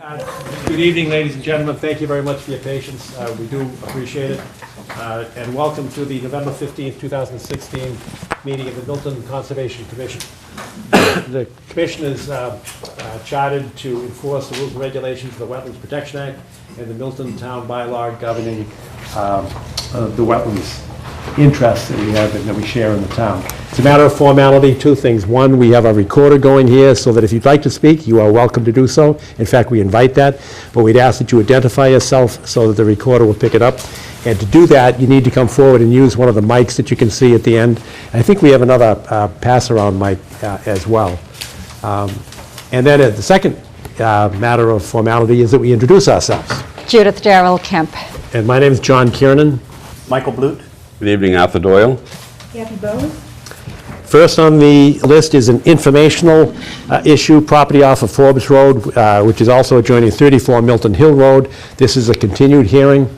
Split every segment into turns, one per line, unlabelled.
Good evening, ladies and gentlemen. Thank you very much for your patience. We do appreciate it. And welcome to the November 15th, 2016 meeting of the Milton Conservation Commission. The Commission is chartered to enforce the rules and regulations of the Wetlands Protection Act and the Milton Town Bylaw governing the wetlands interests that we have and that we share in the town. It's a matter of formality, two things. One, we have a recorder going here so that if you'd like to speak, you are welcome to do so. In fact, we invite that, but we'd ask that you identify yourself so that the recorder will pick it up. And to do that, you need to come forward and use one of the mics that you can see at the end. I think we have another pass-around mic as well. And then the second matter of formality is that we introduce ourselves.
Judith Darrell Kemp.
And my name is John Kiernan.
Michael Blute.
Good evening, Arthur Doyle.
Kathy Bowes.
First on the list is an informational issue, property off of Forbes Road, which is also adjoining 34 Milton Hill Road. This is a continued hearing,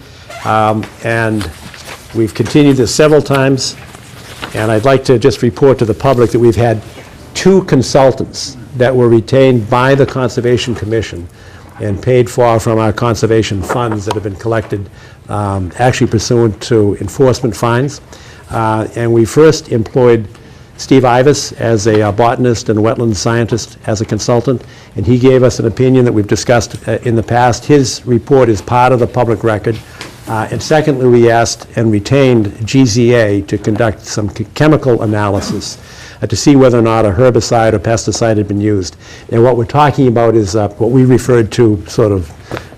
and we've continued this several times. And I'd like to just report to the public that we've had two consultants that were retained by the Conservation Commission and paid for from our conservation funds that have been collected, actually pursuant to enforcement fines. And we first employed Steve Ivas as a botanist and wetland scientist as a consultant, and he gave us an opinion that we've discussed in the past. His report is part of the public record. And secondly, we asked and retained GZA to conduct some chemical analysis to see whether or not a herbicide or pesticide had been used. And what we're talking about is what we referred to sort of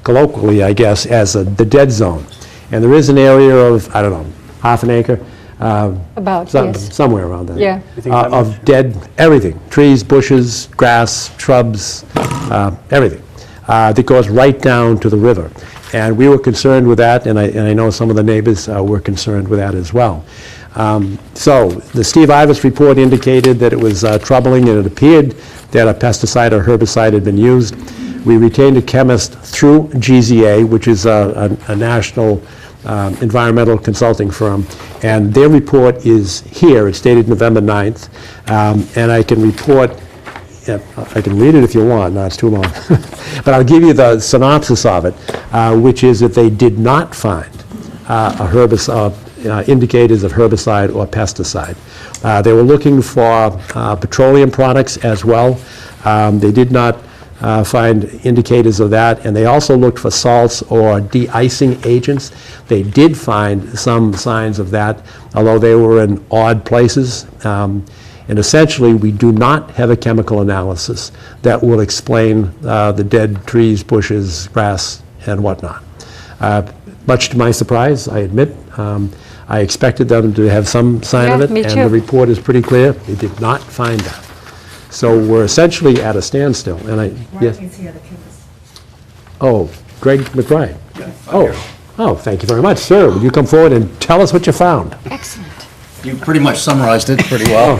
colloquially, I guess, as the dead zone. And there is an area of, I don't know, half an acre,
Yes.
somewhere around there.
Yeah.
Of dead everything, trees, bushes, grass, shrubs, everything that goes right down to the river. And we were concerned with that, and I know some of the neighbors were concerned with that as well. So the Steve Ivas report indicated that it was troubling, and it appeared that a pesticide or herbicide had been used. We retained a chemist through GZA, which is a national environmental consulting firm, and their report is here. It's dated November 9th, and I can report, I can read it if you want, no, it's too long, but I'll give you the synopsis of it, which is that they did not find a herbicide, indicators of herbicide or pesticide. They were looking for petroleum products as well. They did not find indicators of that, and they also looked for salts or de-icing agents. They did find some signs of that, although they were in odd places. And essentially, we do not have a chemical analysis that will explain the dead trees, bushes, grass, and whatnot. Much to my surprise, I admit. I expected them to have some sign of it,
me
and
too.
the report is pretty clear. They did not find that. So we're essentially at a standstill. And yes.
Is here, the chemist.
Oh, Greg McBride. Oh, thank you very much, sir. Would you come forward and tell us what you found?
Excellent.
You pretty much summarized it pretty well.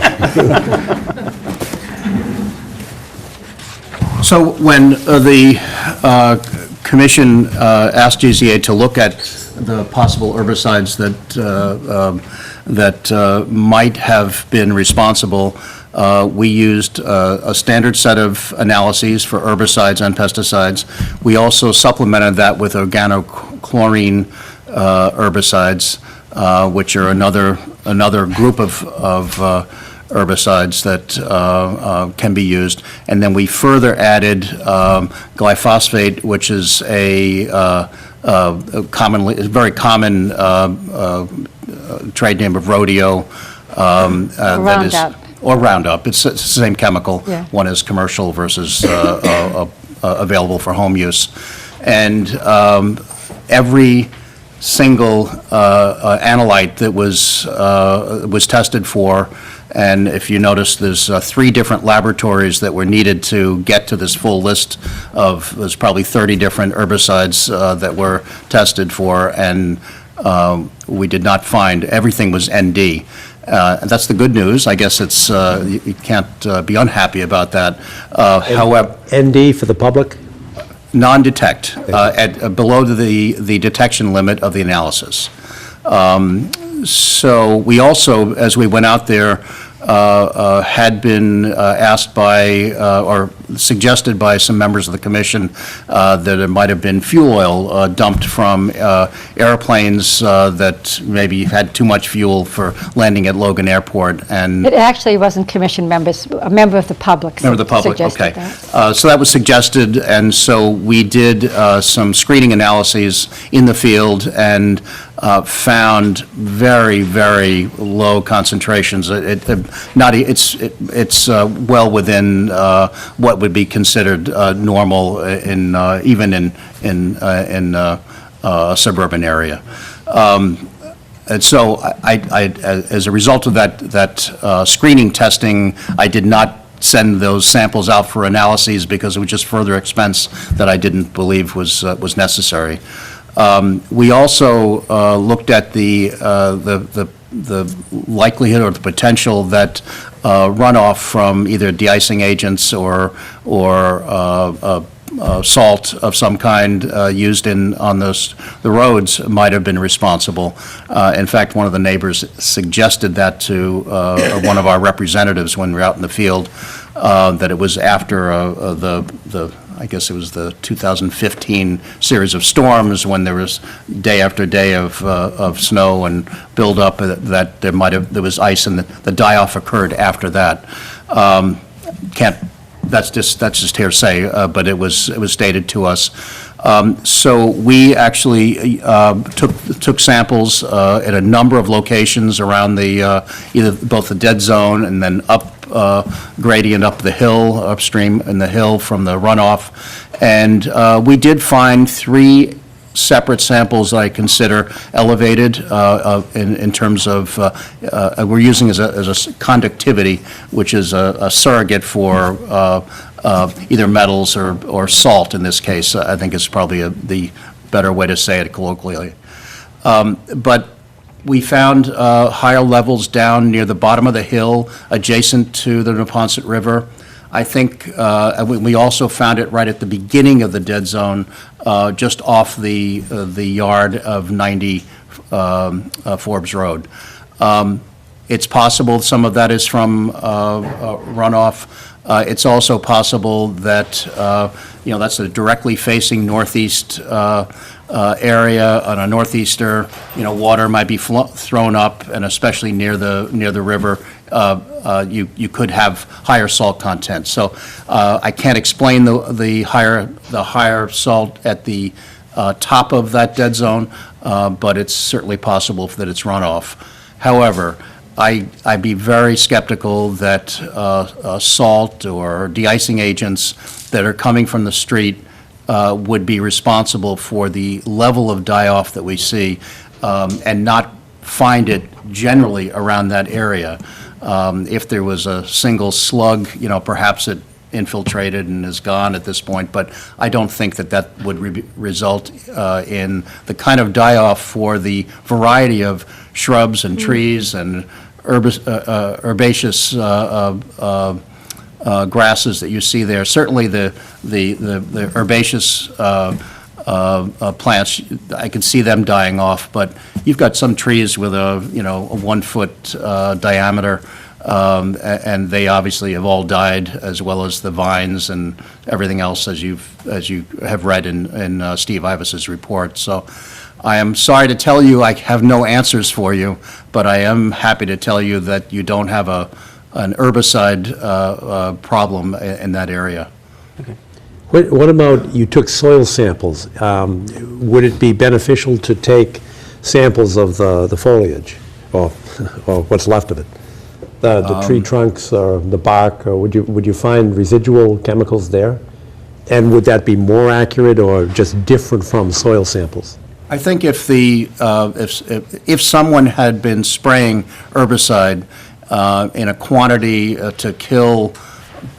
So when the commission asked GZA to look at the possible herbicides that might have been responsible, we used a standard set of analyses for herbicides and pesticides. We also supplemented that with organochlorine herbicides, which are another group of herbicides that can be used. And then we further added glyphosate, which is a very common trade name of rodeo.
Roundup.
Or Roundup. It's the same chemical.
Yeah.
One is commercial versus available for home use. And every single analyte that was tested for, and if you notice, there's 3 different laboratories that were needed to get to this full list of, there's probably 30 different herbicides that were tested for, and we did not find, everything was ND. And that's the good news. I guess it's, you can't be unhappy about that. However,
ND for the public?
non-detect, below the detection limit of the analysis. So we also, as we went out there, had been asked by, or suggested by some members of the commission, that it might have been fuel oil dumped from airplanes that maybe had too much fuel for landing at Logan Airport, and
It actually wasn't commission members, a member of the public
member of the public,
suggested
okay.
that.
So that was suggested, and so we did some screening analyses in the field and found very, very low concentrations. It's well within what would be considered normal in even in a suburban area. And so as a result of that screening testing, I did not send those samples out for analyses because it was just further expense that I didn't believe was necessary. We also looked at the likelihood or the potential that runoff from either de-icing agents or salt of some kind used on the roads might have been responsible. In fact, one of the neighbors suggested that to one of our representatives when we were out in the field, that it was after I guess it was the 2015 series of storms when there was day after day of snow and buildup that there was ice and the die-off occurred after that. That's just hearsay, but it was stated to us. So we actually took samples at a number of locations around either both the dead zone and then up gradient up the hill, upstream in the hill from the runoff. And we did find 3 separate samples I consider elevated in terms of, we're using as a conductivity, which is a surrogate for either metals or salt in this case. I think is probably the better way to say it colloquially. But we found higher levels down near the bottom of the hill adjacent to the Neponset River. I think we also found it right at the beginning of the dead zone, just off the yard of 90 Forbes Road. It's possible some of that is from runoff. It's also possible that, that's a directly facing northeast area on a northeaster. Water might be thrown up, and especially near the river, you could have higher salt content. So I can't explain the higher salt at the top of that dead zone, but it's certainly possible that it's runoff. However, I'd be very skeptical that salt or de-icing agents that are coming from the street would be responsible for the level of die-off that we see, and not find it generally around that area. If there was a single slug, perhaps it infiltrated and is gone at this point, but I don't think that would result in the kind of die-off for the variety of shrubs and trees and herbaceous grasses that you see there. Certainly the herbaceous plants, I can see them dying off, but you've got some trees with a 1 foot diameter, and they obviously have all died, as well as the vines and everything else, as you have read in Steve Ivis's report. So I am sorry to tell you I have no answers for you, but I am happy to tell you that you don't have an herbicide problem in that area.
What about, you took soil samples? Would it be beneficial to take samples of the foliage, or what's left of it? The tree trunks or the bark, or would you find residual chemicals there? And would that be more accurate or just different from soil samples?
I think if someone had been spraying herbicide in a quantity to kill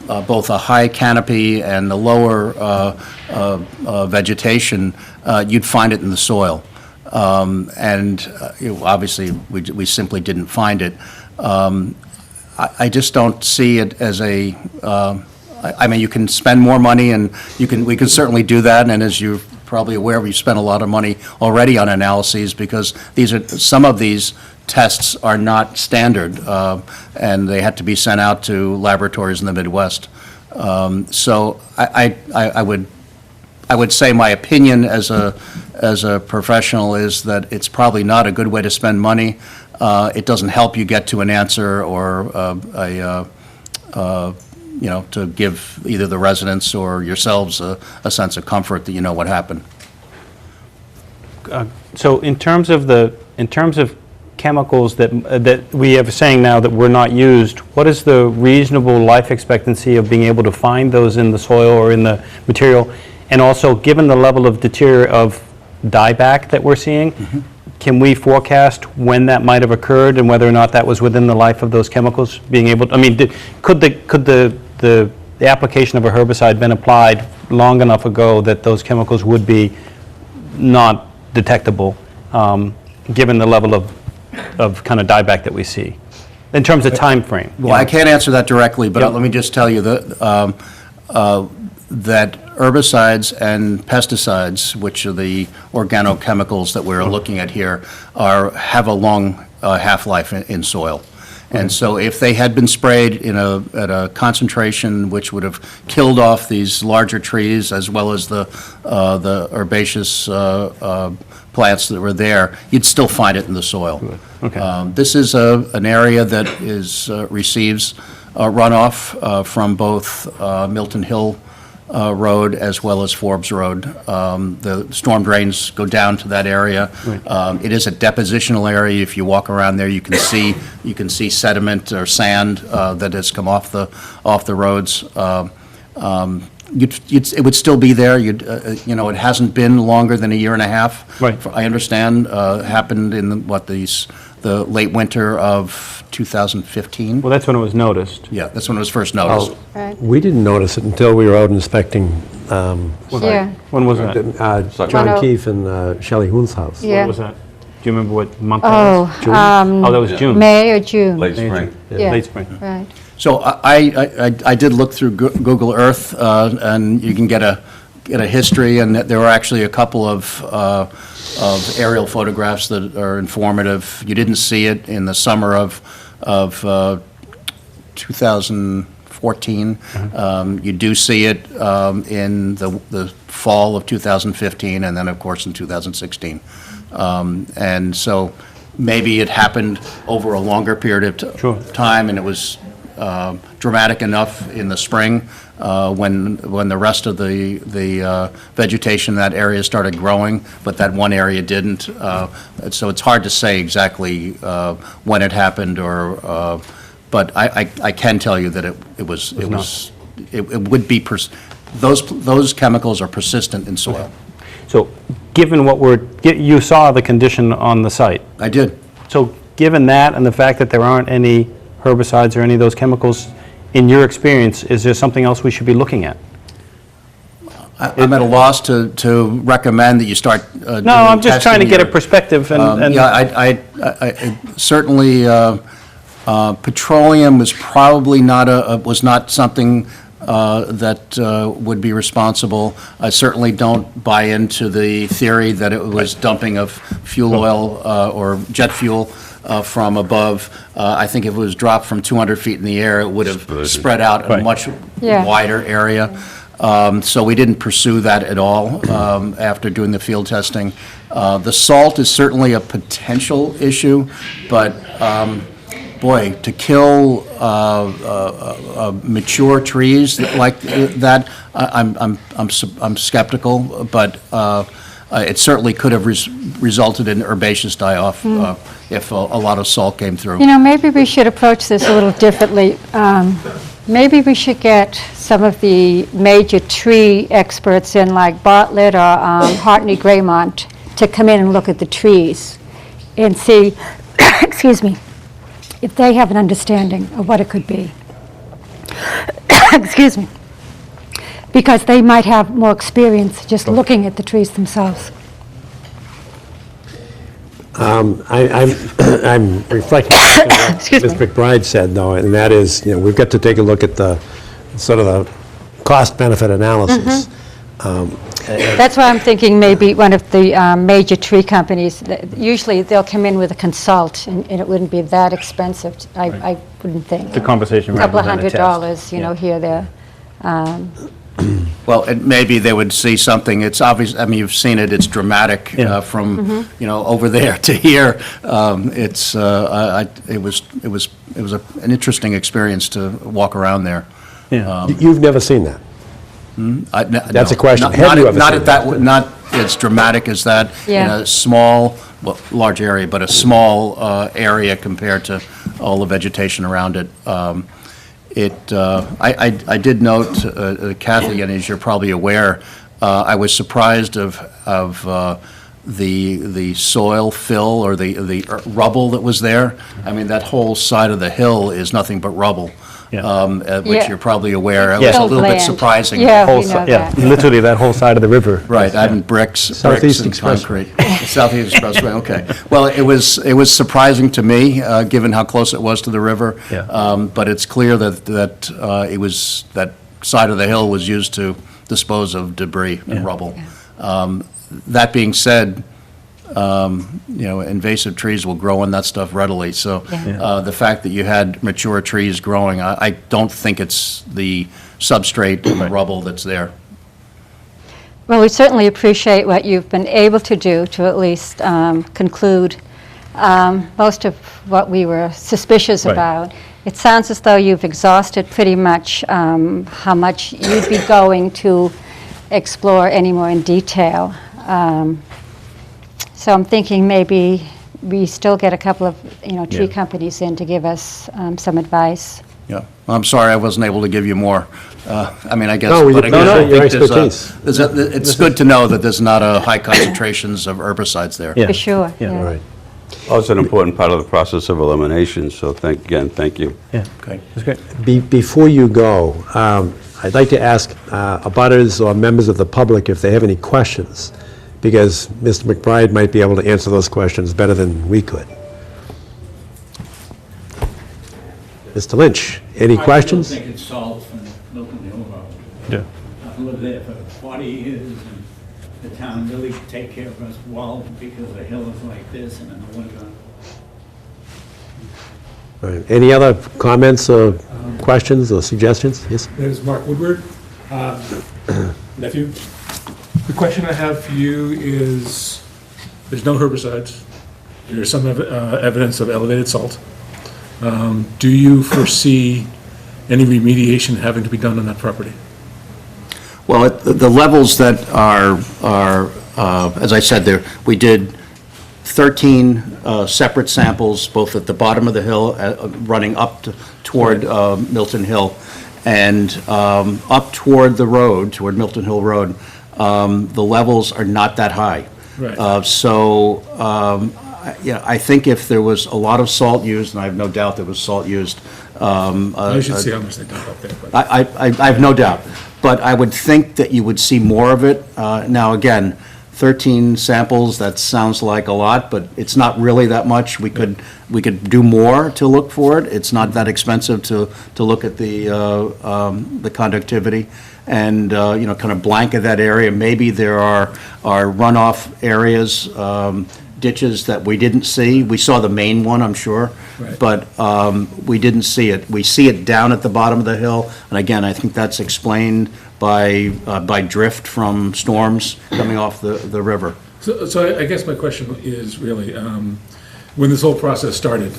both a high canopy and the lower vegetation, you'd find it in the soil. Obviously, we simply didn't find it. I just don't see it as a. I mean, you can spend more money, and we can certainly do that. And as you're probably aware, we've spent a lot of money already on analyses, because some of these tests are not standard, and they had to be sent out to laboratories in the Midwest. So I would say my opinion as a professional is that it's probably not a good way to spend money. It doesn't help you get to an answer or to give either the residents or yourselves a sense of comfort that you know what happened.
So in terms of chemicals that we are saying now that were not used, what is the reasonable life expectancy of being able to find those in the soil or in the material? And also, given the level of dieback that we're seeing, can we forecast when that might have occurred and whether or not that was within the life of those chemicals being able to, I mean, could the application of a herbicide been applied long enough ago that those chemicals would be not detectable, given the level of kind of dieback that we see, in terms of time frame?
Well, I can't answer that directly, but let me just tell you that that herbicides and pesticides, which are the organochemicals that we're looking at here, have a long half-life in soil. And so if they had been sprayed at a concentration which would have killed off these larger trees as well as the herbaceous plants that were there, you'd still find it in the soil.
Okay.
This is an area that receives runoff from both Milton Hill Road as well as Forbes Road. The storm drains go down to that area.
Right.
It is a depositional area. If you walk around there, you can see sediment or sand that has come off the roads. It would still be there. It hasn't been longer than a year and a half.
Right.
I understand. Happened in the late winter of 2015.
Well, that's when it was noticed.
Yeah, that's when it was first noticed.
Right.
We didn't notice it until we were out inspecting
Yeah,
When was that?
John
Well,
Keefe and Shelley Hoon's house.
yeah.
When was that? Do you remember what month that was?
Oh,
That was June.
May or June.
Late spring.
Yeah.
Late spring.
Right.
So I did look through Google Earth, and you can get a history, and there were actually a couple of aerial photographs that are informative. You didn't see it in the summer of 2014. You do see it in the fall of 2015, and then, of course, in 2016. And so maybe it happened over a longer period of time, and it was dramatic enough in the spring when the rest of the vegetation in that area started growing, but that one area didn't. So it's hard to say exactly when it happened, but I can tell you that it would be those chemicals are persistent in soil.
Okay. So, given you saw the condition on the site.
I did.
So, given that and the fact that there aren't any herbicides or any of those chemicals, in your experience, is there something else we should be looking at?
I'm at a loss to recommend that you start doing
No, I'm just trying to
testing
get a
your-
perspective and
Yeah, I certainly, petroleum was probably was not something that would be responsible. I certainly don't buy into the theory that it was dumping of fuel oil or jet fuel from above. I think if it was dropped from 200 feet in the air, it would have spread out in a
Right.
much
Yeah.
wider area. So we didn't pursue that at all after doing the field testing. The salt is certainly a potential issue, but boy, to kill mature trees like that, I'm skeptical, but it certainly could have resulted in herbaceous die-off if a lot of salt came through.
Maybe we should approach this a little differently. Maybe we should get some of the major tree experts in, like Bartlett or Hartney Graymont, to come in and look at the trees and see, excuse me, if they have an understanding of what it could be. Excuse me. Because they might have more experience just looking at the trees themselves.
I'm reflecting on what
Excuse
Ms.
me.
McBride said, though, and that is, we've got to take a look at the sort of the cost-benefit analysis.
That's why I'm thinking maybe one of the major tree companies, usually they'll come in with a consult, and it wouldn't be that expensive, I wouldn't think.
The conversation
A couple of
rather than a
$100,
test.
you know, here, there.
Well, maybe they would see something, it's obvious, I mean, you've seen it, it's dramatic
Yeah.
from, you know, over there to here. It was an interesting experience to walk around there.
Yeah.
You've never seen that? That's a question.
Not
Have you ever
not
seen
at that, not as dramatic as that, in
Yeah.
a small, well, large area, but a small area compared to all the vegetation around it. I did note, Kathy, and as you're probably aware, I was surprised of the soil fill or the rubble that was there. I mean, that whole side of the hill is nothing but rubble,
Yeah.
which
Yeah.
you're probably aware. It
Yeah.
was a little bit
Land.
surprising.
Yeah,
Whole
we know
si- yeah,
that.
literally that whole side of the river.
Right, and bricks
Southeast
and
Expressway.
concrete. Southeast Expressway, okay. Well, it was surprising to me, given how close it was to the river.
Yeah.
But it's clear that that side of the hill was used to dispose of debris and
Yeah.
rubble. That being said, you know, invasive trees will grow on that stuff readily. So
Yeah.
the fact that you had mature trees growing, I don't think it's the substrate and the rubble that's there.
Well, we certainly appreciate what you've been able to do to at least conclude most of what we were suspicious
Right.
about. It sounds as though you've exhausted pretty much how much you'd be going to explore any more in detail. So I'm thinking maybe we still get a couple of, you know, tree
Yeah.
companies in to give us some advice.
Yeah, I'm sorry I wasn't able to give you more. I mean, I guess.
No, we
but again,
appreciate
I
your
think there's
expertise.
it's good to know that there's not a high concentrations of herbicides there.
Yeah.
For sure,
Yeah.
yeah.
Right.
Also an important part of the process of elimination, so thank you.
Yeah,
Okay.
that's great.
Before you go, I'd like to ask abutters or members of the public if they have any questions, because Mr. McBride might be able to answer those questions better than we could. Mr. Lynch, any questions?
I still think it's solved from Milton Hill Road.
Yeah.
I've lived there for 40 years, and the town really take care of us well because the hill is like this and in the winter.
All right. Any other comments or questions or suggestions? Yes?
There's Mark Woodward, nephew. The question I have for you is, there's no herbicides. There's some evidence of elevated salt. Do you foresee any remediation having to be done on that property?
Well, the levels that are, as I said there, we did 13 separate samples, both at the bottom of the hill, running up toward Milton Hill, and up toward the road, toward Milton Hill Road. The levels are not that high.
Right.
So, yeah, I think if there was a lot of salt used, and I have no doubt there was salt used.
I should see how much they dump up there, but
I have no doubt. But I would think that you would see more of it. Now, again, 13 samples, that sounds like a lot, but it's not really that much. We could do more to look for it. It's not that expensive to look at the conductivity and, you know, kind of blanket that area. Maybe there are runoff areas, ditches that we didn't see. We saw the main one, I'm sure,
Right.
but we didn't see it. We see it down at the bottom of the hill, and again, I think that's explained by drift from storms coming off the river.
So I guess my question is really, when this whole process started,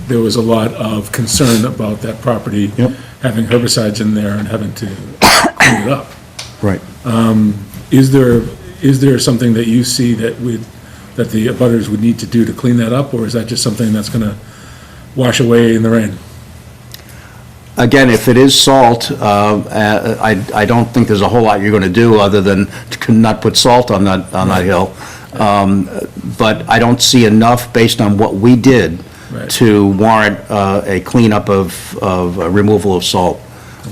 there was a lot of concern about that property having herbicides in there and having to clean it up.
Right.
Is there something that you see that the abutters would need to do to clean that up, or is that just something that's going to wash away in the rain?
Again, if it is salt, I don't think there's a whole lot you're going to do other than to not put salt on that hill. But I don't see enough, based on what we did,
Right.
to warrant a cleanup of removal of salt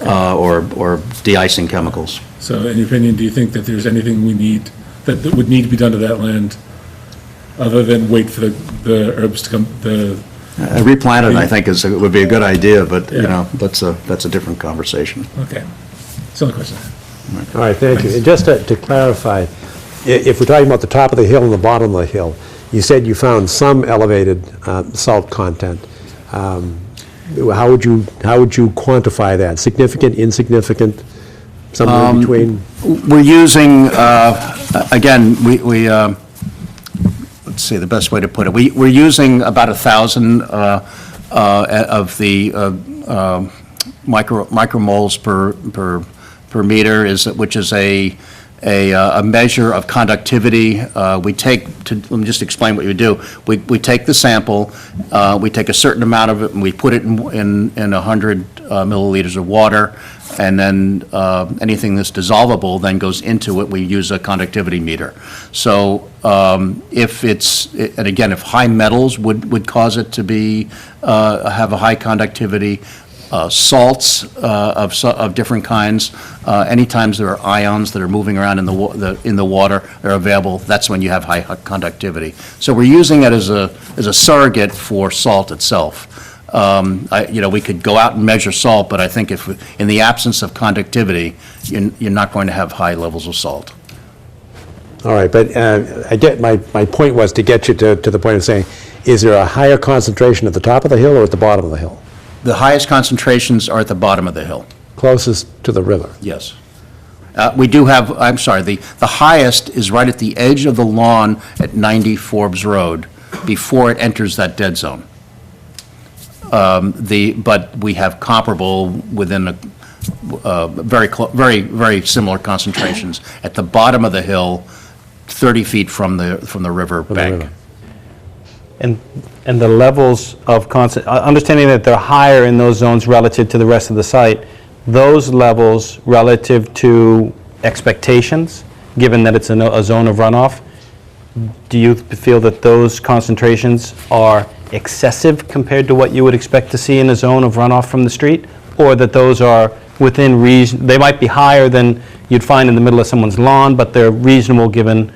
or de-icing chemicals.
So in your opinion, do you think that there's anything that would need to be done to that land other than wait for the herbs to come,
Replant it, I think, would be a good idea, but, you
Yeah.
know, that's a different conversation.
okay. That's the only question I have.
All right, thank you. And just to clarify, if we're talking about the top of the hill and the bottom of the hill, you said you found some elevated salt content. How would you quantify that? Significant, insignificant, somewhere in between?
We're using, again, let's see, the best way to put it. We're using about 1,000 of the micromoles per meter, which is a measure of conductivity. Let me just explain what you do. We take the sample, we take a certain amount of it, and we put it in 100 milliliters of water, and then anything that's dissolvable then goes into it. We use a conductivity meter. So and again, if high metals would cause it to be have a high conductivity, salts of different kinds. Anytime there are ions that are moving around in the water, they're available. That's when you have high conductivity. So we're using it as a surrogate for salt itself. We could go out and measure salt, but I think if in the absence of conductivity, you're not going to have high levels of salt.
All right, but I get my point was to get you to the point of saying, is there a higher concentration at the top of the hill or at the bottom of the hill?
The highest concentrations are at the bottom of the hill.
Closest to the river?
Yes. We do have, I'm sorry, the highest is right at the edge of the lawn at 90 Forbes Road before it enters that dead zone. But we have comparable within very similar concentrations at the bottom of the hill, 30 feet from the river bank.
And the levels of understanding that they're higher in those zones relative to the rest of the site, those levels relative to expectations, given that it's a zone of runoff, do you feel that those concentrations are excessive compared to what you would expect to see in a zone of runoff from the street? Or that those are within reason, they might be higher than you'd find in the middle of someone's lawn, but they're reasonable given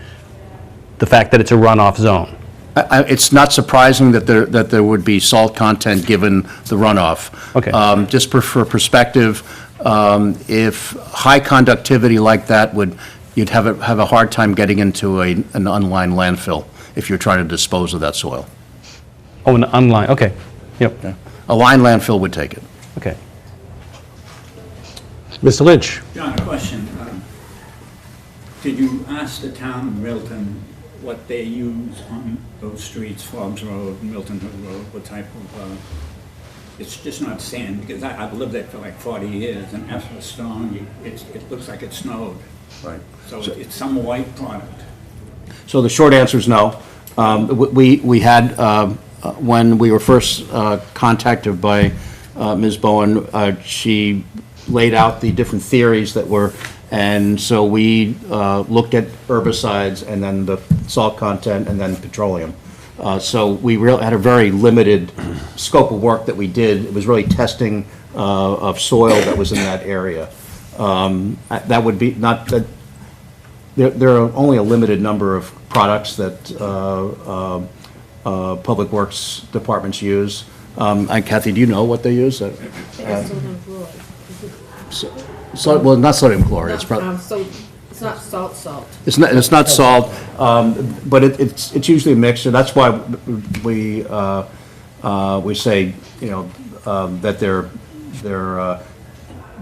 the fact that it's a runoff zone?
It's not surprising that there would be salt content given the runoff.
Okay.
Just for perspective, if high conductivity like that you'd have a hard time getting into an unlined landfill if you're trying to dispose of that soil.
Oh, an unlined, okay. Yep.
A lined landfill would take it.
Okay.
Mr. Lynch?
John, a question. Did you ask the town of Milton what they use on those streets, Forbes Road, Milton Road, what type of, it's just not sand, because I've lived there for like 40 years, and after a storm, it looks like it snowed.
Right.
So it's some white product.
So the short answer is no. We had, when we were first contacted by Ms. Bowen, she laid out the different theories that were, and so we looked at herbicides and then the salt content and then petroleum. So we had a very limited scope of work that we did. It was really testing of soil that was in that area. That would be not that. There are only a limited number of products that public works departments use. And Kathy, do you know what they use? Well, not sodium chloride. It's
not salt.
It's not salt, but it's usually a mixture. That's why we say that they're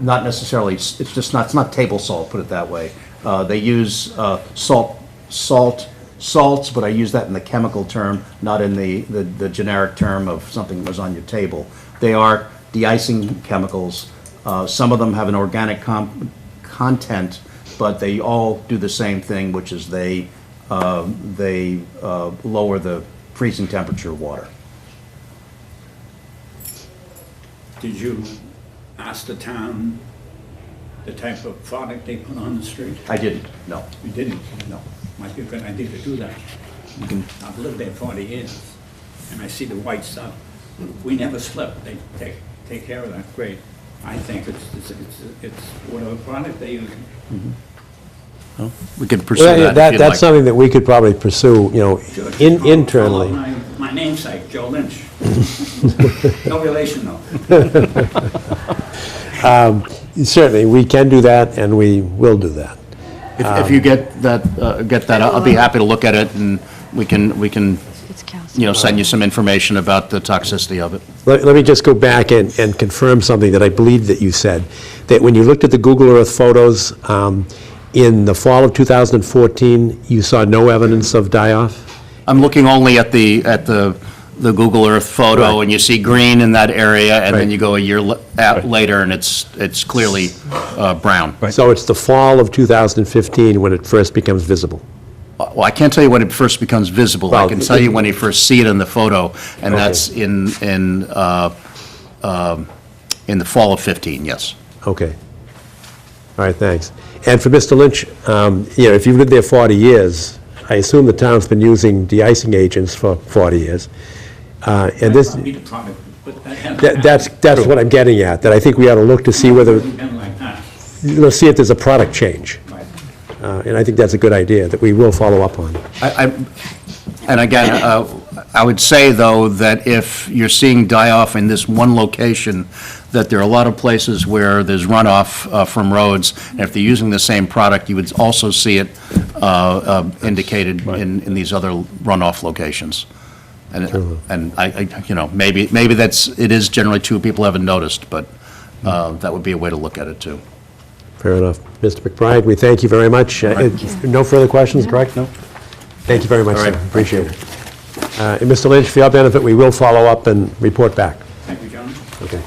not necessarily. It's not table salt. Put it that way. They use salts, but I use that in the chemical term, not in the generic term of something that was on your table. They are de-icing chemicals. Some of them have an organic content, but they all do the same thing, which is they lower the freezing temperature of water.
Did you ask the town the type of product they put on the street?
I didn't, no.
You didn't?
No.
Might be a good idea to do that. I've lived there 40 years, and I see the white stuff. We never slip. They take care of that. Great. I think it's whatever product they use.
Well, we could pursue
Well,
that if you'd
that's
like.
something that we could probably pursue, internally.
My namesake, Joe Lynch. No relation, though.
Certainly, we can do that, and we will do that.
If you get that, I'll be happy to look at it, and we can,
It's calcium.
send you some information about the toxicity of it.
Let me just go back and confirm something that I believe that you said, that when you looked at the Google Earth photos in the fall of 2014, you saw no evidence of die-off?
I'm looking only at the Google Earth photo,
Right.
and you see green in that area, and then
Right.
you go a year later, and it's clearly brown.
So it's the fall of 2015 when it first becomes visible?
Well, I can't tell you when it first becomes visible. I
Well,
can tell you when you first see it in the photo, and
Okay.
that's in the fall of 15, yes.
Okay. All right, thanks. And for Mr. Lynch, if you've lived there 40 years, I assume the town's been using de-icing agents for 40 years. And this,
Might not be the product, but that hasn't
that's what I'm getting at, that I think we ought to look to see whether,
been like that.
let's see if there's a product change.
Right.
And I think that's a good idea, that we will follow up on.
And again, I would say, though, that if you're seeing die-off in this one location, that there are a lot of places where there's runoff from roads, and if they're using the same product, you would also see it indicated in these other runoff locations. And maybe it is generally true, people haven't noticed, but that would be a way to look at it, too.
Fair enough. Mr. McBride, we thank you very much. No further questions, correct? No? Thank you very much, sir. Appreciate it. And Mr. Lynch, for your benefit, we will follow up and report back.
Thank you, John.
Okay.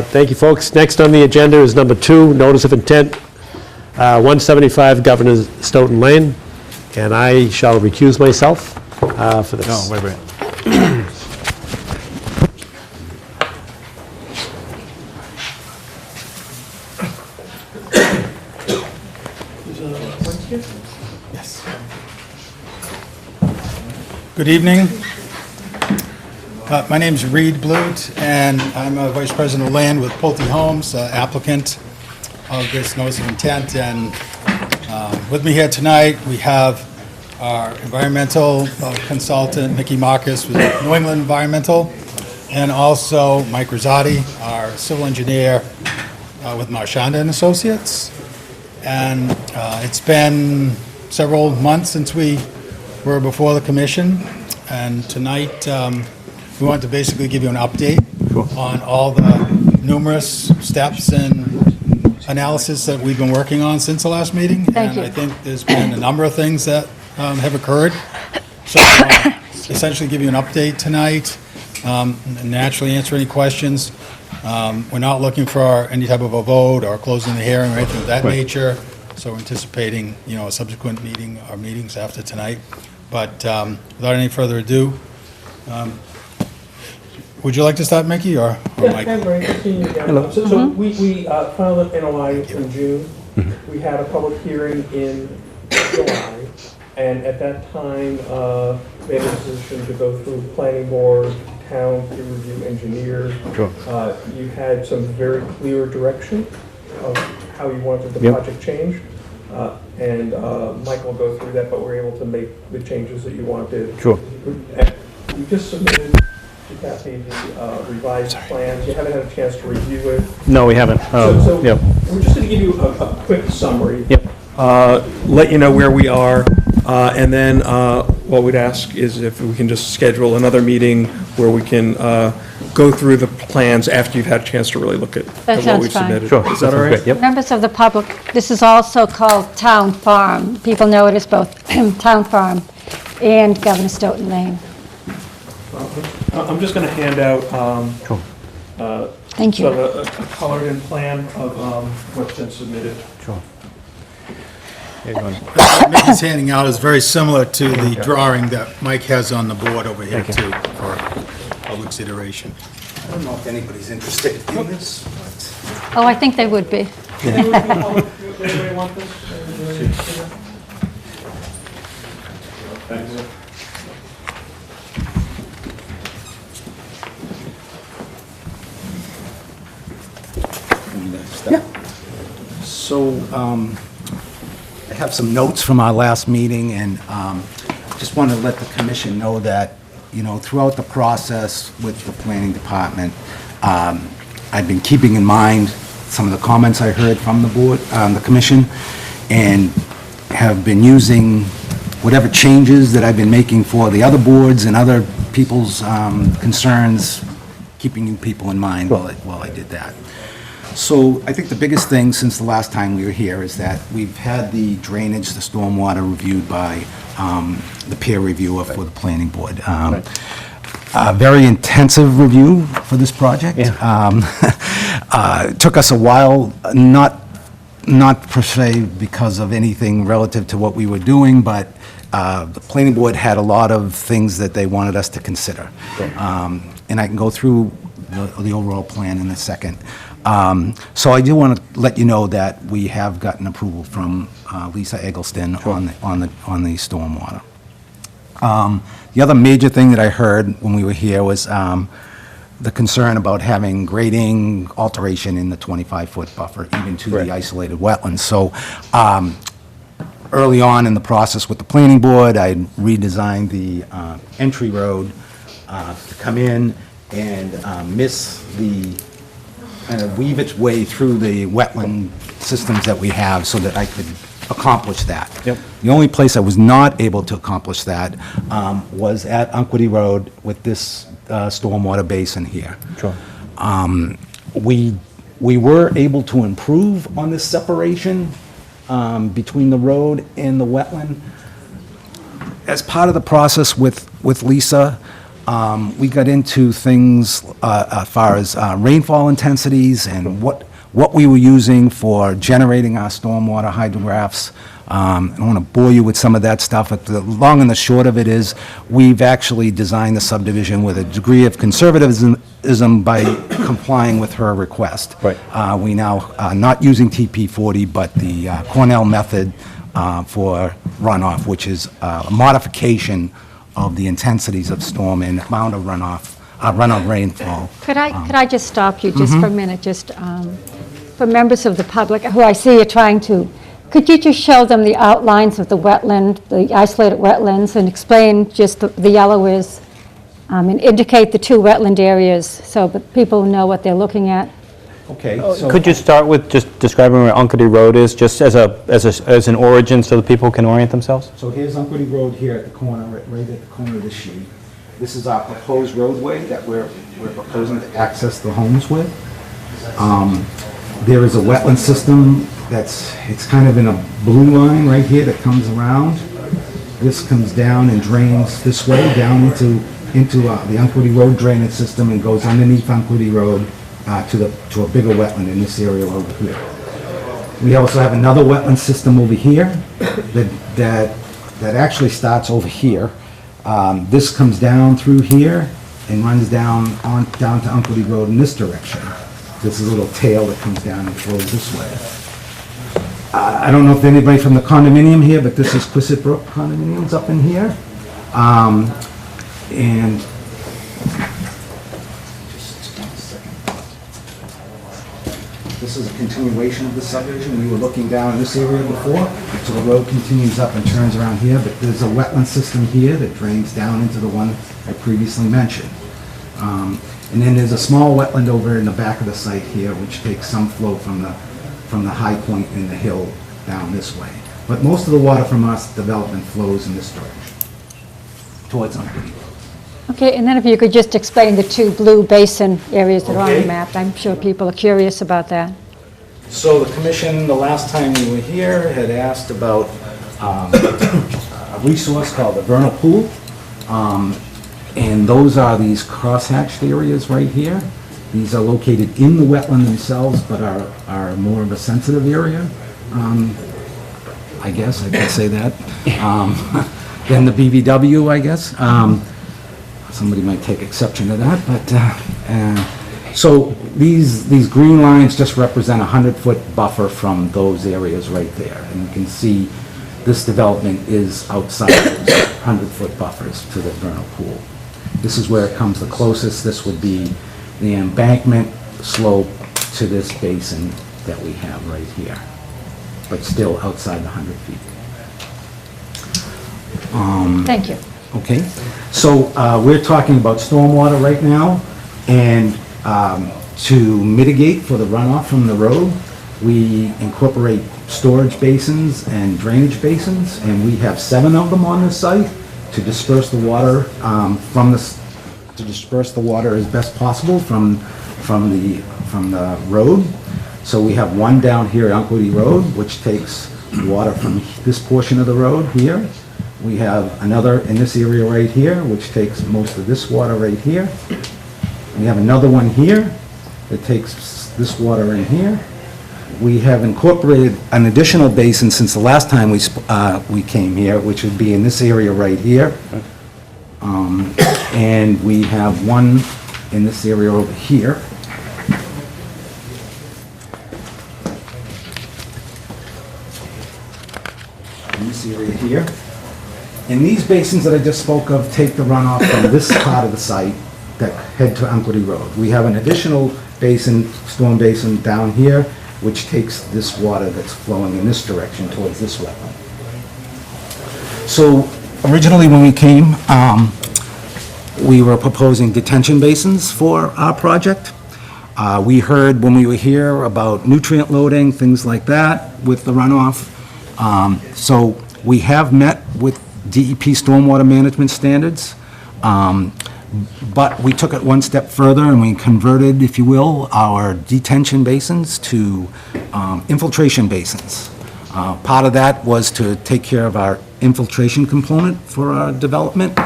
Thank you, folks. Next on the agenda is number 2, notice of intent, 175 Governor Stoughton Lane, and I shall recuse myself for this.
No, wait.
Good evening. My name's Reed Blute, and I'm a Vice President of Land with Pulte Homes, applicant of this notice of intent. And with me here tonight, we have our environmental consultant, Mickey Marcus, with New England Environmental, and also Mike Rosati, our civil engineer with Marchanda and Associates. And it's been several months since we were before the commission, and tonight we want to basically give you an update on all the numerous steps and analysis that we've been working on since the last meeting.
Thank you.
And I think there's been a number of things that have occurred. So essentially give you an update tonight, and naturally answer any questions. We're not looking for any type of a vote or closing the hearing or anything of that nature. So we're anticipating, a subsequent meeting or meetings after tonight. But without any further ado, would you like to start, Mickey, or Mike?
Hello. So we filed an NOI in June. We had a public hearing in July, and at that time, made a decision to go through planning board, town, peer review engineer.
Sure.
You had some very clear direction of how you wanted the
Yep.
project changed. And Mike will go through that, but we're able to make the changes that you wanted.
Sure.
You just submitted to Kathy the revised plans. You haven't had a chance to review it.
No, we haven't.
So
Yep.
we're just going to give you a quick summary.
Yep.
Let you know where we are, and then what we'd ask is if we can just schedule another meeting where we can go through the plans after you've had a chance to really look at what
sounds
we've
fine.
submitted.
Sure.
Is that all right?
Great. Yep.
Members of the public, this is also called Town Farm. People know it as both Town Farm and Governor Stoughton Lane.
I'm just going to hand out
Thank you.
sort of a colored-in plan of what's been submitted.
Sure.
What Mickey's handing out is very similar to the drawing that Mike has on the board over here, too, for public consideration.
I don't know if anybody's interested in this, but...
Oh, I think they would be.
Anybody want this? Thanks.
So, I have some notes from our last meeting, and just want to let the commission know that, throughout the process with the planning department, I've been keeping in mind some of the comments I heard from the board, the commission, and have been using whatever changes that I've been making for the other boards and other people's concerns, keeping you people in mind while I did that. So I think the biggest thing since the last time we were here is that we've had the drainage, the stormwater reviewed by the peer reviewer for the planning board. A very intensive review for this project. It took us a while, not per se because of anything relative to what we were doing, but the planning board had a lot of things that they wanted us to consider. And I can go through the overall plan in a second. So I do want to let you know that we have gotten approval from Lisa Eggleston on the stormwater. The other major thing that I heard when we were here was the concern about having grading alteration in the 25-foot buffer, even to the isolated wetlands. So early on in the process with the planning board, I redesigned the entry road to come in and kind of weave its way through the wetland systems that we have so that I could accomplish that. The only place I was not able to accomplish that was at Unquity Road with this stormwater basin here. We were able to improve on this separation between the road and the wetland. As part of the process with Lisa, we got into things as far as rainfall intensities and what we were using for generating our stormwater hydrographs. I don't want to bore you with some of that stuff, but the long and the short of it is we've actually designed the subdivision with a degree of conservatism by complying with her request. We now are not using TP40, but the Cornell method for runoff, which is a modification of the intensities of storm and amount of runoff rainfall.
Could I just stop you just for a minute, just for members of the public who I see are trying to, could you just show them the outlines of the wetland, the isolated wetlands, and explain just the yellow is, and indicate the two wetland areas so that people know what they're looking at?
Okay.
Could you start with just describing where Unquity Road is, just as an origin so that people can orient themselves?
So here's Unquity Road here at the corner, right at the corner of the sheet. This is our proposed roadway that we're proposing to access the homes with. There is a wetland system it's kind of in a blue line right here that comes around. This comes down and drains this way down into the Unquity Road drainage system and goes underneath Unquity Road to a bigger wetland in this area over here. We also have another wetland system over here that actually starts over here. This comes down through here and runs down to Unquity Road in this direction. This is a little tail that comes down and flows this way. I don't know if anybody from the condominium here, but this is Quistit Brook condominiums up in here. And just one second. This is a continuation of the subdivision. We were looking down in this area before, so the road continues up and turns around here, but there's a wetland system here that drains down into the one I previously mentioned. And then there's a small wetland over in the back of the site here, which takes some flow from the high point in the hill down this way. But most of the water from our development flows in this direction, towards Unquity.
Okay, and then if you could just explain the two blue basin areas that are on the map. I'm sure people are curious about that.
So the commission, the last time we were here, had asked about a resource called the vernal pool. And those are these crosshatched areas right here. These are located in the wetland themselves, but are more of a sensitive area. I guess I could say that. Than the BVW, I guess. Somebody might take exception to that, but so these green lines just represent a 100-foot buffer from those areas right there. And you can see this development is outside those 100-foot buffers to the vernal pool. This is where it comes the closest. This would be the embankment slope to this basin that we have right here, but still outside the 100 feet.
Thank you.
Okay, so we're talking about stormwater right now, and To mitigate for the runoff from the road, we incorporate storage basins and drainage basins, and we have 7 of them on the site to disperse the water to disperse the water as best possible from the road. So we have one down here at Unquity Road, which takes water from this portion of the road here. We have another in this area right here, which takes most of this water right here. We have another one here that takes this water in here. We have incorporated an additional basin since the last time we came here, which would be in this area right here. And we have one in this area over here. In this area here. And these basins that I just spoke of take the runoff from this part of the site that head to Unquity Road. We have an additional basin, storm basin down here, which takes this water that's flowing in this direction towards this wetland. So originally when we came, we were proposing detention basins for our project. We heard when we were here about nutrient loading, things like that with the runoff. So we have met with DEP stormwater management standards, but we took it one step further and we converted, if you will, our detention basins to infiltration basins. Part of that was to take care of our infiltration component for our development,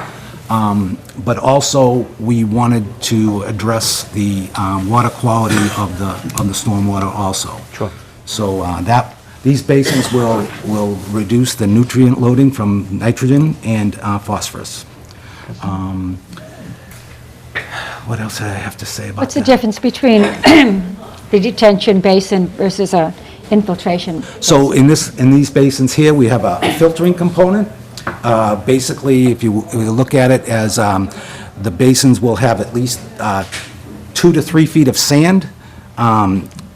but also we wanted to address the water quality of the stormwater also.
Sure.
So these basins will reduce the nutrient loading from nitrogen and phosphorus. What else do I have to say about that?
What's the difference between the detention basin versus a infiltration?
So in these basins here, we have a filtering component. Basically, if you look at it as the basins will have at least 2 to 3 feet of sand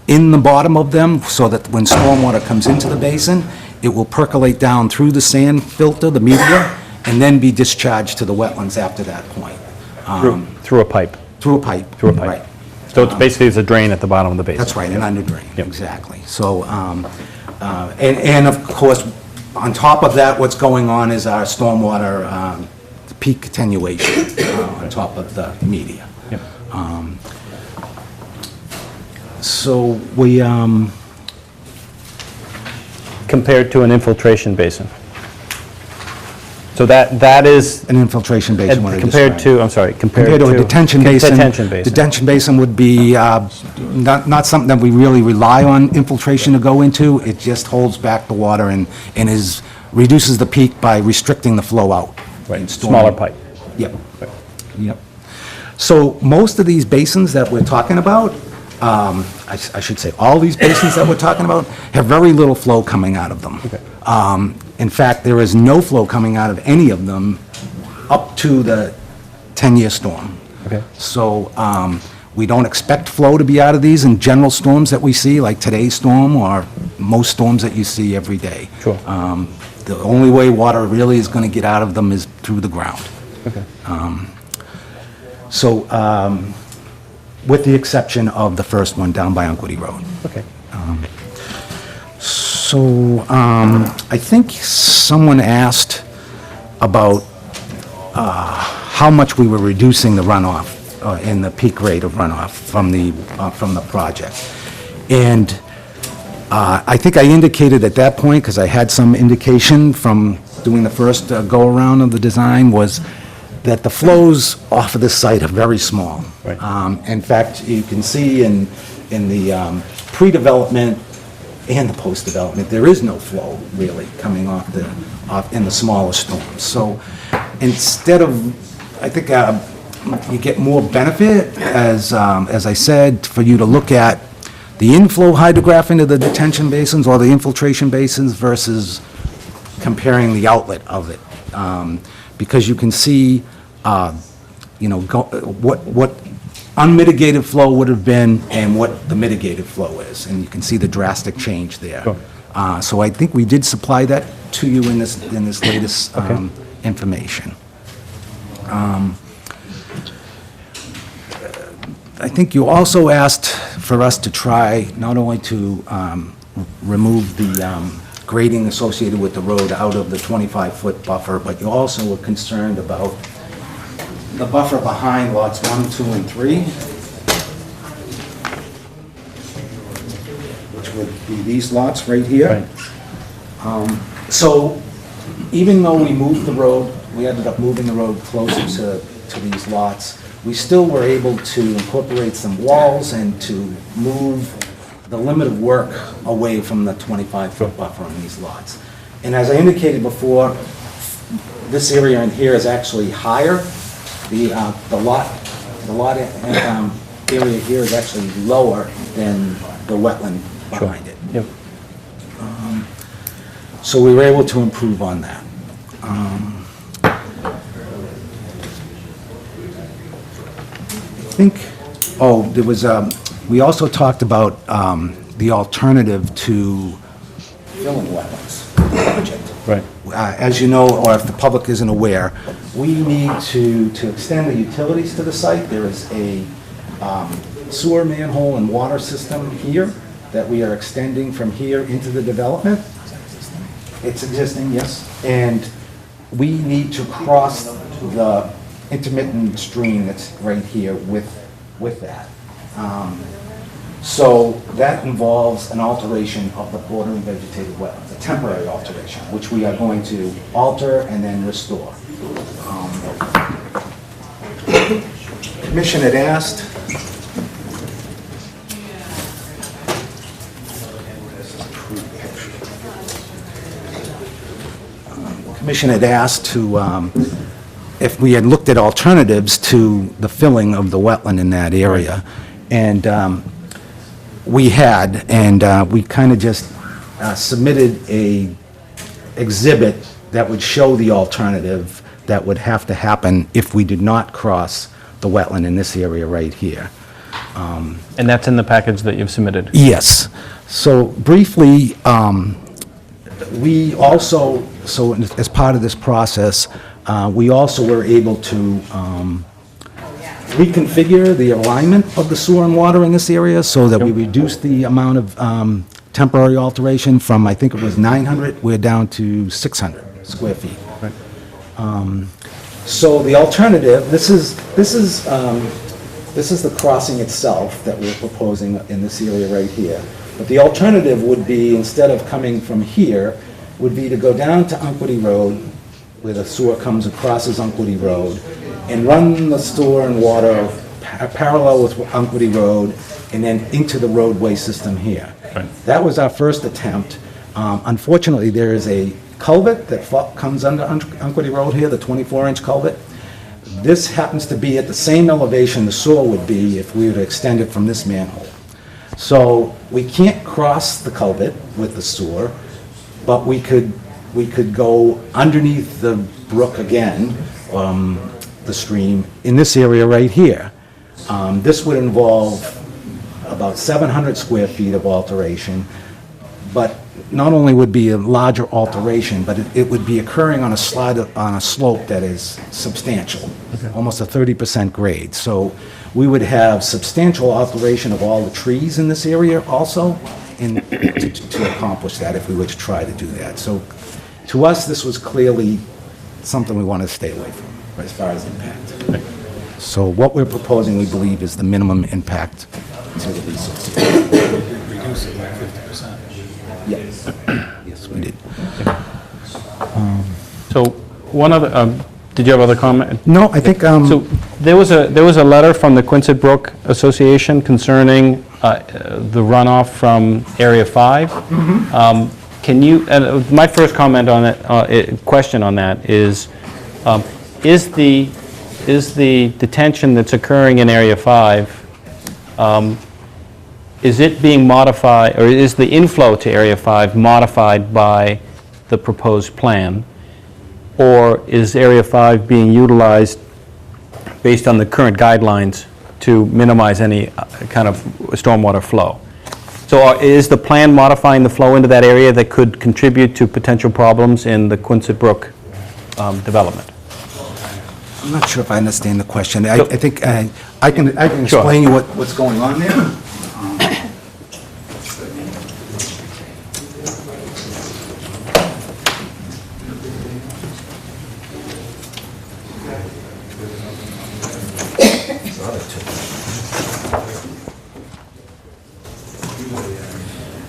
in the bottom of them, so that when stormwater comes into the basin, it will percolate down through the sand filter, the media, and then be discharged to the wetlands after that point.
Through a pipe.
Through a pipe.
Through a pipe.
Right.
So it's basically a drain at the bottom of the basin.
That's right, an under drain,
Yep.
exactly. So, and of course, on top of that, what's going on is our stormwater peak attenuation on top of the media.
Yep.
So we,
Compared to an infiltration basin. So that is,
an infiltration basin, what I
compared
described.
to, I'm sorry,
Compared to a detention basin.
Detention basin.
Detention basin would be not something that we really rely on infiltration to go into. It just holds back the water and reduces the peak by restricting the flow out.
Right,
And
smaller pipe.
Yep. Yep. So most of these basins that we're talking about, I should say, all these basins that we're talking about have very little flow coming out of them.
Okay.
In fact, there is no flow coming out of any of them up to the 10-year storm.
Okay.
So we don't expect flow to be out of these in general storms that we see, like today's storm or most storms that you see every day.
Sure.
The only way water really is going to get out of them is through the ground.
Okay.
So, with the exception of the first one down by Unquity Road.
Okay.
So, I think someone asked about how much we were reducing the runoff in the peak rate of runoff from the project. And I think I indicated at that point, because I had some indication from doing the first go-around of the design, was that the flows off of this site are very small.
Right.
In fact, you can see in the pre-development and the post-development, there is no flow really coming off in the smaller storms. So instead of, I think you get more benefit, as I said, for you to look at the inflow hydrograph into the detention basins or the infiltration basins versus comparing the outlet of it. Because you can see, what unmitigated flow would have been and what the mitigated flow is, and you can see the drastic change there.
Sure.
So I think we did supply that to you in this latest
Okay.
information. I think you also asked for us to try not only to remove the grading associated with the road out of the 25-foot buffer, but you also were concerned about the buffer behind lots 1, 2, and 3, which would be these lots right here. So even though we moved the road, we ended up moving the road closer to these lots, we still were able to incorporate some walls and to move the limit of work away from the 25-foot buffer on these lots. And as I indicated before, this area in here is actually higher. The lot area here is actually lower than the wetland behind it.
Yep.
So we were able to improve on that. I think, there was, we also talked about the alternative to filling wetlands project.
Right.
As you know, or if the public isn't aware, we need to extend the utilities to the site. There is a sewer manhole and water system here that we are extending from here into the development. It's existing, yes. And we need to cross the intermittent stream that's right here with that. So that involves an alteration of the bordering vegetated wetlands, a temporary alteration, which we are going to alter and then restore. Commission had asked, if we had looked at alternatives to the filling of the wetland in that area. And we had, and we kind of just submitted a exhibit that would show the alternative that would have to happen if we did not cross the wetland in this area right here.
And that's in the package that you've submitted?
Yes. So briefly, we also, so as part of this process, we also were able to reconfigure the alignment of the sewer and water in this area so that we reduced the amount of temporary alteration from, I think it was 900, we're down to 600 square feet.
Right.
So the alternative, this is the crossing itself that we're proposing in this area right here. But the alternative would be, instead of coming from here, would be to go down to Unquity Road, where the sewer comes across Unquity Road, and run the sewer and water parallel with Unquity Road, and then into the roadway system here.
Right.
That was our first attempt. Unfortunately, there is a culvert that comes under Unquity Road here, the 24-inch culvert. This happens to be at the same elevation the sewer would be if we were to extend it from this manhole. So we can't cross the culvert with the sewer, but we could go underneath the brook again, the stream, in this area right here. This would involve about 700 square feet of alteration, but not only would be a larger alteration, but it would be occurring on a slope that is substantial, almost a 30% grade. So we would have substantial alteration of all the trees in this area also, to accomplish that if we were to try to do that. So to us, this was clearly something we want to stay away from as far as impact. So what we're proposing, we believe, is the minimum impact to the resource.
Reduce it by 50%.
Yes, yes, we did.
So one other, did you have other comment?
No, I think,
So there was a letter from the Quinset Brook Association concerning the runoff from Area 5. Can you, my first comment on it, question on that is the detention that's occurring in Area 5, is it being modified, or is the inflow to Area 5 modified by the proposed plan? Or is Area 5 being utilized based on the current guidelines to minimize any kind of stormwater flow? So is the plan modifying the flow into that area that could contribute to potential problems in the Quinset Brook development?
I'm not sure if I understand the question. I think I can explain you what's going on there.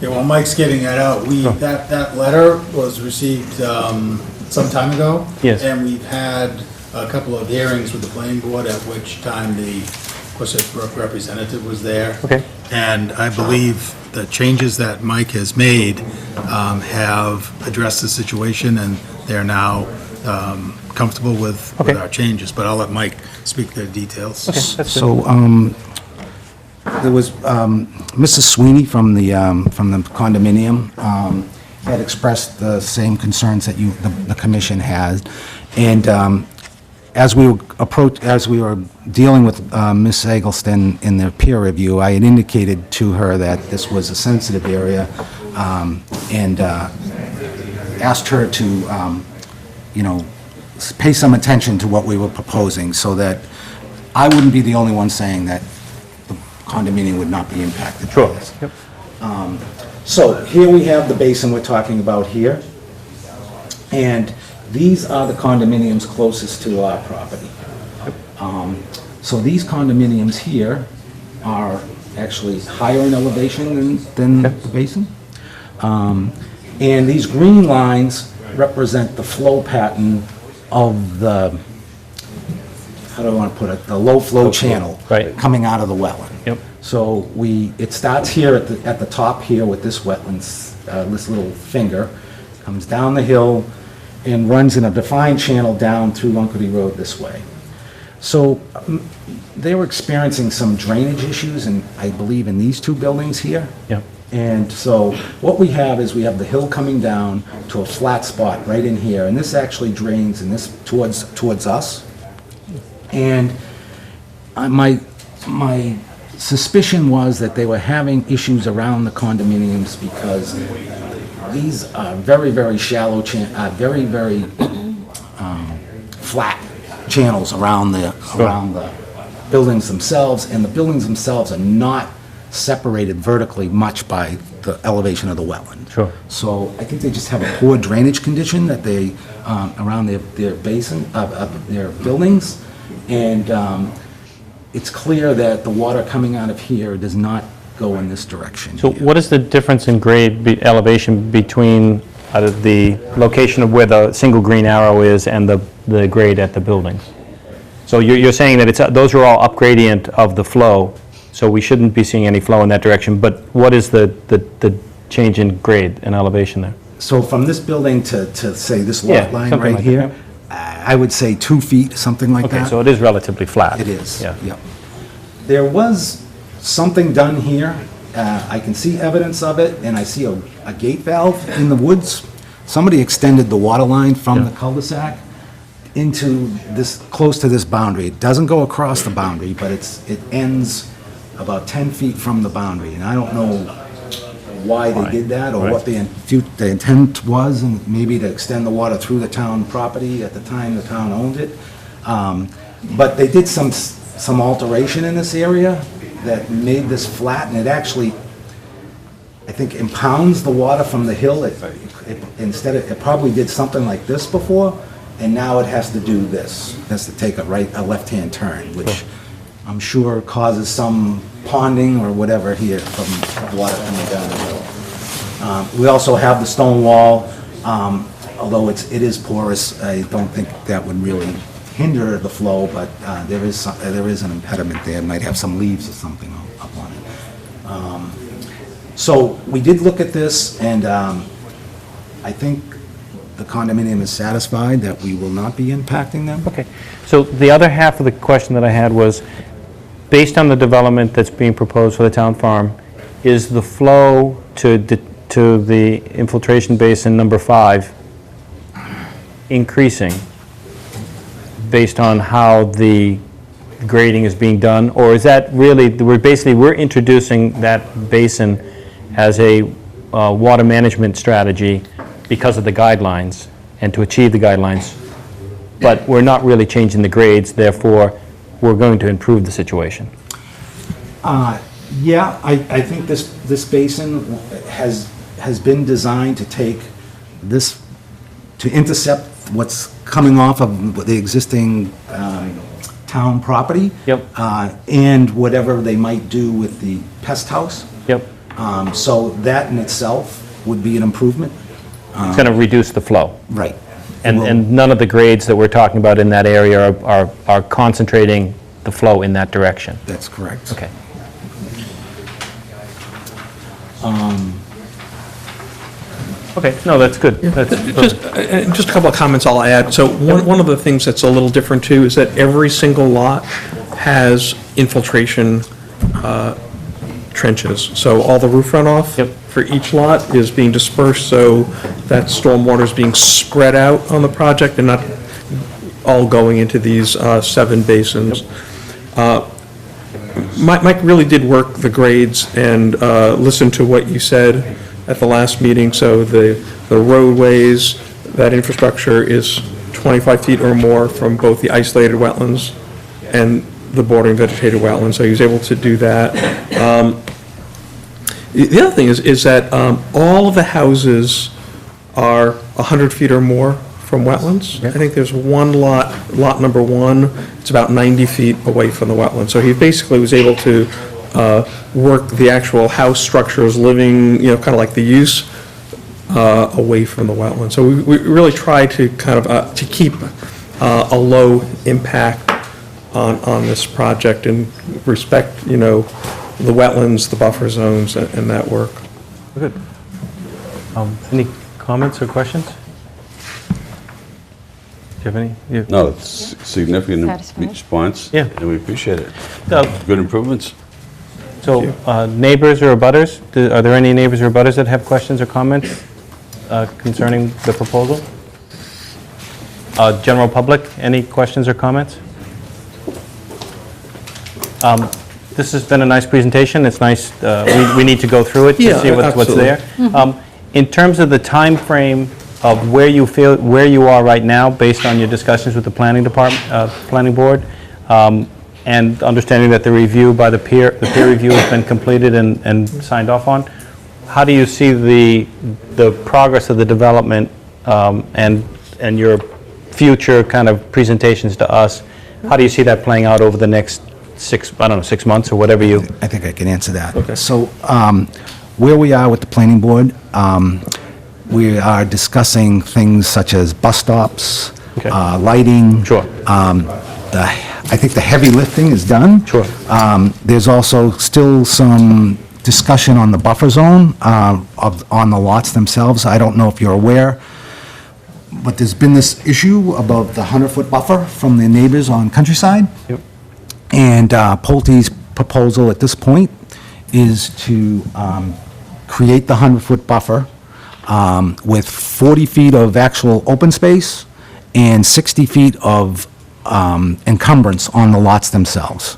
Yeah, well, Mike's getting that out. That letter was received some time ago.
Yes.
And we've had a couple of hearings with the planning board, at which time the Quissett Brook representative was there.
Okay.
And I believe the changes that Mike has made have addressed the situation, and they're now comfortable with our changes. But I'll let Mike speak the details.
Okay, that's good.
So, there was, Mrs. Sweeney from the condominium had expressed the same concerns that the commission had. And as we were dealing with Ms. Eggleston in their peer review, I had indicated to her that this was a sensitive area, and asked her to, pay some attention to what we were proposing, so that I wouldn't be the only one saying that the condominium would not be impacted by
Sure.
this.
Yep.
So here we have the basin we're talking about here, and these are the condominiums closest to our property. So these condominiums here are actually higher in elevation than the basin. And these green lines represent the flow pattern of the, how do I want to put it, the low flow channel
Right.
coming out of the wetland.
Yep.
So it starts here at the top here with this wetlands, this little finger, comes down the hill and runs in a defined channel down through Lunkerty Road this way. So they were experiencing some drainage issues, and I believe in these two buildings here.
Yep.
And so what we have is we have the hill coming down to a flat spot right in here, and this actually drains in this towards us. And my suspicion was that they were having issues around the condominiums because these are very, very shallow, very, very flat channels around the buildings themselves, and the buildings themselves are not separated vertically much by the elevation of the wetland.
Sure.
So I think they just have a poor drainage condition that they, around their basin, their buildings, and it's clear that the water coming out of here does not go in this direction.
So
here.
what is the difference in grade, elevation between the location of where the single green arrow is and the grade at the buildings? So you're saying that those are all up gradient of the flow, so we shouldn't be seeing any flow in that direction, but what is the change in grade and elevation there?
So from this building to say this
Yeah,
lot line
something
right
like
here,
that,
I would say 2 feet, something like
Okay,
that.
so it is relatively flat.
It is,
Yeah.
yep. There was something done here. I can see evidence of it, and I see a gate valve in the woods. Somebody extended the water line from the cul-de-sac into this, close to this boundary. It doesn't go across the boundary, but it ends about 10 feet from the boundary, and I don't know why they did that, or what the intent was, and maybe to extend the water through the town property at the time the town owned it. But they did some alteration in this area that made this flat, and it actually, I think, impounds the water from the hill. It probably did something like this before, and now it has to do this. It has to take a left-hand turn, which I'm sure causes some ponding or whatever here from water coming down the hill. We also have the stone wall, although it is porous. I don't think that would really hinder the flow, but there is an impediment there. It might have some leaves or something up on it. So we did look at this, and I think the condominium is satisfied that we will not be impacting them.
Okay, so the other half of the question that I had was, based on the development that's being proposed for the town farm, is the flow to the infiltration basin number 5 increasing based on how the grading is being done? Or is that really, we're introducing that basin as a water management strategy because of the guidelines, and to achieve the guidelines? but we're not really changing the grades, therefore, we're going to improve the situation.
Yeah, I think this basin has been designed to take this, to intercept what's coming off of the existing town property.
Yep.
And whatever they might do with the pest house.
Yep.
So that in itself would be an improvement.
It's going to reduce the flow.
Right.
And none of the grades that we're talking about in that area are concentrating the flow in that direction.
That's correct.
Okay. Okay, no, that's good. That's
Just a couple of comments I'll add. So one of the things that's a little different too is that every single lot has infiltration trenches. So all the roof runoff for each lot is being dispersed, so that stormwater is being spread out on the project and not all going into these 7 basins. Mike really did work the grades and listen to what you said at the last meeting. So the roadways, that infrastructure is 25 feet or more from both the isolated wetlands and the bordering vegetated wetlands. So he was able to do that. The other thing is that all of the houses are 100 feet or more from wetlands. I think there's one lot number 1, it's about 90 feet away from the wetland. So he basically was able to work the actual house structures, living, kind of like the use, away from the wetland. So we really try to kind of to keep a low impact on this project and respect, the wetlands, the buffer zones, and that work.
good. Any comments or questions? Do you have any?
No, it's significant
Satisfied?
response.
Yeah.
And we appreciate it.
So-
Good improvements.
So, neighbors or abutters, are there any neighbors or abutters that have questions or comments concerning the proposal? General public, any questions or comments? This has been a nice presentation. It's nice, we need to go through it to
Yeah,
see what's there. In terms of the time frame of where you are right now, based on your discussions with the planning department, planning board, and understanding that the review by the peer review has been completed and signed off on, how do you see the progress of the development and your future kind of presentations to us? How do you see that playing out over the next 6 months or whatever you?
I think I can answer that.
Okay.
So where we are with the planning board, we are discussing things such as bus stops,
Okay.
Lighting.
Sure.
I think the heavy lifting is done.
Sure.
There's also still some discussion on the buffer zone on the lots themselves. I don't know if you're aware, but there's been this issue about the 100-foot buffer from the neighbors on Countryside.
Yep.
And Pulte's proposal at this point is to create the 100-foot buffer with 40 feet of actual open space and 60 feet of encumbrance on the lots themselves.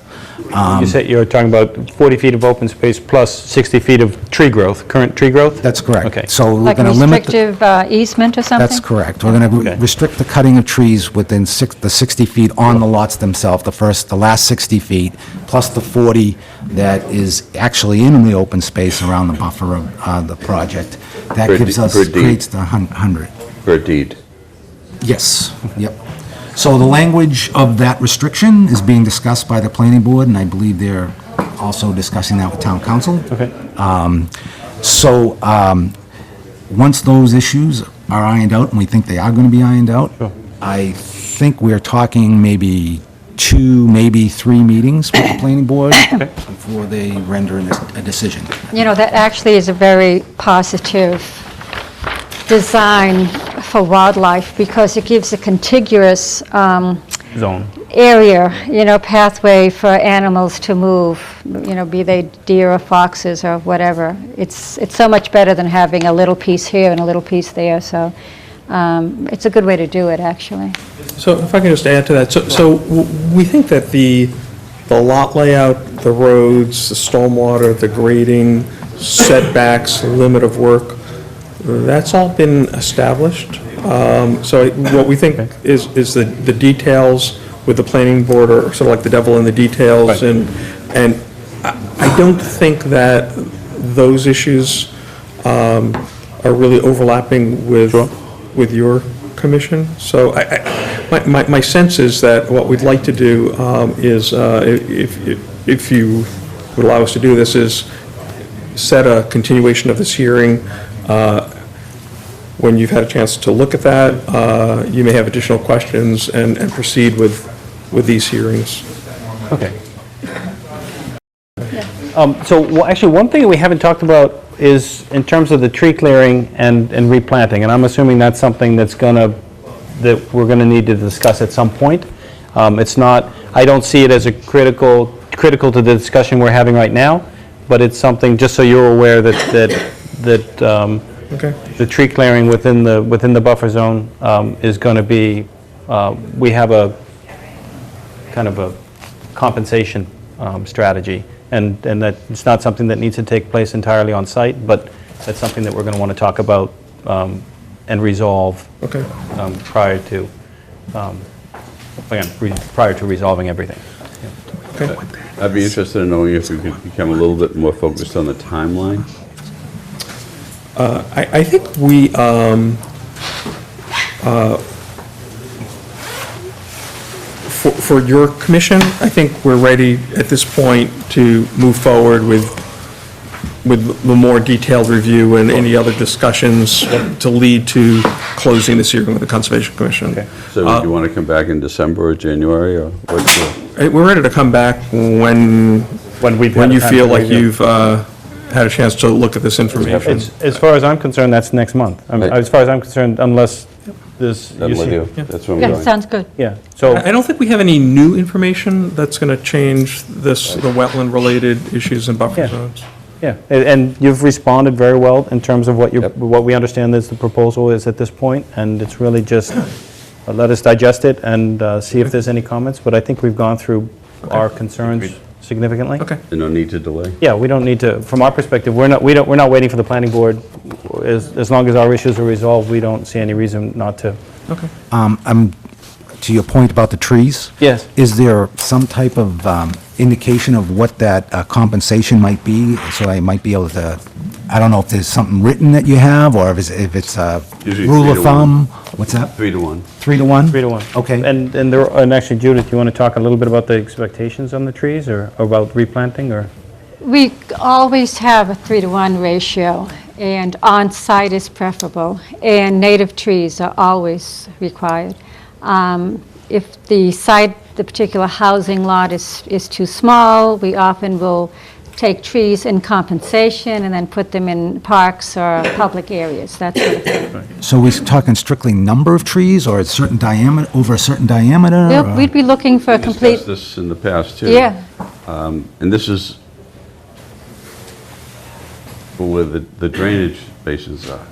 You said you're talking about 40 feet of open space plus 60 feet of tree growth, current tree growth?
That's correct.
Okay.
So we're
Like
going to limit.
restrictive easement or something?
That's correct. We're going
Okay.
to restrict the cutting of trees within the 60 feet on the lots themselves, the last 60 feet, plus the 40 that is actually in the open space around the buffer of the project. That
Per
gives
de-
us,
per deed.
creates the 100.
Per deed.
Yes, yep. So the language of that restriction is being discussed by the planning board, and I believe they're also discussing that with town council.
Okay.
So, once those issues are ironed out, and we think they are going to be ironed out, I think we're talking maybe 2, maybe 3 meetings with the planning board before they render a decision.
That actually is a very positive design for wildlife because it gives a contiguous
Zone.
area, pathway for animals to move, be they deer or foxes or whatever. It's so much better than having a little piece here and a little piece there, so it's a good way to do it, actually.
So if I can just add to that, so we think that the lot layout, the roads, the stormwater, the grading, setbacks, limit of work, That's all been established. So what we think is the details with the planning board are sort of like the devil in the details.
Right.
And I don't think that those issues are really overlapping with your commission. So my sense is that what we'd like to do is, if you would allow us to do this, is set a continuation of this hearing. When you've had a chance to look at that, you may have additional questions and proceed with these hearings.
Okay. So actually, one thing that we haven't talked about is in terms of the tree clearing and replanting, and I'm assuming that's something that we're gonna need to discuss at some point. It's not, I don't see it as a critical to the discussion we're having right now, but it's something, just so you're aware that
Okay.
the tree clearing within the buffer zone is going to be, we have a kind of a compensation strategy, and that it's not something that needs to take place entirely on site, but that's something that we're going to want to talk about and resolve
Okay.
prior to, prior to resolving everything.
Okay.
I'd be interested in knowing if we could become a little bit more focused on the timeline.
I think we, for your commission, I think we're ready at this point to move forward with the more detailed review and any other discussions to lead to closing this hearing with the Conservation Commission.
Okay.
So do you want to come back in December or January, or what's the...
We're ready to come back when
we've had
you
time
feel
to
like
review.
you've had a chance to look at this information.
As far as I'm concerned, that's next month. As far as I'm concerned, unless there's...
I'm with you. That's where I'm going.
Yeah, sounds good.
Yeah, so...
I don't think we have any new information that's going to change the wetland-related issues in buffer
Yeah.
zones.
Yeah, and you've responded very well in terms of what what we understand is the proposal is at this point, and it's really just let us digest it and see if there's any comments, but I think we've gone through our concerns significantly.
Okay.
There's no need to delay?
Yeah, we don't need to, from our perspective, we're not waiting for the planning board. As long as our issues are resolved, we don't see any reason not to.
Okay.
To your point about the trees?
Yes.
Is there some type of indication of what that compensation might be? So I might be able to, I don't know if there's something written that you have, or if it's a
Usually
rule
3
of
to 1.
thumb? What's that?
3 to 1.
3 to 1?
3 to 1.
Okay.
And actually, Judith, you want to talk a little bit about the expectations on the trees, or about replanting, or?
We always have a 3-to-1 ratio, and on-site is preferable, and native trees are always required. If the site, the particular housing lot is too small, we often will take trees in compensation and then put them in parks or public areas, that sort of thing.
So we're talking strictly number of trees, or a certain diameter, over a certain diameter?
Yep,
or-
we'd be looking for a
We
complete,
discussed this in the past, too.
yeah,
And this is where the drainage basins are.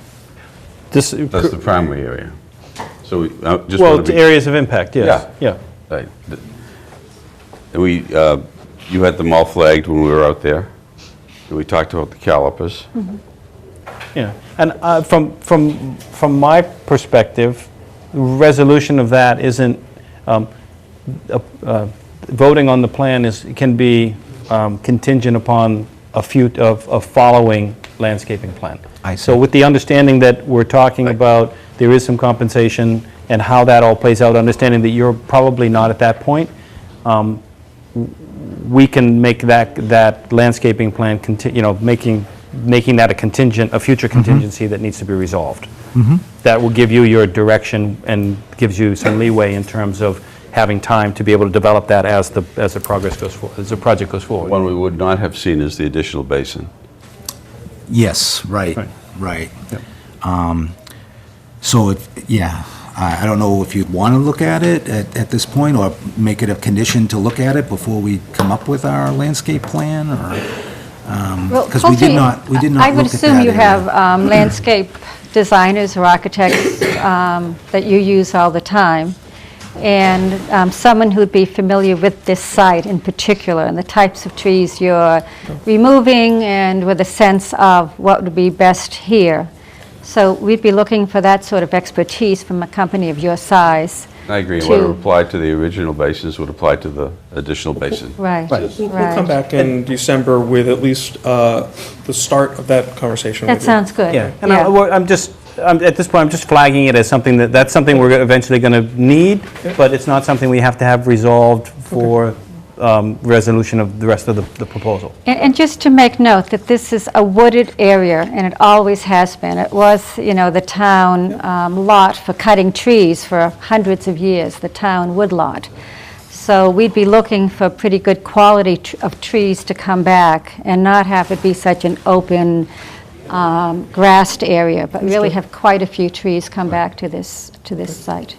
This,
That's the primary area. So we just
well,
want to be...
areas of impact, yes. Yeah.
Right. And you had them all flagged when we were out there. And we talked about the calipers.
Yeah, and from my perspective, resolution of that isn't, voting on the plan can be contingent upon a following landscaping plan.
I see.
So with the understanding that we're talking about, there is some compensation, and how that all plays out, understanding that you're probably not at that point, we can make that landscaping plan, making that a future contingency that needs to be resolved. That will give you your direction and gives you some leeway in terms of having time to be able to develop that as the project goes forward.
One we would not have seen is the additional basin.
Yes, right. So, I don't know if you'd want to look at it at this point, or make it a condition to look at it before we come up with our landscape plan, or, because we did not look at that
I would assume you
area.
have landscape designers or architects that you use all the time, and someone who'd be familiar with this site in particular, and the types of trees you're removing, and with a sense of what would be best here. So we'd be looking for that sort of expertise from a company of your size.
I agree. What
to-
applied to the original basis would apply to the additional basin.
Right,
We'll come
right.
back in December with at least the start of that conversation with
That
you.
sounds good.
Yeah, and at this point, I'm just flagging it as something that's something we're eventually going to need, but it's not something we have to have resolved for resolution of the rest of the proposal.
And just to make note that this is a wooded area, and it always has been. It was, the town lot for cutting trees for hundreds of years, the town wood lot. So we'd be looking for pretty good quality of trees to come back and not have it be such an open, grassed area, but really have quite a few trees come back to this site.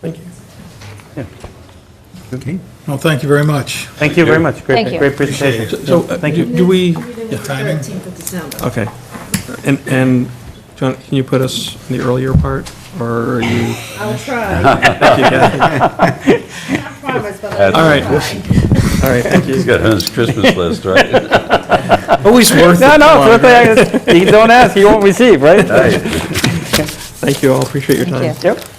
Thank you.
Okay. Well, thank you very much.
Thank you very much.
Thank you.
Great presentation.
So,
Thank you.
do we,
Timing?
13th of December.
okay. And, John, can you put us in the earlier part, or are you?
I'll try.
Thank you, Kathy.
I promise, but I'll
All right.
try.
All right, thank you.
He's got his Christmas list, right?
Always worth it.
No, you don't ask, you won't receive, right?
Thank you all, appreciate your time.
Thank you.
Yep.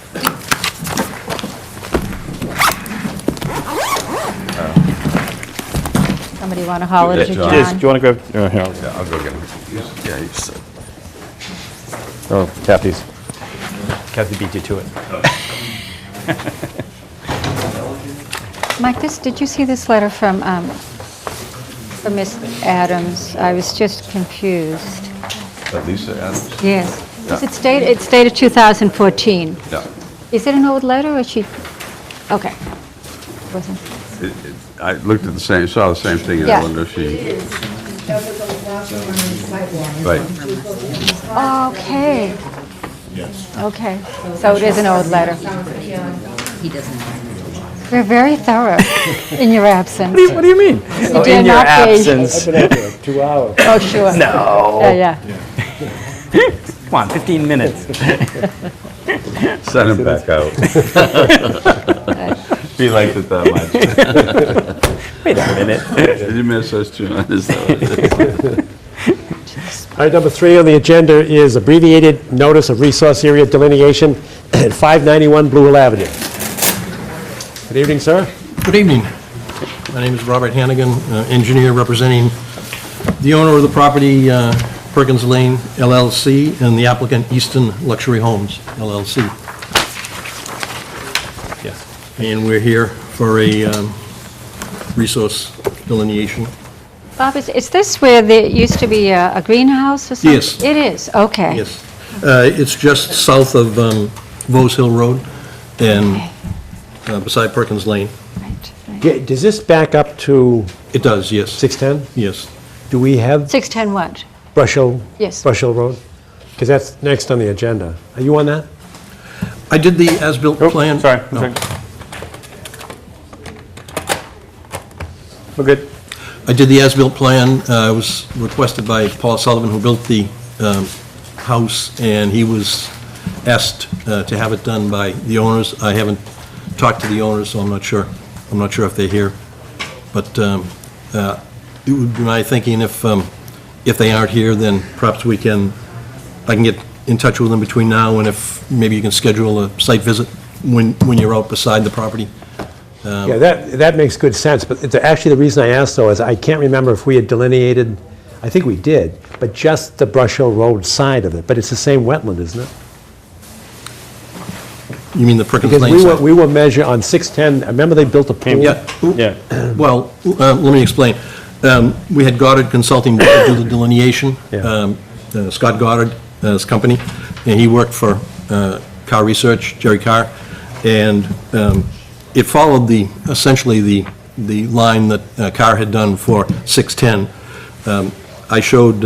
Somebody want to holler
Yes,
to
John.
Yes, do
John?
you want to grab, here,
Yeah, I'll go get him. Yeah, he's...
oh, Kathy's. Kathy beat you to it.
Mike, did you see this letter from Miss Adams? I was just confused.
Lisa Adams?
Yes.
Yeah.
Is it dated, it's dated 2014.
Yeah.
Is it an old letter or is she, okay. Wasn't,
I looked at saw the same thing, and
Yeah.
I wonder if she...
That was the last one on the sidewalk.
Right.
okay. Okay, so it is an old letter.
He doesn't.
We're very thorough in your absence.
What do you mean? Oh,
dare
in your
not be.
absence.
Been out there 2 hours.
Oh, sure.
No.
Yeah.
Come on, 15 minutes.
Send him back out. He liked it that much.
Wait a minute.
Did you miss us, John? Is that what it is?
All right, number 3 on the agenda is abbreviated notice of resource area delineation at 591 Blue Hill Avenue. Good evening, sir.
Good evening. My name is Robert Hannigan, engineer representing the owner of the property, Perkins Lane LLC, and the applicant Easton Luxury Homes LLC. And we're here for a resource delineation.
Bob, is this where there used to be a greenhouse or something?
Yes.
It is, okay.
Yes. It's just south of Vose Hill Road and beside Perkins Lane.
Right.
Does this back up to
It does, yes.
610?
Yes.
Do we have
610 what?
Brush Hill?
Yes.
Brush Hill Road? Because that's next on the agenda. Are you on that?
I did the as-built plan.
Sorry.
No.
We're good.
I did the as-built plan. I was requested by Paul Sullivan, who built the house, and he was asked to have it done by the owners. I haven't talked to the owners, so I'm not sure. I'm not sure if they're here. But it would be my thinking if they aren't here, then perhaps I can get in touch with them between now and if maybe you can schedule a site visit when you're out beside the property.
Yeah, that makes good sense, but actually the reason I asked though is I can't remember if we had delineated, I think we did, but just the Brush Hill Road side of it, but it's the same wetland, isn't it?
You mean the Perkins
Because
Lane site?
we were measure on 610, I remember they built a pool.
Yeah.
Yeah.
Well, let me explain. We had Goddard Consulting do the delineation.
Yeah.
Scott Goddard, his company, and he worked for Carr Research, Jerry Carr, and it followed essentially the line that Carr had done for 610. I showed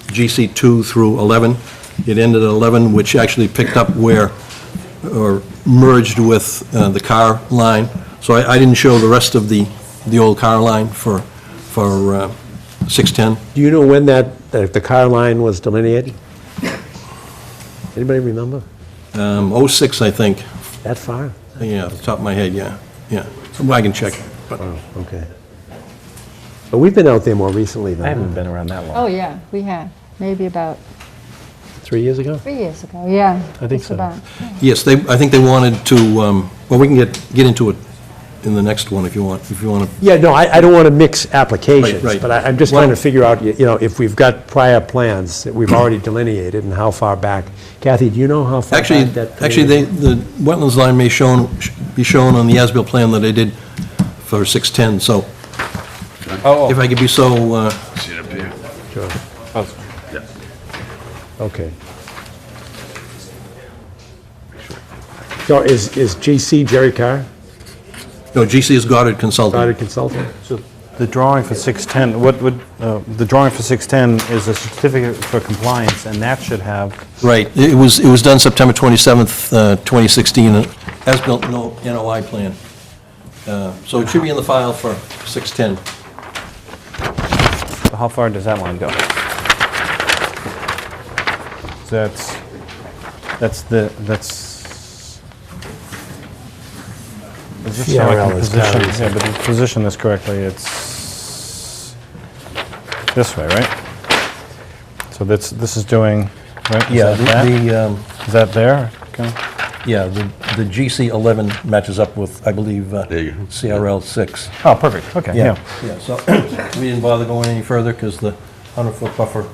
GC 2 through 11. It ended at 11, which actually picked up or merged with the Carr line. So I didn't show the rest of the old Carr line for 610.
Do you know when the car line was delineated? Anybody remember?
06, I think.
That far?
Yeah, off the top of my head, yeah. Well, I can check. But
Oh, okay. But we've been out there more recently than
I
that.
haven't been around that long.
Oh, yeah, we have, maybe about
3 years ago?
3 years ago, yeah.
I think
just
so.
about.
Yes, I think they wanted to, well, we can get into it in the next one if you want to.
Yeah, no, I don't want to mix applications,
Right.
but I'm just trying to figure out, if we've got prior plans that we've already delineated and how far back. Kathy, do you know how far
Actually,
back that?
the wetlands line may be shown on the as-built plan that I did for 610, so if I could be so,
See it up here?
Sure. Okay. So is GC Jerry Carr,
no, GC is Goddard Consulting.
Chartered Consultant?
So the drawing for 610, the drawing for 610 is a certificate for compliance, and that should have,
Right, it was done September 27th, 2016, as-built NOI plan. So it should be in the file for 610.
how far does that line go? So just so I
CRL
can
is
position,
carries.
yeah, but to position this correctly, it's this way, right? So this is doing, right?
Yeah,
Is that
the,
Is that there? Okay.
yeah, the GC 11 matches up with, I believe,
There you go.
CRL 6.
Oh, perfect, okay, yeah.
Yeah, so we didn't bother going any further because the 100-foot buffer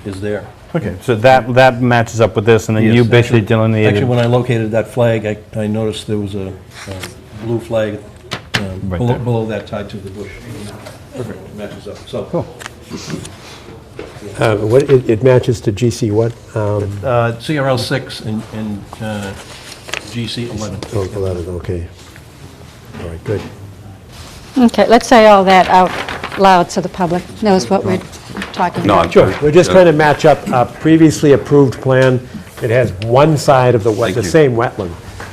is there.
Okay, so that matches up with this, and then you
Yes,
basically
actually,
delineated.
when I located that flag, I noticed there was a blue flag
Right there.
below that tied to the bush. Perfect, it matches up, so.
It matches to GC what?
CRL 6 and GC 11.
Oh, 11, okay. All right, good.
Okay, let's say all that out loud so the public knows what we're talking
No,
about.
I'm
Sure, we're just trying to match up a previously approved plan. It has one side of the
Thank you.
same wetland.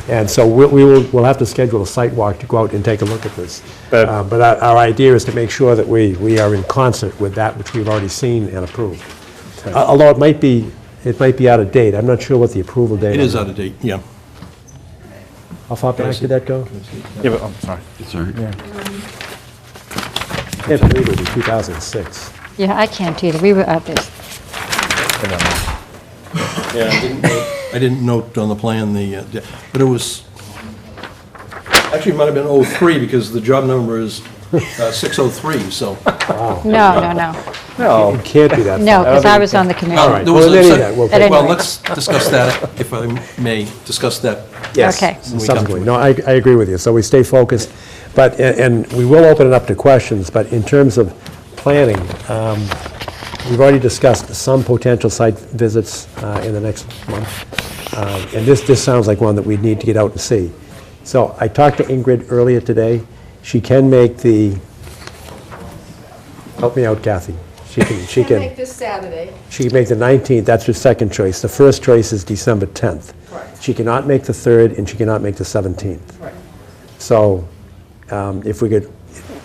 And so we'll have to schedule a site walk to go out and take a look at this.
But-
But our idea is to make sure that we are in concert with that which we've already seen and approved. Although it might be out of date. I'm not sure what the approval date
It
is.
is out of date, yeah.
How far back did that go?
Yeah, but, oh, sorry.
It's all right.
I can't believe it was 2006.
Yeah, I can't either. We were out there.
Yeah, I didn't note on the plan but it was, actually, it might have been 03 because the job number is 603, so.
No.
It can't be that far.
No, because I was on the committee.
All right.
There was
Well,
a
in any
sec-
event, we'll
At any
Well,
rate.
let's discuss that, if I may, discuss that.
Yes,
Okay.
When we come to
subsequently.
it.
No, I agree with you. So we stay focused, but, and we will open it up to questions, but in terms of planning, we've already discussed some potential site visits in the next month. And this sounds like one that we need to get out and see. So I talked to Ingrid earlier today. She can make help me out, Kathy. She
Can make this Saturday.
She can make the 19th, that's her second choice. The first choice is December 10th.
Correct.
She cannot make the 3rd, and she cannot make the 17th.
Right.
So if we could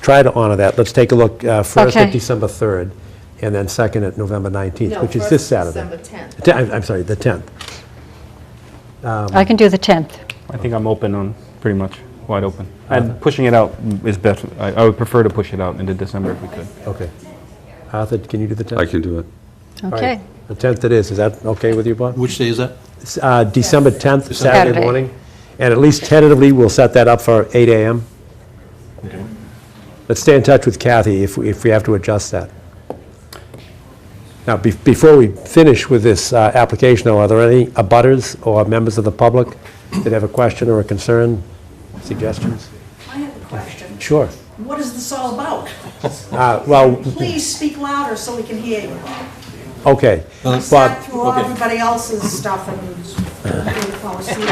try to honor that, let's take a look first
Okay.
at December 3rd, and then second at November 19th,
No,
which is
first
this Saturday.
December 10th.
I'm sorry, the 10th.
I can do the 10th.
I think I'm open on, pretty much, wide open. And pushing it out is better. I would prefer to push it out into December if we could.
Okay. Arthur, can you do the 10th?
I can do it.
All right.
Okay.
The 10th it is. Is that okay with you, Bob?
Which day is that?
December 10th, Saturday
Saturday.
morning. And at least tentatively, we'll set that up for 8 a.m. Let's stay in touch with Kathy if we have to adjust that. Now, before we finish with this application, though, are there any abutters or members of the public that have a question or a concern, suggestions?
I have a question.
Sure.
What is this all about?
Well,
Please speak louder so we can hear you.
okay.
I
Bob,
sat through all everybody else's stuff and didn't fall asleep.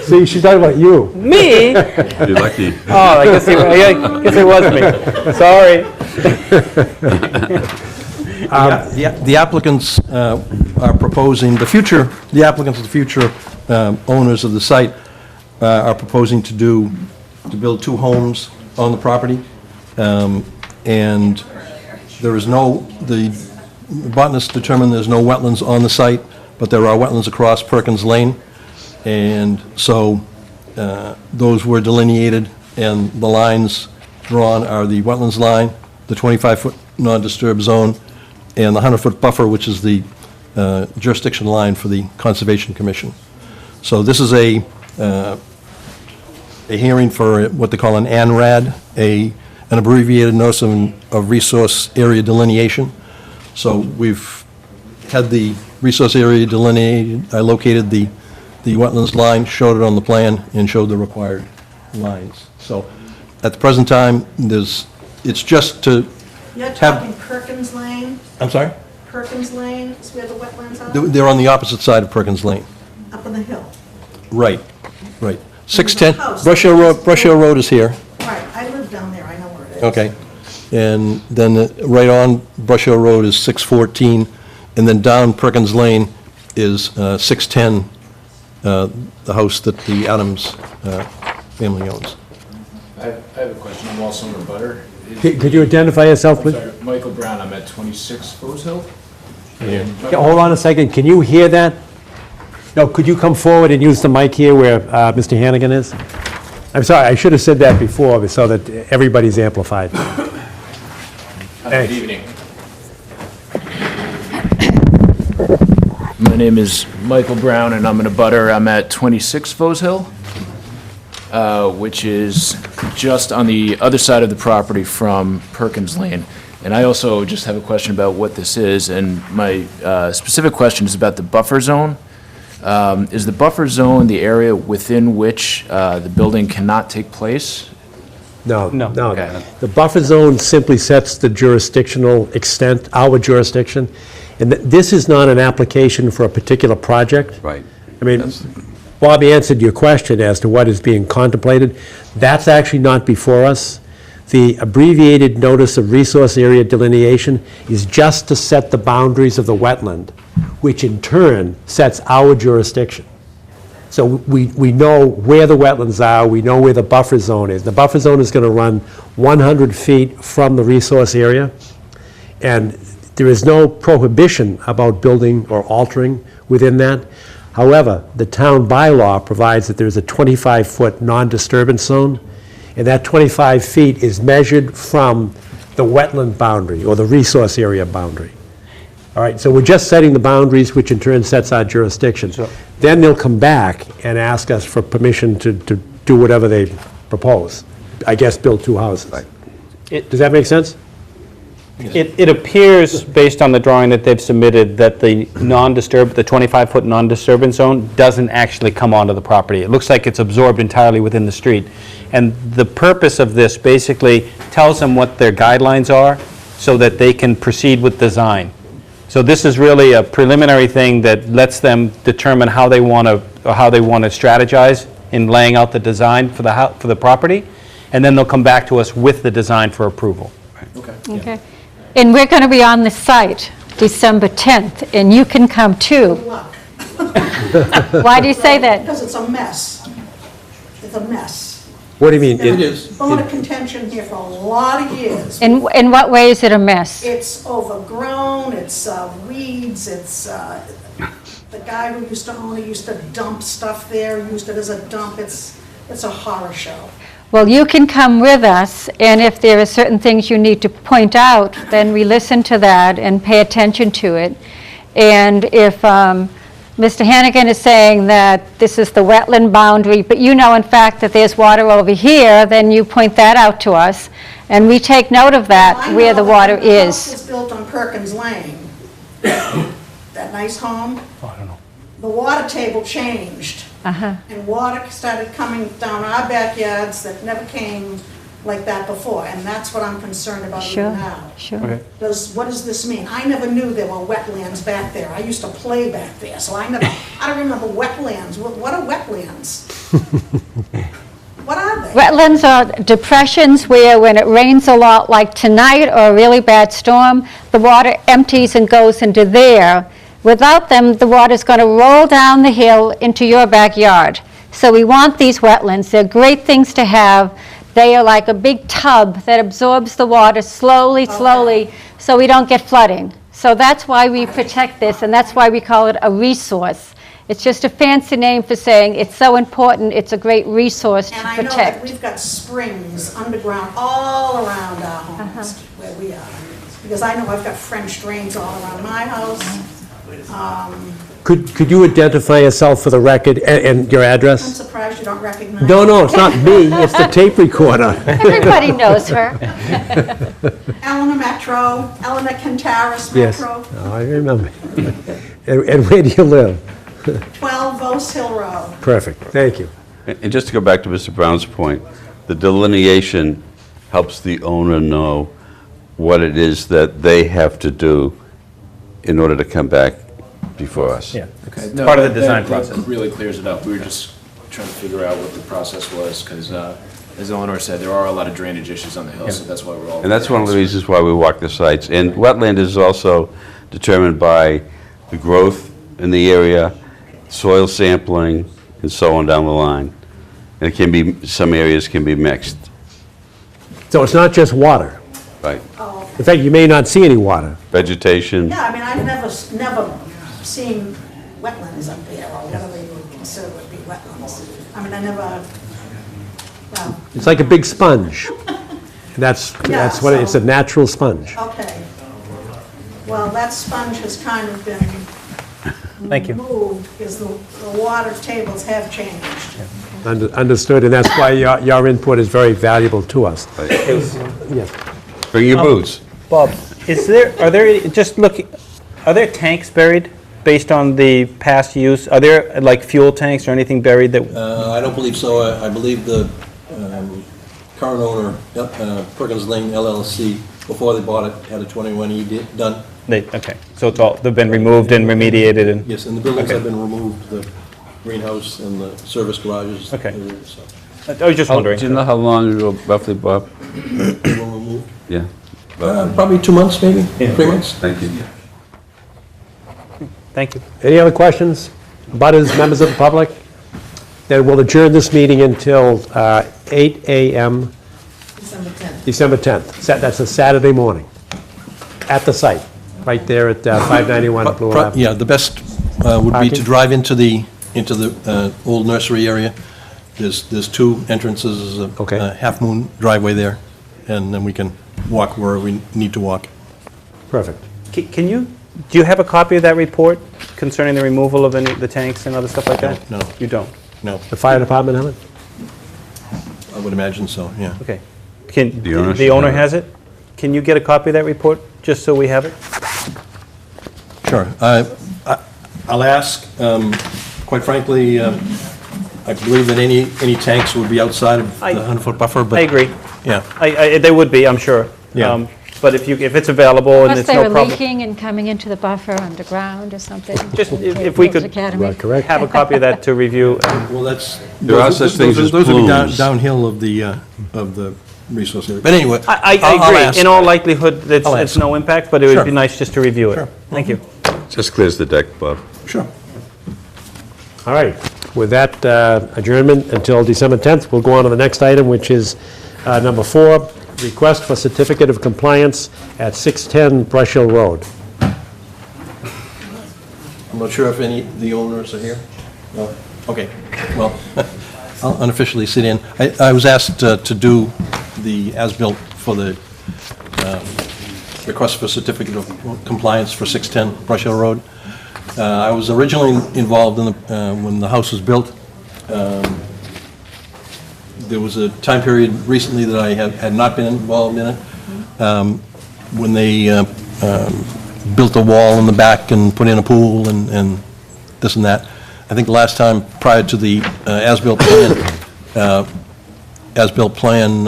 see, she's talking about you.
Me?
You're lucky.
Oh, I guess it was me. Sorry.
The applicants are proposing, the applicants of the future owners of the site are proposing to build 2 homes on the property. And there is the botanists determined there's no wetlands on the site, but there are wetlands across Perkins Lane. And so those were delineated, and the lines drawn are the wetlands line, the 25-foot non-disturbed zone, and the 100-foot buffer, which is the jurisdiction line for the Conservation Commission. So this is a hearing for what they call an ANRAD, an abbreviated notice of resource area delineation. So we've had the resource area delineated. I located the wetlands line, showed it on the plan, and showed the required lines. So at the present time, it's just to
You're
have...
talking Perkins Lane?
I'm sorry?
Perkins Lane is where the wetlands are?
They're on the opposite side of Perkins Lane.
Up on the hill.
Right, right. 610,
house.
Brush Hill Road is here.
Right, I live down there, I know where it is.
Okay. And then right on Brush Hill Road is 614, and then down Perkins Lane is 610, the house that the Adams family owns.
I have a question. I'm also in a butter.
Could you identify yourself, please?
Sorry, Michael Brown. I'm at 26 Rose Hill.
Yeah, hold on a second, can you hear that? No, could you come forward and use the mic here where Mr. Hannigan is? I'm sorry, I should have said that before, so that everybody's amplified.
Good evening. My name is Michael Brown, and I'm in a butter. I'm at 26 Rose Hill, which is just on the other side of the property from Perkins Lane. And I also just have a question about what this is, and my specific question is about the buffer zone. Is the buffer zone the area within which the building cannot take place?
No,
No.
no.
Okay.
The buffer zone simply sets the jurisdictional extent, our jurisdiction, and this is not an application for a particular project.
Right.
I mean, Bob answered your question as to what is being contemplated. That's actually not before us. The abbreviated notice of resource area delineation is just to set the boundaries of the wetland, which in turn sets our jurisdiction. So we know where the wetlands are, we know where the buffer zone is. The buffer zone is going to run 100 feet from the resource area, and there is no prohibition about building or altering within that. However, the town bylaw provides that there's a 25-foot non-disturbance zone, and that 25 feet is measured from the wetland boundary or the resource area boundary. All right, so we're just setting the boundaries, which in turn sets our jurisdiction. Then they'll come back and ask us for permission to do whatever they propose. I guess build two houses. Does that make sense?
It appears, based on the drawing that they've submitted, that the 25-foot non-disturbance zone doesn't actually come onto the property. It looks like it's absorbed entirely within the street. And the purpose of this basically tells them what their guidelines are so that they can proceed with design. So this is really a preliminary thing that lets them determine how they want to strategize in laying out the design for the property, and then they'll come back to us with the design for approval.
Okay. And we're going to be on the site December 10th, and you can come too.
Good luck.
Why do you say that?
Because it's a mess. It's a mess.
What do you mean?
It is. Bone of contention here for a lot of years.
In what way is it a mess?
It's overgrown, it's weeds, it's, the guy who used to own it used to dump stuff there, used it as a dump. It's a horror show.
Well, you can come with us, and if there are certain things you need to point out, then we listen to that and pay attention to it. And if Mr. Hannigan is saying that this is the wetland boundary, but you know in fact that there's water over here, then you point that out to us, and we take note of that, where the water
I know that the house
is.
was built on Perkins Lane, that nice home.
Oh, I don't know.
The water table changed. And water started coming down our backyards that never came like that before, and that's what I'm concerned about
Sure,
now.
sure.
Okay.
What does this mean? I never knew there were wetlands back there. I used to play back there, so I don't remember wetlands. What are wetlands? What are they?
Wetlands are depressions where when it rains a lot, like tonight, or a really bad storm, the water empties and goes into there. Without them, the water's going to roll down the hill into your backyard. So we want these wetlands. They're great things to have. They are like a big tub that absorbs the water slowly, so we don't get flooding. So that's why we protect this, and that's why we call it a resource. It's just a fancy name for saying it's so important, it's a great resource to
And I know that
protect.
we've got springs underground all around our homes where we are. because I know I've got French drains all around my house.
Could you identify yourself for the record and your
I'm
address?
surprised you don't recognize.
No, it's not me, it's the tape recorder.
Everybody knows her.
Elena Metro, Elena Cantaris
Yes,
Metro,
Oh, I remember. And where do you live?
12 Vos Hill Road.
Perfect, thank you.
And just to go back to Mr. Brown's point, the delineation helps the owner know what it is that they have to do in order to come back before us.
Yeah, it's part of the design process.
That really clears it up. We were just trying to figure out what the process was, because as Eleanor said, there are a lot of drainage issues on the hill, so that's why we're all.
And that's one of the reasons why we walk the sites. And wetland is also determined by the growth in the area, soil sampling, and so on down the line. And it can be, some areas can be mixed.
So it's not just water.
Right.
In fact, you may not see any water.
Vegetation.
Yeah, I mean, I've never seen wetlands up there, or whatever you would consider would be wetlands. I mean, I never, well,
It's like a big sponge. That's what, it's a natural sponge.
okay. Well, that sponge has kind of been
Thank you.
moved, because the water tables have changed.
Understood, and that's why your input is very valuable to us. Yes.
Bring your boots.
Bob, are there tanks buried based on the past use? Are there like fuel tanks or anything buried that?
I don't believe so. I believe the current owner, Perkins Lane LLC, before they bought it, had a 21E done.
Okay, so they've been removed and remediated and?
Yes, and the buildings
Okay.
have been removed, the greenhouse and the service garages.
Okay.
So
I was just wondering.
Do you know how long ago, roughly, Bob?
they were removed.
Yeah.
Probably 2 months, maybe, 3 months.
Thank you.
Thank you.
Any other questions? Butters, members of the public? Then we'll adjourn this meeting until 8 a.m. December 10th. That's a Saturday morning, at the site, right there at 591 Blue Ave.
Yeah, the best would be
Parking?
to drive into the old nursery area. There's two entrances, there's
Okay.
a half-moon driveway there, and then we can walk where we need to walk.
Perfect.
Do you have a copy of that report concerning the removal of the tanks and other stuff like that?
No.
You don't?
No,
The fire department have it?
I would imagine so, yeah.
Okay.
The owner
The
should
owner
have
has it? Can you get a copy of that report, just so we have it?
Sure. I'll ask, quite frankly, I believe that any tanks would be outside of the 100-foot buffer, but...
I agree.
Yeah.
They would be, I'm sure.
Yeah.
But if it's available and
Unless
it's
they
no
were
problem.
leaking and coming into the buffer underground or something.
Just if we could
Academy.
Correct.
have a copy of that to review.
Well, that's...
There are such things as
Those would be
plumes.
downhill of the resource area. But anyway...
I
I'll
agree.
ask.
In all likelihood,
I'll
it's
ask.
no impact, but it would
Sure.
be nice just to review it.
Sure.
Thank you.
Just clears the deck, Bob.
Sure.
All right. With that adjournment until December 10th, we'll go on to the next item, which is number 4, request for certificate of compliance at 610 Brush Hill Road.
I'm not sure if any of the owners are here. No? Okay, well, I'll unofficially sit in. I was asked to do the as-built for the request for certificate of compliance for 610 Brush Hill Road. I was originally involved in when the house was built. There was a time period recently that I had not been involved in it. When they built a wall in the back and put in a pool and this and that. I think the last time prior to the as-built plan,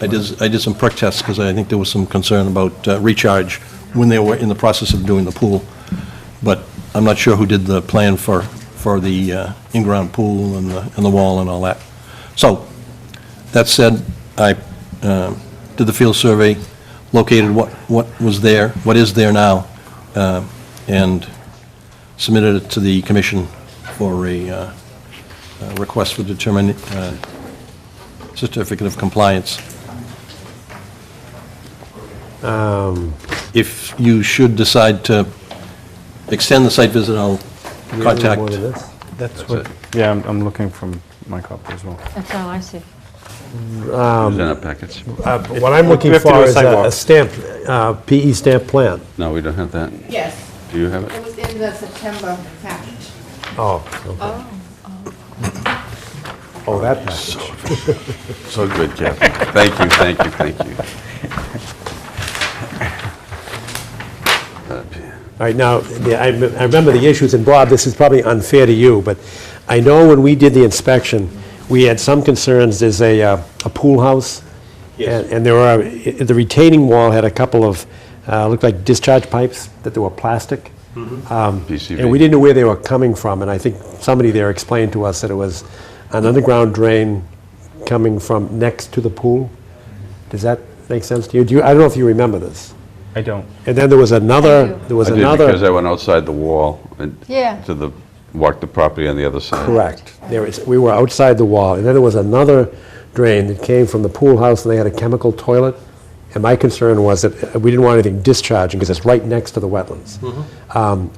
I did some perk tests because I think there was some concern about recharge when they were in the process of doing the pool. But I'm not sure who did the plan for the in-ground pool and the wall and all that. So, that said, I did the field survey, located what was there, what is there now, and submitted it to the commission for a request for determining certificate of compliance. If you should decide to extend the site visit, I'll contact.
That's what. Yeah, I'm looking from my copy as well.
That's all I see.
It was in our packets.
What I'm looking
We have to do
for
a
is
sidewalk.
a stamp, PE stamp plan.
No, we don't have that.
Yes,
Do you have it?
it was in the September package.
Oh, okay. Oh, that package.
So good, Kathy. Thank you, thank you, thank you.
All right, now, I remember the issues, and Bob, this is probably unfair to you, but I know when we did the inspection, we had some concerns. There's a pool house.
Yes.
And there were, the retaining wall had a couple of, looked like discharge pipes, that they were plastic.
PCV.
And we didn't know where they were coming from, and I think somebody there explained to us that it was an underground drain coming from next to the pool. Does that make sense to you? I don't know if you remember this.
I don't.
And then there was another, there was
I did because I
another,
went outside the wall and
Yeah.
to the, walked the property on the other side.
correct. We were outside the wall, and then there was another drain that came from the pool house, and they had a chemical toilet. And my concern was that we didn't want anything discharging, because it's right next to the wetlands.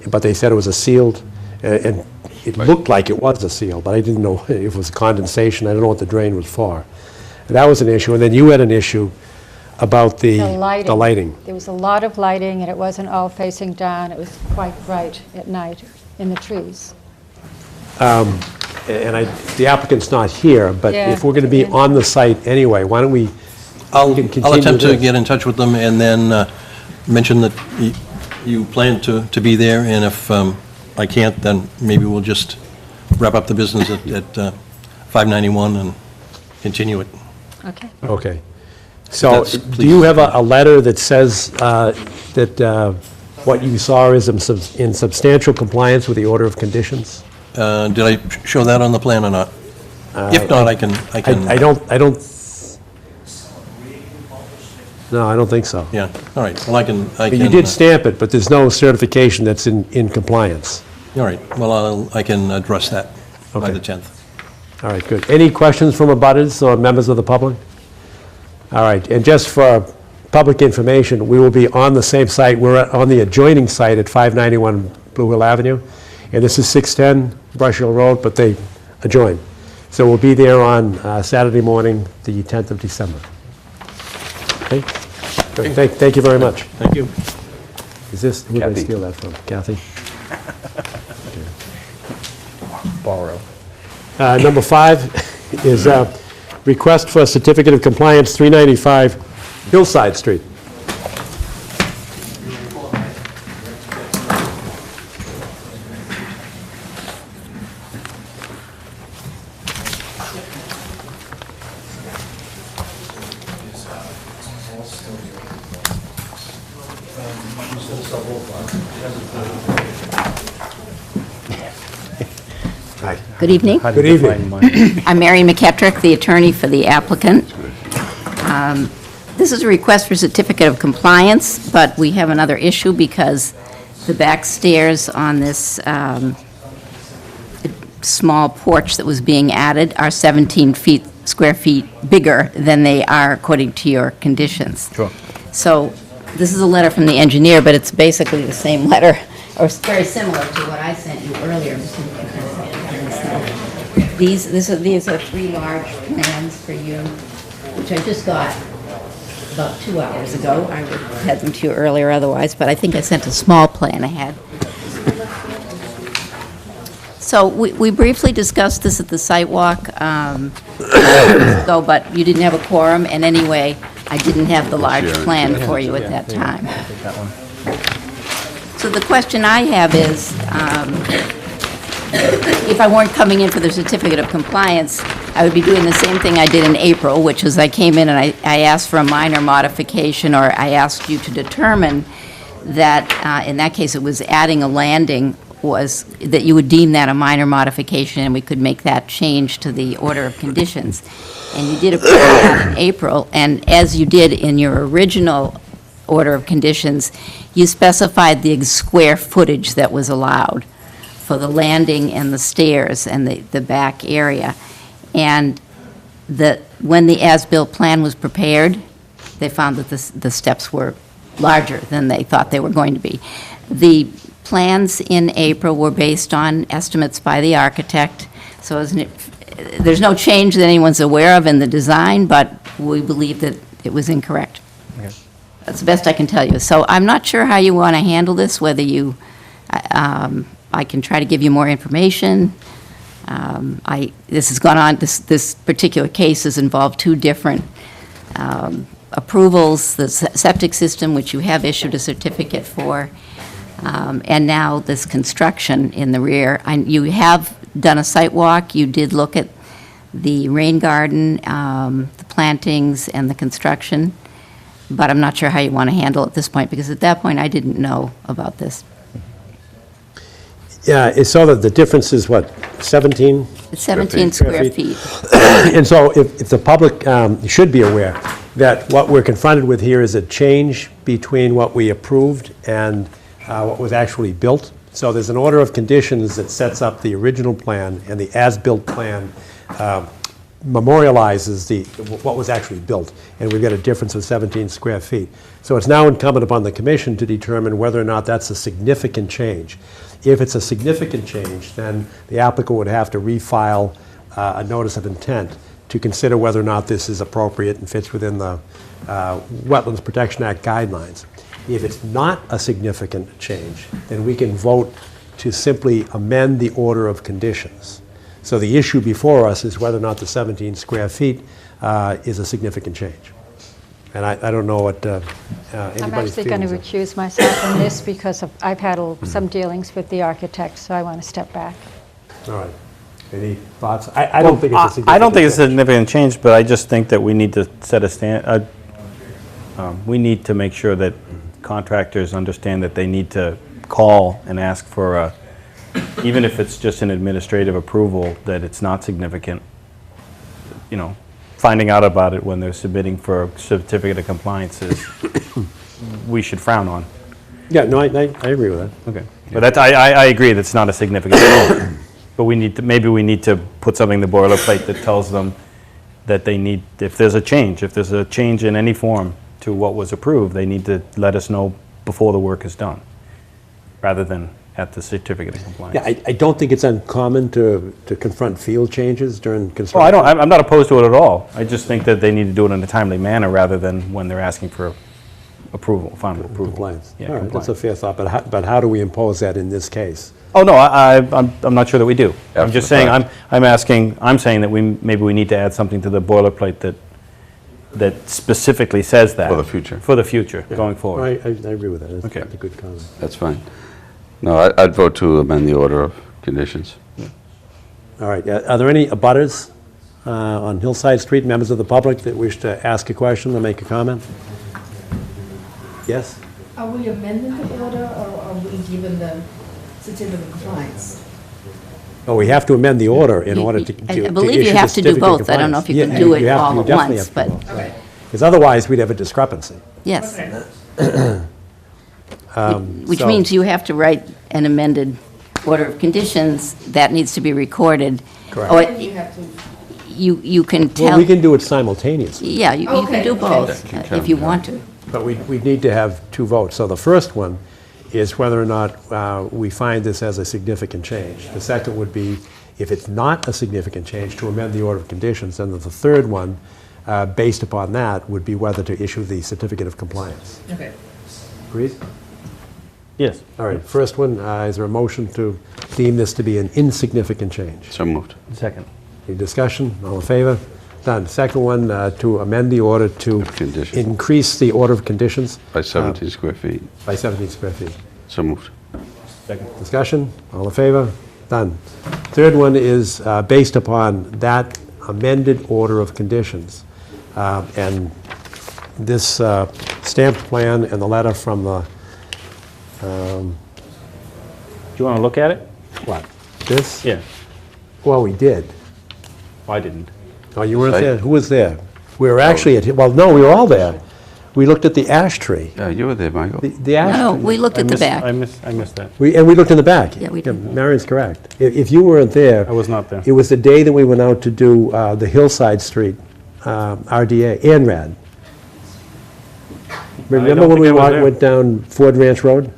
But they said it was a sealed, and it looked like it was a seal, but I didn't know if it was condensation. I don't know what the drain was for. That was an issue, and then you had an issue about the lighting.
There was a lot of lighting, and it wasn't all facing down. It was quite bright at night in the trees.
And the applicant's not here, but
Yeah.
if we're going to be on the site anyway, why don't we
I'll
can continue
I'll attempt to
this.
get in touch with them and then mention that you plan to be there, and if I can't, then maybe we'll just wrap up the business at 591 and continue it.
Okay.
Okay. So,
That's-
do you have a letter that says that what you saw is in substantial compliance with the order of conditions?
Did I show that on the plan or not? If not, I can...
I don't, no, I don't think so.
Yeah, all right, well, I can...
You did stamp it, but there's no certification that's in compliance.
All right, well, I can address that by
Okay.
the 10th.
All right, good. Any questions from abutters or members of the public? All right, and just for public information, we will be on the same site. We're on the adjoining site at 591 Blue Hill Avenue, and this is 610 Brush Hill Road, but they adjoin. So we'll be there on Saturday morning, the 10th of December. Okay? Good. Thank you very much.
Thank you.
Is this, who did I
Kathy.
steal that from? Kathy?
Borrow.
Number 5 is request for a certificate of compliance, 395 Hillside Street.
Good evening.
Good evening.
I'm Mary McKettrick, the attorney for the applicant. This is a request for certificate of compliance, but we have another issue because the back stairs on this small porch that was being added are 17 square feet bigger than they are according to your conditions.
Sure.
So this is a letter from the engineer, but it's basically the same letter, or it's very similar to what I sent you earlier, Mr. McKettrick. These are 3 large plans for you, which I just got about 2 hours ago. I would have had them to you earlier otherwise, but I think I sent a small plan ahead. So we briefly discussed this at the site walk ago, but you didn't have a quorum, and anyway, I didn't have the large plan for you at that time. So the question I have is, if I weren't coming in for the certificate of compliance, I would be doing the same thing I did in April, which is I came in and I asked for a minor modification, or I asked you to determine that, in that case, it was adding a landing, was that you would deem that a minor modification, and we could make that change to the order of conditions. And you did approve that in April, and as you did in your original order of conditions, you specified the square footage that was allowed for the landing and the stairs and the back area. And when the as-built plan was prepared, they found that the steps were larger than they thought they were going to be. The plans in April were based on estimates by the architect, so there's no change that anyone's aware of in the design, but we believe that it was incorrect. That's the best I can tell you. So I'm not sure how you want to handle this, whether you, I can try to give you more information. This has gone on, this particular case has involved two different approvals, the septic system, which you have issued a certificate for, and now this construction in the rear. You have done a site walk, you did look at the rain garden, the plantings, and the construction, but I'm not sure how you want to handle it at this point, because at that point, I didn't know about this.
Yeah, it's so that the difference is what, 17?
It's 17 square feet.
And so if the public should be aware that what we're confronted with here is a change between what we approved and what was actually built. So there's an order of conditions that sets up the original plan, and the as-built plan memorializes what was actually built, and we've got a difference of 17 square feet. So it's now incumbent upon the commission to determine whether or not that's a significant change. If it's a significant change, then the applicant would have to refile a notice of intent to consider whether or not this is appropriate and fits within the Wetlands Protection Act guidelines. If it's not a significant change, then we can vote to simply amend the order of conditions. So the issue before us is whether or not the 17 square feet is a significant change. And I don't know what anybody's
I'm actually going to recuse myself from this because I've had some dealings with the architect, so I want to step back.
All right. Any thoughts? I don't think it's a significant
I don't think it's a
change.
significant change, but I just think that we need to set a stand, we need to make sure that contractors understand that they need to call and ask for a, even if it's just an administrative approval, that it's not significant. You know, finding out about it when they're submitting for a certificate of compliance is, we should frown on.
Yeah, no, I agree with that.
Okay. But that's, I agree that's not a significant change. But we need to, maybe we need to put something in the boilerplate that tells them that they need, if there's a change in any form to what was approved, they need to let us know before the work is done, rather than at the certificate of compliance.
Yeah, I don't think it's uncommon to confront field changes during construction.
Well, I'm not opposed to it at all. I just think that they need to do it in a timely manner rather than when they're asking for approval, final approval.
Compliance.
Yeah,
All right,
compliance.
that's a fair thought, but how do we impose that in this case?
Oh, no, I'm not sure that we do. I'm
After
just
the
saying,
fact.
I'm saying that maybe we need to add something to the boilerplate that specifically says that.
For the future.
For the future, going forward.
I agree with that.
Okay.
That's a good comment.
That's fine. No, I'd vote to amend the order of conditions.
All right, are there any abutters on Hillside Street, members of the public that wish to ask a question or make a comment? Yes?
Are we amending the order, or are we giving the certificate of compliance?
Oh, we have to amend the order in order to
I
issue
believe you
the
have to do
certificate of
both. I don't know if you
compliance.
can do it
you have to-
all
you
at
definitely
once,
have to
but-
do both. Because otherwise, we'd have a discrepancy.
Yes. Which
So-
means you have to write an amended order of conditions, that needs to be recorded.
Correct.
Or
You have to,
you can
Well,
tell,
we can do it simultaneously,
yeah, you can
Okay,
do
okay.
both if you want to.
but we need to have two votes. So the first one is whether or not we find this as a significant change. The second would be, if it's not a significant change, to amend the order of conditions. And the third one, based upon that, would be whether to issue the certificate of compliance.
okay.
Agreed?
Yes.
All right, first one, is there a motion to deem this to be an insignificant change?
So moved.
Second.
Any discussion? All in favor? Done. Second one, to amend the order to
Of conditions.
increase the order of conditions
By 17 square feet.
by 17 square feet.
So moved.
Second.
Discussion? All in favor? Done. Third one is based upon that amended order of conditions. And this stamped plan and the letter from the,
Do you want to look at it?
what, this?
Yeah.
Well, we did.
I didn't.
Oh, you weren't
Site?
there? Who was there? We were actually at, well, no, we were all there. We looked at the ash tree.
Yeah, you were there, Michael.
The ash
No,
tree.
we looked at the back.
I missed that.
And we looked in the back.
Yeah, we did.
Marion's correct. If you weren't there.
I was not there.
It was the day that we went out to do the Hillside Street RDA, ANRAD. Remember
don't
when we
think I was there.
went down Ford Ranch Road?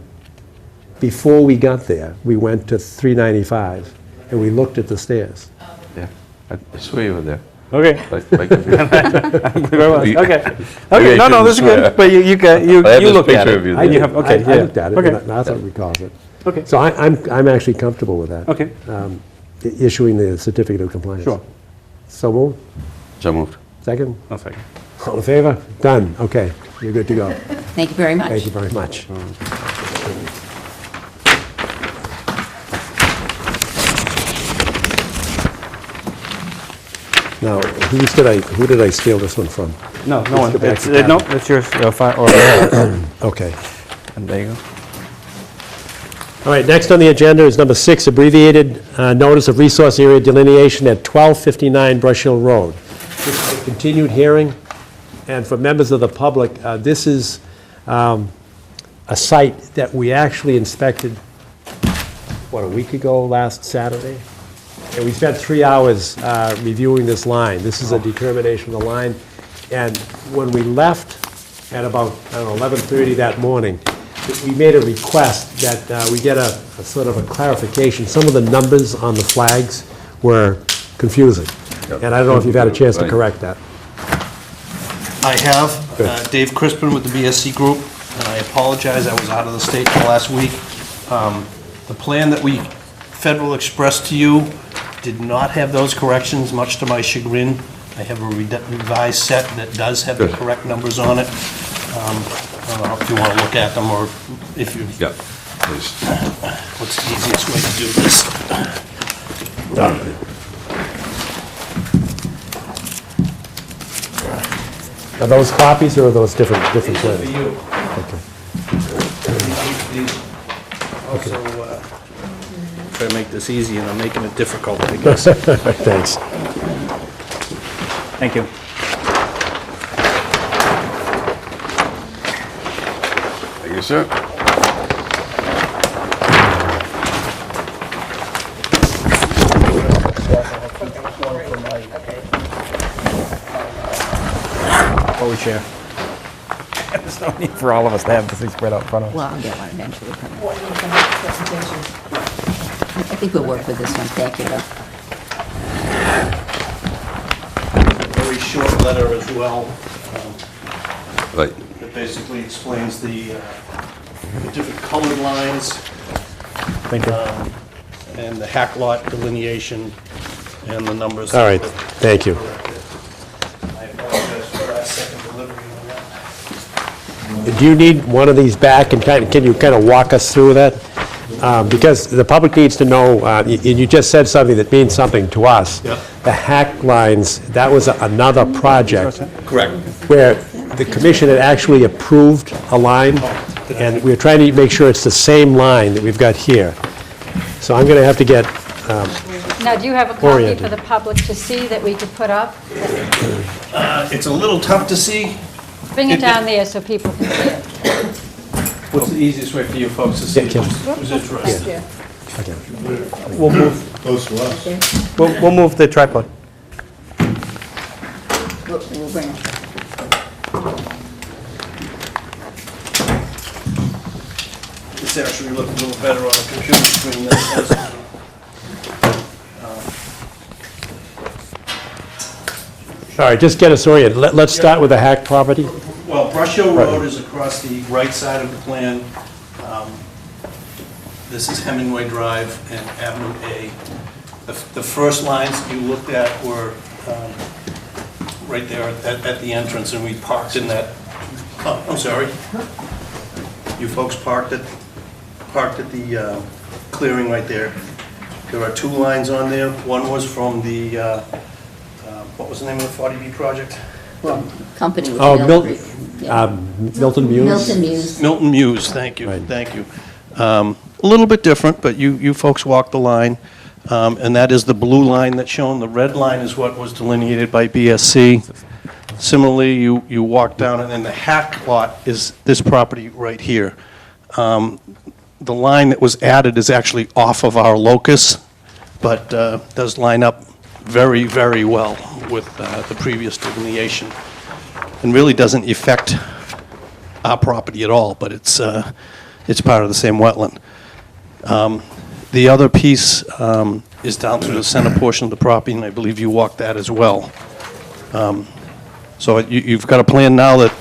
Before we got there, we went to 395, and we looked at the stairs.
Yeah. I swear you were there.
Okay.
Like-
Very well.
You-
Okay.
Maybe
Okay,
I
no, this is
shouldn't
good, but you
I have this
looked at
picture
it.
of you
I
there.
You have, okay,
I
yeah.
looked at it,
Okay.
and that's what recalls it.
Okay.
So I'm actually comfortable with that.
Okay.
Issuing the certificate of compliance.
Sure.
So moved?
So moved.
Second?
I'll second.
All in favor? Done. Okay, you're good to go.
Thank you very much.
Thank you very much. Now, who did I steal this one from?
No, no one.
go back
It's,
to Kathy.
no, it's yours.
Okay.
And there you go.
All right, next on the agenda is number 6, abbreviated notice of resource area delineation at 1259 Brush Hill Road. This is a continued hearing, and for members of the public, this is a site that we actually inspected, a week ago, last Saturday? And we spent 3 hours reviewing this line. This is a determination of the line, and when we left at about, 11:30 that morning, we made a request that we get a sort of a clarification. Some of the numbers on the flags were confusing, and I don't know if you've had a chance to
Right.
correct that.
I have, Dave Crispin with the BSC Group, and I apologize, I was out of the state for last week. The plan that we Federal expressed to you did not have those corrections, much to my chagrin. I have a revised set that does have the
Good.
correct numbers on it. I don't know if you want to look at them, or if you,
Yeah, please.
what's the easiest way to do this?
Are those copies, or are those different
These are
plans?
for you.
Okay.
These also, try to make this easy, and I'm making it difficult, I guess.
Thanks.
Thank you.
Thank you, sir.
What we share. There's no need for all of us to have this thing spread out in front of us.
Well, I'll get one eventually.
What you can have presentation.
I think we'll work with this one. Thank you, though.
Very short letter as well.
Right.
It basically explains the different colored lines.
Thank you.
And the hack lot delineation and the numbers.
All right, thank you.
I apologize for that second delivery on that.
Do you need one of these back, and can you kind of walk us through that? Because the public needs to know, and you just said something that means something to us.
Yeah.
The hack lines, that was another project
Correct.
where the commission had actually approved a line, and we're trying to make sure it's the same line that we've got here. So I'm going to have to get,
Now, do you have a copy
Oriented.
for the public to see that we could put up?
It's a little tough to see.
Bring it down there so people can see it.
What's the easiest way for you folks to see?
Yeah, Kim.
Who's interested?
We'll move. We'll move the tripod.
We'll bring it.
This actually looked a little better on a computer screen than it does.
all right, just get us oriented. Let's start with the hack property.
Well, Brush Hill Road is across the right side of the plan. This is Hemingway Drive and Avenue A. The first lines you looked at were right there at the entrance, and we parked in that, oh, I'm sorry. You folks parked at the clearing right there. There are 2 lines on there. One was from the, what was the name of the 40B project?
Company with
Oh,
Mill
Milton,
Creek. Yeah.
Milton Muse?
Milton Muse.
Milton Muse, thank you,
Right.
thank you. A little bit different, but you folks walked the line, and that is the blue line that's shown. The red line is what was delineated by BSC. Similarly, you walk down, and then the hack lot is this property right here. The line that was added is actually off of our locus, but does line up very, very well with the previous delineation, and really doesn't affect our property at all, but it's part of the same wetland. The other piece is down through the center portion of the property, and I believe you walked that as well. So you've got a plan now that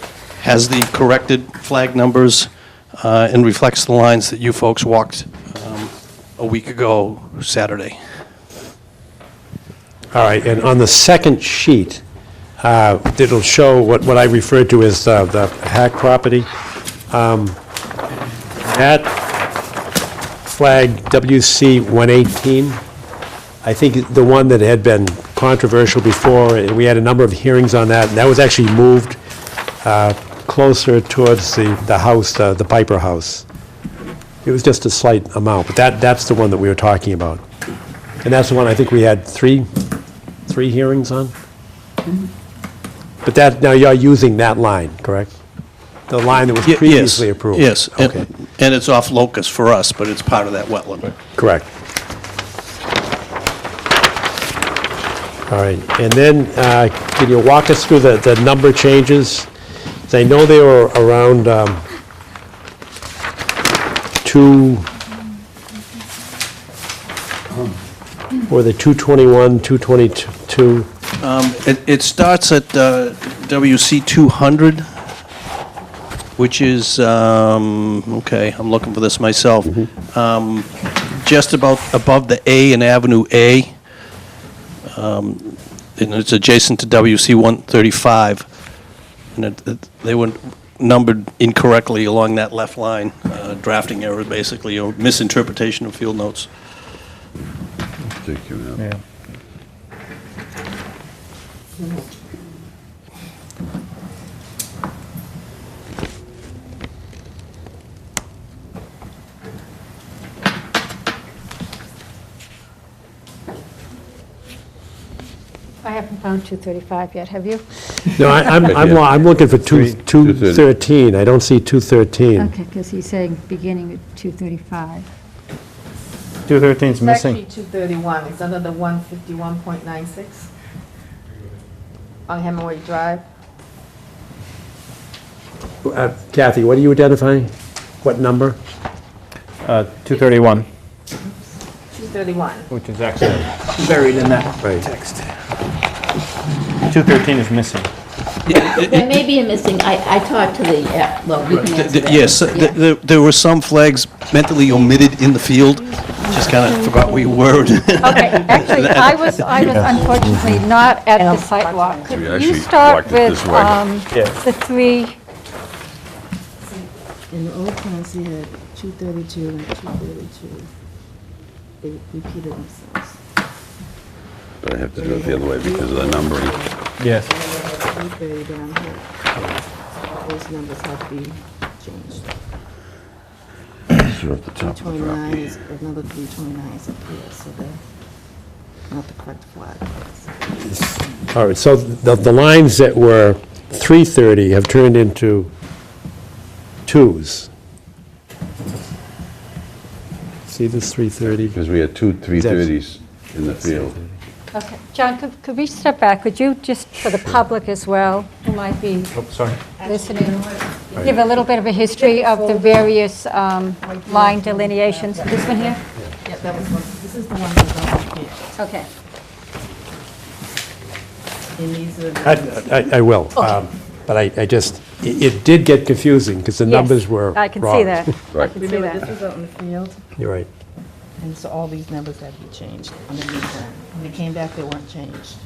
has the corrected flag numbers and reflects the lines that you folks walked a week ago, Saturday.
All right, and on the second sheet, it'll show what I referred to as the Hack property. That flag WC 118, I think the one that had been controversial before, and we had a number of hearings on that, and that was actually moved closer towards the house, the Piper House. It was just a slight amount, but that's the one that we were talking about. And that's the one I think we had three hearings on? But that, now you're using that line, correct? The line that was previously approved?
Yes,
Okay,
and it's off locus for us, but it's part of that wetland.
correct. All right, and then can you walk us through the number changes? 'Cause I know they were around or the 221, 222?
It starts at WC 200, which is, okay, I'm looking for this myself, just about above the A in Avenue A, and it's adjacent to WC 135, and they were numbered incorrectly along that left line, drafting error, basically, or misinterpretation of field notes.
Yeah.
I haven't found 235 yet, have you?
No, I'm looking for 213. I don't see 213.
Okay, because he's saying beginning at 235.
213 is
It's
missing.
actually 231, it's under the 151.96 on Hemingway Drive.
Kathy, what are you identifying? What number?
231,
231.
which is actually buried in that text. 213 is missing.
There may be a missing, I talked to the, well, we can answer that.
Yes,
Yeah.
there were some flags mentally omitted in the field, just kind of forgot where you were.
Okay, actually, I was unfortunately not at the site walk. Could
We
you
actually
start
walked it
with
this way.
the three?
In the old plans, you had 232 and 232. They repeated themselves.
But I have to do it the other way because of the numbering.
Yes.
330 down here. Those numbers have to be changed.
So at the top of the
329
property.
is, another 329 is up here, so they're not the correct flag.
All right, so the lines that were 330 have turned into 2s. See this 330?
Because we had two 330s in the field.
Okay, John, could we step back? Could you, just for the public as well, who might be
Sorry.
listening, give a little bit of a history of the various line delineations? This one here?
Yeah, that was one, this is the one that's on here.
Okay.
And these are the...
I will, but I just, it did get confusing because the numbers were wrong.
I can see that.
Right.
I can see
Remember,
that.
this was out in the field,
You're right.
and so all these numbers had to be changed underneath that. When they came back, they weren't changed.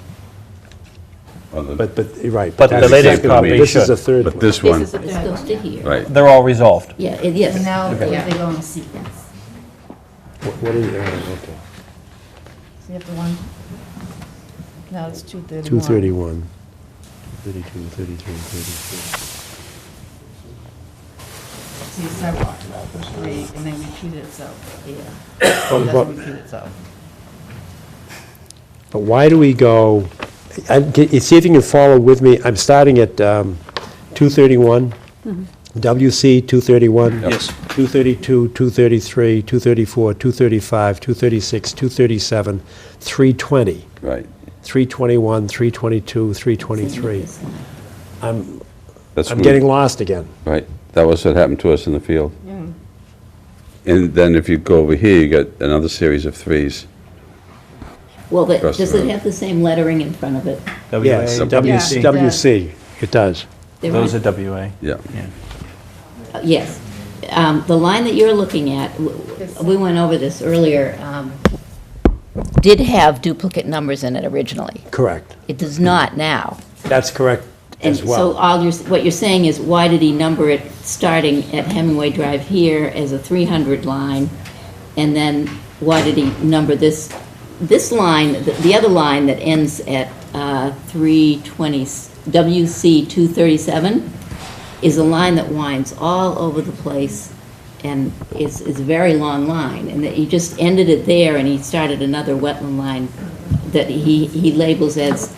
But, you're right.
But the
That's
latest
second one.
copy
This is
should.
the third
But
one.
this one,
This goes to here.
right.
They're all resolved.
Yeah, yes.
And now,
They
yeah,
go in sequence.
What is, okay.
so you have the one, now it's 231.
231, 32, 33, 34.
So you separate the three, and then repeat itself. Yeah.
But-
It doesn't repeat itself.
But why do we go, see if you can follow with me, I'm starting at 231, WC 231.
Yes.
232, 233, 234, 235, 236, 237, 320,
Right.
321, 322, 323. I'm
That's what-
getting lost again.
Right. That was what happened to us in the field.
Yeah.
And then if you go over here, you got another series of 3s.
Well,
Across the
does it
road.
have the same lettering in front of it?
Yes,
WC.
WC, it does.
There
Those
are-
are WA.
Yeah.
Yes. The line that you're looking at, we went over this earlier, did have duplicate numbers in it originally.
Correct.
It does not now.
That's correct
And
as
so
well.
what you're saying is, why did he number it starting at Hemingway Drive here as a 300 line? And then why did he number this line, the other line that ends at 320, WC 237, is a line that winds all over the place and is a very long line. And that he just ended it there and he started another wetland line that he labels as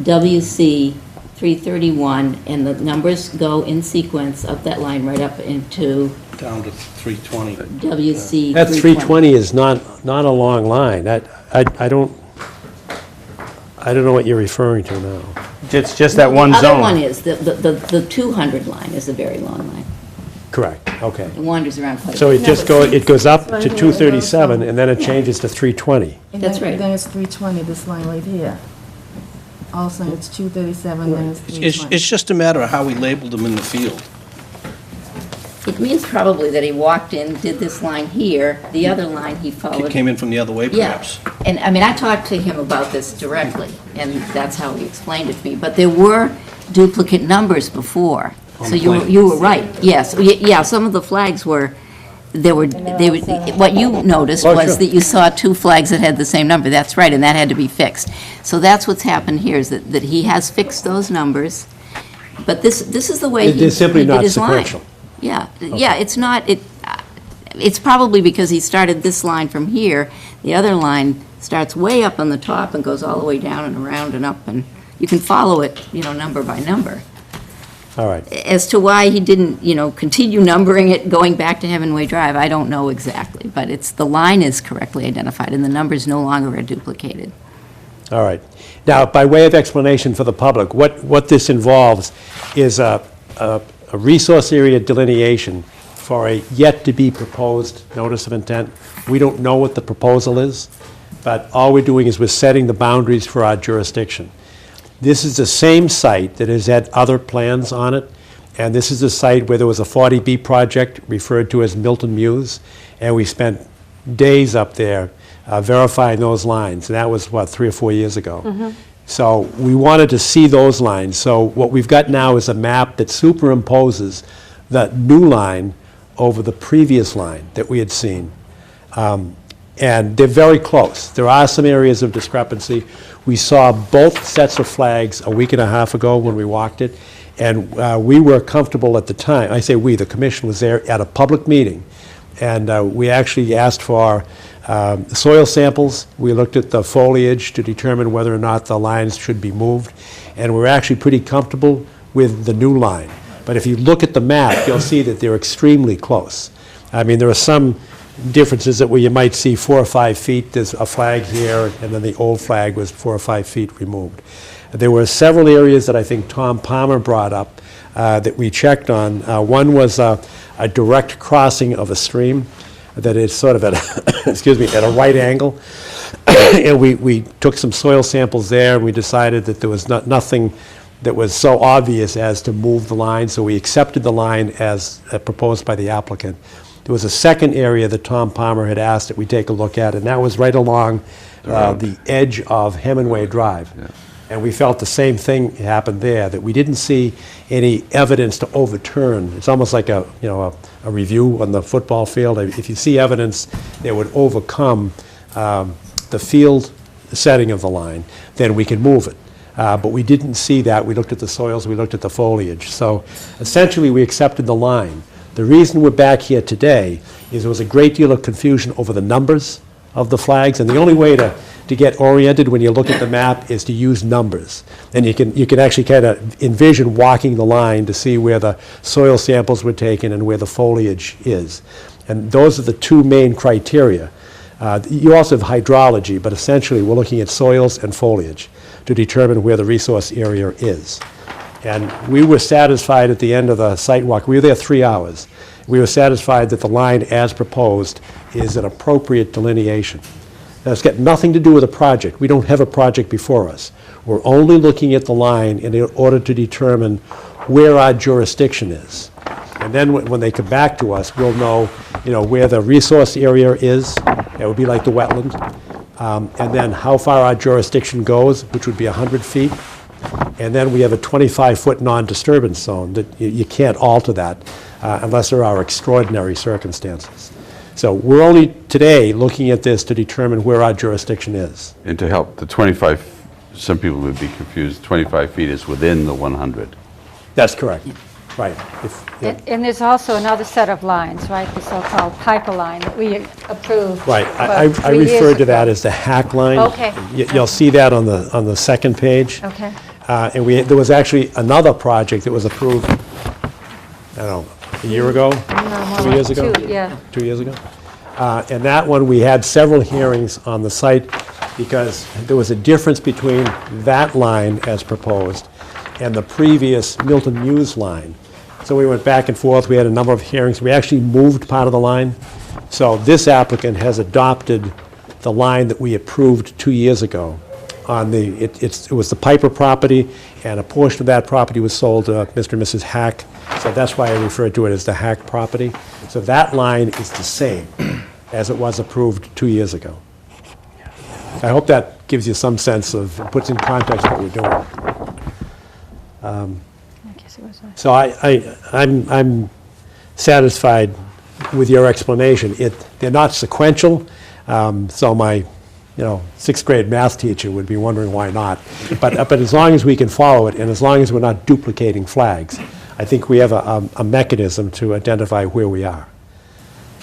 WC 331, and the numbers go in sequence up that line right up into
Down to 320.
WC 320.
That 320 is not a long line. I don't know what you're referring to now.
It's just that one
The
zone.
other one is, the 200 line is a very long line.
Correct, okay.
It wanders around quite a bit.
So it goes up to
Right here,
237, and then it changes to 320.
And
That's
then-
right.
Then it's 320, this line right here. Also, it's 237, then it's 320.
It's just a matter of how we labeled them in the field.
It means probably that he walked in, did this line here, the other line he
It
followed.
came in from the other way,
Yeah,
perhaps.
and I mean, I talked to him about this directly, and that's how he explained it to me. But there were duplicate numbers before.
On
So
the
you were,
plan.
you were right, yes. Yeah, some of the flags were, they were, what you noticed
Oh,
was
sure.
that you saw two flags that had the same number. That's right, and that had to be fixed. So that's what's happened here, is that he has fixed those numbers, but this is the way he
They're simply
he did
not
his line.
sequential.
Yeah, it's not, it's probably because he started this line from here. The other line starts way up on the top and goes all the way down and around and up, and you can follow it, number by number.
All right.
As to why he didn't, continue numbering it going back to Hemingway Drive, I don't know exactly, but the line is correctly identified, and the numbers no longer are duplicated.
All right. Now, by way of explanation for the public, what this involves is a resource area delineation for a yet-to-be-proposed notice of intent. We don't know what the proposal is, but all we're doing is we're setting the boundaries for our jurisdiction. This is the same site that has had other plans on it, and this is the site where there was a 40B project referred to as Milton Muse, and we spent days up there verifying those lines, and that was, 3 or 4 years ago. So we wanted to see those lines. So what we've got now is a map that superimposes the new line over the previous line that we had seen. And they're very close. There are some areas of discrepancy. We saw both sets of flags a week and a half ago when we walked it, and we were comfortable at the time. I say we, the commission was there at a public meeting, and we actually asked for soil samples. We looked at the foliage to determine whether or not the lines should be moved, and we're actually pretty comfortable with the new line. But if you look at the map, you'll see that they're extremely close. I mean, there are some differences that where you might see 4 or 5 feet, there's a flag here, and then the old flag was 4 or 5 feet removed. There were several areas that I think Tom Palmer brought up that we checked on. One was a direct crossing of a stream that is sort of at a, excuse me, at a right angle. And we took some soil samples there, and we decided that there was nothing that was so obvious as to move the line, so we accepted the line as proposed by the applicant. There was a second area that Tom Palmer had asked that we take a look at, and that was right along the edge of Hemingway Drive.
Yeah.
And we felt the same thing happened there, that we didn't see any evidence to overturn. It's almost like a review on the football field. If you see evidence that would overcome the field setting of the line, then we can move it. But we didn't see that. We looked at the soils, we looked at the foliage. So essentially, we accepted the line. The reason we're back here today is there was a great deal of confusion over the numbers of the flags, and the only way to get oriented when you look at the map is to use numbers. And you can actually kind of envision walking the line to see where the soil samples were taken and where the foliage is. And those are the two main criteria. You also have hydrology, but essentially we're looking at soils and foliage to determine where the resource area is. And we were satisfied at the end of the site walk, we were there 3 hours, we were satisfied that the line as proposed is an appropriate delineation. That's got nothing to do with a project. We don't have a project before us. We're only looking at the line in order to determine where our jurisdiction is. And then when they come back to us, we'll know, where the resource area is. That would be like the wetland. And then how far our jurisdiction goes, which would be 100 feet. And then we have a 25-foot non-disturbance zone that you can't alter that unless there are extraordinary circumstances. So we're only today looking at this to determine where our jurisdiction is.
And to help, the 25, some people would be confused, 25 feet is within the 100.
That's correct. Right.
And there's also another set of lines, right, the so-called piper line that we approved.
Right. I
about 3 years
referred to
ago.
that as the hack line.
Okay.
You'll see that on the second page.
Okay.
And there was actually another project that was approved, I don't know, a year ago?
No,
2 years ago?
2, yeah.
2 years ago? And that one, we had several hearings on the site because there was a difference between that line as proposed and the previous Milton Muse line. So we went back and forth. We had a number of hearings. We actually moved part of the line. So this applicant has adopted the line that we approved 2 years ago. It was the Piper property, and a portion of that property was sold to Mr. and Mrs. Hack. So that's why I refer to it as the Hack property. So that line is the same as it was approved 2 years ago. I hope that gives you some sense of, puts in context what we're doing. So I'm satisfied with your explanation. They're not sequential, so my sixth grade math teacher would be wondering why not. But as long as we can follow it, and as long as we're not duplicating flags, I think we have a mechanism to identify where we are.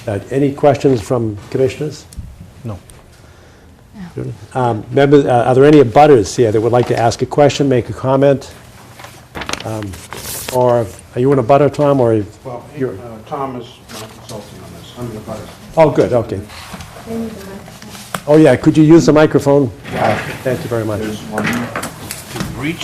Any questions from commissioners?
No.
Members, are there any abutters here that would like to ask a question, make a comment? Or are you in a butter, Tom, or
Well,
you're?
Tom is my consultant on this. I'm the butter.
Oh, good, okay. Oh, yeah, could you use the microphone? Thank you very much.
There's one to reach.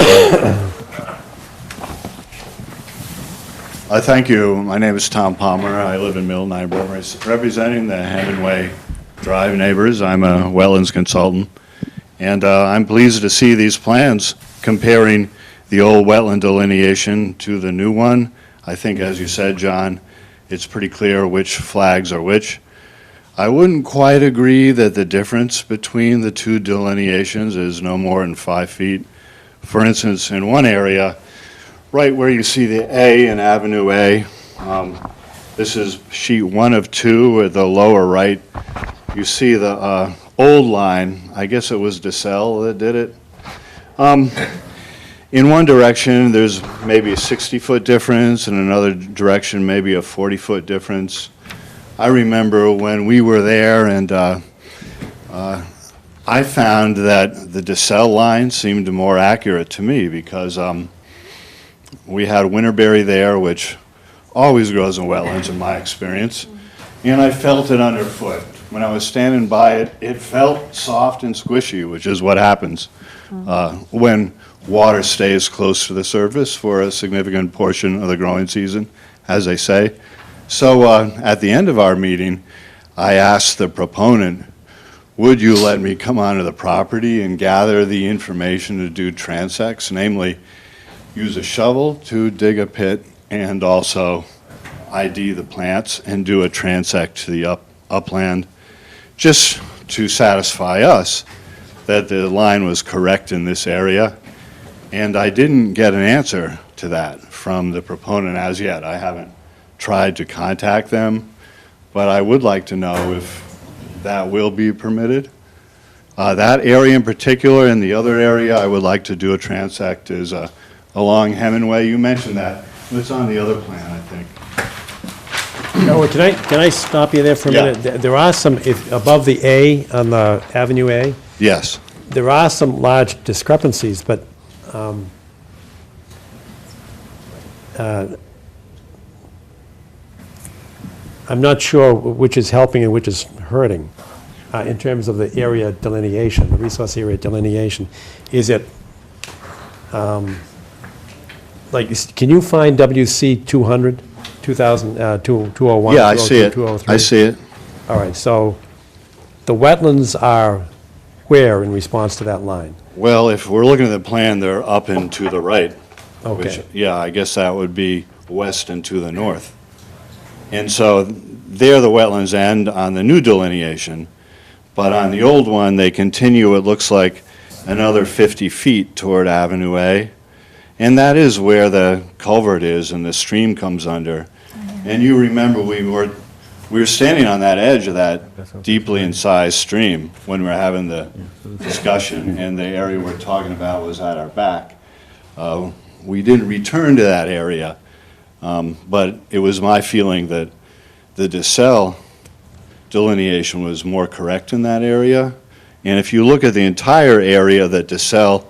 Thank you. My name is Tom Palmer. I live in Milton. I'm representing the Hemingway Drive neighbors. I'm a wetlands consultant. And I'm pleased to see these plans comparing the old wetland delineation to the new one. I think, as you said, John, it's pretty clear which flags are which. I wouldn't quite agree that the difference between the two delineations is no more than 5 feet. For instance, in one area, right where you see the A in Avenue A, this is sheet 1 of 2 at the lower right. You see the old line, I guess it was DeSalle that did it. In one direction, there's maybe a 60-foot difference, in another direction, maybe a 40-foot difference. I remember when we were there, and I found that the DeSalle line seemed more accurate to me because we had winterberry there, which always grows in wetlands in my experience, and I felt it underfoot. When I was standing by it, it felt soft and squishy, which is what happens when water stays close to the surface for a significant portion of the growing season, as they say. So at the end of our meeting, I asked the proponent, would you let me come onto the property and gather the information to do transects, namely use a shovel to dig a pit and also ID the plants and do a transect to the upland, just to satisfy us that the line was correct in this area. And I didn't get an answer to that from the proponent as yet. I haven't tried to contact them, but I would like to know if that will be permitted. That area in particular, and the other area I would like to do a transect is along Hemingway. You mentioned that. It's on the other plan, I think.
No, can I stop you there for a
Yeah.
minute? There are some, above the A on the Avenue A,
Yes.
there are some large discrepancies, but I'm not sure which is helping and which is hurting in terms of the area delineation, the resource area delineation. Is it, can you find WC 200, 2000, 201?
Yeah, I see it.
203?
I see it.
All right, so The wetlands are where in response to that line?
Well, if we're looking at the plan, they're up and to the right. Which,
Okay.
yeah, I guess that would be west and to the north. And so there the wetlands end on the new delineation, but on the old one, they continue, it looks like, another 50 feet toward Avenue A. And that is where the culvert is and the stream comes under. And you remember we were standing on that edge of that deeply incised stream when we were having the discussion, and the area we're talking about was at our back. We didn't return to that area, but it was my feeling that the DeSalle delineation was more correct in that area. And if you look at the entire area that DeSalle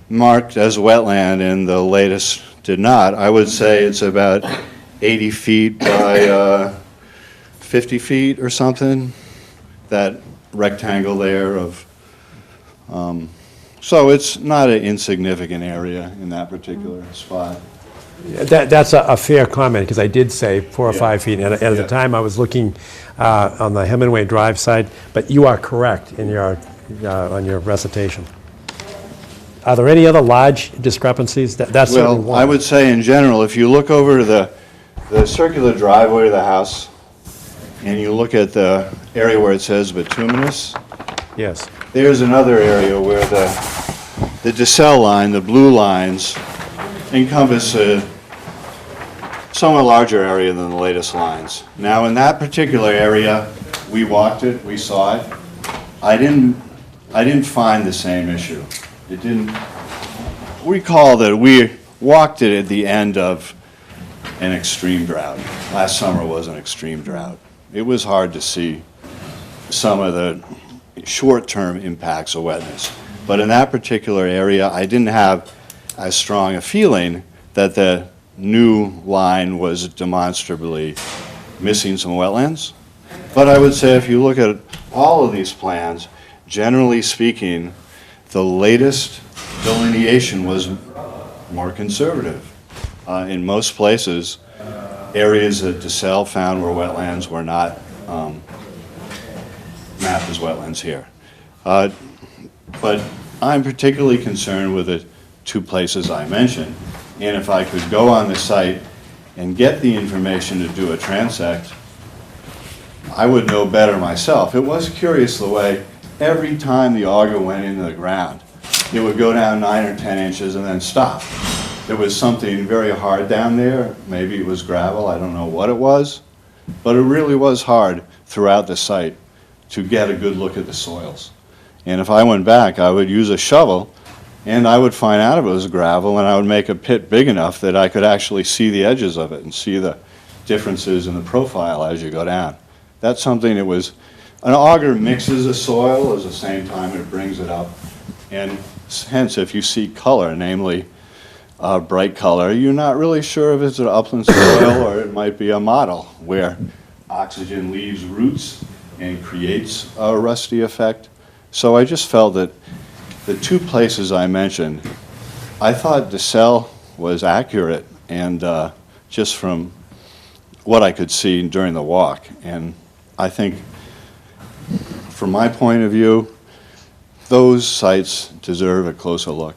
marked as wetland and the latest did not, I would say it's about 80 feet by 50 feet or something, that rectangle there of, so it's not an insignificant area in that particular spot.
That's a fair comment, because I did say 4 or 5 feet, and at the
Yeah.
time, I was looking on the Hemingway Drive side, but you are correct in your, on your recitation. Are there any other large discrepancies? That's certainly
Well,
one.
I would say in general, if you look over to the circular driveway of the house, and you look at the area where it says bituminous,
Yes.
there's another area where the DeSalle line, the blue lines, encompass a somewhat larger area than the latest lines. Now, in that particular area, we walked it, we saw it. I didn't find the same issue. It didn't, recall that we walked it at the end of an extreme drought. Last summer was an extreme drought. It was hard to see some of the short-term impacts of wetness. But in that particular area, I didn't have as strong a feeling that the new line was demonstrably missing some wetlands. But I would say if you look at all of these plans, generally speaking, the latest delineation was more conservative. In most places, areas that DeSalle found were wetlands were not mapped as wetlands here. But I'm particularly concerned with the 2 places I mentioned. And if I could go on the site and get the information to do a transect, I would know better myself. It was curious the way every time the auger went into the ground, it would go down 9 or 10 inches and then stop. There was something very hard down there. Maybe it was gravel, I don't know what it was. But it really was hard throughout the site to get a good look at the soils. And if I went back, I would use a shovel, and I would find out if it was gravel, and I would make a pit big enough that I could actually see the edges of it and see the differences in the profile as you go down. That's something that was, an auger mixes the soil at the same time it brings it up. And hence, if you see color, namely bright color, you're not really sure if it's an upland soil or it might be a model where oxygen leaves roots and creates a rusty effect. So I just felt that the 2 places I mentioned, I thought DeSalle was accurate, and just from what I could see during the walk. And I think, from my point of view, those sites deserve a closer look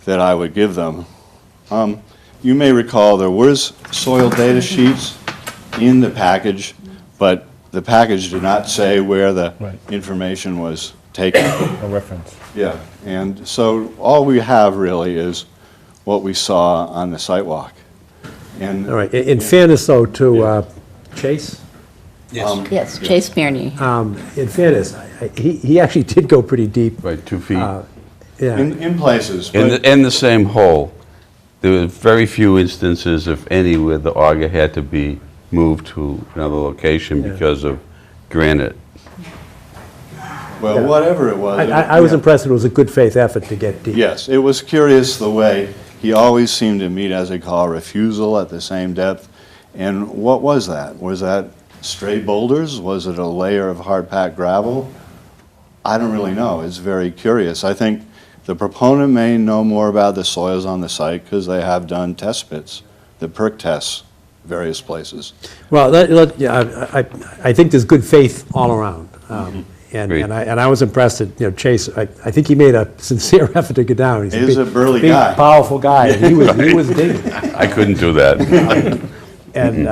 that I would give them. You may recall there was soil data sheets in the package, but the package did not say where the information was taken.
A reference.
Yeah, and so all we have really is what we saw on the site walk. And
All right. In fairness, though, to Chase,
Yes, Chase Birney.
in fairness, he actually did go pretty deep.
Right, 2 feet.
Yeah.
in places,
In
but
the same hole, there were very few instances, if any, where the auger had to be moved to another location because of granite.
well, whatever it was.
I was
yeah.
impressed. It was a good faith effort to get deep.
Yes, it was curious the way he always seemed to meet, as they call, refusal at the same depth. And what was that? Was that stray boulders? Was it a layer of hard-packed gravel? I don't really know. It's very curious. I think the proponent may know more about the soils on the site because they have done test pits, the perk tests, various places.
Well, I think there's good faith all around.
Agreed.
And I was impressed that, Chase, I think he made a sincere effort to get down. He's
He's a burly
big,
guy.
powerful guy, and he was digging.
I couldn't do that.
And,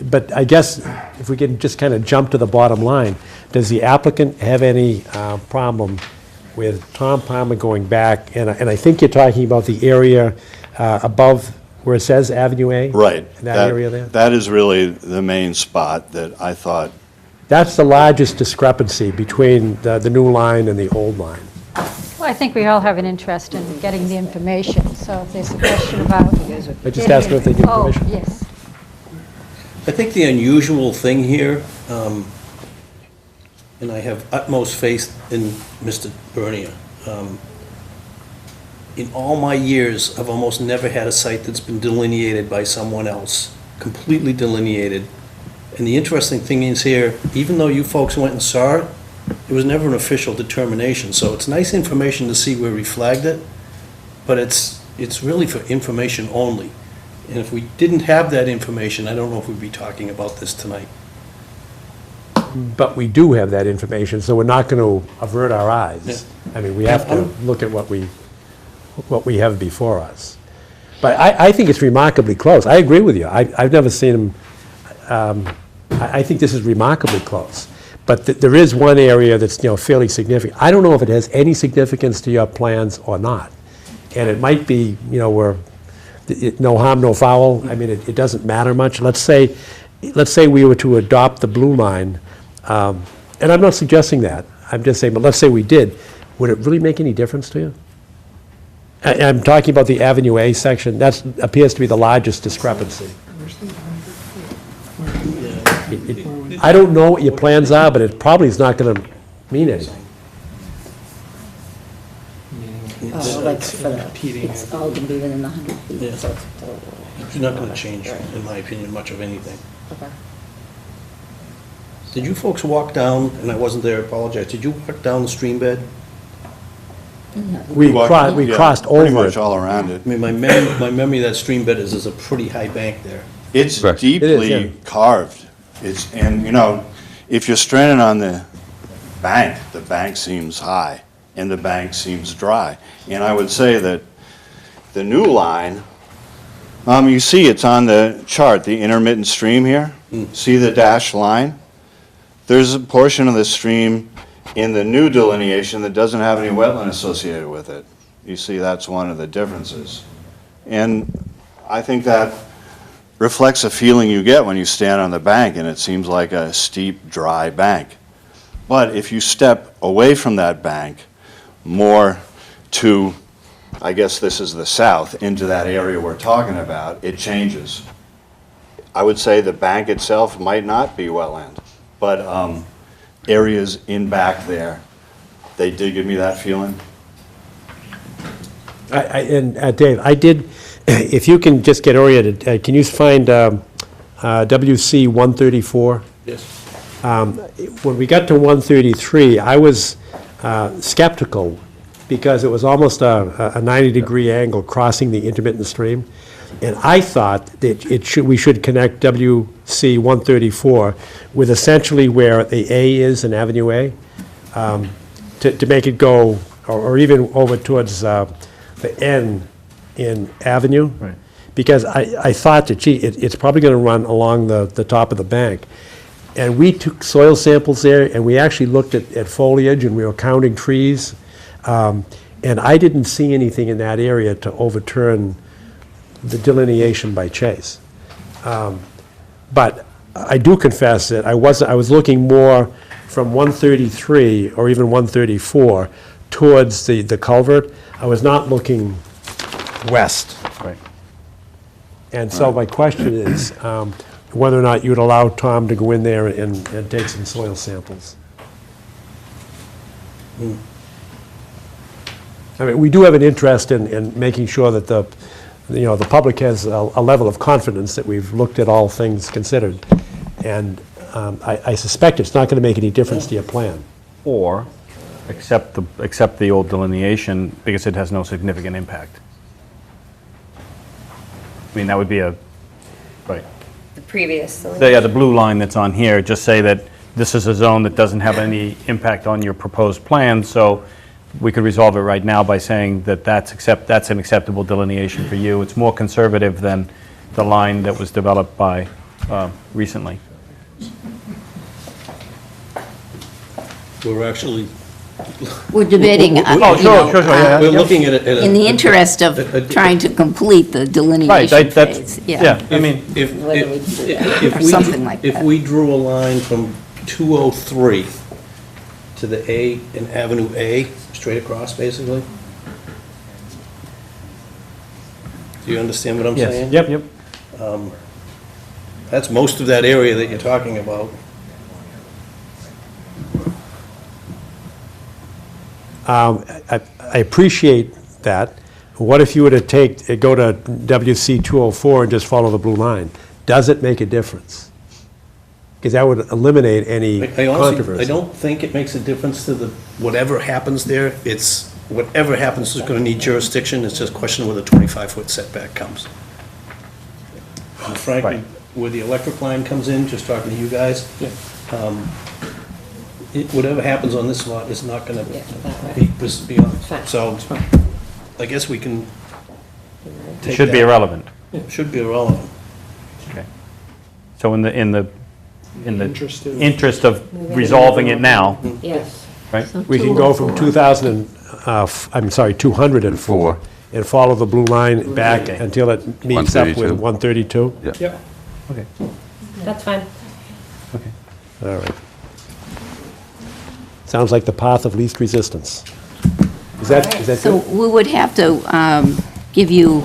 but I guess if we can just kind of jump to the bottom line, does the applicant have any problem with Tom Palmer going back? And I think you're talking about the area above where it says Avenue A?
Right.
In that area there?
That is really the main spot that I thought,
That's the largest discrepancy between the new line and the old line.
Well, I think we all have an interest in getting the information, so if there's a question about...
I just asked them if they give permission.
Oh, yes.
I think the unusual thing here, and I have utmost faith in Mr. Bernier. In all my years, I've almost never had a site that's been delineated by someone else, completely delineated. And the interesting thing is here, even though you folks went and saw it, it was never an official determination. So it's nice information to see where we flagged it, but it's really for information only. And if we didn't have that information, I don't know if we'd be talking about this tonight.
But we do have that information, so we're not going to avert our eyes. I mean, we have to look at what we have before us. But I think it's remarkably close. I agree with you. I've never seen them. I think this is remarkably close. But there is one area that's, fairly significant. I don't know if it has any significance to your plans or not. And it might be, where no harm, no foul. I mean, it doesn't matter much. Let's say we were to adopt the blue line, and I'm not suggesting that. I'm just saying, but let's say we did. Would it really make any difference to you? I'm talking about the Avenue A section. That appears to be the largest discrepancy. I don't know what your plans are, but it probably is not going to mean anything.
Like for the, it's all going to be within the 100 feet.
Yeah.
So
It's not going to change, in my opinion, much of anything.
okay.
Did you folks walk down, and I wasn't there, I apologize, did you walk down the stream bed?
We crossed
pretty
over
much
it.
all around it.
I mean, my memory of that stream bed is there's a pretty high bank there.
It's
Correct.
deeply
It is, yeah.
carved. And if you're stranded on the bank seems high, and the bank seems dry. And I would say that the new line, you see it's on the chart, the intermittent stream here. See the dashed line? There's a portion of the stream in the new delineation that doesn't have any wetland associated with it. You see, that's one of the differences. And I think that reflects a feeling you get when you stand on the bank and it seems like a steep, dry bank. But if you step away from that bank more to, I guess this is the south, into that area we're talking about, it changes. I would say the bank itself might not be wetland, but areas in back there, they did give me that feeling.
Dave, I did, if you can just get oriented, can you find WC 134?
Yes.
When we got to 133, I was skeptical because it was almost a 90-degree angle crossing the intermittent stream. And I thought that we should connect WC 134 with essentially where the A is in Avenue A, to make it go, or even over towards the N in Avenue.
Right.
Because I thought that, gee, it's probably going to run along the top of the bank. And we took soil samples there, and we actually looked at foliage, and we were counting trees. And I didn't see anything in that area to overturn the delineation by Chase. But I do confess that I was looking more from 133 or even 134 towards the culvert. I was not looking west.
Right.
And so my question is whether or not you'd allow Tom to go in there and take some soil samples. I mean, we do have an interest in making sure that the public has a level of confidence that we've looked at all things considered. And I suspect it's not going to make any difference to your plan.
Or accept the old delineation because it has no significant impact. I mean, that would be right.
The previous.
The blue line that's on here, just say that this is a zone that doesn't have any impact on your proposed plan, so we could resolve it right now by saying that that's an acceptable delineation for you. It's more conservative than the line that was developed by, recently.
We're actually,
We're debating,
Oh, sure, yeah.
we're looking at it.
in the interest of trying to complete the
Right,
delineation
that's,
phase.
yeah, I mean,
If,
Whether we do that,
if
or
we,
something like
if
that.
we drew a line from 203 to the A in Avenue A, straight across, basically? Do you understand what I'm saying?
yes, yep.
That's most of that area that you're talking about.
I appreciate that. What if you were to go to WC 204 and just follow the blue line? Does it make a difference? Because that would eliminate any
I honestly,
controversy.
I don't think it makes a difference to the, whatever happens there, it's, whatever happens is gonna need jurisdiction, it's just a question of where the 25-foot setback comes. And frankly,
Right.
where the electric line comes in, just talking to you guys, whatever happens on this lot is not gonna be beyond, so, I guess we can
It
take
should be
that.
irrelevant.
It should be irrelevant.
Okay. So in the
Interest of-
interest of resolving it now,
Yes.
right?
We can go from 204 and follow the blue line back
Okay.
until it meets up with
132.
132?
Yep.
Okay.
That's fine.
All right. Sounds like the path of least resistance. Is that
So
good?
we would have to give you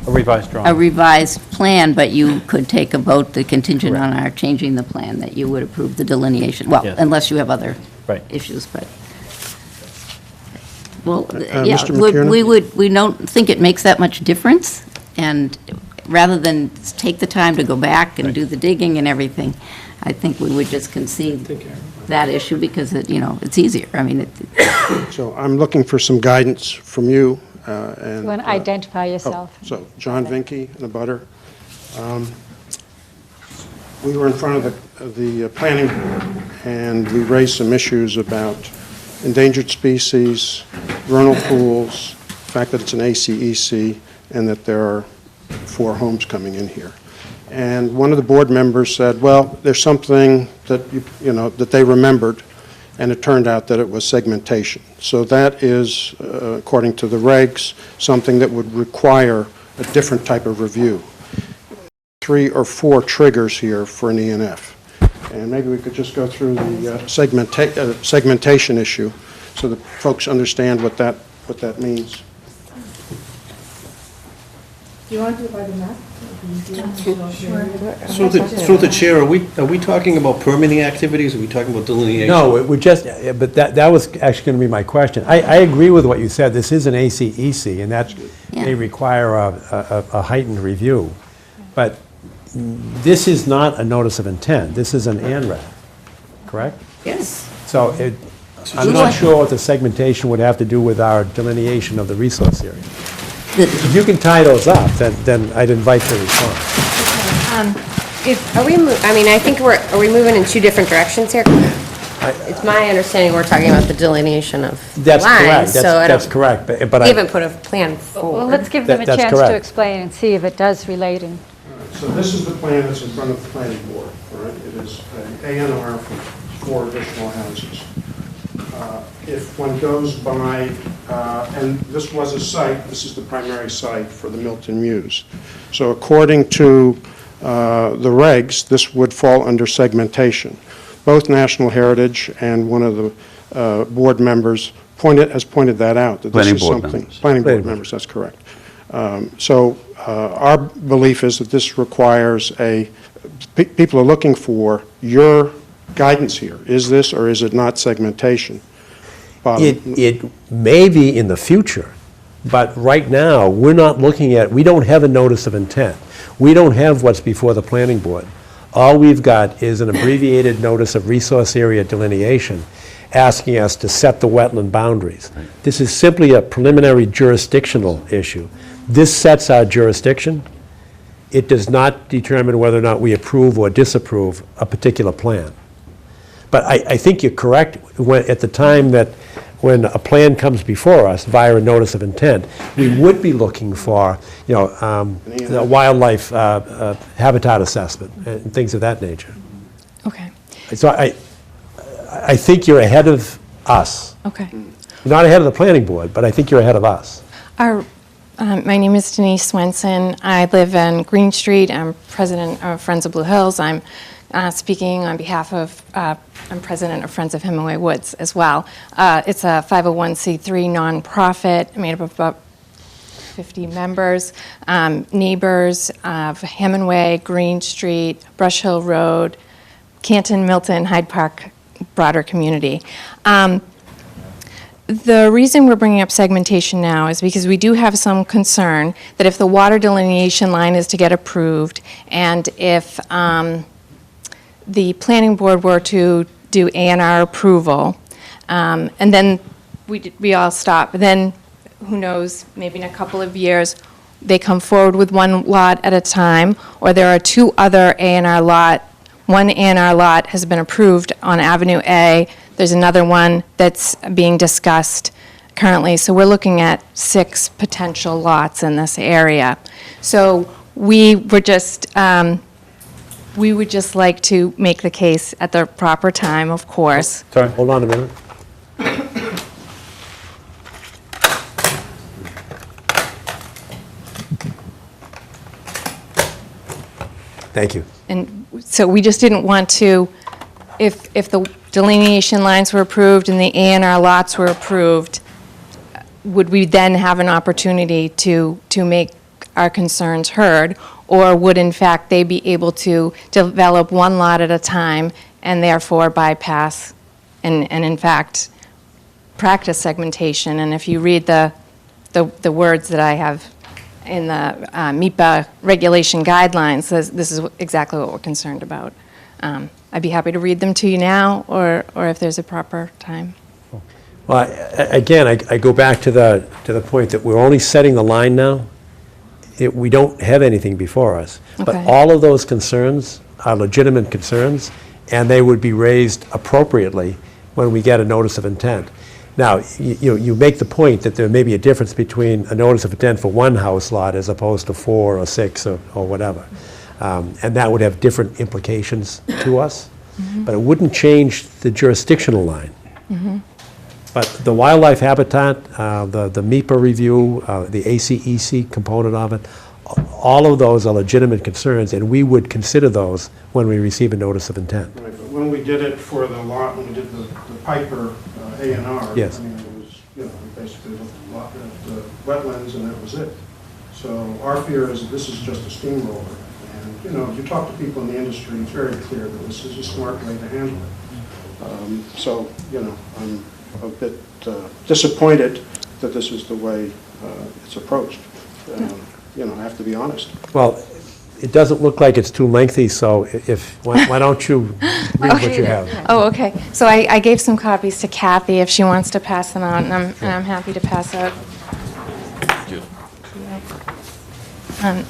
A revised
a
drawing.
revised plan, but you could take a vote that contingent on our changing the plan, that you would approve the delineation. Well,
Yes.
unless you have other
Right.
issues, but, well,
Mr.
yeah,
McKiernan?
we don't think it makes that much difference, and rather than take the time to go back and do the digging and everything, I think we would just concede that issue because it's easier. I mean,
So I'm looking for some guidance from you. And
You want to identify yourself?
So, John Vinke, in a butter. We were in front of the planning board, and we raised some issues about endangered species, vernal pools, the fact that it's an ACEC, and that there are 4 homes coming in here. And one of the board members said, well, there's something that, that they remembered, and it turned out that it was segmentation. So that is, according to the regs, something that would require a different type of review. 3 or 4 triggers here for an ENF. And maybe we could just go through the segmentation issue so that folks understand what that means.
Do you want to do it by the map?
Through the chair, are we talking about permitting activities, or are we talking about delineation?
No, it would just, but that was actually going to be my question. I agree with what you said. This is an ACEC, and that may require a heightened review. But this is not a notice of intent. This is an ANRAD, correct?
yes.
So I'm not sure what the segmentation would have to do with our delineation of the resource area. If you can tie those up, then I'd invite your response.
Are we moving in 2 different directions here? It's my understanding we're talking about the delineation of
That's correct.
lines, so I
That's
don't,
correct. But
we
I,
haven't put a plan forward.
Well, let's give them a
That's
chance
correct.
to explain and see if it does relate.
So this is the plan that's in front of the planning board, all right? It is an ANR for 4 additional houses. If one goes by, and this was a site, this is the primary site for the Milton Muse. So according to the regs, this would fall under segmentation. Both National Heritage and one of the board members has pointed that out. That
Planning
this is
board
something.
members.
Planning board members, that's correct. So our belief is that this requires people are looking for your guidance here. Is this or is it not segmentation?
it may be in the future, but right now, we don't have a notice of intent. We don't have what's before the planning board. All we've got is an abbreviated notice of resource area delineation asking us to set the wetland boundaries. This is simply a preliminary jurisdictional issue. This sets our jurisdiction. It does not determine whether or not we approve or disapprove a particular plan. But I think you're correct, at the time that, when a plan comes before us via a notice of intent, we would be looking for, the wildlife habitat assessment and things of that nature.
Okay,
So I think you're ahead of us.
okay.
Not ahead of the planning board, but I think you're ahead of us.
My name is Denise Swenson. I live in Green Street. I'm president of Friends of Blue Hills. I'm speaking on behalf of, I'm president of Friends of Hemingway Woods as well. It's a 501c3 nonprofit made up of about 50 members, neighbors of Hemingway, Green Street, Brush Hill Road, Canton, Milton, Hyde Park, broader community. The reason we're bringing up segmentation now is because we do have some concern that if the water delineation line is to get approved, and if the planning board were to do A&R approval, and then we all stop, then who knows, maybe in a couple of years, they come forward with one lot at a time, or there are two other A&R lot. One A&R lot has been approved on Avenue A. There's another one that's being discussed currently. So we're looking at 6 potential lots in this area. So we would just like to make the case at the proper time, of course.
Sorry, hold on a minute. Thank you.
And so we just didn't want to, if the delineation lines were approved and the A&R lots were approved, would we then have an opportunity to make our concerns heard? Or would, in fact, they be able to develop one lot at a time and therefore bypass and in fact, practice segmentation? And if you read the words that I have in the MIPA regulation guidelines, this is exactly what we're concerned about. I'd be happy to read them to you now, or if there's a proper time.
Well, again, I go back to the point that we're only setting the line now. We don't have anything before us. But
Okay.
all of those concerns are legitimate concerns, and they would be raised appropriately when we get a notice of intent. Now, you make the point that there may be a difference between a notice of intent for one house lot as opposed to 4 or 6 or whatever. And that would have different implications to us. But it wouldn't change the jurisdictional line. But the wildlife habitat, the MIPA review, the ACEC component of it, all of those are legitimate concerns, and we would consider those when we receive a notice of intent.
Right, but when we did it for the lot, when we did the Piper A&R,
Yes.
I mean, it was, we basically looked at the wetlands and that was it. So our fear is that this is just a steamroller. And, if you talk to people in the industry, it's very clear that this is a smart way to handle it. So, I'm a bit disappointed that this is the way it's approached. I have to be honest.
Well, it doesn't look like it's too lengthy, so why don't you read what you have?
Oh, okay. So I gave some copies to Kathy if she wants to pass them out, and I'm happy to pass out.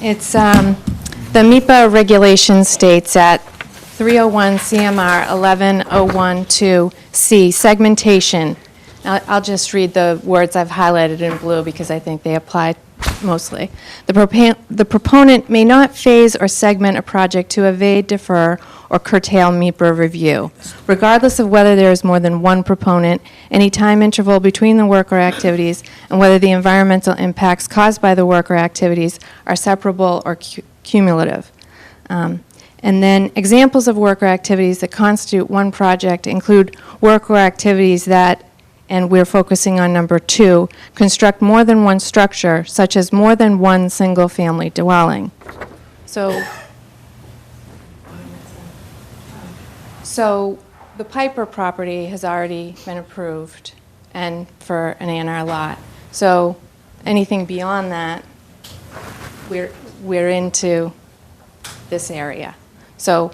It's, the MIPA regulation states at 301 CMR 11012C, segmentation. Now, I'll just read the words I've highlighted in blue because I think they apply mostly. The proponent may not phase or segment a project to evade, defer, or curtail MIPA review. Regardless of whether there is more than one proponent, any time interval between the work or activities, and whether the environmental impacts caused by the work or activities are separable or cumulative. And then examples of work or activities that constitute one project include work or activities that, and we're focusing on number 2, construct more than one structure, such as more than one single-family dwelling. So the Piper property has already been approved and for an A&R lot. So anything beyond that, we're into this area. So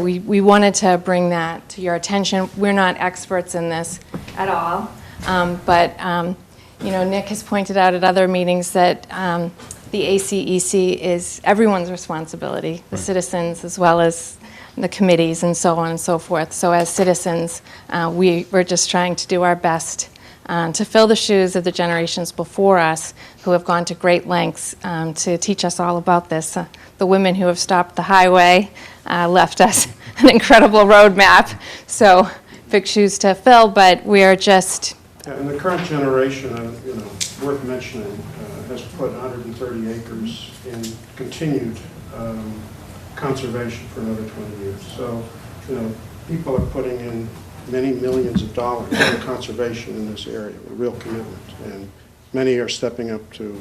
we wanted to bring that to your attention. We're not experts in this at all, but Nick has pointed out at other meetings that the ACEC is everyone's responsibility, the citizens as well as the committees and so on and so forth. So as citizens, we're just trying to do our best to fill the shoes of the generations before us who have gone to great lengths to teach us all about this. The women who have stopped the highway left us an incredible roadmap, so big shoes to fill, but we are just...
And the current generation, worth mentioning, has put 130 acres in continued conservation for another 20 years. So, people are putting in many millions of dollars in conservation in this area, a real commitment, and many are stepping up to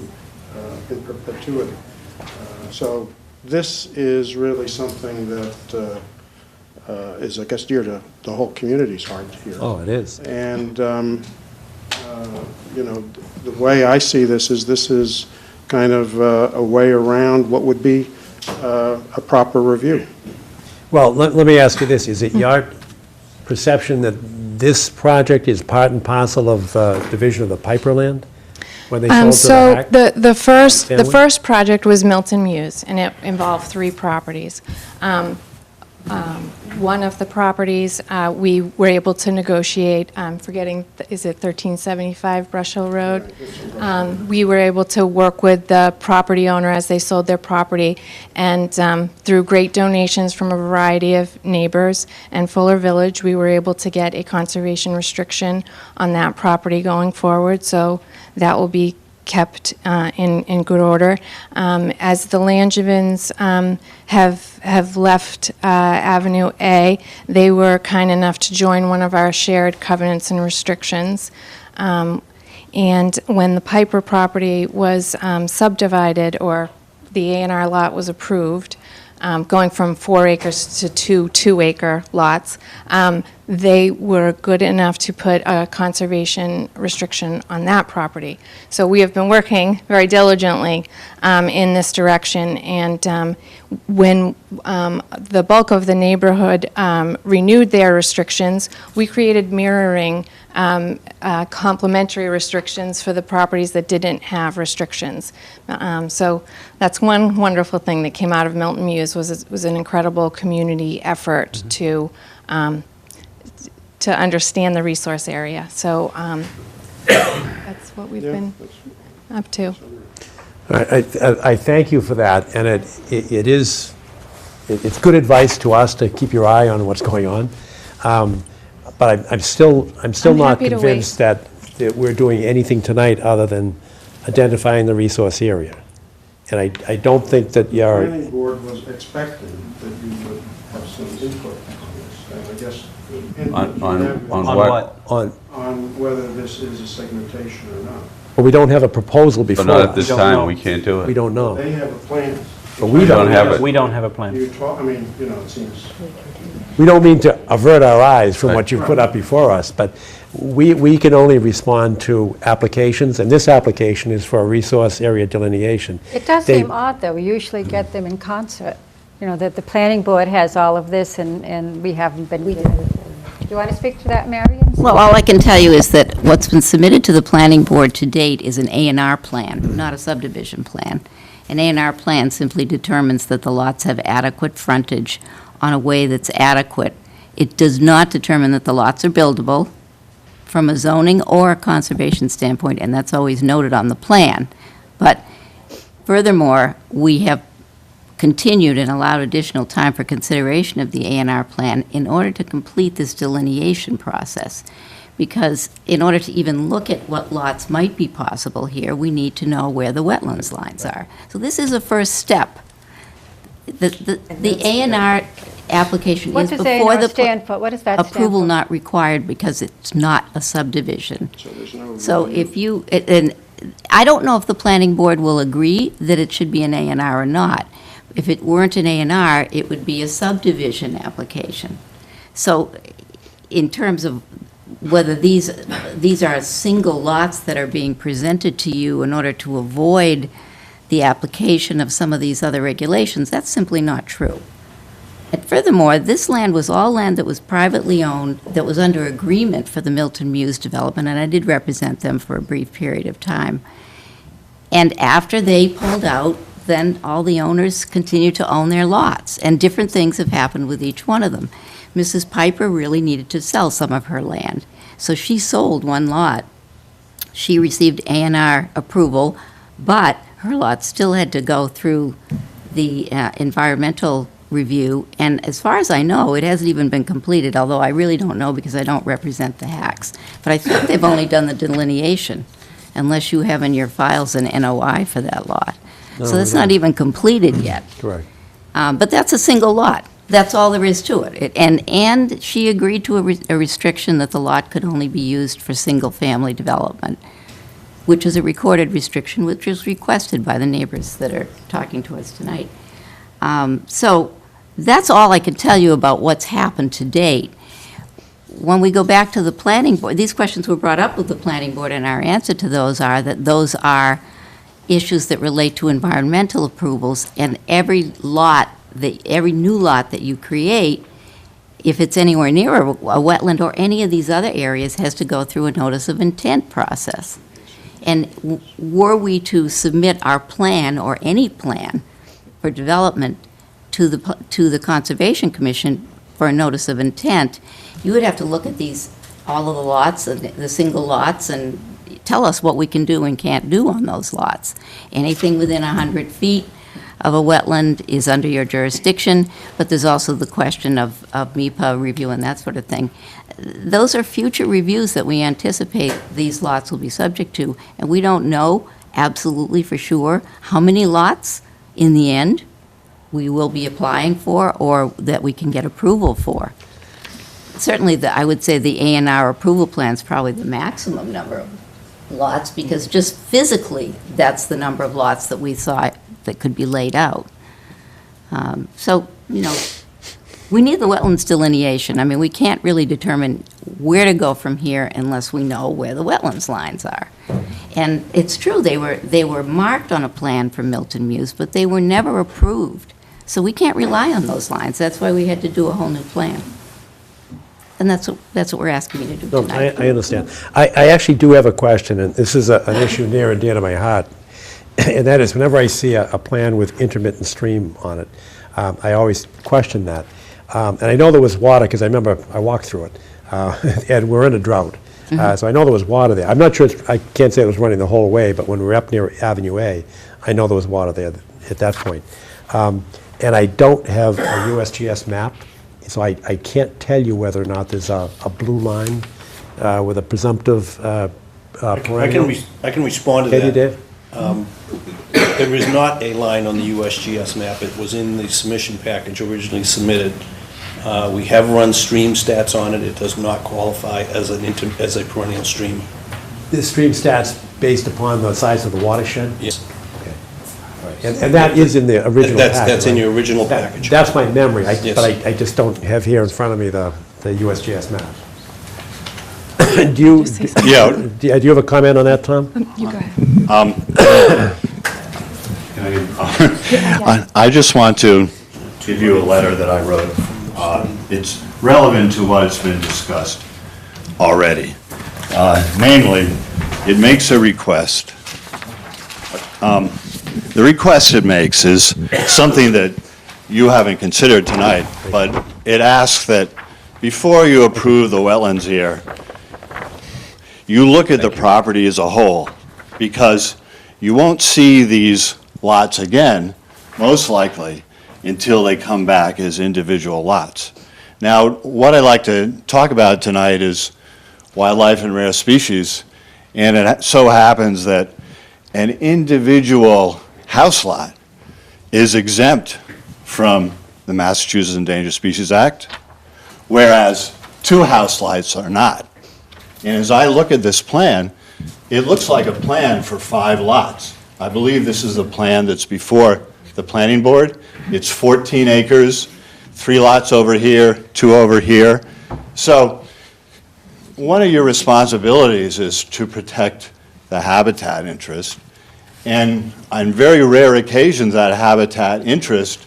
in perpetuity. So this is really something that is, I guess, dear to the whole community's heart here.
Oh, it is.
And, the way I see this is kind of a way around what would be a proper review.
Well, let me ask you this. Is it your perception that this project is part and parcel of division of the Piper land? When they sold to
So
Hack
the
family?
first project was Milton Muse, and it involved 3 properties. One of the properties, we were able to negotiate, forgetting, is it 1375 Brush Hill Road? We were able to work with the property owner as they sold their property, and through great donations from a variety of neighbors and Fuller Village, we were able to get a conservation restriction on that property going forward, so that will be kept in good order. As the Langevins have left Avenue A, they were kind enough to join one of our shared covenants and restrictions. And when the Piper property was subdivided, or the A&R lot was approved, going from 4 acres to 2 2-acre lots, they were good enough to put a conservation restriction on that property. So we have been working very diligently in this direction, and when the bulk of the neighborhood renewed their restrictions, we created mirroring complementary restrictions for the properties that didn't have restrictions. So that's one wonderful thing that came out of Milton Muse, was an incredible community effort to understand the resource area. So that's what we've been up to.
All right, I thank you for that, and it's good advice to us to keep your eye on what's going on. But I'm still not
happy to
convinced that we're doing anything tonight other than identifying the resource area. And I don't think that
The
you're...
planning board was expecting that you would have some input on this, and I guess input you have
On what?
on whether this is a segmentation or not.
Well, we don't have a proposal before
But
us.
not at this time, we can't do it.
We don't know.
They have a plan.
But we don't
have it.
We don't have a plan.
You talk, it seems.
We don't mean to avert our eyes from what you've put up before us, but we can only respond to applications, and this application is for a resource area delineation.
It does
They-
seem odd, though. We usually get them in concert. That the planning board has all of this, and we haven't been... Do you want to speak to that, Marion?
Well, all I can tell you is that what's been submitted to the planning board to date is an A&R plan, not a subdivision plan. An A&R plan simply determines that the lots have adequate frontage on a way that's adequate. It does not determine that the lots are buildable from a zoning or a conservation standpoint, and that's always noted on the plan. But furthermore, we have continued and allowed additional time for consideration of the A&R plan in order to complete this delineation process. Because in order to even look at what lots might be possible here, we need to know where the wetlands lines are. So this is a first step. The A&R application
What
is
does
before
A&R
the
stand for? What does that stand
approval
for?
not required because it's not a subdivision.
So there's no.
So if you, and I don't know if the planning board will agree that it should be an A&R or not. If it weren't an A&R, it would be a subdivision application. So in terms of whether these are single lots that are being presented to you in order to avoid the application of some of these other regulations, that's simply not true. And furthermore, this land was all land that was privately owned, that was under agreement for the Milton Muse development, and I did represent them for a brief period of time. And after they pulled out, then all the owners continue to own their lots, and different things have happened with each one of them. Mrs. Piper really needed to sell some of her land, so she sold one lot. She received A&R approval, but her lot still had to go through the environmental review, and as far as I know, it hasn't even been completed, although I really don't know because I don't represent the Hacks. But I think they've only done the delineation, unless you have in your files an NOI for that lot. So that's not even completed yet.
Correct.
But that's a single lot. That's all there is to it. And she agreed to a restriction that the lot could only be used for single-family development, which is a recorded restriction, which was requested by the neighbors that are talking to us tonight. So that's all I can tell you about what's happened to date. When we go back to the planning board, these questions were brought up with the planning board, and our answer to those are that those are issues that relate to environmental approvals, and every new lot that you create, if it's anywhere near a wetland or any of these other areas, has to go through a notice of intent process. And were we to submit our plan or any plan for development to the Conservation Commission for a notice of intent, you would have to look at all of the lots, the single lots, and tell us what we can do and can't do on those lots. Anything within 100 feet of a wetland is under your jurisdiction, but there's also the question of MIPA review and that sort of thing. Those are future reviews that we anticipate these lots will be subject to, and we don't know absolutely for sure how many lots in the end we will be applying for or that we can get approval for. Certainly, I would say the A&R approval plan is probably the maximum number of lots, because just physically, that's the number of lots that we thought that could be laid out. So, we need the wetlands delineation. I mean, we can't really determine where to go from here unless we know where the wetlands lines are. And it's true, they were marked on a plan for Milton Muse, but they were never approved. So we can't rely on those lines. That's why we had to do a whole new plan. And that's what we're asking you to do
No,
tonight.
I understand. I actually do have a question, and this is an issue near and dear to my heart, and that is whenever I see a plan with intermittent stream on it, I always question that. And I know there was water, because I remember I walked through it, and we're in a drought. So I know there was water there. I'm not sure, I can't say it was running the whole way, but when we were up near Avenue A, I know there was water there at that point. And I don't have a USGS map, so I can't tell you whether or not there's a blue line with a presumptive perennial.
I can respond to
Can you,
that.
Dave?
There is not a line on the USGS map. It was in the submission package originally submitted. We have run stream stats on it. It does not qualify as a perennial stream.
The stream stats based upon the size of the watershed?
Yes.
Okay. And that is in the original package,
That's in
right?
your original package.
That's my memory,
Yes.
but I just don't have here in front of me the USGS map. Do you have a comment on that, Tom?
You go ahead.
I just want to give you a letter that I wrote. It's relevant to what's been discussed already. Namely, it makes a request. The request it makes is something that you haven't considered tonight, but it asks that before you approve the wetlands here, you look at the property as a whole, because you won't see these lots again, most likely, until they come back as individual lots. Now, what I'd like to talk about tonight is wildlife and rare species, and it so happens that an individual house lot is exempt from the Massachusetts Endangered Species Act, whereas two house lots are not. And as I look at this plan, it looks like a plan for 5 lots. I believe this is the plan that's before the planning board. It's 14 acres, 3 lots over here, 2 over here. So one of your responsibilities is to protect the habitat interest. And on very rare occasions, that habitat interest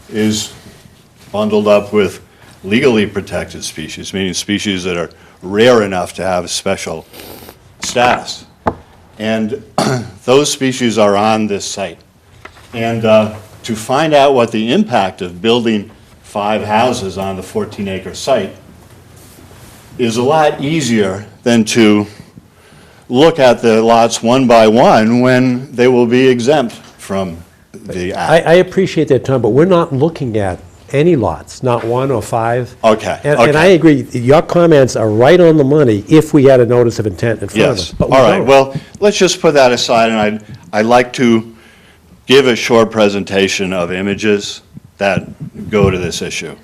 is bundled up with legally protected species, meaning species that are rare enough to have a special status. And those species are on this site. And to find out what the impact of building 5 houses on the 14-acre site is a lot easier than to look at the lots one by one when they will be exempt from the act.
I appreciate that, Tom, but we're not looking at any lots, not 1 or 5.
Okay,
And
okay.
I agree, your comments are right on the money if we had a notice of intent in front of us.
Yes,
but
all
we
right,
don't.
well, let's just put that aside, and I'd like to give a short presentation of images that go to this issue.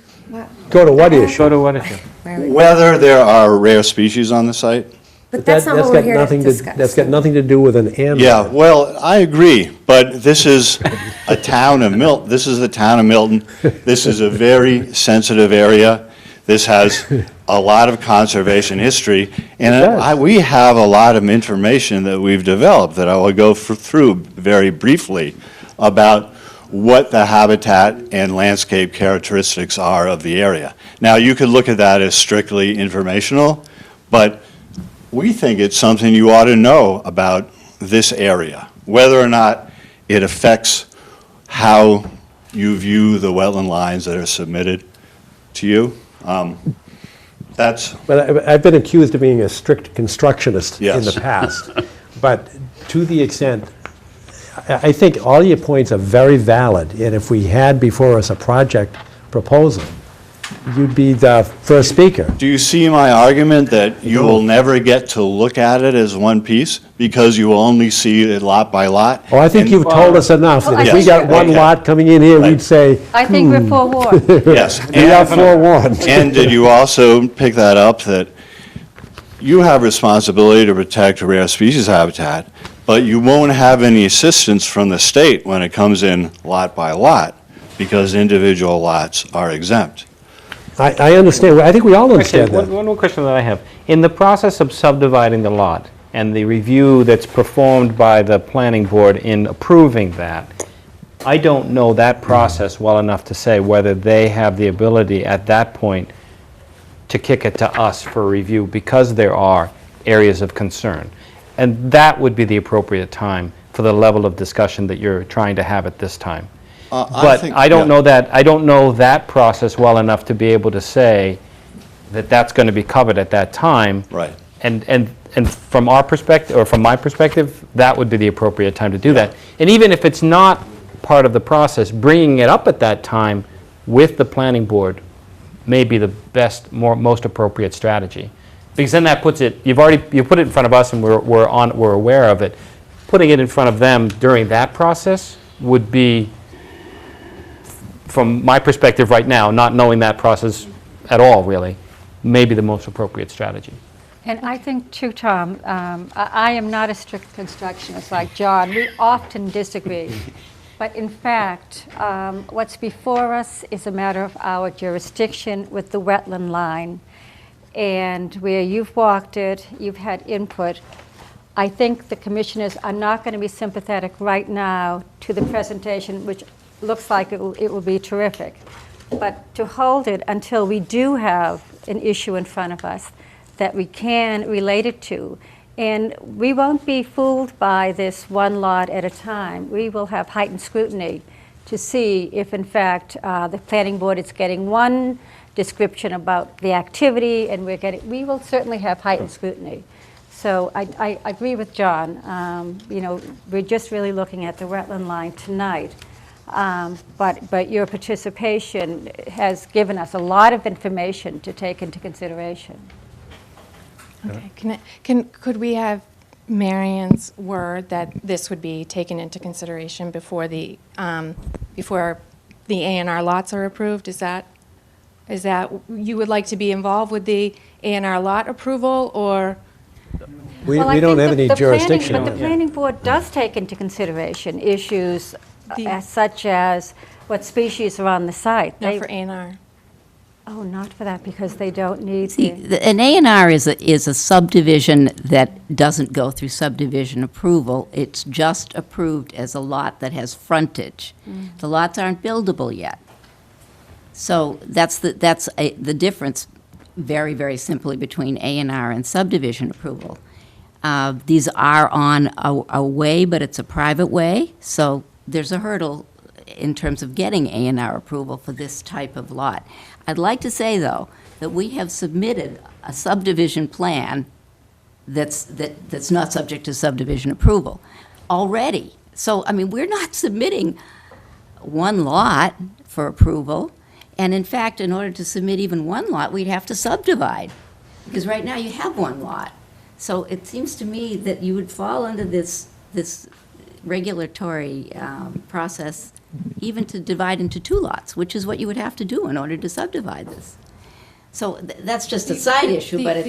Go to what issue?
Go to what issue?
Whether there are rare species on the site.
But that's not what we're here to discuss.
That's got nothing to do with an animal.
Yeah, well, I agree, but this is a town of Milton, this is the town of Milton. This is a very sensitive area. This has a lot of conservation history, and we have a lot of information that we've developed that I will go through very briefly about what the habitat and landscape characteristics are of the area. Now, you could look at that as strictly informational, but we think it's something you ought to know about this area, whether or not it affects how you view the wetland lines that are submitted to you. But
I've been accused of being a strict constructionist in
Yes.
the past, but to the extent, I think all your points are very valid, and if we had before us a project proposal, you'd be the first speaker.
Do you see my argument that you will never get to look at it as one piece because you will only see it lot by lot?
Oh, I think you've told us enough, that if we
Yes,
got one
okay.
lot coming in here, we'd say,
I think we're forewarned.
Yes.
we are forewarned.
And did you also pick that up, that you have responsibility to protect rare species habitat, but you won't have any assistance from the state when it comes in lot by lot because individual lots are exempt?
I understand, I think we all understand
One
that.
one more question that I have. In the process of subdividing the lot and the review that's performed by the planning board in approving that, I don't know that process well enough to say whether they have the ability at that point to kick it to us for review because there are areas of concern. And that would be the appropriate time for the level of discussion that you're trying to have at this time. But I don't know that process well enough to be able to say that that's going to be covered at that time.
Right.
And from our perspective, or from my perspective, that would be the appropriate time to do that. And even if it's not part of the process, bringing it up at that time with the planning board may be the best, most appropriate strategy. Because then that puts it, you put it in front of us and we're aware of it. Putting it in front of them during that process would be, from my perspective right now, not knowing that process at all, really, may be the most appropriate strategy.
And I think too, Tom, I am not a strict constructionist like John. We often disagree. But in fact, what's before us is a matter of our jurisdiction with the wetland line. And where you've walked it, you've had input. I think the commissioners are not going to be sympathetic right now to the presentation, which looks like it will be terrific. But to hold it until we do have an issue in front of us that we can relate it to. And we won't be fooled by this one lot at a time. We will have heightened scrutiny to see if, in fact, the planning board is getting one description about the activity, and we will certainly have heightened scrutiny. So I agree with John. We're just really looking at the wetland line tonight. But your participation has given us a lot of information to take into consideration.
Okay, could we have Marion's word that this would be taken into consideration before the A&R lots are approved? Is that you would like to be involved with the A&R lot approval, or?
We don't have any jurisdiction on
But
it.
the planning board does take into consideration issues such as what species are on the site.
Not for A&R.
Oh, not for that, because they don't need
See, an A&R is a subdivision that doesn't go through subdivision approval. It's just approved as a lot that has frontage. The lots aren't buildable yet. So that's the difference, very, very simply, between A&R and subdivision approval. These are on a way, but it's a private way, so there's a hurdle in terms of getting A&R approval for this type of lot. I'd like to say, though, that we have submitted a subdivision plan that's not subject to subdivision approval already. So, I mean, we're not submitting one lot for approval. And in fact, in order to submit even one lot, we'd have to subdivide, because right now you have one lot. So it seems to me that you would fall under this regulatory process even to divide into two lots, which is what you would have to do in order to subdivide this. So that's just a side issue, but it's...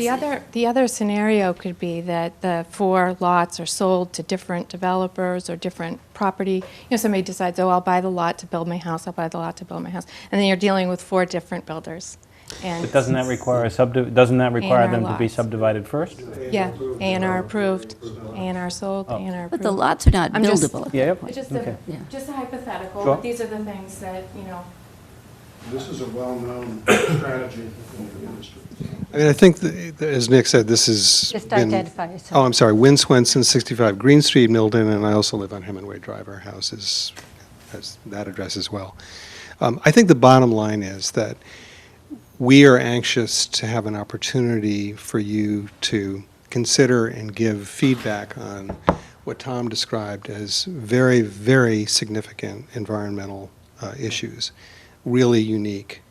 The other scenario could be that the 4 lots are sold to different developers or different property. You know, somebody decides, oh, I'll buy the lot to build my house, I'll buy the lot to build my house. And then you're dealing with 4 different builders. And
But doesn't that require doesn't that require
A&R
them to be
lots.
subdivided first?
Yeah, A&R approved, A&R sold, A&R approved.
But the lots are not
I'm just-
buildable.
Yeah, yep.
It's
Okay.
just a hypothetical,
Sure.
but these are the things that, you know.
This is a well-known strategy in the industry. I mean, I think, as Nick said, this is
Just
been...
identify yourself.
Oh, I'm sorry, Win Swenson, 65 Green Street, Milton, and I also live on Hemingway Drive. Our house has that address as well. I think the bottom line is that we are anxious to have an opportunity for you to consider and give feedback on what Tom described as very, very significant environmental issues, really unique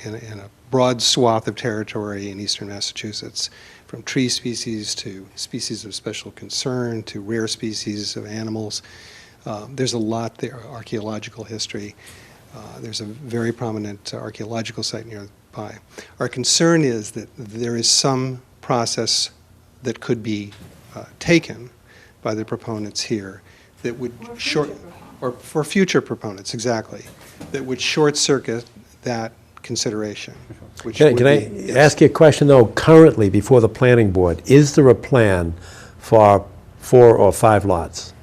in a broad swath of territory in eastern Massachusetts, from tree species to species of special concern to rare species of animals. There's a lot there, archaeological history. There's a very prominent archaeological site nearby. Our concern is that there is some process that could be taken by the proponents here that would or for future proponents, exactly, that would short-circuit that consideration. Which
Can
would
I
be-
ask you a question, though? Currently, before the planning board, is there a plan for 4 or 5 lots?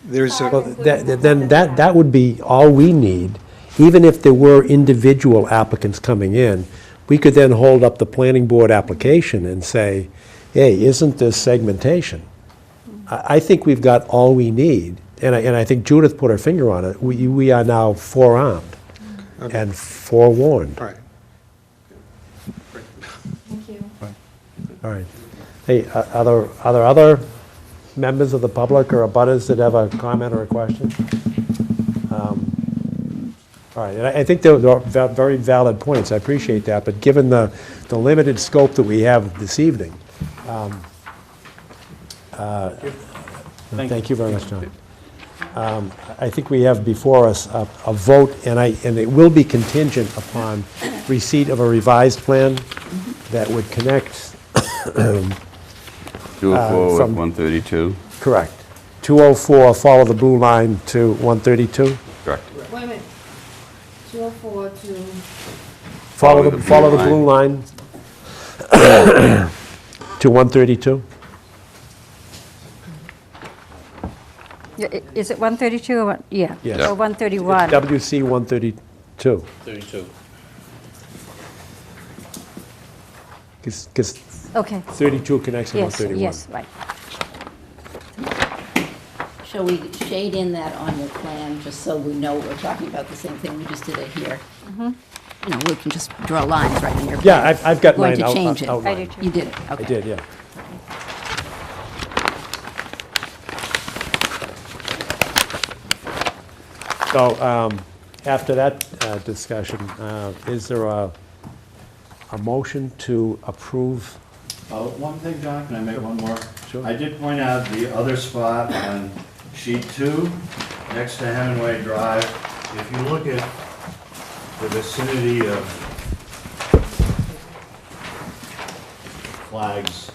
There's
Well, then that would be all we need. Even if there were individual applicants coming in, we could then hold up the planning board application and say, hey, isn't this segmentation? I think we've got all we need, and I think Judith put her finger on it. We are now forearmed and forewarned.
All right.
Thank you.
All right. Hey, are there other members of the public or abutters that have a comment or a question? All right, and I think they're very valid points. I appreciate that, but given the limited scope that we have this evening, thank you very much, John. I think we have before us a vote, and it will be contingent upon receipt of a revised plan that would connect.
204 with
from-
132?
Correct. 204, follow the blue line to 132?
Correct.
Wait a minute. 204 to...
Follow the blue line to 132?
Is it 132 or, yeah?
Yes.
Or 131?
WC 132.
32.
Because
Okay.
32 connects to
Yes,
131.
yes, right.
Shall we shade in that on your plan, just so we know we're talking about the same thing? We just did it here. You know, we can just draw lines right in your plan.
Yeah, I've got
Going
mine
to change it.
outlined.
I do too.
You did it,
I
okay.
did, yeah. So, after that discussion, is there a motion to approve?
One thing, John, can I make one more?
Sure.
I did point out the other spot on sheet 2, next to Hemingway Drive. If you look at the vicinity of flags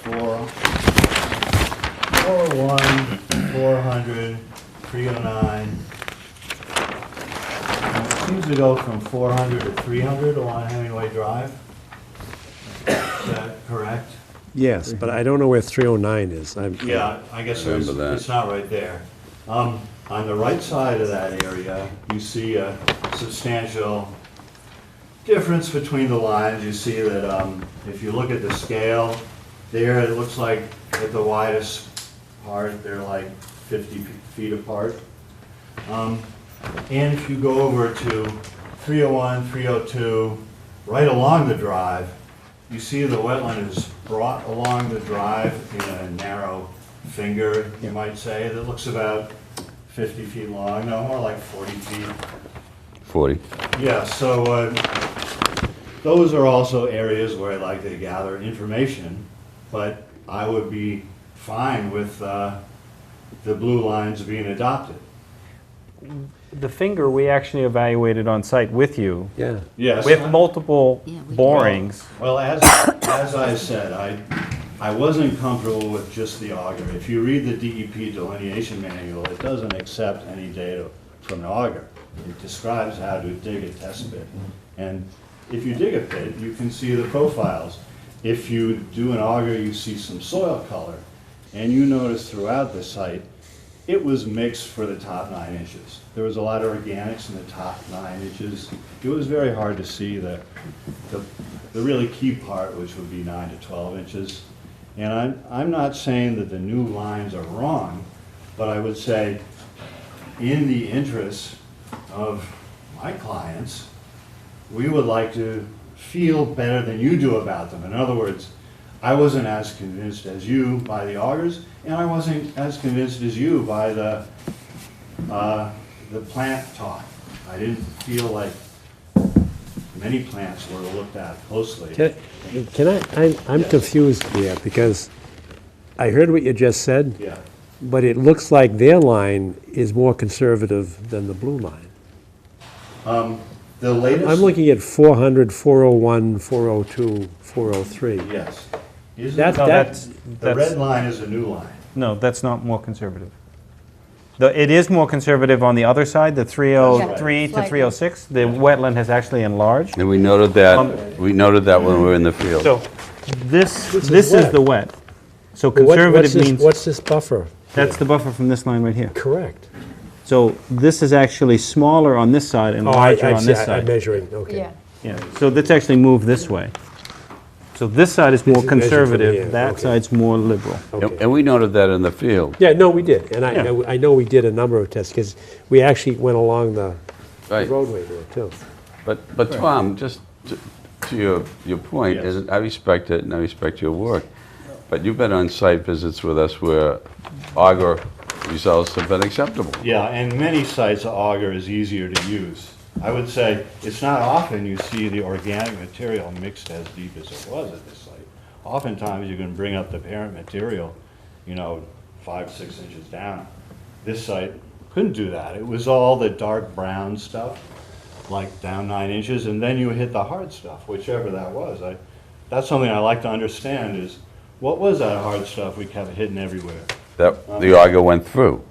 401, 400, 309. And it seems to go from 400 to 300 along Hemingway Drive. Is that correct?
Yes, but I don't know where 309 is.
Yeah, I guess
Remember that.
it's not right there. On the right side of that area, you see a substantial difference between the lines. You see that if you look at the scale there, it looks like at the widest apart, they're like 50 feet apart. And if you go over to 301, 302, right along the drive, you see the wetland is brought along the drive in a narrow finger, you might say, that looks about 50 feet long, no, more like 40 feet.
40.
Yeah, so those are also areas where I'd like to gather information, but I would be fine with the blue lines being adopted.
The finger, we actually evaluated on site with you.
Yeah.
Yes.
With multiple borings.
Well, as I said, I wasn't comfortable with just the auger. If you read the DEP delineation manual, it doesn't accept any data from the auger. It describes how to dig a test pit. And if you dig a pit, you can see the profiles. If you do an auger, you see some soil color. And you notice throughout the site, it was mixed for the top 9 inches. There was a lot of organics in the top 9 inches. It was very hard to see the really key part, which would be 9 to 12 inches. And I'm not saying that the new lines are wrong, but I would say in the interest of my clients, we would like to feel better than you do about them. In other words, I wasn't as convinced as you by the augers, and I wasn't as convinced as you by the plant talk. I didn't feel like many plants were looked at closely.
I'm confused here, because I heard what you just said.
Yeah.
But it looks like their line is more conservative than the blue line.
The latest.
I'm looking at 400, 401, 402, 403.
Yes.
The
red line is a new line.
No, that's not more conservative. It is more conservative on the other side, the 303 to 306. The wetland has actually enlarged.
And we noted that when we were in the field.
So this is
wet.
the wet. So
What-
conservative means...
What's this buffer?
That's the buffer from this line right here.
Correct.
So this is actually smaller on this side and larger on this
I'm
side.
measuring, okay.
Yeah, so let's actually move this way. So this side is more
This is measured from
conservative,
here,
that
okay.
side's more liberal.
And we noted that in the field.
Yeah, no, we did, and
Yeah.
I know we did a number of tests, because we actually went along the
Right.
roadway there, too.
But Tom, just to your point,
Yes.
is I respect it and I respect your work, but you've been on site visits with us where auger results have been acceptable.
Yeah, and many sites, auger is easier to use. I would say it's not often you see the organic material mixed as deep as it was at this site. Oftentimes you can bring up the parent material, 5, 6 inches down. This site couldn't do that. It was all the dark brown stuff, like down 9 inches, and then you hit the hard stuff, whichever that was. That's something I like to understand is, what was that hard stuff we kept hitting everywhere?
That the auger went through.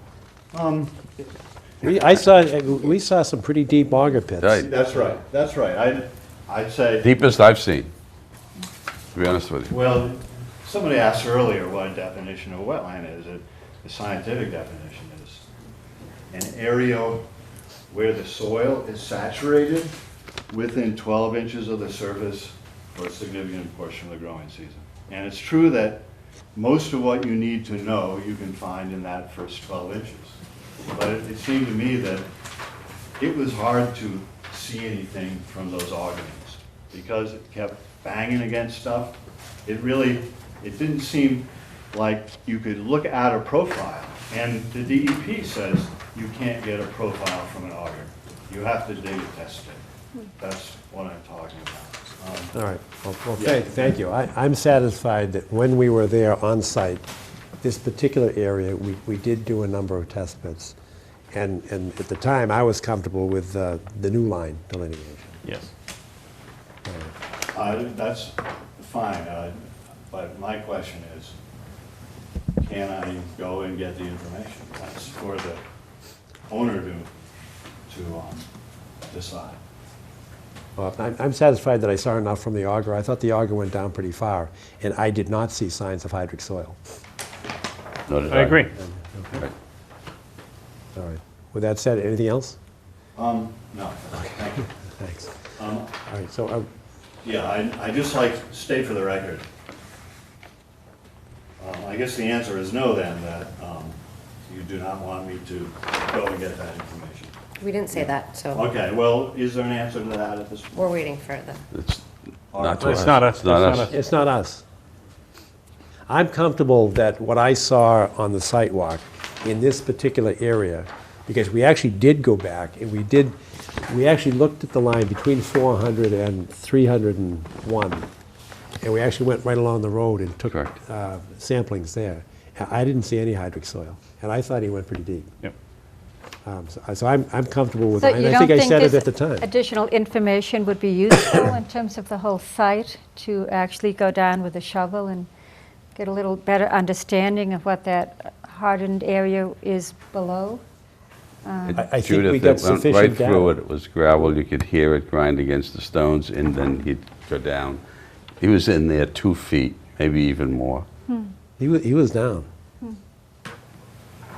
We saw some pretty deep auger pits.
Right.
That's right. I'd say,
Deepest I've seen, to be honest with you.
well, somebody asked earlier what a definition of a wetland is. The scientific definition is an area where the soil is saturated within 12 inches of the surface for a significant portion of the growing season. And it's true that most of what you need to know you can find in that first 12 inches. But it seemed to me that it was hard to see anything from those augurings because it kept banging against stuff. It didn't seem like you could look at a profile. And the DEP says you can't get a profile from an auger. You have to dig a test pit. That's what I'm talking about.
All right, well,
Yeah.
thank you. I'm satisfied that when we were there on site, this particular area, we did do a number of test pits. And at the time, I was comfortable with the new line delineation.
Yes.
That's fine, but my question is, can I go and get the information? That's for the owner to decide.
Well, I'm satisfied that I saw enough from the auger. I thought the auger went down pretty far, and I did not see signs of hydric soil.
Nor did
I agree.
Right.
All right. With that said, anything else?
No, thank you.
Thanks. All right, so
Yeah, I just like to state for the record, I guess the answer is no then, that you do not want me to go and get that information.
We didn't say that, so
Okay, well, is there an answer to that at this point?
we're waiting for the.
It's
All
not
right.
to us.
It's not us.
It's not
It's not
us.
us.
It's not us. I'm comfortable that what I saw on the site walk in this particular area, because we actually did go back, and we actually looked at the line between 400 and 301, and we actually went right along the road and took
Correct.
samplings there. I didn't see any hydric soil, and I thought he went pretty deep.
Yep.
So I'm comfortable with
So
it, and
you
I
don't
think I said it
this
at the time.
additional information would be useful in terms of the whole site, to actually go down with a shovel and get a little better understanding of what that hardened area is below?
I think
Judith,
we got
it went
sufficient
right through
data.
it. It was gravel. You could hear it grind against the stones, and then he'd go down. He was in there 2 feet, maybe even more.
He was down. And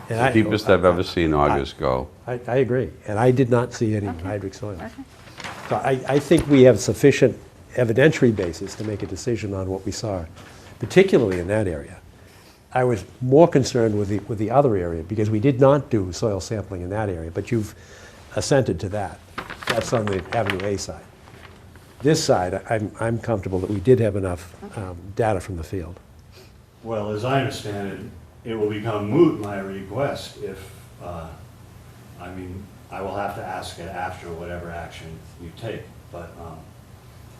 The deepest I've ever seen August go.
I agree, and I did not see any hydric soil. So I think we have sufficient evidentiary basis to make a decision on what we saw, particularly in that area. I was more concerned with the other area, because we did not do soil sampling in that area, but you've assented to that. That's on the Avenue A side. This side, I'm comfortable that we did have enough data from the field.
Well, as I understand it, it will become moot, my request, if, I will have to ask it after whatever action you take. But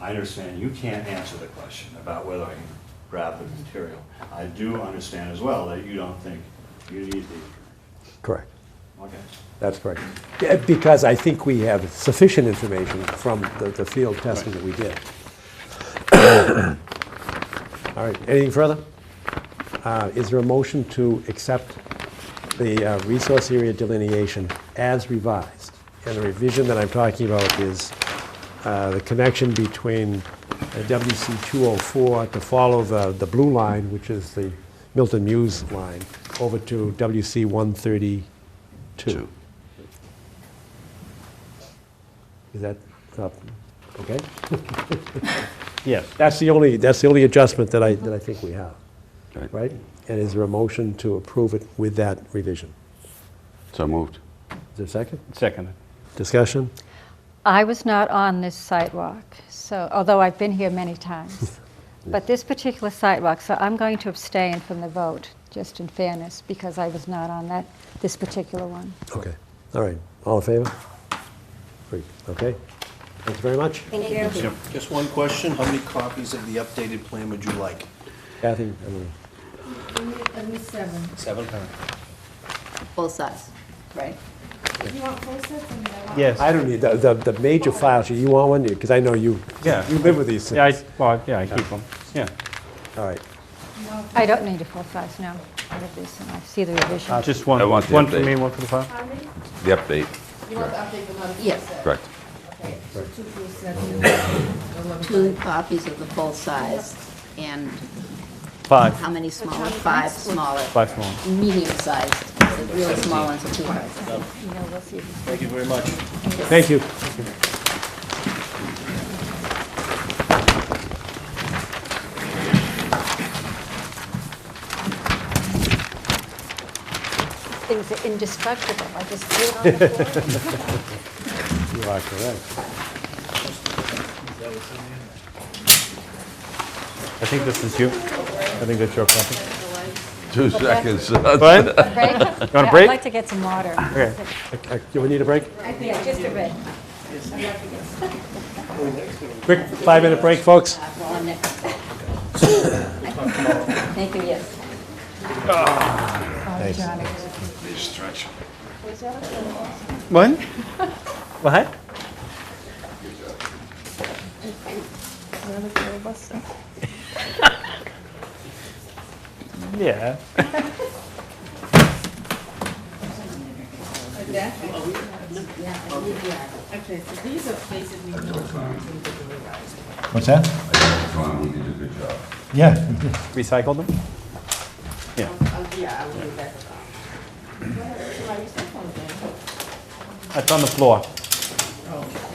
I understand you can't answer the question about whether I can grab the material. I do understand as well that you don't think you need the,
Correct.
okay.
That's correct. Yeah, because I think we have sufficient information from the field testing that we did. All right, anything further? Is there a motion to accept the resource area delineation as revised? And the revision that I'm talking about is the connection between WC 204 to follow the blue line, which is the Milton Muse line, over to WC 132. Is that okay?
Yes.
That's the only adjustment that I think we have,
Right.
right? And is there a motion to approve it with that revision?
So moved.
Is there a second?
Second.
Discussion?
I was not on this sidewalk, so, although I've been here many times. But this particular sidewalk, so I'm going to abstain from the vote, just in fairness, because I was not on this particular one.
Okay, all right. All in favor? Great, okay. Thank you very much.
Thank you.
Just one question, how many copies of the updated plan would you like?
Kathy,
At least 7.
7?
Both sides, right?
You want full sets? I mean, I want.
Yes.
I don't need, the major files, you want one? Because I know you live with these
Yeah,
things.
I keep them. Yeah.
All right.
I don't need a full size, no. I have this, and I see the revision.
Just one.
I want the
One for
update.
me, one for the file?
How many?
The update.
You want the update for another full
Yes.
set?
Correct.
Okay, so 2 full sets and 11.
2 copies of the full size, and
5.
how many smaller? 5 smaller.
5 small.
Medium sized. The really small ones are 2 hard.
Thank you very much.
Thank you.
Things are indestructible, I just threw it on the floor.
You are correct.
I think this is you. I think that's your copy.
2 seconds.
What?
Break?
You want a
Yeah,
break?
I'd like to get some water.
Okay.
Do we need a break?
Yeah, just a break.
Quick 5-minute break, folks.
Well, I'm next. Thank you, yes.
Thanks.
Stretch.
What? What? Yeah.
Okay, so these are basically no changes to the revised.
What's that?
You did a good job.
Yeah.
Recycled them? Yeah.
Yeah, I will leave that. Why you still on there?
That's on the floor.
Oh, okay.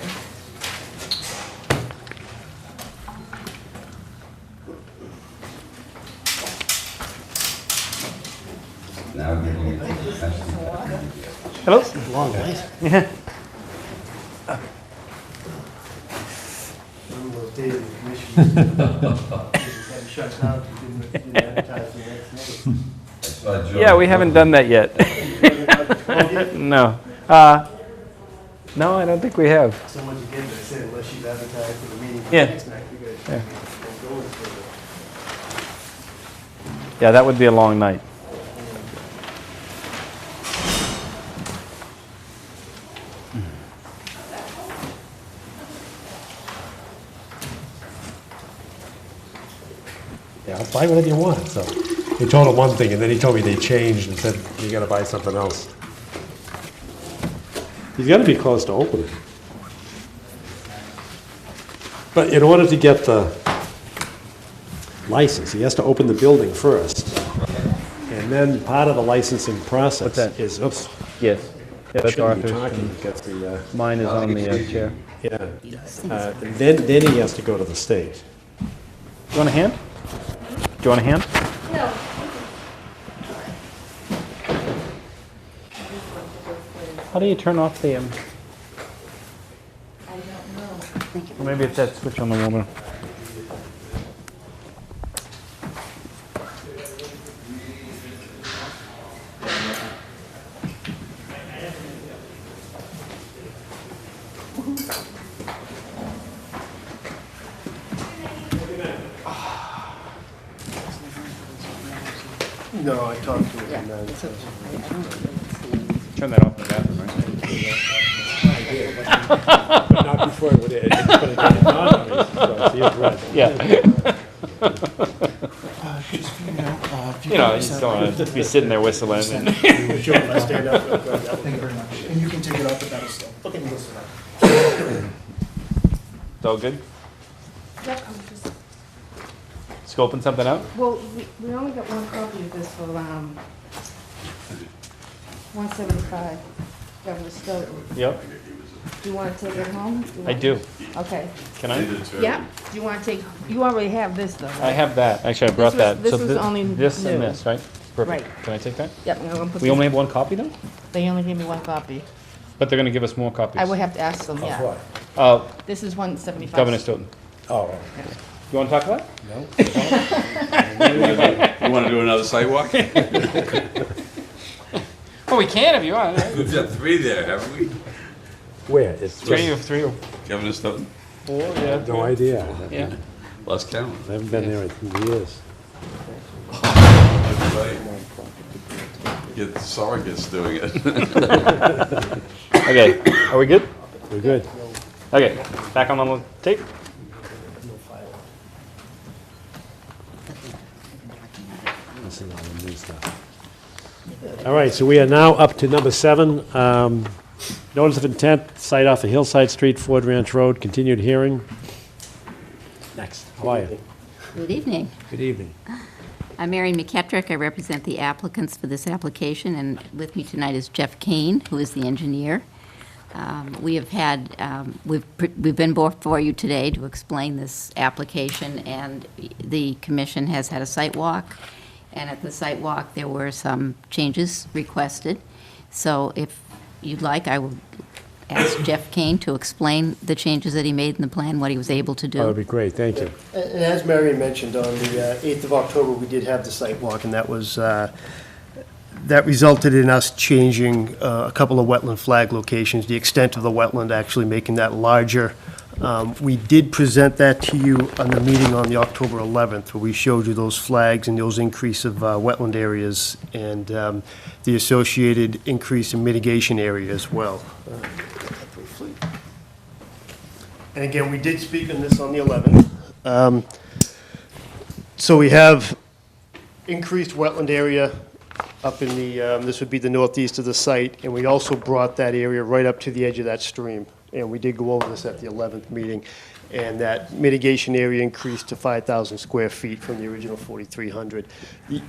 Hello?
Long night.
Yeah. Yeah, we haven't done that yet. No. No, I don't think we have.
So once again, I said, unless you've advertised for the meeting
Yeah.
next night, you guys
Yeah.
don't go any further.
Yeah, that would be a long night.
Yeah, buy whatever you want, so. He told him one thing, and then he told me they changed and said, you gotta buy something else. He's gotta be close to opening. But in order to get the license, he has to open the building first. And then part of the licensing process is, oops.
Yes. Yeah, that's
Shouldn't be
Arthur's.
talking, because the,
Mine is on the chair.
yeah. Then he has to go to the state.
Do you want a hand? Do you want a hand?
No.
How do you turn off the,
I don't know.
or maybe it's that switch on the wall.
No, I talked to him, and
Turn that off in the bathroom, right?
But not before it would, it's gonna get it on, so he is right.
Yeah.
just,
You know, you just don't want to be sitting there whistling. And
Sure, if I stand up, I'll grab that. Thank you very much. And you can take it off the pedestal. Okay, listen up.
It's all good?
Yep, I'm just,
Scoping something out?
well, we only got one copy of this for, 175, Governor Stoughton.
Yep.
Do you want to take it home?
I do.
Okay.
Can I?
Yeah, do you want to take, you already have this though, right?
I have that. Actually, I brought
This was-
that.
this
So
was
thi-
only
This and
new.
this, right? Perfect.
Right.
Can I take that?
Yep, I'm gonna put
We
this-
only have one copy though?
They only gave me one copy.
But they're going to give us more copies.
I would have to ask them, yeah.
what?
This is 175.
Governor Stoughton.
Oh.
You want to talk about it?
No.
You want to do another sidewalk?
Well, we can if you want.
We've got 3 there, haven't we?
Where? It's
Three or
Governor Stoughton?
4, yeah.
No idea.
Yeah.
Lost count.
I haven't been there in years.
That's right. Get surrogates doing it.
Okay, are we good?
We're good.
Okay, back on the tape.
This is all the new stuff. All right, so we are now up to number 7. Notice of intent, site off of Hillside Street, Ford Ranch Road, continued hearing. Next, how are you?
Good evening.
Good evening.
I'm Mary McKettrick. I represent the applicants for this application, and with me tonight is Jeff Kane, who is the engineer. We have had, we've been before you today to explain this application, and the commission has had a site walk, and at the site walk, there were some changes requested. So if you'd like, I will ask Jeff Kane to explain the changes that he made in the plan, what he was able to do.
That would be great, thank you.
And as Marion mentioned, on the 8th of October, we did have the site walk, and that was, that resulted in us changing a couple of wetland flag locations, the extent of the wetland, actually making that larger. We did present that to you on the meeting on the October 11th, where we showed you those flags and those increase of wetland areas and the associated increase in mitigation area as well. And again, we did speak on this on the 11th. So we have increased wetland area up in the, this would be the northeast of the site, and we also brought that area right up to the edge of that stream. And we did go over this at the 11th meeting, and that mitigation area increased to 5,000 square feet from the original 4,300. The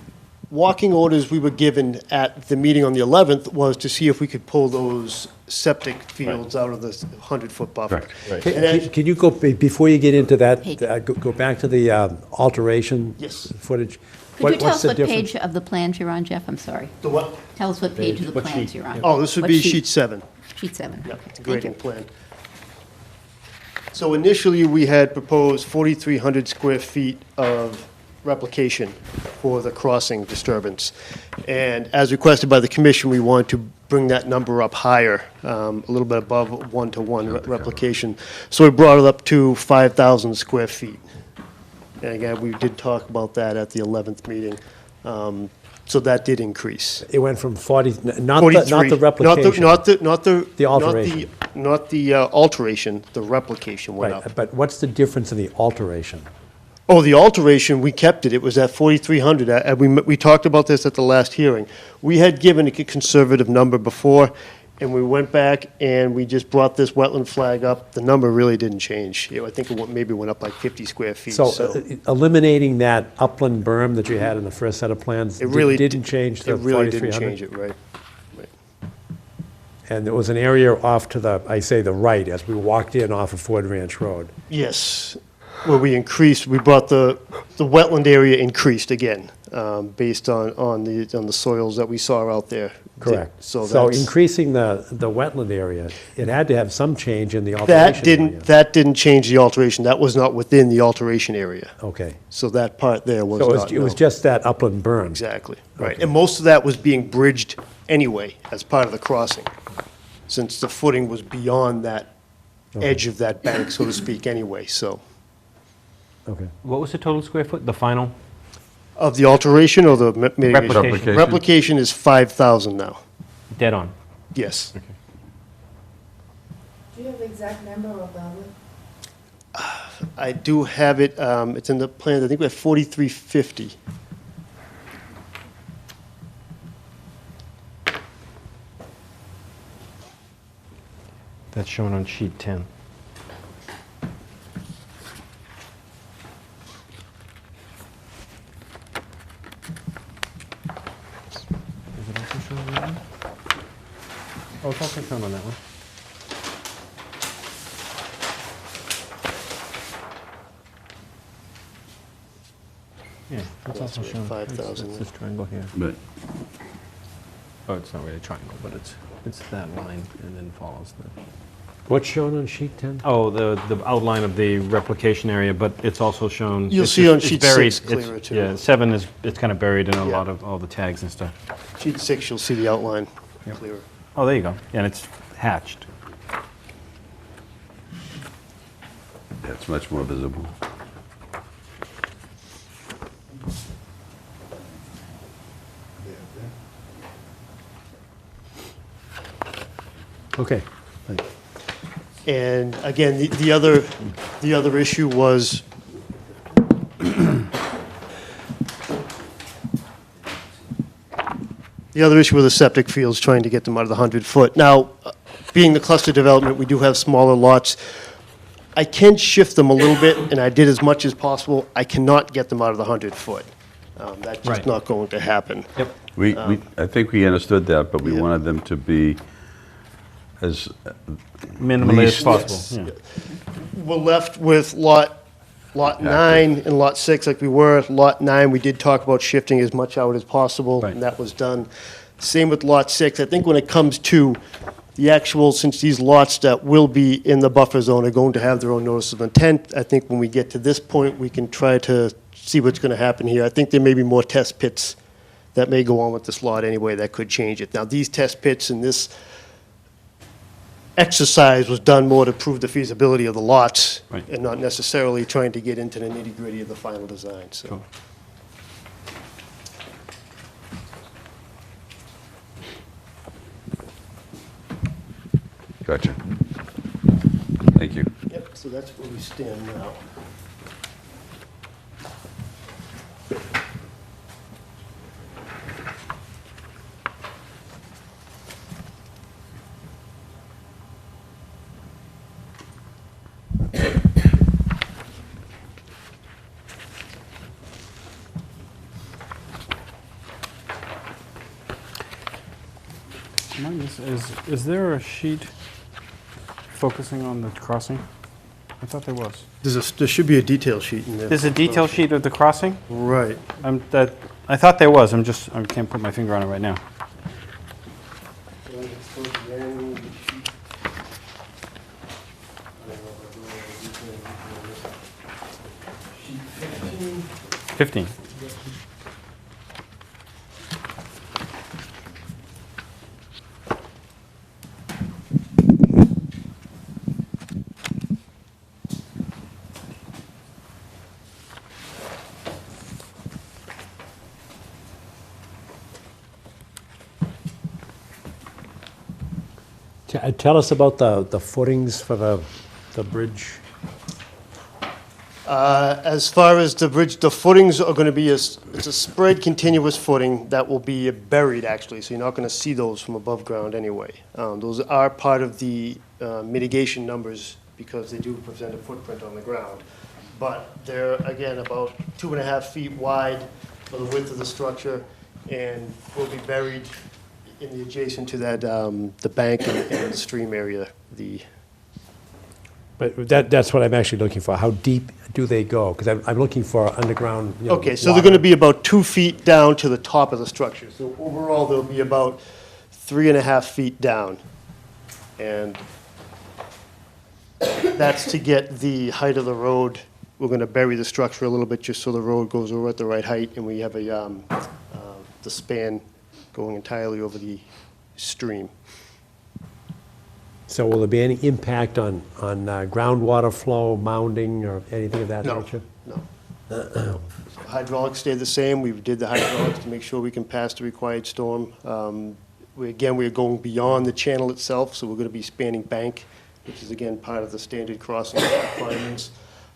walking orders we were given at the meeting on the 11th was to see if we could pull those septic fields out of the 100-foot buffer.
Can you go, before you get into that, go back to the alteration
Yes.
footage?
Could you tell
what's
us
the
what
difference?
page of the plans you're on, Jeff? I'm sorry.
The what?
Tell us what page of the
What
plans
sheet?
you're on.
Oh, this would
What
be sheet 7.
Sheet 7.
Yeah,
Okay, thank
grading
you.
plan. So initially, we had proposed 4,300 square feet of replication for the crossing disturbance. And as requested by the commission, we wanted to bring that number up higher, a little bit above 1-to-1 replication. So we brought it up to 5,000 square feet. And again, we did talk about that at the 11th meeting. So that did increase.
It went from 40, not
43.
the replication.
Not the
The alteration.
Not the alteration, the replication went up.
Right, but what's the difference in the alteration?
Oh, the alteration, we kept it. It was at 4,300. We talked about this at the last hearing. We had given a conservative number before, and we went back and we just brought this wetland flag up. The number really didn't change. I think it maybe went up like 50 square feet.
So eliminating that upland berm that you had in the first set of plans
It really
didn't change the
It really
4,300?
didn't change it, right.
And there was an area off to the, I say the right, as we walked in off of Ford Ranch Road.
Yes, where we increased, we brought the wetland area increased again, based on the soils that we saw out there.
Correct.
So
So
that's,
increasing the wetland area, it had to have some change in the alteration area.
that didn't change the alteration. That was not within the alteration area.
Okay.
So that part there was
So
not.
it was
no.
just that upland berm?
Exactly, right.
Okay.
And most of that was being bridged anyway as part of the crossing, since the footing was beyond that edge of that bank, so to speak, anyway, so.
Okay.
What was the total square foot, the final?
Of the alteration or the mitigation?
Replication.
Replication is 5,000 now,
Dead on.
yes.
Do you have the exact number of the?
I do have it, it's in the plan, I think we have 4,350.
That's shown on sheet 10. Is it also shown on that one? Oh, it's also shown on that one. Yeah, it's also
That's
shown.
5,000.
It's this triangle here.
But
Oh, it's not really a triangle, but it's that line and then follows the...
What's shown on sheet 10?
Oh, the outline of the replication area, but it's also shown...
You'll
it's
see
just-
on
it's
sheet
buried.
6 clearer, too.
Yeah, 7 is, it's kind of buried in a
Yeah.
lot of all the tags and stuff.
Sheet 6, you'll see the outline clearer.
Oh, there you go. Yeah, and it's hatched.
it's much more visible.
Okay. Thanks.
And again, the other issue was the other issue with the septic fields, trying to get them out of the 100-foot. Now, being the cluster development, we do have smaller lots. I can shift them a little bit, and I did as much as possible. I cannot get them out of the 100-foot. That's just
Right.
not going to happen.
Yep.
I think we understood that, but we wanted them to be as
Minimally as
least-
possible. Yeah.
We're left with lot 9 and lot 6 like we were. Lot 9, we did talk about shifting as much out as possible,
Right.
and that was done. Same with lot 6. I think when it comes to the actual, since these lots that will be in the buffer zone are going to have their own notice of intent, I think when we get to this point, we can try to see what's going to happen here. I think there may be more test pits that may go on with this lot anyway that could change it. Now, these test pits and this exercise was done more to prove the feasibility of the lots
Right.
and not necessarily trying to get into the nitty-gritty of the final design, so.
Cool.
Gotcha. Thank you.
Yep, so that's where we stand now.
Is there a sheet focusing on the crossing? I thought there was.
There should be a detail sheet in there.
There's a detail sheet of the crossing?
Right.
I thought there was, I can't put my finger on it right now.
Sheet 15.
15.
Tell us about the footings for the bridge.
As far as the bridge, the footings are going to be, it's a spread continuous footing that will be buried, actually, so you're not going to see those from above ground anyway. Those are part of the mitigation numbers because they do present a footprint on the ground. But they're, again, about 2.5 feet wide for the width of the structure and will be buried in the adjacent to that, the bank and the stream area,
But that's what I'm actually looking for. How deep do they go? Because I'm looking for underground,
Okay, so they're going to be about 2 feet down to the top of the structure. So overall, they'll be about 3.5 feet down. And that's to get the height of the road. We're going to bury the structure a little bit just so the road goes over at the right height, and we have the span going entirely over the stream.
So will there be any impact on groundwater flow, mounding, or anything of that nature?
No. Hydraulics stay the same. We did the hydraulics to make sure we can pass the required storm. We're going beyond the channel itself, so we're going to be spanning bank, which is, again, part of the standard crossing requirements.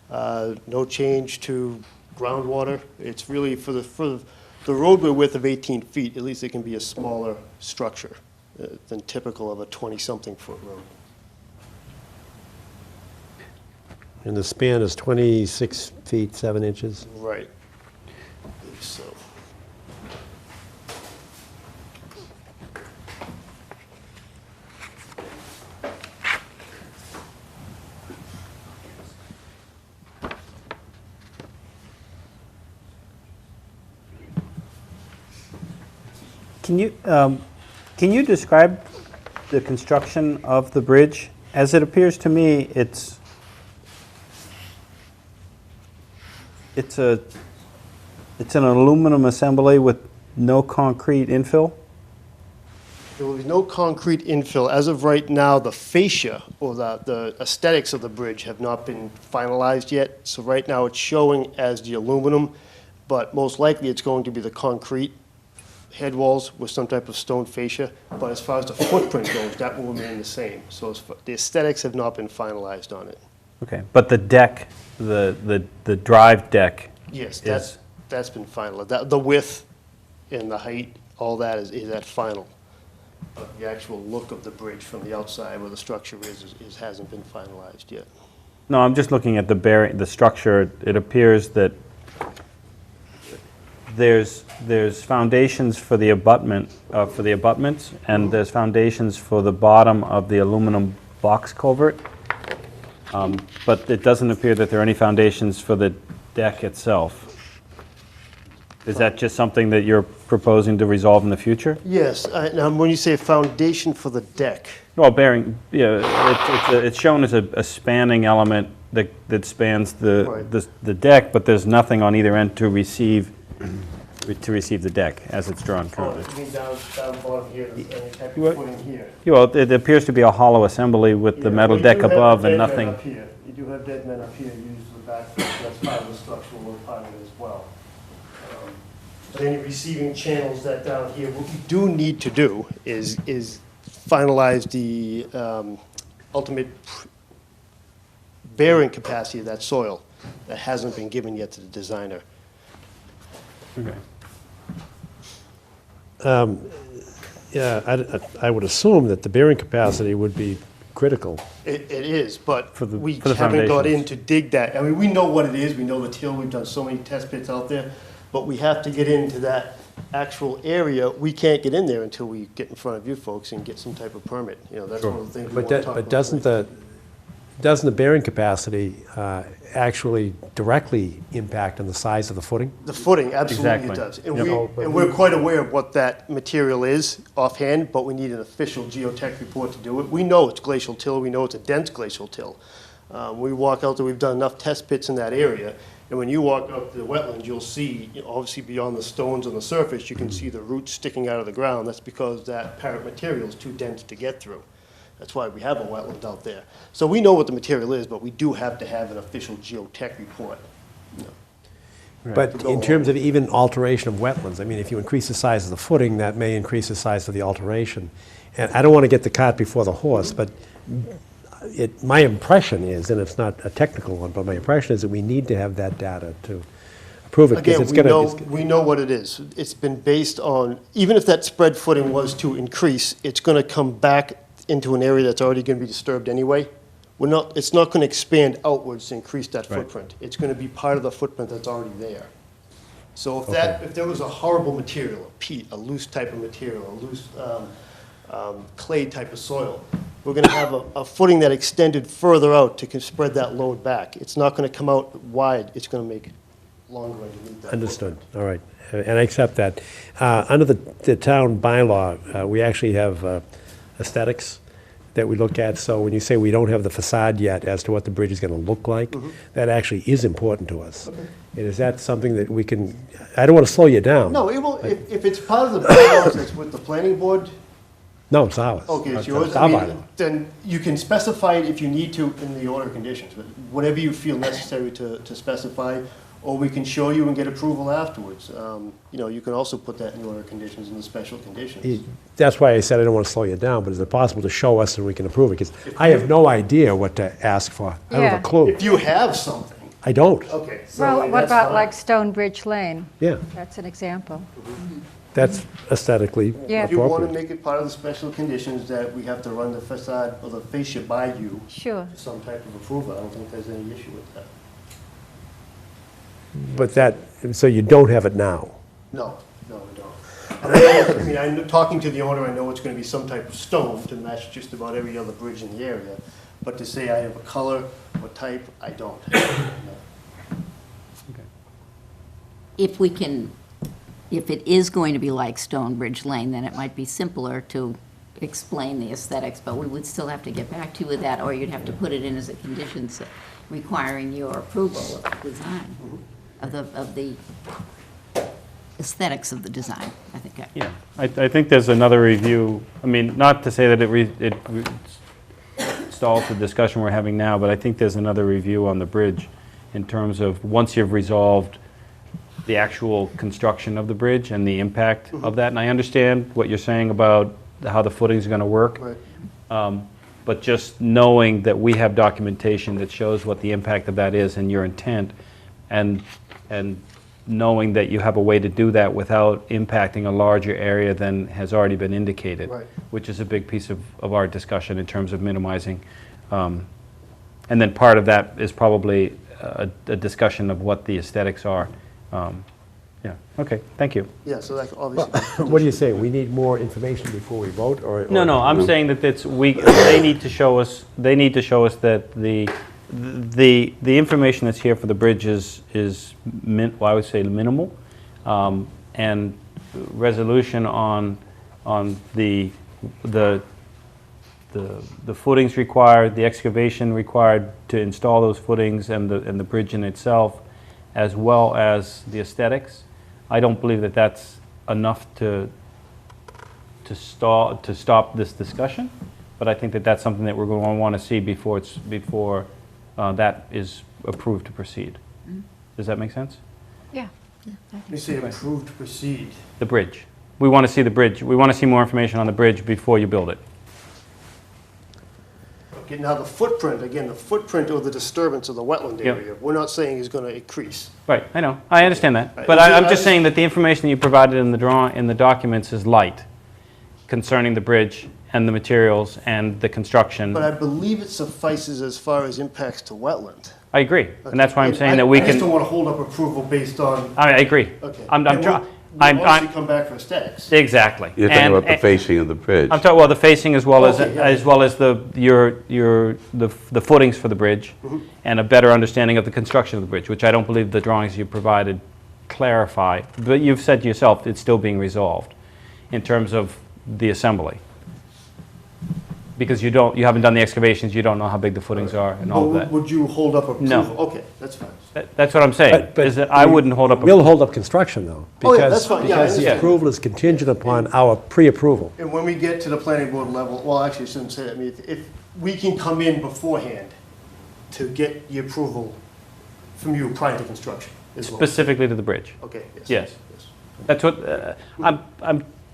No change to groundwater. It's really for the roadway width of 18 feet, at least it can be a smaller structure than typical of a 20-something foot road.
And the span is 26 feet, 7 inches?
Right. So.
Can you describe the construction of the bridge? As it appears to me, it's an aluminum assembly with no concrete infill?
There will be no concrete infill. As of right now, the fascia, or the aesthetics of the bridge have not been finalized yet. So right now, it's showing as the aluminum, but most likely it's going to be the concrete head walls with some type of stone fascia. But as far as the footprint goes, that will remain the same. So the aesthetics have not been finalized on it.
Okay, but the deck, the drive deck.
Yes, that's been finalized. The width and the height, all that is at final. But the actual look of the bridge from the outside where the structure is hasn't been finalized yet.
No, I'm just looking at the structure. It appears that there's foundations for the abutments, and there's foundations for the bottom of the aluminum box culvert. But it doesn't appear that there are any foundations for the deck itself. Is that just something that you're proposing to resolve in the future?
Yes. Now, when you say foundation for the deck,
Well, bearing, it's shown as a spanning element that spans the deck, but there's nothing on either end to receive the deck as it's drawn currently.
you mean down bottom here, any type of footing here?
Well, it appears to be a hollow assembly with the metal deck above and nothing.
You do have dead men up here, used the back, that's part of the structural part of it as well. But any receiving channels that down here, what we do need to do is finalize the ultimate bearing capacity of that soil that hasn't been given yet to the designer.
Okay.
Yeah, I would assume that the bearing capacity would be critical.
It is, but we
for the
haven't got in
foundations.
to dig that. I mean, we know what it is, we know the till, we've done so many test pits out there, but we have to get into that actual area. We can't get in there until we get in front of you folks and get some type of permit. You know, that's one of the things we want to talk about.
But doesn't the, doesn't the bearing capacity actually directly impact on the size of the footing?
The footing, absolutely it does. And we're quite aware of what that material is offhand, but we need an official geotech report to do it. We know it's glacial till, we know it's a dense glacial till. We walk out there, we've done enough test pits in that area, and when you walk up the wetlands, you'll see, obviously beyond the stones on the surface, you can see the roots sticking out of the ground. That's because that parent material is too dense to get through. That's why we have a wetland out there. So we know what the material is, but we do have to have an official geotech report.
But in terms of even alteration of wetlands, I mean, if you increase the size of the footing, that may increase the size of the alteration. And I don't want to get the cart before the horse, but my impression is, and it's not a technical one, but my impression is that we need to have that data to approve it.
Again, we know what it is. It's been based on, even if that spread footing was to increase, it's going to come back into an area that's already going to be disturbed anyway. It's not going to expand outwards to increase that footprint. It's going to be part of the footprint that's already there. So if there was a horrible material, a peat, a loose type of material, a loose clay type of soil, we're going to have a footing that extended further out to spread that load back. It's not going to come out wide. It's going to make longer underneath that.
Understood. All right. And I accept that. Under the town bylaw, we actually have aesthetics that we look at. So when you say we don't have the facade yet as to what the bridge is going to look like, that actually is important to us. Okay. And is that something that we can, I don't want to slow you down.
No, it will, if it's part of the bylaws that's with the planning board.
No, it's ours.
Okay, it's yours.
It's our bylaw.
Then you can specify it if you need to in the order of conditions, but whatever you feel necessary to specify, or we can show you and get approval afterwards. You can also put that in the order of conditions and the special conditions.
That's why I said I don't want to slow you down, but is it possible to show us and we can approve it? Because I have no idea what to ask for. I don't have a clue.
If you have something.
I don't.
Okay.
Well, what about like Stonebridge Lane?
Yeah.
That's an example.
That's aesthetically appropriate.
If you want to make it part of the special conditions that we have to run the facade or the fascia by you.
Sure.
For some type of approval, I don't think there's any issue with that.
But so you don't have it now?
No, we don't. I mean, I'm talking to the owner, I know it's going to be some type of stone to match just about every other bridge in the area. But to say I have a color or type, I don't.
If it is going to be like Stonebridge Lane, then it might be simpler to explain the aesthetics, but we would still have to get back to you with that, or you'd have to put it in as a condition requiring your approval of the design, of the aesthetics of the design, I think.
Yeah, I think there's another review. I mean, not to say that it stalls the discussion we're having now, but I think there's another review on the bridge in terms of once you've resolved the actual construction of the bridge and the impact of that. And I understand what you're saying about how the footing's going to work.
Right.
But just knowing that we have documentation that shows what the impact of that is and your intent, and knowing that you have a way to do that without impacting a larger area than has already been indicated,
right,
which is a big piece of our discussion in terms of minimizing. And then part of that is probably a discussion of what the aesthetics are. Yeah, okay, thank you.
Yeah, so that obviously.
What do you say? We need more information before we vote, or?
No, I'm saying that they need to show us that the information that's here for the bridge is I would say minimal, and resolution on the footings required, the excavation required to install those footings, and the bridge in itself, as well as the aesthetics. I don't believe that that's enough to stop this discussion, but I think that that's something that we're going to want to see before that is approved to proceed. Does that make sense?
Yeah.
You say approved to proceed.
The bridge. We want to see the bridge. We want to see more information on the bridge before you build it.
Okay, now the footprint or the disturbance of the wetland area, we're not saying is going to increase.
Right, I know. I understand that.
Right.
But I'm just saying that the information you provided in the documents is light concerning the bridge and the materials and the construction.
But I believe it suffices as far as impacts to wetland.
I agree,
Okay.
and that's why I'm saying that we can.
I just don't want to hold up approval based on.
I agree.
Okay. obviously come back for aesthetics.
Exactly.
You're talking about the facing of the bridge.
I'm talking, well, the facing as well
Okay, yeah.
as well as the footings for the bridge, and a better understanding of the construction of the bridge, which I don't believe the drawings you provided clarify. But you've said yourself it's still being resolved in terms of the assembly. Because you haven't done the excavations, you don't know how big the footings are and all of that.
Would you hold up approval?
No.
Okay, that's fine.
That's what I'm saying, is that I wouldn't hold up.
We'll hold up construction, though.
Oh, yeah, that's fine. Yeah, I
Because the
understand.
approval is contingent upon our pre-approval.
And when we get to the planning board level, well, actually, I shouldn't say that. I mean, if we can come in beforehand to get the approval from you prior to construction as well.
Specifically to the bridge.
Okay, yes.
Yes. That's what,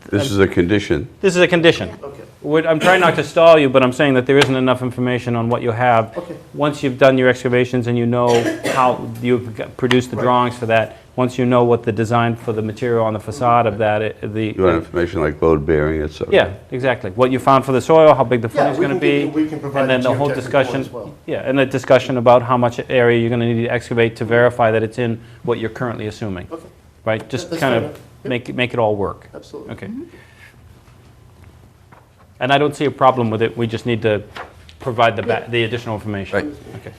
This is a condition.
This is a condition.
Okay.
I'm trying not to stall you, but I'm saying that there isn't enough information on what you have.
Okay.
Once you've done your excavations and you know how you've produced the drawings for that, once you know what the design for the material on the facade of that,
You want information like load bearing, et cetera.
yeah, exactly. What you found for the soil, how big the
Yeah,
footing's
we
going to
can
be.
we can provide
And then
the
the whole
geotech
discussion,
report as well.
yeah, and the discussion about how much area you're going to need to excavate to verify that it's in what you're currently assuming.
Okay.
Right? Just
That's
kind
fair
of
enough. Yep.
make it all work.
Absolutely.
Okay. And I don't see a problem with it, we just need to provide the additional information.
Right.
Okay.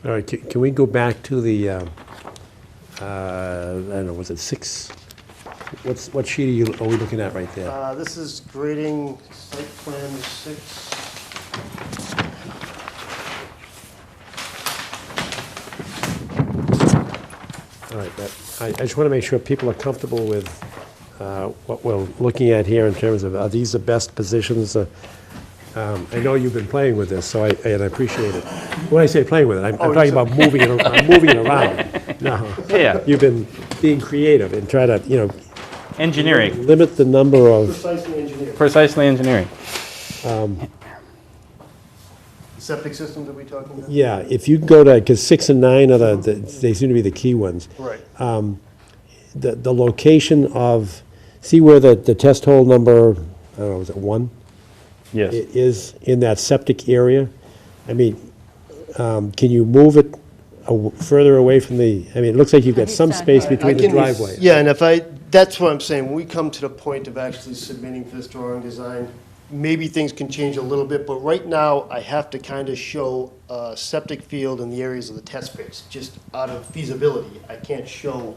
All right, can we go back to the, I don't know, was it 6? What sheet are we looking at right there?
This is grading site plan 6.
All right, I just want to make sure people are comfortable with what we're looking at here in terms of, are these the best positions? I know you've been playing with this, and I appreciate it. When I say playing with it, I'm talking about moving it around. No.
Yeah.
You've been being creative and try to,
Engineering,
limit the number of,
Precisely engineered.
precisely engineering.
Septic systems are we talking about?
yeah, if you go to, because 6 and 9 are they seem to be the key ones.
Right.
The location of, see where the test hole number, I don't know, was it 1?
Yes.
Is in that septic area. I mean, can you move it further away from the, I mean, it looks like you've got some space between the driveway.
Yeah, and that's what I'm saying, when we come to the point of actually submitting for this drawing design, maybe things can change a little bit, but right now, I have to kind of show a septic field in the areas of the test pits, just out of feasibility. I can't show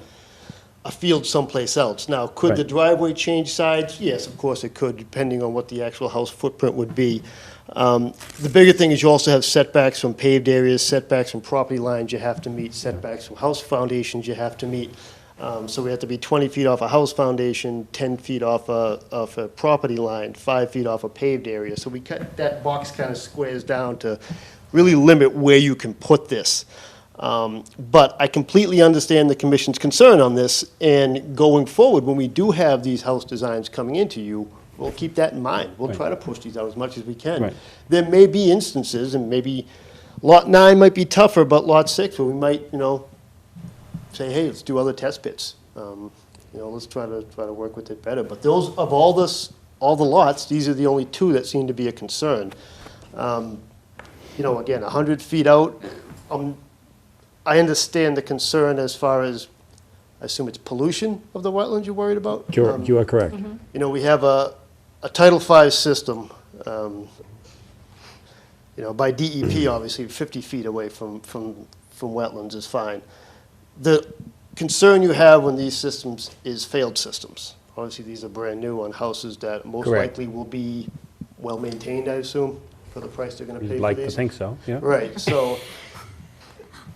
a field someplace else. Now, could the driveway change sides? Yes, of course it could, depending on what the actual house footprint would be. The bigger thing is you also have setbacks from paved areas, setbacks from property lines you have to meet, setbacks from house foundations you have to meet. So we have to be 20 feet off a house foundation, 10 feet off a property line, 5 feet off a paved area. So we cut, that box kind of squares down to really limit where you can put this. But I completely understand the commission's concern on this, and going forward, when we do have these house designs coming into you, we'll keep that in mind. We'll try to push these out as much as we can.
Right.
There may be instances, and maybe Lot 9 might be tougher, but Lot 6, where we might, say, hey, let's do other test pits. Let's try to work with it better. But those, of all the lots, these are the only 2 that seem to be a concern. Again, 100 feet out, I understand the concern as far as, I assume it's pollution of the wetlands you're worried about?
You are correct.
We have a Title V system, by DEP, obviously, 50 feet away from wetlands is fine. The concern you have when these systems is failed systems. Obviously, these are brand new on houses that most
Correct.
likely will be well-maintained, I assume, for the price they're gonna pay for
You'd
these.
like to think so, yeah.
Right, so,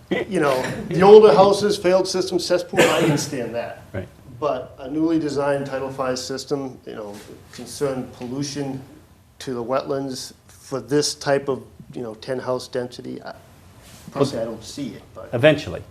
the older houses, failed systems, cesspool, I understand that.
Right.
But a newly designed Title V system, concern pollution to the wetlands for this type of, 10-house density, personally, I don't see it, but
Eventually,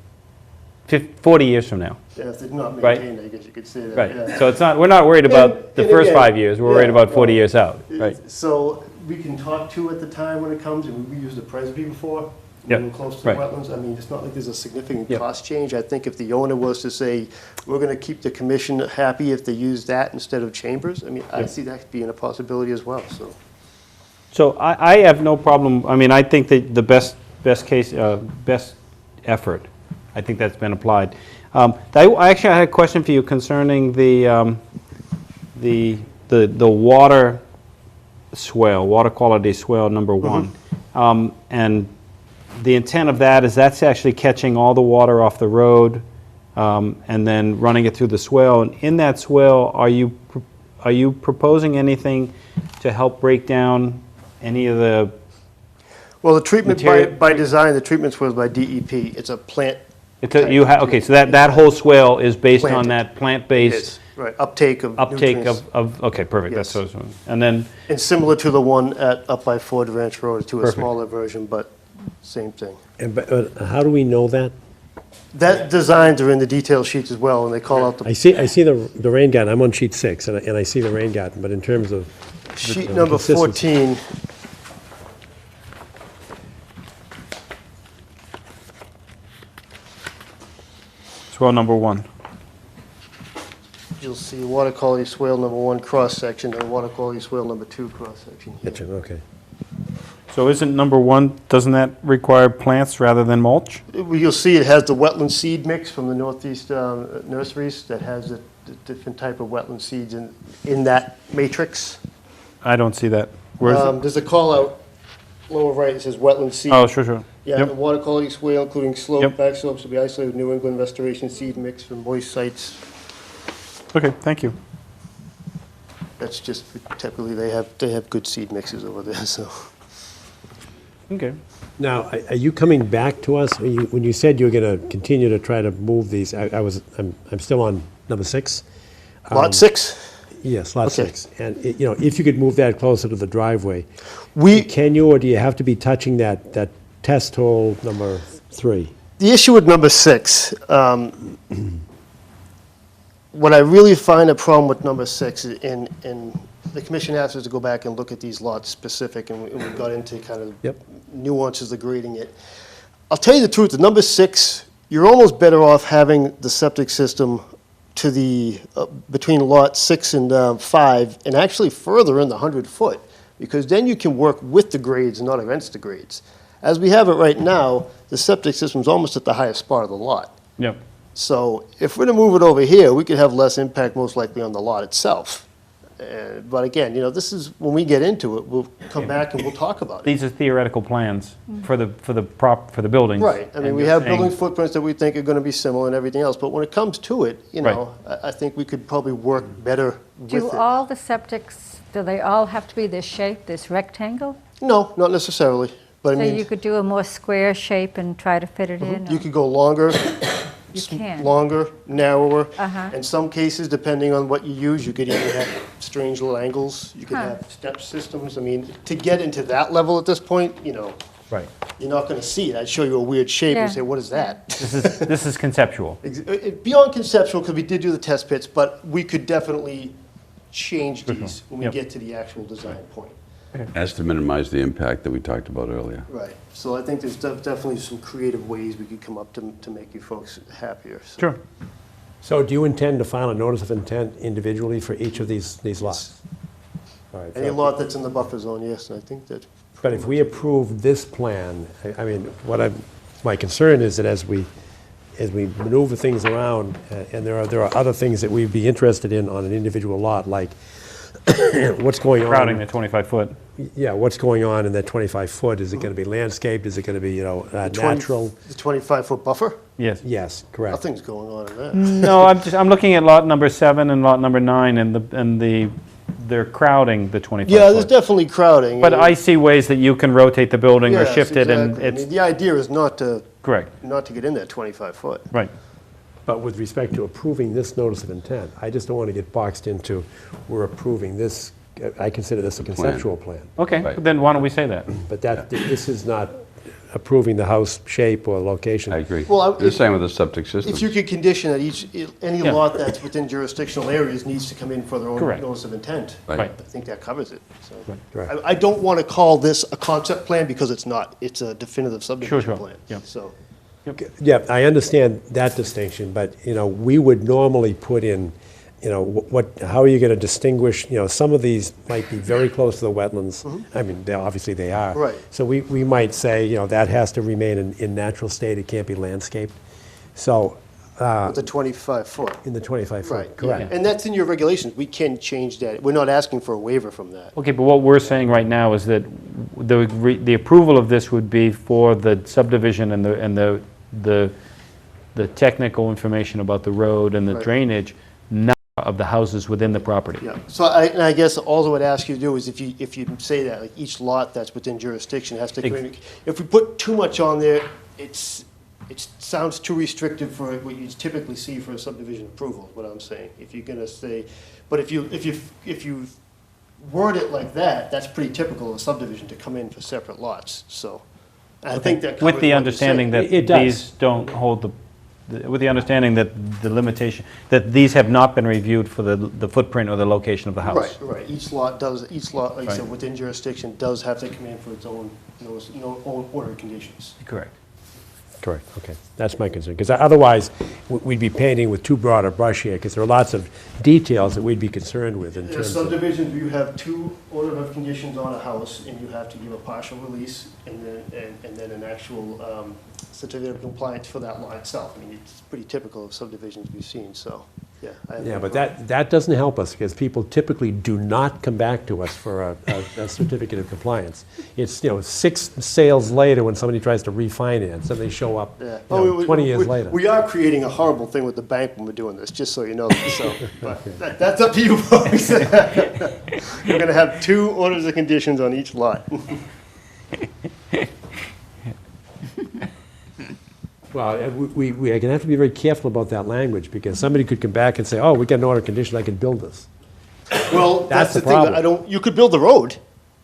40 years from now.
if they're not
Right.
maintained, I guess you could say that.
Right,
yeah.
so we're not worried about the
and
first
again,
5 years, we're worried
yeah,
about 40
well,
years out, right?
So we can talk to at the time when it comes, and we used the Presby before,
Yep,
moving close to
right.
wetlands. I mean, it's not like there's a significant
Yep.
cost change. I think if the owner was to say, we're gonna keep the commission happy if they use that instead of chambers, I mean, I
Yep.
see that being a possibility as well, so.
So I have no problem, I mean, I think that the best best case, best effort. I think that's been applied. I actually had a question for you concerning the water swale, water quality swale number one. And the intent of that is that's actually catching all the water off the road and then running it through the swale. And in that swale, are you proposing anything to help break down any of the
Well, the treatment
material-
by design, the treatment swale is by DEP. It's a plant.
Okay, so that whole swale is based on
Planted.
that plant-based
It is, right, uptake of nutrients.
okay, perfect, that's
Yes.
so, and then,
And similar to the one up by Ford Ranch Road, to a
Perfect.
smaller version, but same thing.
How do we know that?
That designs are in the detail sheets as well, and they call out
I
the
see the rain garden, I'm on sheet 6, and I see the rain garden, but in terms of...
sheet
the
number
consistency-
14.
swale number one.
You'll see water quality swale number 1 cross-section and water quality swale number 2 cross-section.
Gotcha, okay.
So isn't number one, doesn't that require plants rather than mulch?
You'll see it has the wetland seed mix from the Northeast nurseries that has a different type of wetland seeds in that matrix.
I don't see that. Where is it?
There's a call-out lower right, it says wetland seed.
Oh, sure.
Yeah,
Yep.
the water quality swale, including slope,
Yep.
back slopes, will be isolated with New England restoration seed mix from moist sites.
Okay, thank you.
That's just, typically, they have good seed mixes over there, so.
Okay.
Now, are you coming back to us? When you said you were going to continue to try to move these, I'm still on number 6.
Lot 6?
Yes, lot
Okay.
6. And, if you could move that closer to the driveway,
We,
can you, or do you have to be touching that test hole number 3?
the issue with number 6, what I really find a problem with number 6, and the commission asked us to go back and look at these lots specific, and we got into kind of
Yep.
nuances of grading it. I'll tell you the truth, the number 6, you're almost better off having the septic system to the, between lot 6 and 5, and actually further in the 100-foot, because then you can work with the grades and not against the grades. As we have it right now, the septic system's almost at the highest spot of the lot.
Yep.
So if we're to move it over here, we could have less impact most likely on the lot itself. But again, this is, when we get into it, we'll come back and we'll talk about it.
These are theoretical plans for the buildings.
Right, I mean,
And
we
you're
have
saying-
building footprints that we think are gonna be similar and everything else, but when it comes to it,
Right.
I think we could probably work better with
Do
it.
all the septics, do they all have to be this shape, this rectangle?
No, not necessarily, but I
So
mean,
you could do a more square shape and try to fit it in?
you
or-
could go longer,
You can.
longer, narrower.
Uh-huh.
In some cases, depending on what you use, you could even have strange little angles. You could
Huh.
have step systems. I mean, to get into that level at this point,
Right.
you're not going to see it. I'd show you a weird shape and
Yeah.
say, what is that?
This is conceptual.
Beyond conceptual, because we did do the test pits, but we could definitely change these when we
Yep.
get to the actual design point.
As to minimize the impact that we talked about earlier.
Right. So I think there's definitely some creative ways we could come up to make you folks happier. So.
Sure.
So do you intend to file a notice of intent individually for each of these lots? All right.
Any
so-
lot that's in the buffer zone, yes, and I think that.
But if we approve this plan, I mean, my concern is that as we maneuver things around, and there are other things that we'd be interested in on an individual lot, like what's going on.
Crowding the 25-foot.
Yeah, what's going on in that 25-foot? Is it going to be landscaped? Is it going to be, natural?
The 25-foot buffer?
Yes.
Yes, correct.
Nothing's going on in that.
No, I'm looking at lot number 7 and lot number 9, and they're crowding the 25
Yeah, there's
foot.
definitely crowding.
But I see ways that you can rotate the building or
Yes,
shift it, and
exactly. I
it's,
mean, the idea is not to
correct,
get in that 25-foot.
right.
But with respect to approving this notice of intent, I just don't want to get boxed into, we're approving this, I consider this a conceptual plan.
Okay,
Right.
then why don't we say that?
But this is not approving the house shape or location.
I agree.
Well,
The same with the septic system.
If you could condition that any
Yeah.
lot that's within jurisdictional areas needs to come in for their own
Correct.
notice of intent.
Right.
Right.
I think that covers it. So
Right.
I don't want to call this a concept plan because it's not. It's a definitive subdivision
Sure.
plan.
Yeah.
So,
Yeah, I understand that distinction, but, we would normally put in how are you going to distinguish, some of these might be very close to the wetlands. I mean, obviously they are.
Right.
So we might say, that has to remain in natural state, it can't be landscaped. So,
With the 25-foot.
in the 25
Right.
foot, correct.
And that's in your regulations. We can change that. We're not asking for a waiver from that.
Okay, but what we're saying right now is that the approval of this would be for the subdivision and the technical information about the road and the
Right.
drainage, not of the houses within the property.
Yeah, so I guess all I would ask you to do is if you say that, like each lot that's within jurisdiction has to communicate. If we put too much on there, it sounds too restrictive for what you typically see for a subdivision approval, is what I'm saying. If you're gonna say, but if you word it like that, that's pretty typical of a subdivision to come in for separate lots, so. I think that covers
With
what
the
you're
understanding
saying.
that these don't hold with the understanding that the limitation, that these have not been reviewed for the footprint or the location of the house.
Right. Each lot, like I said,
Right.
within jurisdiction, does have to come in for its own, own order of conditions.
Correct.
Correct, okay. That's my concern, because otherwise, we'd be painting with too broad a brush here, because there are lots of details that we'd be concerned with in
In a
terms of...
subdivision, you have two order of conditions on a house, and you have to give a partial release, and then an actual certificate of compliance for that lot itself. I mean, it's pretty typical of subdivisions we've seen, so, yeah.
Yeah, but that doesn't help us, because people typically do not come back to us for a certificate of compliance. It's, 6 sales later when somebody tries to refinance, and they show up,
Yeah.
20 years later.
We are creating a horrible thing with the bank when we're doing this, just so you know. So, but that's up to you folks. We're going to have 2 orders of conditions on each lot.
Well, we're going to have to be very careful about that language, because somebody could come back and say, oh, we got an order of condition, I can build this.
Well, that's the thing.
problem.
You could build the road.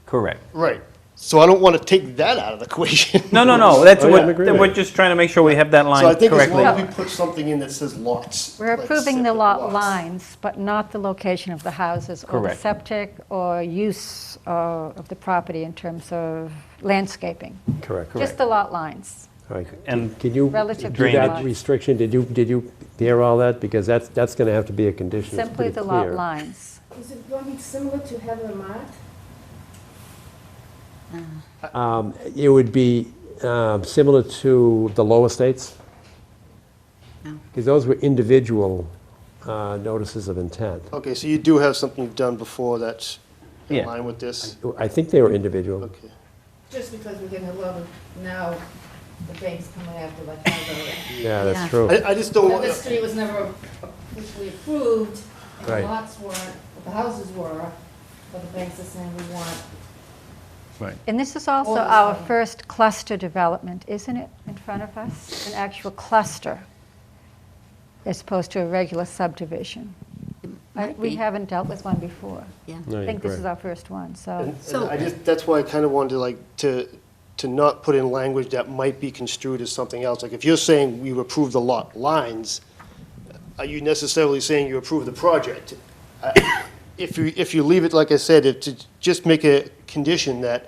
Correct.
Right. So I don't want to take that out of the equation.
No. That's
Oh, yeah,
what,
I agree with
we're
you.
just trying to make sure we have that line
So I think as
correctly.
long as we put something in that says lots.
We're
like
approving the
separate
lot
lots.
lines, but not the location of the houses or the
Correct.
septic or use of the property in terms of landscaping.
Correct.
Just the lot lines.
All right.
And
Can you
Relative
do
to
that
lots.
restriction? Did you hear all that? Because that's going to have to be a condition. It's
Simply
pretty
the lot
clear.
lines.
Is it going to be similar to Heather Mart?
It would be similar to the lower states? Because those were individual notices of intent.
Okay, so you do have something you've done before that's in
Yeah.
line with this?
I think they were individual.
Okay.
Just because we're getting a lot of, now, the bank's coming after like Heather.
Yeah, that's
Yeah.
true.
I just don't want,
The street was never officially approved, and the
Right.
lots weren't, the houses were, but the banks are saying we want.
And this is also
All the
our
time.
first cluster development, isn't it, in front of us? An actual cluster, as opposed to a regular subdivision.
Might
We
be.
haven't dealt with one before.
Yeah.
No,
I
you're
think this is
correct.
our first one, so.
and I just, that's why I kind of wanted to not put in language that might be construed as something else. Like if you're saying you approve the lot lines, are you necessarily saying you approve the project? If you leave it, like I said, to just make a condition that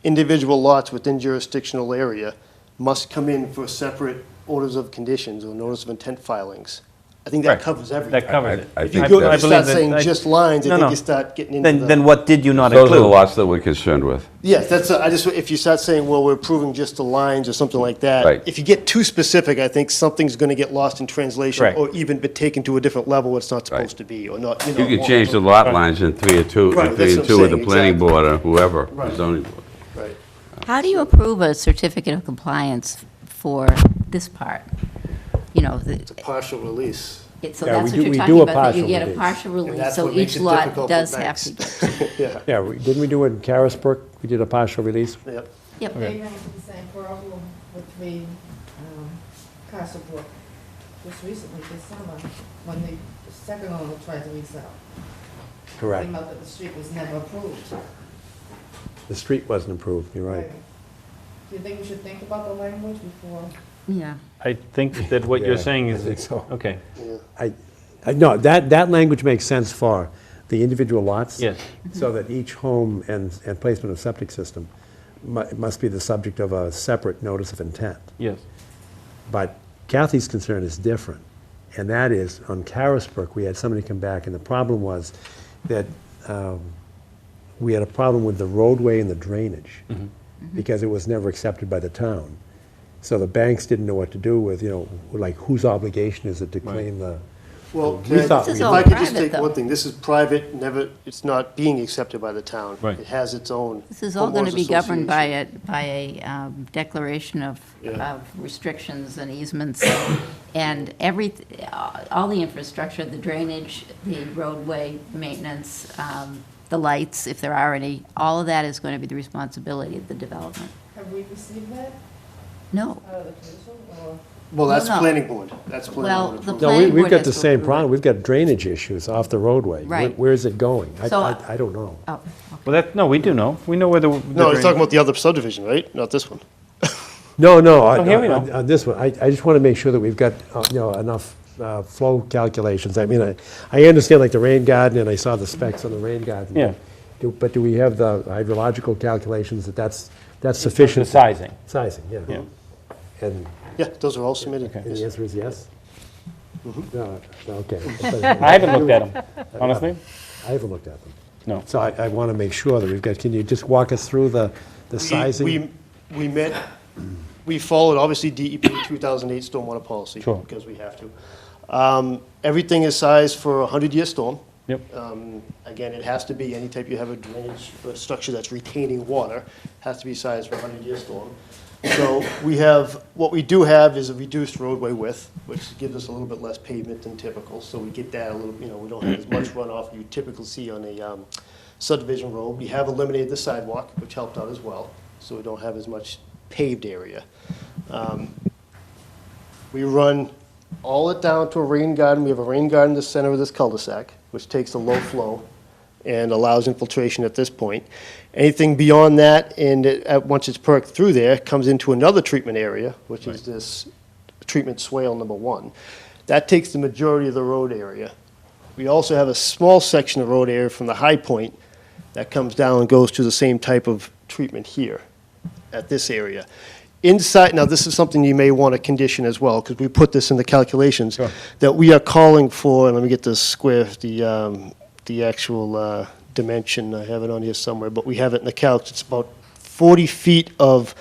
individual lots within jurisdictional area must come in for separate orders of conditions or notice of intent filings, I think that
Right.
covers everything.
That covers it.
I
If you
think
go,
that's-
if you start saying just lines, I
No,
think
no.
you start getting into the.
Then what did you not
Those are
include?
the lots that we're concerned with.
Yes, that's, I just, if you start saying, well, we're approving just the lines or something like that.
Right.
If you get too specific, I think something's gonna get lost in translation.
Correct.
Or even be taken to a different level it's not supposed to be, or not,
You could change the lot lines in 3 or 2,
Right,
in 3
that's
and
what
2
I'm
with the
saying,
planning
exactly.
board or whoever, the
Right.
zoning board.
Right.
How do you approve a certificate of compliance for this part?
It's a partial release.
So
Yeah,
that's
we
what
do-
you're
we
talking
do a
about, that you
partial
get a
release.
partial release,
that's
so
what makes
each
it
lot
difficult for
does have
banks.
to get.
Yeah.
Yeah, didn't we do it in Carisbrook? We did a partial release?
Yep.
Yep.
They ran into the same problem with the Castle Brook just recently, this summer, when the second owner tried to resell.
Correct.
Came out that the street was never approved.
The street wasn't approved, you're right.
Do you think we should think about the language before?
Yeah.
I think that what
Yeah,
you're saying
I
is,
think so.
okay,
No, that language makes sense for the individual lots.
yes.
So that each home and placement of septic system must be the subject of a separate notice of intent.
Yes.
But Kathy's concern is different. And that is, on Carisbrook, we had somebody come back, and the problem was that we had a problem with the roadway and the drainage, because it was never accepted by the town. So the banks didn't know what to do with, like, whose obligation is it to claim the...
Well,
We thought
if
we-
I could just
private,
take
though.
one thing, this is private, it's not being accepted by the town.
Right.
It has its own.
This is all going to
homeowners
be governed by
association.
a declaration of
Yeah.
of restrictions and easements, and all the infrastructure, the drainage, the roadway maintenance, the lights, if there are any, all of that is going to be the responsibility of the development.
Have we received that
No.
out of the council, or?
Well, that's
No.
planning board. That's planning
Well,
board.
the
approval.
No,
planning
we've
board
got
has
the
to
same
approve it.
problem. We've got drainage issues off the roadway.
Right.
Where's it going?
So,
I don't know.
Oh,
Well, no, we do know. We know where the...
No, he's talking about the other subdivision, right? Not this one.
No,
here we know.
on this one, I just want to make sure that we've got, enough flow calculations. I mean, I understand like the rain garden, and I saw the specs on the rain garden.
Yeah.
But do we have the hydrological calculations that's sufficient?
The sizing.
Sizing, yeah.
Yeah.
And
Yeah, those are all submitted.
the answer is yes? No, okay.
I haven't looked at them, honestly.
I haven't looked at them.
No.
So I want to make sure that we've got, can you just walk us through the sizing?
We met, we followed, obviously, DEP 2008 stormwater policy.
Sure.
Because we have to. Everything is sized for a 100-year storm.
Yep.
Again, it has to be, any type you have a drainage structure that's retaining water, has to be sized for a 100-year storm. So what we do have is a reduced roadway width, which gives us a little bit less pavement than typical, so we get that a little, we don't have as much runoff you typically see on a subdivision road. We have eliminated the sidewalk, which helped out as well, so we don't have as much paved area. We run all it down to a rain garden. We have a rain garden in the center of this cul-de-sac, which takes the low flow and allows infiltration at this point. Anything beyond that, and once it's perked through there, comes into another treatment area, which is this treatment swale number 1. That takes the majority of the road area. We also have a small section of road area from the high point that comes down and goes to the same type of treatment here at this area. Inside, now this is something you may want to condition as well, because we put this in the calculations, that we are calling for, and let me get the square, the actual dimension, I have it on here somewhere, but we have it in the calc, it's about 40 feet of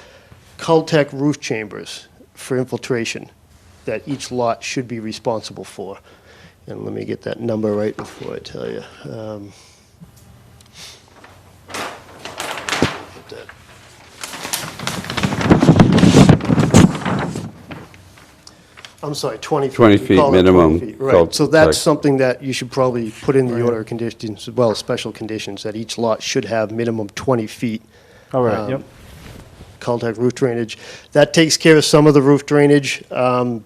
Cultec roof chambers for infiltration that each lot should be responsible for. And let me get that number right before I tell you. I'm sorry, 20 feet.
20
We
feet
call it 20
minimum
feet, Right, so that's
Cultec.
something that you should probably put in the order of conditions, as well as special conditions, that each lot should have minimum 20 feet.
All right, yep.
Cultec roof drainage. That takes care of some of the roof drainage. I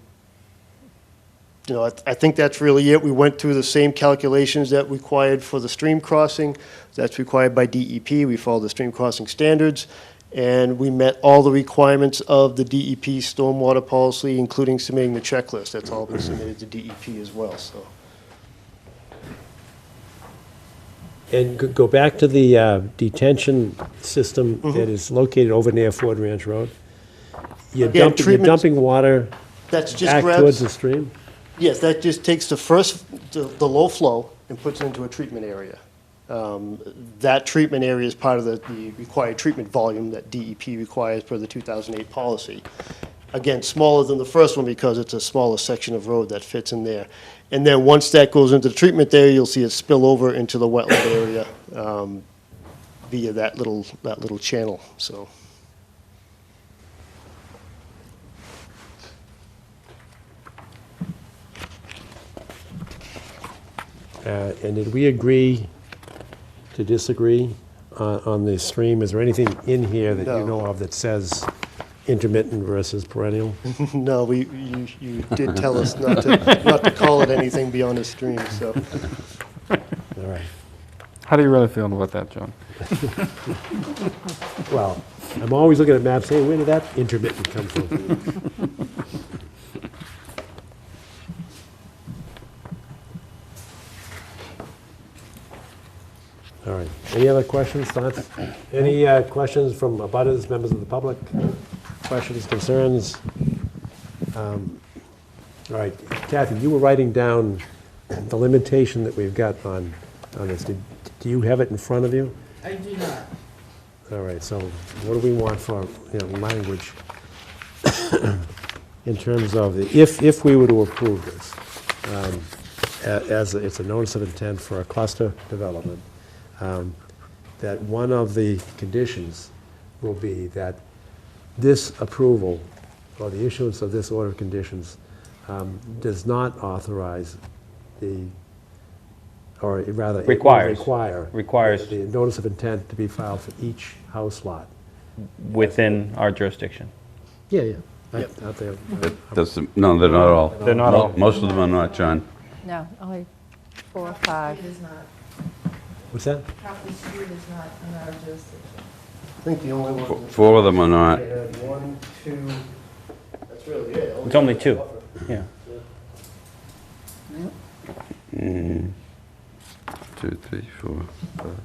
think that's really it. We went through the same calculations that required for the stream crossing. That's required by DEP. We followed the stream crossing standards. And we met all the requirements of the DEP stormwater policy, including submitting the checklist. That's all been submitted to DEP as well, so.
And go back to the detention system that is located over near Ford Ranch Road. You're
Again,
dumping,
treatments-
water
That's just
back
grabs-
towards the stream?
Yes, that just takes the low flow and puts it into a treatment area. That treatment area is part of the required treatment volume that DEP requires per the 2008 policy. Again, smaller than the first one because it's a smaller section of road that fits in there. And then once that goes into the treatment area, you'll see it spill over into the wetland area via that little channel, so.
And did we agree to disagree on the stream? Is there anything in here that you
No.
know of that says intermittent versus perennial?
No, you did tell us not to call it anything beyond a stream, so.
All right.
How do you really feel about that, John?
Well, I'm always looking at maps saying, where did that intermittent come from? All right. Any other questions, thoughts? Any questions from abutters, members of the public? Questions, concerns? All right, Kathy, you were writing down the limitation that we've got on this. Do you have it in front of you?
I do not.
All right, so what do we want for, language in terms of if we were to approve this, it's a notice of intent for a cluster development, that one of the conditions will be that this approval, or the issuance of this order of conditions, does not authorize or rather,
Requires.
requires the notice of intent to be filed for each house lot.
Within our jurisdiction.
Yeah. Out there.
No, they're not all.
They're not all.
Most of them are not, John.
No, only 4 or 5.
It is not.
What's that?
Copley Street is not in our jurisdiction.
I think the only one.
Four of them are not.
They had 1, 2, that's really it.
It's only 2, yeah.
2, 3, 4, 5.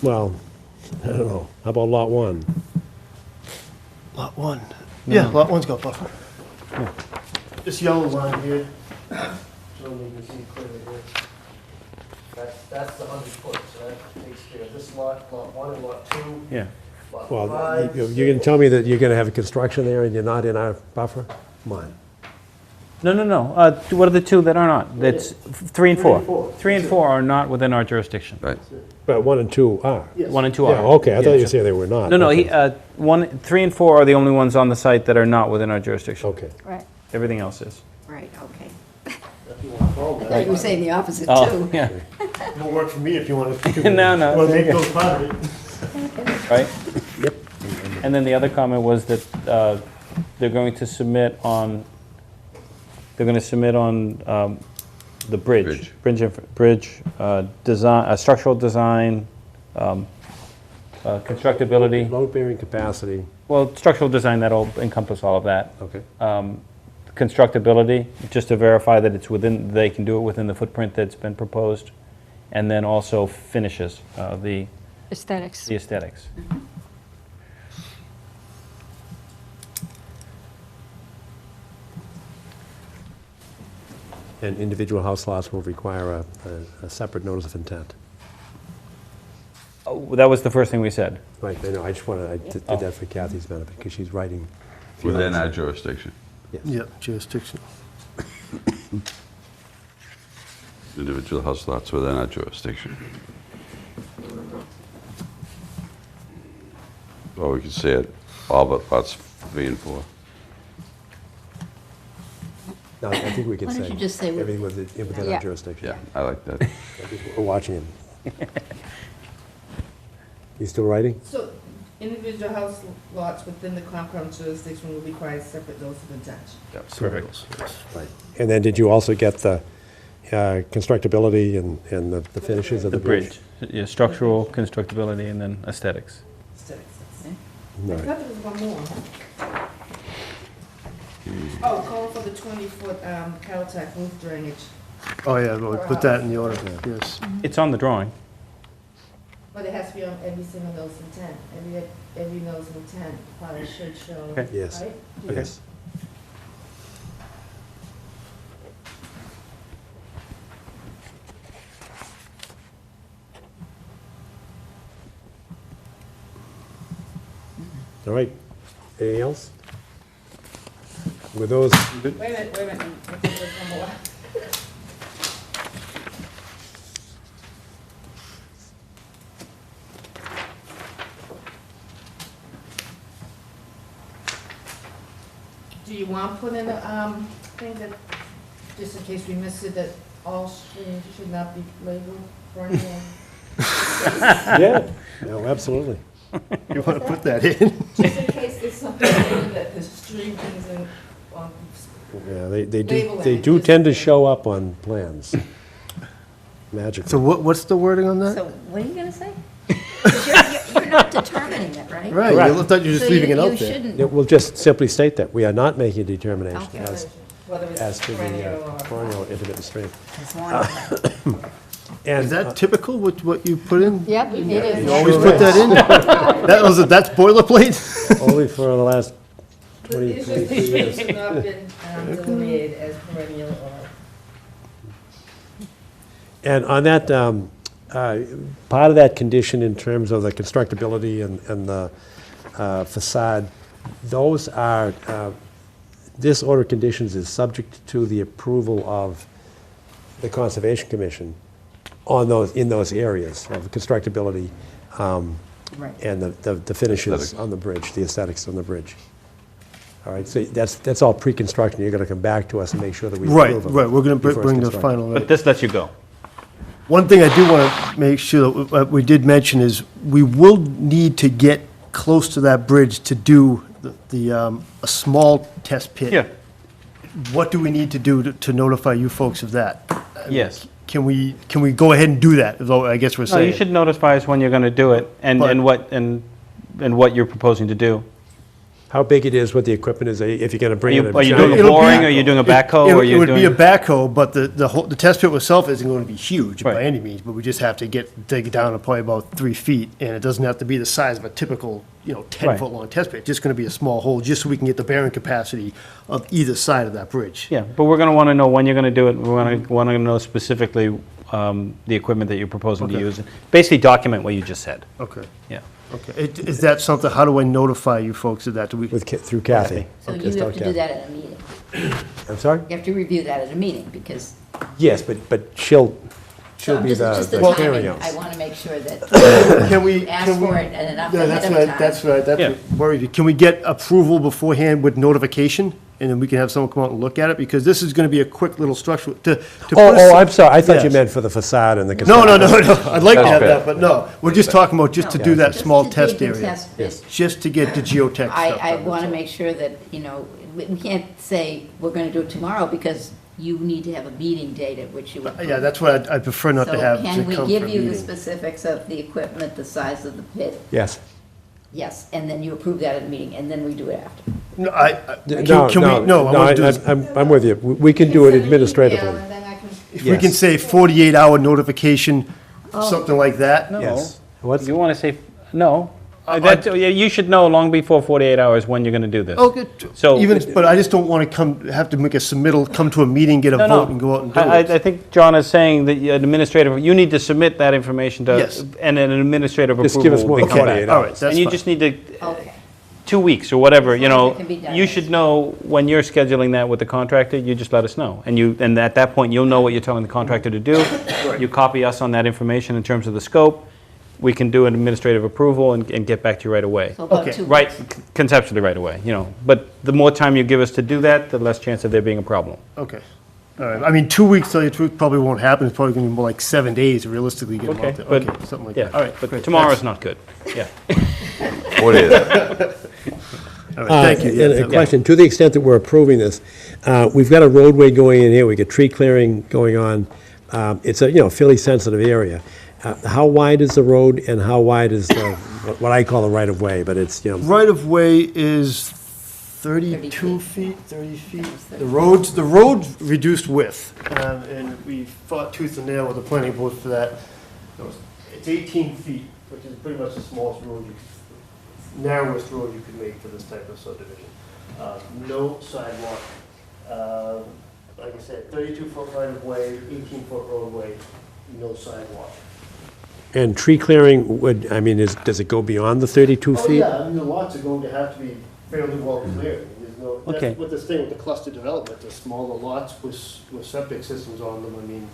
Well, I don't know. How about lot 1?
Lot 1. Yeah, lot 1's got buffer. This yellow line here, so you can see clearly here. That's the 100 foot, so that takes care of this lot, lot 1 and lot 2.
Yeah.
Lot
Well,
5,
you're going to tell me that you're going to have a construction there and you're not in our buffer? Come on.
No. What are the 2 that are not? That's 3 and 4.
4.
3 and 4 are not within our jurisdiction.
Right.
But 1 and 2 are?
Yes.
1 and 2 are.
Yeah, okay, I thought you were saying they were not.
No,
Okay.
3 and 4 are the only ones on the site that are not within our jurisdiction.
Okay.
Right.
Everything else is.
Right, okay.
if you want to call
I thought
that.
you were saying the opposite,
Oh,
too.
yeah,
It'll work for me if you want to.
No.
Want to make those part of it.
right? Yep. And then the other comment was that they're going to submit on the bridge. Bridge design, structural design, constructability.
Load-bearing capacity.
Well, structural design, that'll encompass all of that.
Okay.
Constructability, just to verify that it's within, they can do it within the footprint that's been proposed. And then also finishes, the
Aesthetics.
aesthetics.
And individual house lots will require a separate notice of intent.
Oh, that was the first thing we said.
Right, I know, I did that for Kathy's benefit, because she's writing.
Within our jurisdiction.
Yep, jurisdictional.
Individual house lots within our jurisdiction. Or we could say it, all but lots 3 and 4.
No, I think we can
Why
say.
don't you just say with-
everything within
Yeah.
our jurisdiction.
Yeah, I like that.
We're watching him. You still writing?
So individual house lots within the compound jurisdiction will require separate notice of intent.
Perfect.
Right. And then did you also get the constructability and the finishes of
The
the bridge?
bridge, yeah, structural, constructability, and then aesthetics.
Aesthetics.
Okay.
I
Right.
thought there was one more. Oh, call for the 20-foot Caltech roof drainage.
Oh, yeah, we'll put that in the order, yes.
It's on the drawing.
But it has to be on every single notice of intent. Every notice of intent probably should show,
Okay.
Yes.
right?
Yes. All right. Anything else? With those,
Wait a minute. I think there's one more. Do you want to put in a thing that, just in case we miss it, that all streams should not be labeled for anyone?
yeah, no, absolutely.
You want to put that in?
Just in case there's something that the stream comes in on.
Yeah, they
Labeling,
do
just-
tend to show up on plans. Magically.
So what's the wording on that?
So what are you going to say? 'Cause you're not determining it, right?
Right,
Correct.
I thought you were just
So
leaving it out
you
there.
shouldn't.
It will just simply state that we are not making a determination
Okay.
Whether it's
as to
perennial
the
or.
perennial intermittent stream.
As long as-
And
Is that typical with what you put in?
Yep, it is.
You always put that in? That's boilerplate?
only for the last
These
23 years.
have not been delineated as perennial or...
And on that, part of that condition in terms of the constructability and the facade, those are, this order of conditions is subject to the approval of the Conservation Commission on those, in those areas of constructability and the finishes on the bridge, the aesthetics on the bridge. All right, so that's all pre-construction. You're going to come back to us and make sure that we
Right,
approve of it
right, we're going to
before it's
bring the
constructed.
final.
But this lets you go.
One thing I do want to make sure that we did mention is we will need to get close to that bridge to do a small test pit.
Yeah.
What do we need to do to notify you folks of that?
Yes.
Can we go ahead and do that, is what I guess we're
No,
saying?
you should notify us when you're going to do it and what you're proposing to do.
How big it is, what the equipment is, if you're going to bring in a
Are you
giant-
doing a boring, or are you doing a backhoe, or are
It
you
would be
doing?
a backhoe, but the test pit itself isn't going to be huge by any means, but we just have to dig it down to probably about 3 feet, and it doesn't have to be the size of a typical, 10-foot long test pit. It's just going to be a small hole, just so we can get the bearing capacity of either side of that bridge.
Yeah, but we're going to want to know when you're going to do it. We're going to want to know specifically the equipment that you're proposing to
Okay.
use. Basically document what you just said.
Okay.
Yeah.
Okay. Is that something, how do I notify you folks of that? Do we?
Through Kathy.
So you
Just
have
tell
to do
Kathy.
that at a meeting.
I'm sorry?
You have to review that at a meeting, because...
Yes, but she'll
So
be
just
the
the
clearing
timing, I
house.
want to make sure that
Can we?
ask
can we-
for it and enough
Yeah,
ahead
that's
of
right,
time.
that's right, that's
Yeah.
what worries me. Can we get approval beforehand with notification? And then we can have someone come out and look at it? Because this is going to be a quick little structure to.
Oh, I'm sorry, I thought you
Yes.
meant for the facade and the
No,
construction.
no, I'd like to have
That's
that, but no. We're just talking about just to do that small
Just to dig
test
the
area.
test pit.
Just to get the geotech stuff
I
done,
want to
that's
make sure that, we can't say we're going to do it tomorrow, because you need to have a meeting date at which you would.
all. Yeah, that's what I'd prefer not to have
So
to
can we
come
give
from a
you the
meeting.
specifics of the equipment, the size of the pit?
Yes.
Yes, and then you approve that at a meeting, and then we do it after.
No,
No,
I want to do this.
I'm with you. We can do it administratively.
If we can say 48-hour notification, something like that.
Yes.
You want to say, no. You should know long before 48 hours when you're going to do this.
Okay,
So-
but I just don't want to have to make a submittal, come to a meeting, get a
No,
vote, and go out and do
I
it.
think John is saying that you need to submit that information to,
Yes.
and an administrative
Just
approval
give us
will
more
be
than
coming
48
back.
All right, that's
And you
fine.
just need to,
Okay.
2 weeks or whatever,
As long as it can be done.
you should know when you're scheduling that with the contractor, you just let us know. And at that point, you'll know what you're telling the contractor to do. You copy us on that information in terms of the scope. We can do an administrative approval and get back to you right away.
So about
Okay.
2 weeks.
Right, conceptually right away, But the more time you give us to do that, the less chance of there being a problem.
Okay. All right. I mean, 2 weeks, tell you the truth, probably won't happen. It's probably going to be more like 7 days to realistically get them
Okay,
out there.
but,
Okay, something like
yeah,
that. All right,
but
great.
tomorrow's not good, yeah.
What is it?
All right, thank you. Yeah,
And a
that-
question, to the extent that we're approving this, we've got a roadway going in here, we got tree clearing going on. It's a, fairly sensitive area. How wide is the road and how wide is what I call the right-of-way, but it's,
Right-of-way is 32 feet, 30 feet. The road's reduced width, and we fought tooth and nail with the planning board for that. It's 18 feet, which is pretty much the smallest road, narrowest road you could make for this type of subdivision. No sidewalk. Like I said, 32-foot right-of-way, 18-foot roadway, no sidewalk.
and tree clearing does it go beyond the 32
Oh,
feet?
yeah, I mean, the lots are going to have to be fairly well cleared. There's no,
Okay.
that's what this thing with the cluster development, the smaller lots with septic systems on them, I mean.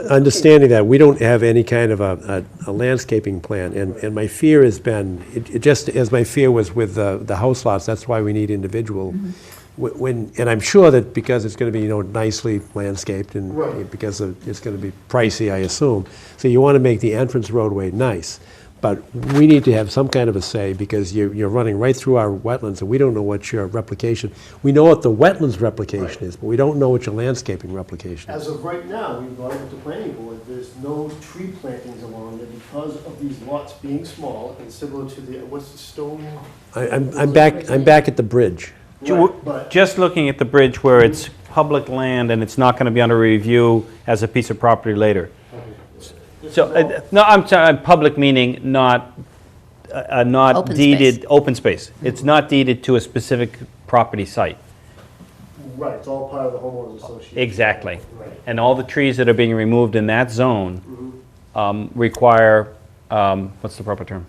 Understanding that, we don't have any kind of a landscaping plan, and my fear has been, it just as my fear was with the house lots, that's why we need individual. And I'm sure that because it's going to be, nicely landscaped and
Right.
because it's going to be pricey, I assume, so you want to make the entrance roadway nice. But we need to have some kind of a say because you're running right through our wetlands and we don't know what your replication, we know what the wetlands replication is, but we don't know what your landscaping replication is.
As of right now, we've gone with the planning board, there's no tree plantings along there because of these lots being small and similar to the, what's the stone?
I'm back at the bridge.
Right, but-
Just looking at the bridge where it's public land and it's not going to be under review as a piece of property later. So, no, I'm sorry, public meaning not not
Open
deeded,
space.
open space. It's not deeded to a specific property site.
Right, it's all part of the homeowners association.
Exactly.
Right.
And all the trees that are being removed in that zone require, what's the proper term?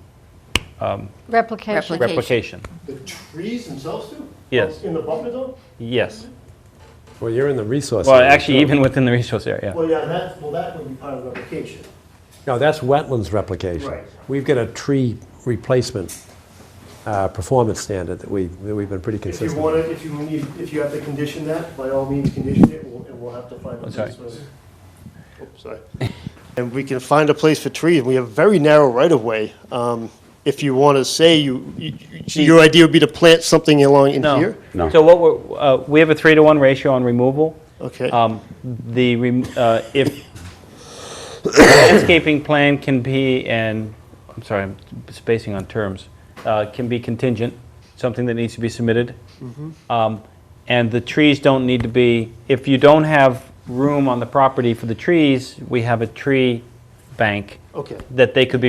Replication.
Replication.
The trees themselves do?
Yes.
In the buffer zone?
Yes.
Well, you're in the resource
Well,
area,
actually,
so-
even within the resource area.
Well, yeah, that would be part of the replication.
No, that's wetlands replication.
Right.
We've got a tree replacement performance standard that we've been pretty
If you
consistent.
want to, if you have to condition that, by all means, condition it, and we'll have to find a
Sorry.
place for. Oops, sorry. And we can find a place for trees. We have very narrow right-of-way. If you want to say your idea would be to plant something along in
No.
here?
No.
So what we have a 3-to-1 ratio on removal.
Okay.
If landscaping plan can be, and, I'm sorry, I'm spacing on terms, can be contingent, something that needs to be submitted. And the trees don't need to be, if you don't have room on the property for the trees, we have a tree bank
Okay.
that they could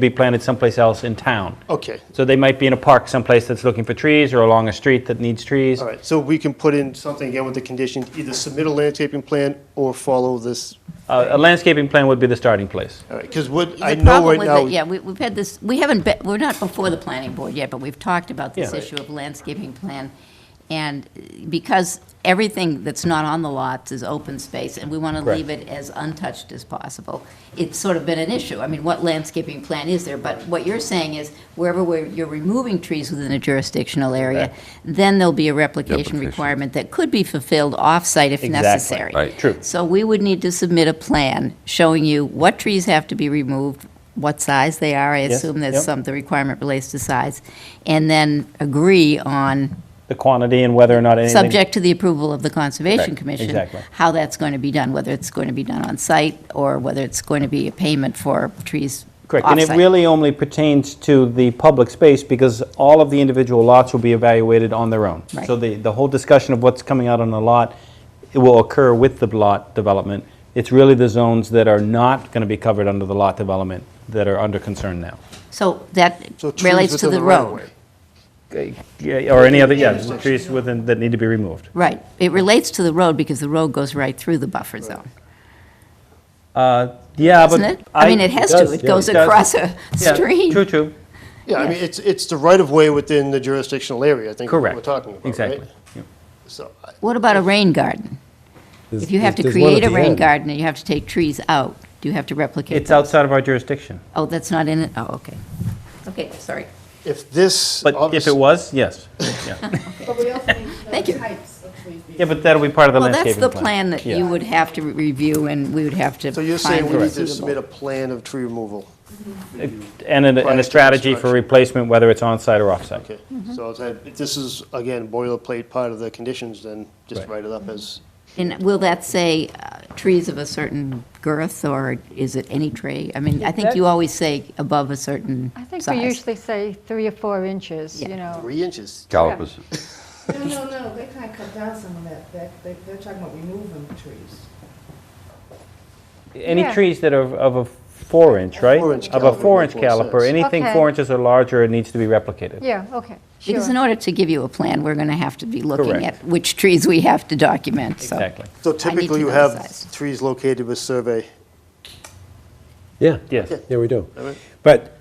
be planted someplace else in town.
Okay.
So they might be in a park someplace that's looking for trees, or along a street that needs trees.
All right, so we can put in something again with the condition, either submit a landscaping plan or follow this.
A landscaping plan would be the starting place.
All right, because what I
The
know
problem
right
with
now.
it, yeah, we've had this, we're not before the planning board yet, but we've talked about this
Yeah.
issue of landscaping plan. And because everything that's not on the lots is open space, and we want to
Correct.
leave it as untouched as possible, it's sort of been an issue. I mean, what landscaping plan is there? But what you're saying is, you're removing trees within a jurisdictional area, then there'll be a replication requirement that could be fulfilled off-site if
Exactly.
necessary.
Right.
True.
So we would need to submit a plan showing you what trees have to be removed, what size they are. I
Yes,
assume
yep.
there's the requirement relates to size, and then agree on,
The quantity and whether or not anything.
subject to the approval of the Conservation
Correct,
Commission.
exactly.
How that's going to be done, whether it's going to be done on site, or whether it's going to be a payment for trees
Correct, and it
off-site.
really only pertains to the public space because all of the individual lots will be evaluated on their own.
Right.
So the whole discussion of what's coming out on the lot, it will occur with the lot development. It's really the zones that are not going to be covered under the lot development that are under concern now.
So that
So trees
relates to
within
the
right of
road.
way.
Yeah, or any other, trees that need to be removed.
Right. It relates to the road because the road goes right through the buffer zone,
Yeah, but.
doesn't it? I mean, it has to. It goes across a
Yeah,
stream.
True.
Yeah, I mean, it's the right-of-way within the jurisdictional area, I think, is what
Correct.
we're talking about, right?
Exactly.
So,
What about a rain garden? If you have to
There's one
create
at
a
the
rain
end.
garden and you have to take trees out, do you have to replicate
It's
those?
outside of our jurisdiction.
Oh, that's not in it? Oh, okay. Okay, sorry.
if this.
But if
obviously-
it was, yes. Yeah.
But we also need
Thank you.
types of trees.
Yeah, but that'll be part of the
Well,
landscaping
that's
plan.
the plan that
Yeah.
you would have to review and we would have to
So you're
find
saying we need
what's
to submit a
suitable.
plan of tree removal?
And
Prior
a
to
strategy for
construction.
replacement, whether it's on-site or off-site.
Okay, so if this is, again, boilerplate part of the conditions, then just
Right.
write it up as,
And will that say trees of a certain girth, or is it any tree? I mean, I think you always say above a certain
I think
size.
we usually say 3 or 4 inches, you know.
3 inches.
Calipers.
No, they kind of cut down some of that. They're talking about removing trees.
Any
Yeah.
trees that are of a 4-inch, right?
4-inch
Of a
caliper,
4-inch
that's what it
caliper,
says.
anything
Okay.
4 inches or larger, it needs to be replicated.
Yeah, okay, sure.
Because in order to give you a plan, we're going to have to be looking
Correct.
at which trees we have to document, so.
Exactly.
So
I need
typically
to
you
know the
have
size.
trees located with survey.
Yeah.
Yes.
Yeah, we do.
All right.
But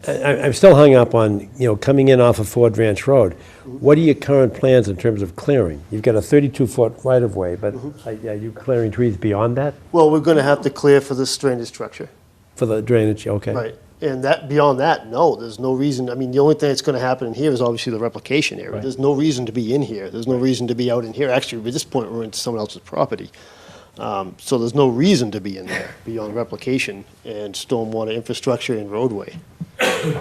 I'm still hung up on, coming in off of Ford Ranch Road. What are your current plans in terms of clearing? You've got a 32-foot right-of-way, but are you clearing trees beyond that
Well, we're going to have to clear for this drainage structure.
for the drainage? Okay.
Right. And that, beyond that, no, there's no reason, I mean, the only thing that's going to happen in here is obviously the replication area.
Right.
There's no reason to be in here. There's no reason to be out in here. Actually, at this point, we're into someone else's property. So there's no reason to be in there beyond replication and stormwater infrastructure and roadway.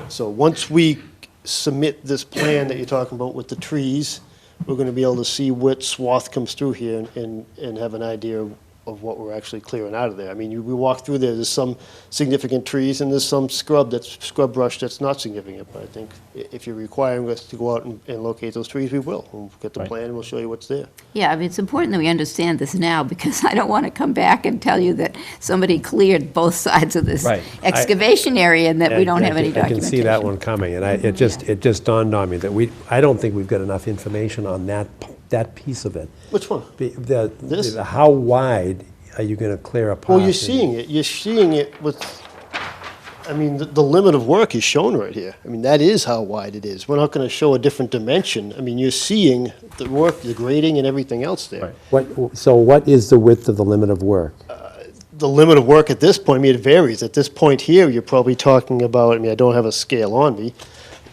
So once we submit this plan that you're talking about with the trees, we're going to be able to see what swath comes through here and have an idea of of what we're actually clearing out of there. I mean, we walk through there, there's some significant trees and there's some scrub brush that's not significant. But I think if you're requiring us to go out and locate those trees, we will. We'll get the plan and we'll show you what's there.
Yeah, I mean, it's important that we understand this now, because I don't want to come back and tell you that somebody cleared both sides of this
Right.
excavation area and that we don't have any
I can
documentation.
see that one coming, and it just dawned on me that I don't think we've got enough information on that piece of it.
Which one? This?
How wide are you going to clear a path?
Well, you're seeing it. You're seeing it with, I mean, the limit of work is shown right here. I mean, that is how wide it is. We're not going to show a different dimension. I mean, you're seeing the work, the grading and everything else there.
So what is the width of the limit of work?
The limit of work at this point, I mean, it varies. At this point here, you're probably talking about, I mean, I don't have a scale on me,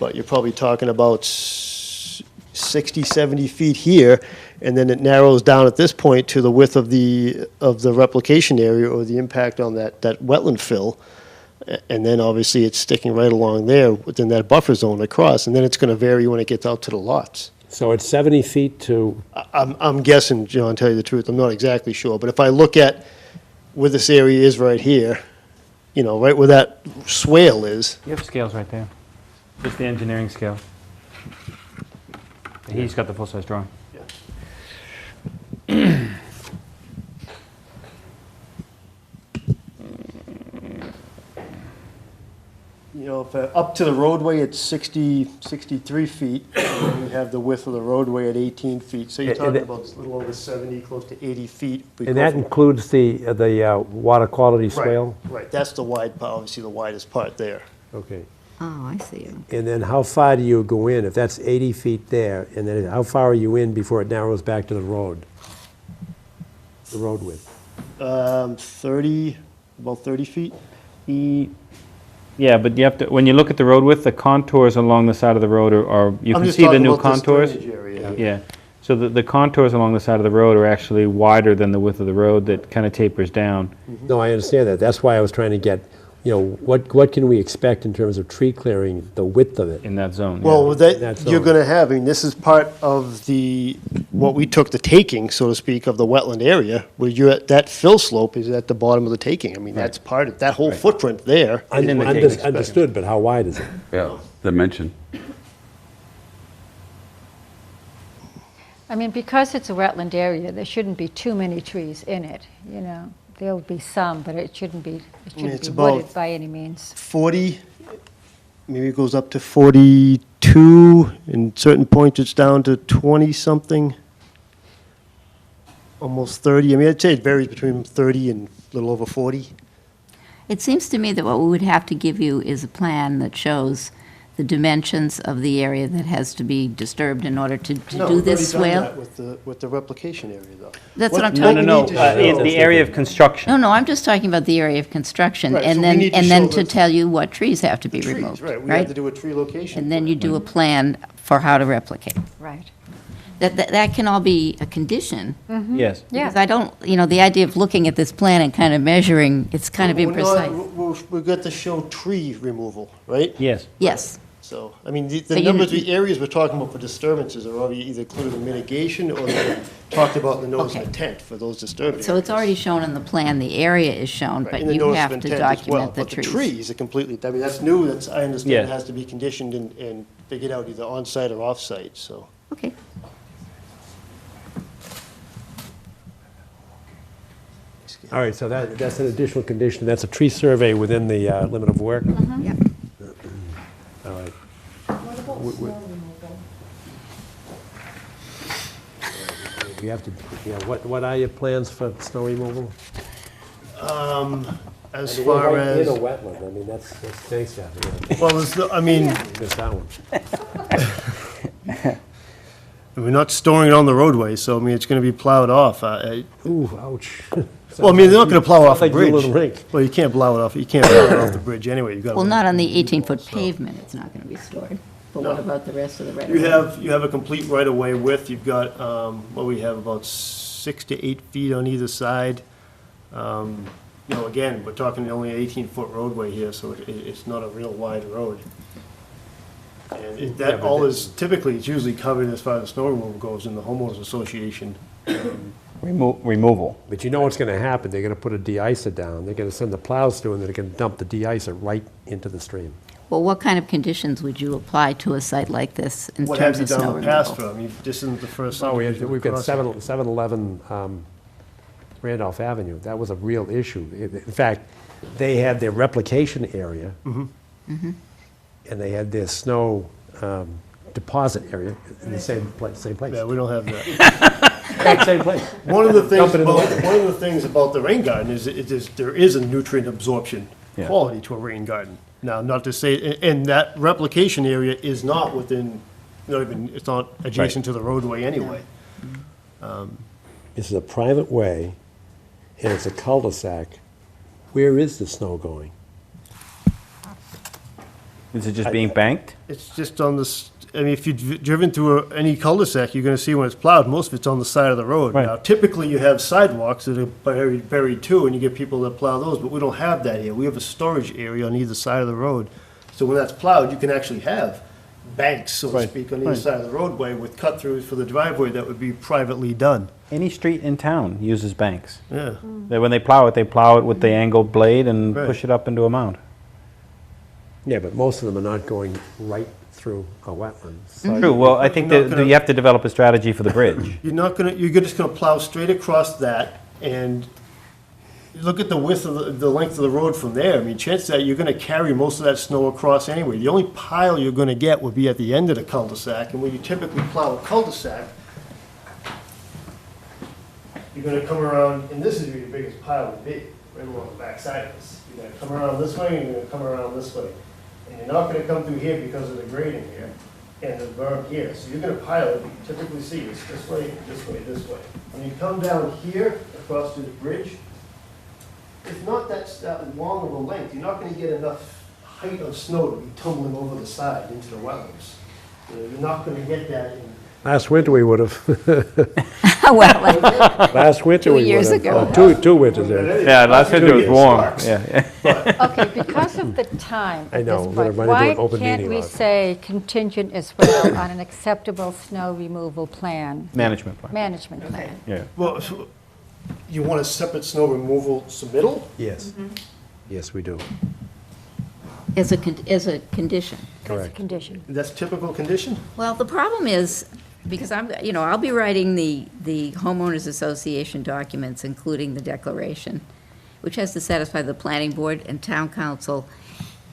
but you're probably talking about 60, 70 feet here, and then it narrows down at this point to the width of the replication area or the impact on that wetland fill. And then obviously it's sticking right along there within that buffer zone across, and then it's going to vary when it gets out to the lots.
So it's 70 feet to...
I'm guessing, John, tell you the truth, I'm not exactly sure, but if I look at where this area is right here, you know, right where that swale is.
You have scales right there. Just the engineering scale. He's got the full-size drawing.
You know, if up to the roadway, it's 63 feet, and you have the width of the roadway at 18 feet. So you're talking about a little over 70, close to 80 feet.
And that includes the water quality swale?
Right, that's the wide part, obviously the widest part there.
Okay.
Oh, I see.
And then how far do you go in? If that's 80 feet there, and then how far are you in before it narrows back to the road? The road width?
30, about 30 feet.
Yeah, but you have to, when you look at the road width, the contours along the side of the road are you
I'm
can
just
see the
talking
new
about this
contours.
drainage area.
Yeah. So the contours along the side of the road are actually wider than the width of the road that kind of tapers down.
No, I understand that. That's why I was trying to get, you know, what can we expect in terms of tree clearing, the width of it?
In that zone.
Well,
in that
you're
zone.
going to have, I mean, this is part of what we took the taking, so to speak, of the wetland area, where that fill slope is at the bottom of the taking. I mean, that's part of, that whole footprint there.
Understood, but how wide is it?
Yeah, dimension.
I mean, because it's a wetland area, there shouldn't be too many trees in it, you know. There'll be some, but it shouldn't be
it's
wooded
about
by any means.
40, maybe it goes up to 42, in certain points it's down to 20-something, almost 30. I mean, I'd say it varies between 30 and a little over 40.
It seems to me that what we would have to give you is a plan that shows the dimensions of the area that has to be disturbed in order to do this swale.
No, we've already done that with the replication area, though.
That's what I'm talking
No,
about.
the area of construction.
No, I'm just talking about the area of construction,
Right, so
and
we
then,
need to
and then
show
to
the
tell you what trees have to be
Trees,
removed,
right, we have to do a tree location.
And then you do a plan for how to replicate.
Right.
That can all be a condition.
Yes.
Because I don't, you know, the idea of looking at this plan and kind of measuring, it's kind of imprecise.
We've got to show tree removal, right?
Yes.
Yes.
So, I mean,
So
the
you-
numbers, the areas we're talking about for disturbances are already either included in mitigation or they're talked about in the notice of intent for those disturbances.
So it's already shown in the plan, the area is shown, but
In the
you
notice of
have to
intent as well.
document the
But the
trees.
trees are completely, I mean, that's new, I understand
Yeah.
it has to be conditioned and figured out either on-site or off-site, so.
Okay.
All right, so that's an additional condition. That's a tree survey within the limit of work?
Yep.
All right.
What about
We- we-
snow removal?
We have to, what are your plans for snow removal?
As
I mean, we're
far
right
as,
in a wetland, I mean, that's nice to have.
well, there's no- I mean,
Missed that one.
we're not storing it on the roadway, so I mean, it's gonna be plowed off.
Ooh, ouch.
Well, I mean, they're not gonna plow off a
Sounds like
bridge.
a little rink.
Well, you can't plow it off, you can't plow it off the bridge anyway, you gotta.
Well, not on the 18-foot pavement, it's not going to be stored. But what
No.
about the rest of the right-of-way?
You have a complete right-of-way width, you've got, we have about 6 to 8 feet on either side. You know, again, we're talking only an 18-foot roadway here, so it's not a real wide road. And that all is, typically, it's usually covered as far as the snow removal goes in the homeowners association
Removal.
But you know what's going to happen. They're going to put a de-icer down. They're going to send the plows through, and they're going to dump the de-icer right into the stream.
Well, what kind of conditions would you apply to a site like this in
What have
terms
you
of snow
done in the past
removal?
for them? This isn't the first.
Oh,
subdivision
we've got
across it.
711 Randolph Avenue. That was a real issue. In fact, they had their replication area,
Mhm.
and they had their snow deposit area in the same place.
Yeah, we don't have that.
Same place.
One of the
Dump it in the water.
things about the rain garden is there is a nutrient absorption
Yeah.
quality to a rain garden. Now, not to say, and that replication area is not within, it's not adjacent to the roadway anyway.
This is a private way, and it's a cul-de-sac. Where is the snow going?
Is it just being banked?
It's just on this, I mean, if you've driven through any cul-de-sac, you're gonna see when it's plowed, most of it's on the side of the road.
Right.
Now, typically, you have sidewalks that are buried too, and you get people that plow those, but we don't have that here. We have a storage area on either side of the road. So when that's plowed, you can actually have banks, so to
Right,
speak, on either
right.
side of the roadway with cut-throughs for the driveway that would be privately done.
Any street in town uses banks.
Yeah.
When they plow it with the angled blade and
Right.
push it up into a mound.
Yeah, but most of them are not going right through a wetland. So
True, well, I think
You're not
that
gonna-
you have to develop a strategy for the bridge.
You're just gonna plow straight across that, and look at the width of the length of the road from there. I mean, chances are you're gonna carry most of that snow across anyway. The only pile you're gonna get would be at the end of the cul-de-sac, and when you typically plow a cul-de-sac, you're gonna come around, and this is where your biggest pile would be, right along the back side of this. You're gonna come around this way, and you're gonna come around this way. And you're not gonna come through here because of the grading here, and the berm here. So you're gonna pile it, you typically see it's this way, this way, this way. When you come down here, across to the bridge, it's not that long of a length. You're not gonna get enough height of snow to be tumbling over the side into the wetlands. You're not gonna get that in.
last winter we would have.
Well,
Last winter
2
we would have.
years ago.
Two winters there.
Yeah, last winter was
2 years.
warm, yeah.
Okay, because of the time
I
at
know,
this
we're gonna
point,
run into
why
an open
can't
meeting
we
law.
say contingent as well on an acceptable snow removal plan?
Management plan.
Management plan.
Yeah.
Well, so you want a separate snow removal submittal?
Yes. Yes, we do.
As a condition.
As a
Correct.
condition.
That's typical condition?
Well, the problem is, because I'll be writing the homeowners association documents, including the declaration, which has to satisfy the planning board and town council,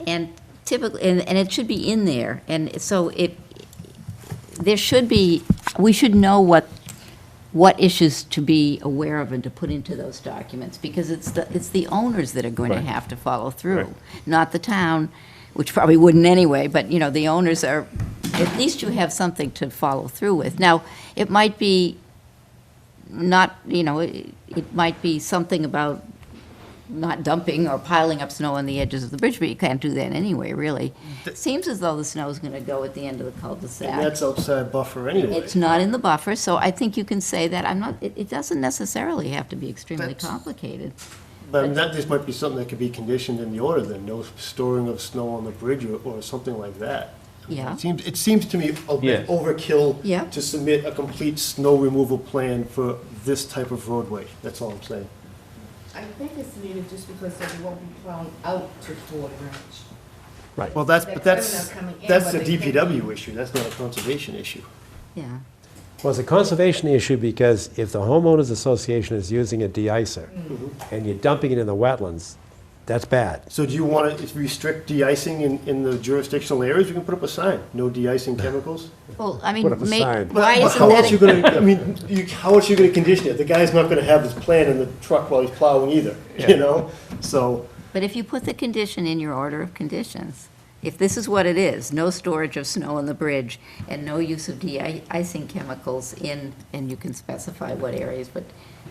and typically, and it should be in there, and so there should be, we should know what issues to be aware of and to put into those documents, because it's the owners that are going to
Right.
have to follow through,
Right.
not the town, which probably wouldn't anyway, but, the owners are, at least you have something to follow through with. Now, it might be not, it might be something about not dumping or piling up snow on the edges of the bridge, but you can't do that anyway, really. It seems as though the snow's going to go at the end of the
And
cul-de-sac.
that's outside buffer anyway.
It's not in the buffer, so I think you can say that. It doesn't necessarily have to be extremely
That's-
complicated.
But I mean, that just might be something that could be conditioned in the order then, no storing of snow on the bridge or something like that.
Yeah.
It seems to me a bit
Yes.
overkill
Yeah.
to submit a complete snow removal plan for this type of roadway. That's all I'm saying.
I think it's needed just because they won't be plowing out to Ford Ranch.
Right.
Well, that's
They're coming in,
that's
but
the
they can't-
DPW issue, that's not a conservation issue.
Yeah.
Well, it's a conservation issue because if the homeowners association is using a de-icer and you're dumping it in the wetlands, that's bad.
So do you want to restrict de-icing in the jurisdictional areas? You can put up a sign, no de-icing chemicals.
Well, I mean,
Put up a sign.
why
But
isn't
how else you
that?
gonna, I mean, how else you gonna condition it? The guy's not gonna have his plan in the truck while he's plowing either, you know? So,
But if you put the condition in your order of conditions, if this is what it is, no storage of snow on the bridge and no use of de-icing chemicals in, and you can specify what areas, but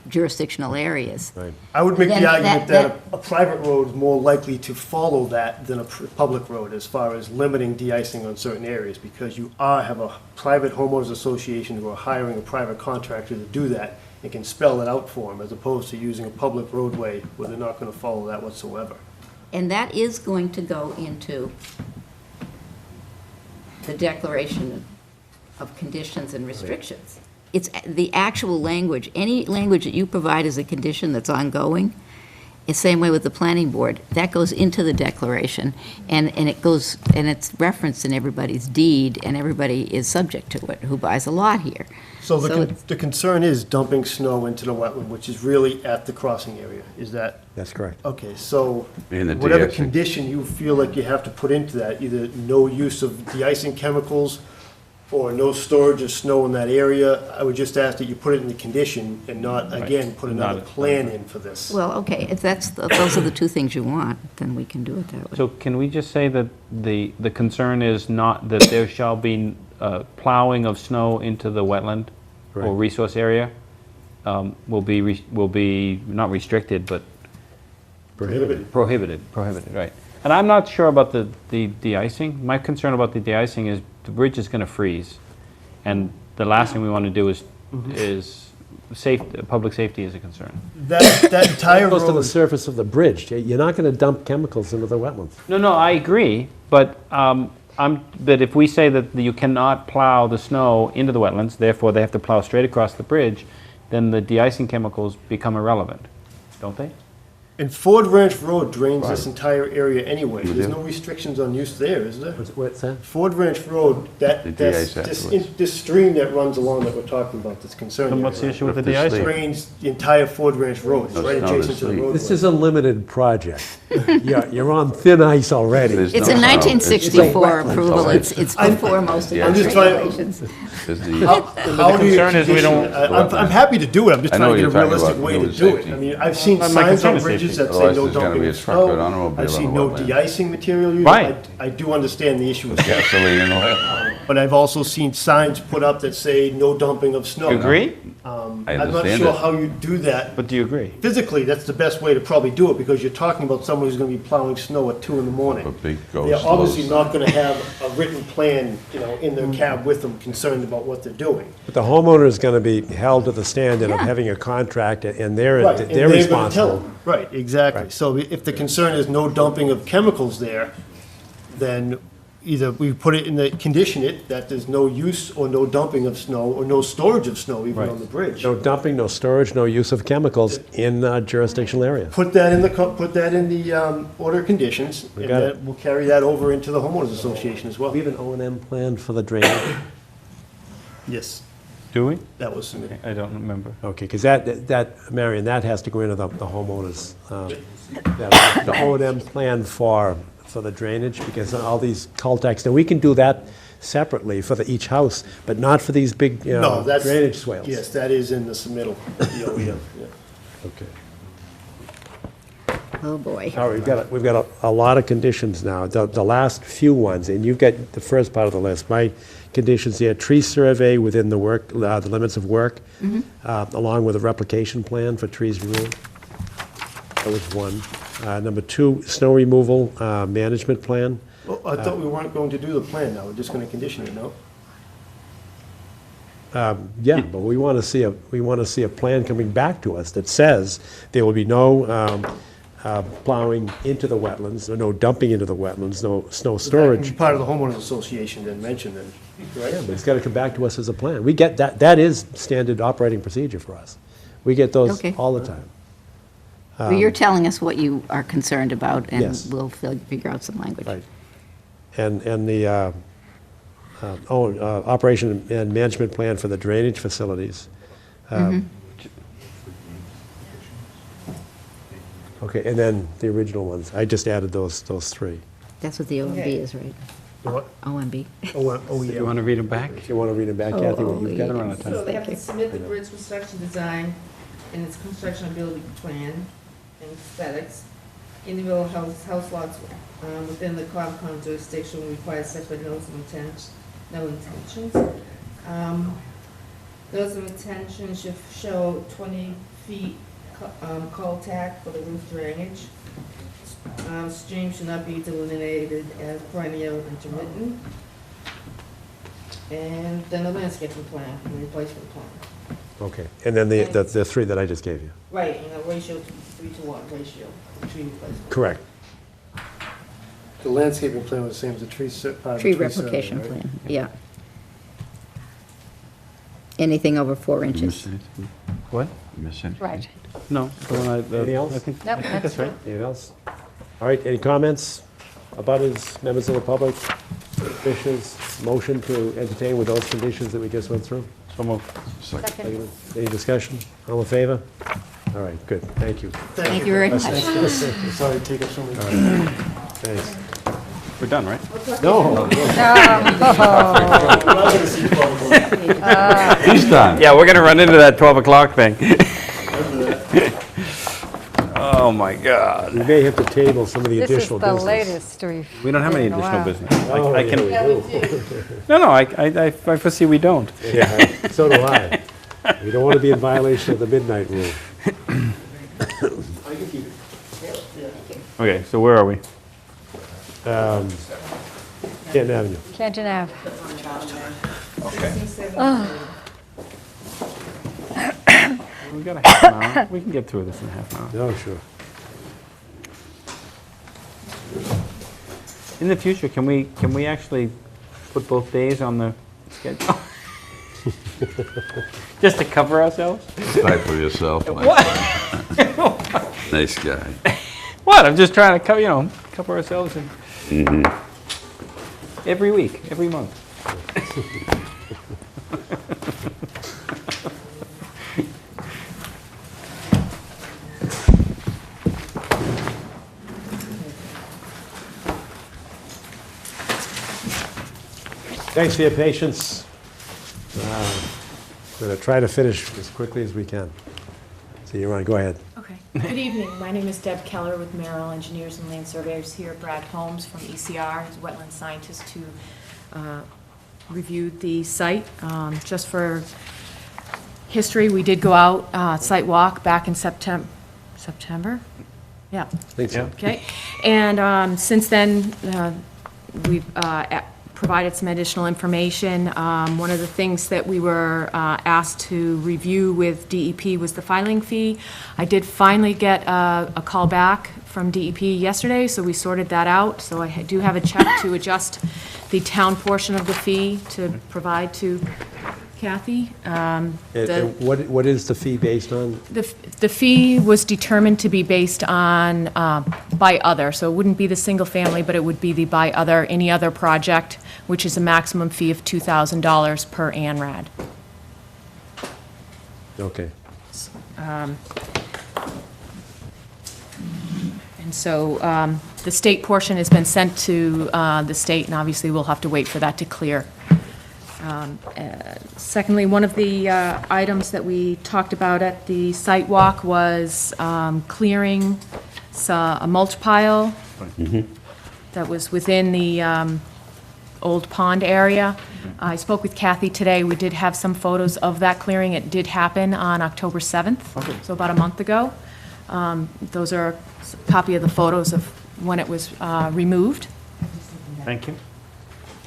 jurisdictional areas.
Right.
I would make
Then
the argument
that-
that a private road is more likely to follow that than a public road as far as limiting de-icing on certain areas, because you have a private homeowners association who are hiring a private contractor to do that and can spell it out for them, as opposed to using a public roadway where they're not gonna follow that whatsoever.
And that is going to go into the declaration of conditions and restrictions. it's the actual language. Any language that you provide as a condition that's ongoing, the same way with the planning board, that goes into the declaration, and it goes, and it's referenced in everybody's deed, and everybody is subject to it who buys a lot here.
So
it's-
the concern is dumping snow into the wetland, which is really at the crossing area, is that?
That's correct.
Okay, so
And the
whatever
de-icing.
condition you feel like you have to put into that, either no use of de-icing chemicals or no storage of snow in that area, I would just ask that you put it in the condition and not, again, put another plan in for this.
Well, okay, if those are the two things you want, then we can do it that way.
So can we just say that the concern is not that there shall be plowing of snow into the wetland or
Right.
resource area? Will be not restricted, but prohibited, right. And I'm not sure about the de-icing. My concern about the de-icing is the bridge is going to freeze. And the last thing we want to do is public safety is a concern.
That entire
It goes to the
road,
surface of the bridge. You're not going to dump chemicals into the wetlands.
No, I agree, but but if we say that you cannot plow the snow into the wetlands, therefore they have to plow straight across the bridge, then the de-icing chemicals become irrelevant, don't they?
and Ford Ranch Road drains this entire area anyway. There's no restrictions on use there, is there?
What's that?
Ford Ranch Road,
The
that's,
de-ice
this stream that runs along that we're talking about, that's concerning.
Then what's the issue with the
If the
de-icing?
Drains the entire Ford Ranch Road, it's
No
right
snow to
adjacent to the
sleep.
roadway.
This is a limited project. You're on thin ice already.
There's
It's
no
a
snow.
1964 approval, it's before most of
I'm
the
just trying-
regulations.
There's the-
How do you
concern is we
condition
don't-
it? I'm happy to do it, I'm just
I know
trying to
what
get a
you're talking
realistic
about,
way to
human
do it.
safety.
I mean, I've seen
My
signs
concern
on
is
bridges
safety.
that say
Otherwise
no
there's gonna
dumping
be a
of
truck with
snow.
automobile
I've
on
seen
the
no
wetland.
de-icing material used.
Right.
I do understand the issue with that.
Gasoline and oil.
But I've also seen signs put up that say no dumping of snow.
You agree?
I
I'm not
understand
sure
it.
how you do that.
But do you agree?
Physically, that's the best way to probably do it, because you're talking about someone who's gonna be plowing snow at 2 in the morning.
A big
They're
ghost
obviously
loads.
not gonna have a written plan, in their cab with them, concerned about what they're doing.
But the homeowner is going to be held to the standard of
Yeah.
having a contract, and they're
Right, and
they're
they're gonna tell
responsible.
them. Right, exactly.
Right.
So if the concern is no dumping of chemicals there, then either we put it in the, condition it, that there's no use or no dumping of snow, or no storage of snow even on the bridge.
No dumping, no storage, no use of chemicals in the jurisdictional area.
Put that in the order of conditions, and
got it.
then we'll carry that over into the homeowners association as well.
We have an O&M plan for the drainage.
Yes,
Do we?
that was submitted.
I don't remember.
Okay, because Marion, that has to go into the homeowners. The O&M plan for the drainage, because all these cul-de-sacs, and we can do that separately for each house, but not for these big
No, that's.
drainage swales.
Yes, that is in the submittal, the OEM, yeah.
Okay.
Oh, boy.
All right, we've got a lot of conditions now, the last few ones, and you've got the first part of the list. My conditions here, tree survey within the limits of work, along with a replication plan for trees removed. That was one. Number two, snow removal management plan.
Well, I thought we weren't going to do the plan now, we're just gonna condition it, no?
Yeah, but we want to see a plan coming back to us that says there will be no plowing into the wetlands, or no dumping into the wetlands, no snow
That can
storage.
be part of the homeowners association then mentioned then, right?
Yeah, but it's got to come back to us as a plan. We get that, that is standard operating procedure for us. We get those
Okay.
all the time.
Well, you're telling us what you are concerned about, and
Yes.
we'll figure out some language.
Right. And the operation and management plan for the drainage facilities. Okay, and then the original ones. I just added those three.
That's what the OMB is, right?
What?
OMB.
Oh, yeah.
You want to read them back?
If you want to read them back, Kathy, what you've got.
They're on a time.
So they have to submit the bridge construction design and its construction ability plan and aesthetics. Individual house lots within the Concom jurisdiction will require separate notes of intent, no intentions. Those of intention should show 20 feet contact for the roof drainage. Streams should not be delineated as perennial intermittent. And then the landscaping plan, the replacement plan.
Okay, and then the three that I just gave you.
Right, in a ratio 3-to-1 ratio, tree replacement.
Correct.
The landscaping plan was the same as the tree, part of the
Tree
tree survey,
replication
right?
plan, yeah. anything over 4 inches.
What?
Right.
No.
Anything else?
I think
Nope,
that's right.
Anything else? All right, any comments? Abutters, members of the public, wishes, motion to entertain with those conditions that we just went through?
So moved.
Second.
Any discussion? All in favor? All right, good, thank you.
Thank you very much.
Sorry to take up so many time.
Thanks.
We're done, right?
No.
He's done.
Yeah, we're going to run into that 12 o'clock thing. Oh, my God.
We may have to table some of the
This is
additional
the
business.
latest we've.
We don't have any
been in a
additional
while.
business.
Oh,
I
yeah,
can.
we do.
No, I foresee we don't.
Yeah, so do I. We don't want to be in violation of the midnight rule.
Okay, so where are we?
Canton Avenue.
Canton Ave.
We got a half an hour. We can get through this in a half an hour.
Oh, sure.
In the future, can we actually put both days on the schedule? Just to cover ourselves?
Type for yourself.
What?
Nice guy.
What? I'm just trying to cover ourselves in every week, every month.
Thanks for your patience. We're going to try to finish as quickly as we can. So you want to go ahead.
Okay. Good evening. My name is Deb Keller with Merrill Engineers and Land Surveyors here. Brad Holmes from ECR, who's a wetland scientist who reviewed the site. Just for history, we did go out, site walk back in September? Yeah.
I think so.
Okay. And since then, we've provided some additional information. One of the things that we were asked to review with DEP was the filing fee. I did finally get a call back from DEP yesterday, so we sorted that out. So I do have a check to adjust the town portion of the fee to provide to Kathy.
And what is the fee based on?
The fee was determined to be based on by other, so it wouldn't be the single family, but it would be the by other, any other project, which is a maximum fee of $2,000 per ANRAD.
Okay.
And so the state portion has been sent to the state, and obviously we'll have to wait for that to clear. Secondly, one of the items that we talked about at the site walk was clearing a mulch pile that was within the old pond area. I spoke with Kathy today. We did have some photos of that clearing. It did happen on October 7th, so about a month ago. Those are a copy of the photos of when it was removed.
Thank you.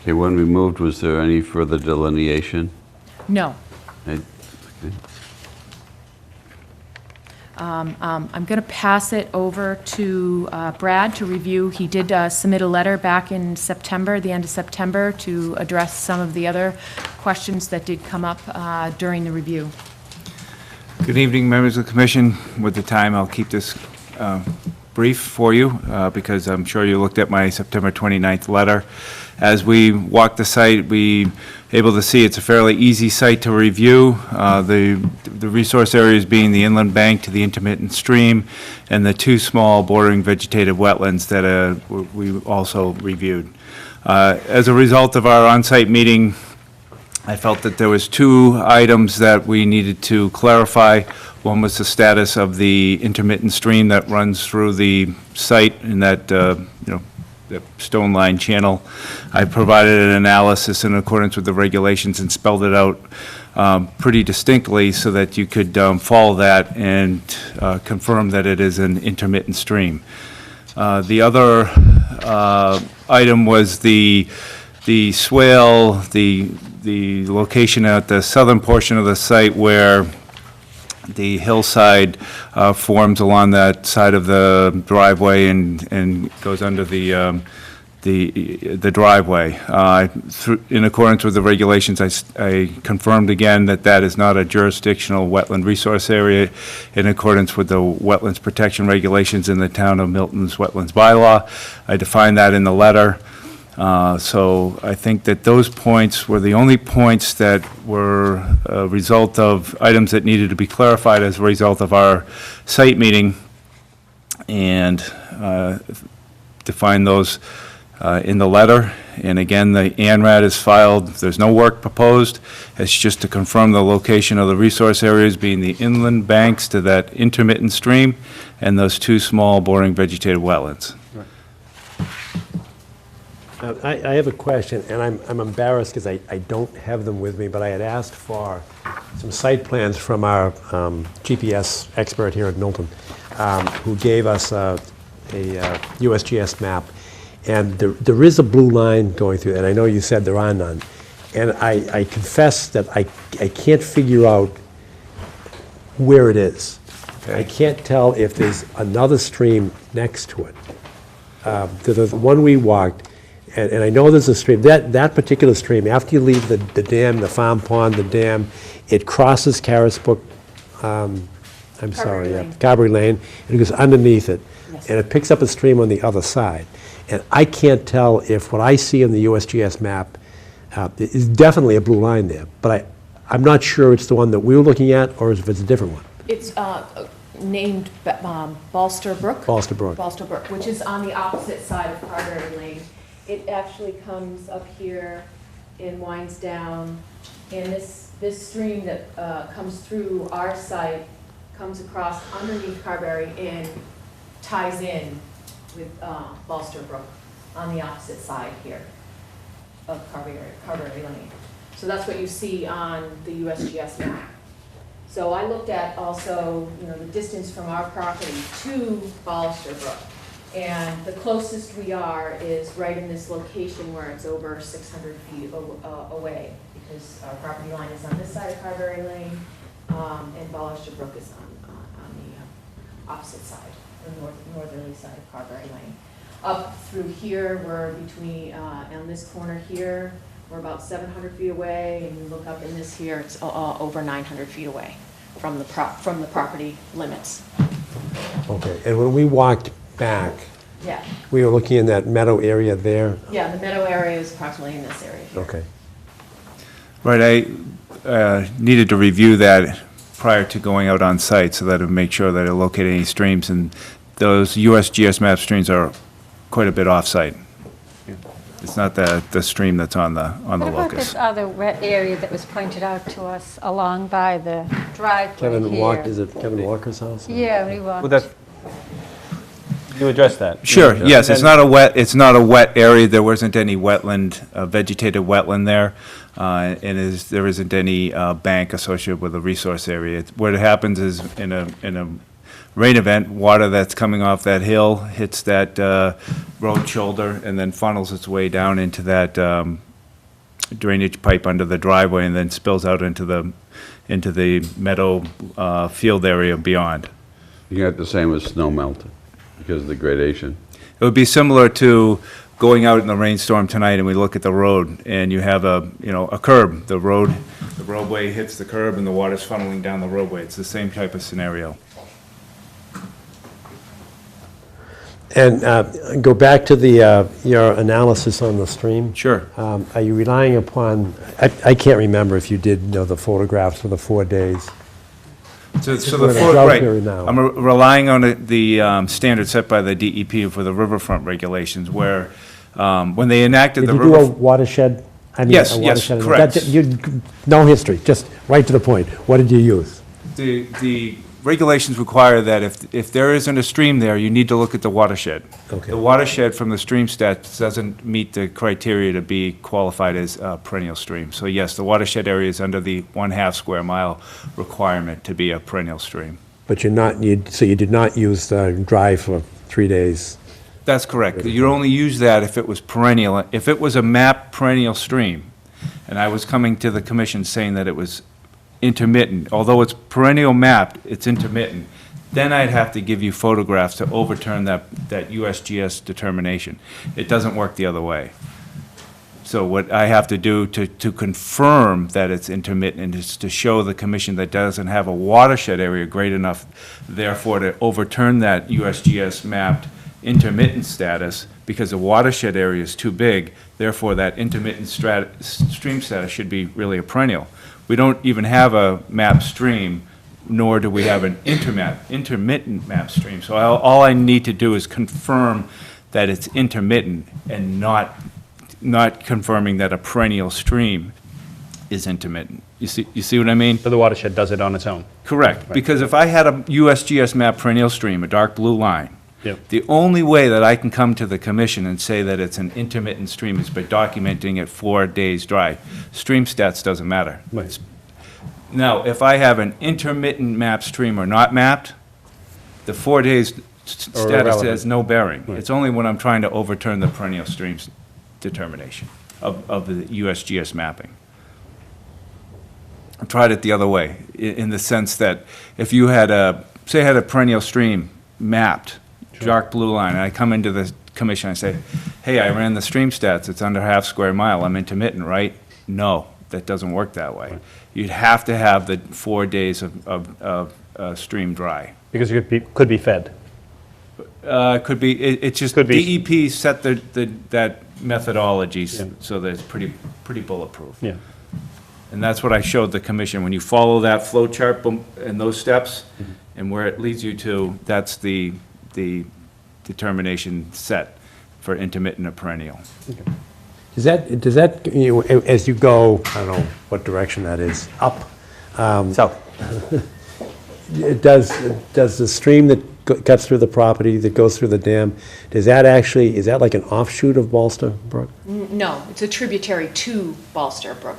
Okay, when removed, was there any further delineation?
No.
Okay.
I'm going to pass it over to Brad to review. He did submit a letter back in September, the end of September, to address some of the other questions that did come up during the review.
Good evening, members of the commission. With the time, I'll keep this brief for you because I'm sure you looked at my September 29th letter. As we walked the site, we able to see it's a fairly easy site to review. The resource areas being the inland bank to the intermittent stream and the two small bordering vegetative wetlands that we also reviewed. As a result of our on-site meeting, I felt that there was two items that we needed to clarify. One was the status of the intermittent stream that runs through the site in that, the stone line channel. I provided an analysis in accordance with the regulations and spelled it out pretty distinctly so that you could follow that and confirm that it is an intermittent stream. The other item was the swale, the location at the southern portion of the site where the hillside forms along that side of the driveway and goes under the the driveway. In accordance with the regulations, I confirmed again that that is not a jurisdictional wetland resource area in accordance with the wetlands protection regulations in the town of Milton's wetlands bylaw. I defined that in the letter. So I think that those points were the only points that were a result of items that needed to be clarified as a result of our site meeting, and define those in the letter. And again, the ANRAD is filed. There's no work proposed. It's just to confirm the location of the resource areas being the inland banks to that intermittent stream and those two small bordering vegetated wetlands.
I have a question, and I'm embarrassed because I don't have them with me, but I had asked for some site plans from our GPS expert here at Milton, who gave us a USGS map. And there is a blue line going through, and I know you said there are none. And I confess that I can't figure out where it is. Okay. I can't tell if there's another stream next to it. The one we walked, and I know there's a stream, that particular stream, after you leave the dam, the farm pond, the dam, it crosses Carisbrook, Carberry Lane, and it goes underneath it. Yes. And it picks up a stream on the other side. And I can't tell if what I see on the USGS map is definitely a blue line there, but I'm not sure it's the one that we were looking at or if it's a different one.
It's named Balster Brook.
Balster Brook.
Balster Brook, which is on the opposite side of Carberry Lane. It actually comes up here and winds down, and this stream that comes through our site comes across underneath Carberry and ties in with Balster Brook on the opposite side here of Carberry Lane. So that's what you see on the USGS map. So I looked at also, the distance from our property to Balster Brook. And the closest we are is right in this location where it's over 600 feet away, because our property line is on this side of Carberry Lane, and Balster Brook is on the opposite side, the northerly side of Carberry Lane. Up through here, we're between, on this corner here, we're about 700 feet away, and you look up in this here, it's over 900 feet away from the property limits.
Okay, and when we walked back,
yeah,
we were looking in that meadow area there?
Yeah, the meadow area is approximately in this area here.
Okay.
Right, I needed to review that prior to going out on site so that it would make sure that it located any streams, and those USGS map streams are quite a bit off-site. It's not the stream that's on the
What about this
locus.
other wet area that was pointed out to us along by the driveway here?
Is it Kevin Walker's house?
Yeah, we walked.
Well, you address that.
Sure, yes, it's not a wet area. There wasn't any wetland, vegetated wetland there, and there isn't any bank associated with the resource area. What happens is in a rain event, water that's coming off that hill hits that road shoulder and then funnels its way down into that drainage pipe under the driveway and then spills out into the meadow field area beyond.
You got the same as snow melt because of the gradation.
It would be similar to going out in the rainstorm tonight and we look at the road and you have a curb. The roadway hits the curb and the water's funneling down the roadway. It's the same type of scenario.
And go back to your analysis on the stream.
Sure.
Are you relying upon, I can't remember if you did the photographs for the 4 days.
So
We're in a drought period now.
I'm relying on the standard set by the DEP for the riverfront regulations where when they enacted the
Did you do a watershed?
Yes, correct.
No history, just right to the point. What did you use?
The regulations require that if there isn't a stream there, you need to look at the watershed.
Okay.
The watershed from the stream stats doesn't meet the criteria to be qualified as a perennial stream. So yes, the watershed area is under the 1/2 square mile requirement to be a perennial stream.
But so you did not use the dry for 3 days?
That's correct. You only use that if it was perennial. If it was a map perennial stream, and I was coming to the commission saying that it was intermittent, although it's perennial mapped, it's intermittent, then I'd have to give you photographs to overturn that USGS determination. It doesn't work the other way. So what I have to do to confirm that it's intermittent is to show the commission that doesn't have a watershed area great enough, therefore to overturn that USGS mapped intermittent status, because the watershed area is too big, therefore that intermittent stream status should be really a perennial. We don't even have a mapped stream, nor do we have an intermittent mapped stream. So all I need to do is confirm that it's intermittent and not confirming that a perennial stream is intermittent. You see what I mean?
So the watershed does it on its own?
Correct,
Right.
because if I had a USGS map perennial stream, a dark blue line,
Yep.
the only way that I can come to the commission and say that it's an intermittent stream is by documenting it 4 days dry. Stream stats doesn't matter.
Right.
Now, if I have an intermittent map stream or not mapped, the 4 days status
irrelevant.
has no bearing.
Right.
It's only when I'm trying to overturn the perennial streams determination of the USGS mapping. I tried it the other way, in the sense that if you had say I had a perennial stream mapped, dark blue line, and I come into the commission and I say, hey, I ran the stream stats, it's under half square mile, I'm intermittent, right? No, that doesn't work that way. You'd have to have the 4 days of stream dry.
Because it could be fed.
Could be, it's just
Could be.
DEP set that methodology so that it's pretty bulletproof.
Yeah.
And that's what I showed the commission. When you follow that flow chart and those steps, and where it leads you to, that's the determination set for intermittent or perennial.
Does that, as you go, I don't know what direction that is, up?
South.
Does the stream that cuts through the property, that goes through the dam, is that like an offshoot of Balster Brook?
No, it's a tributary to Balster Brook.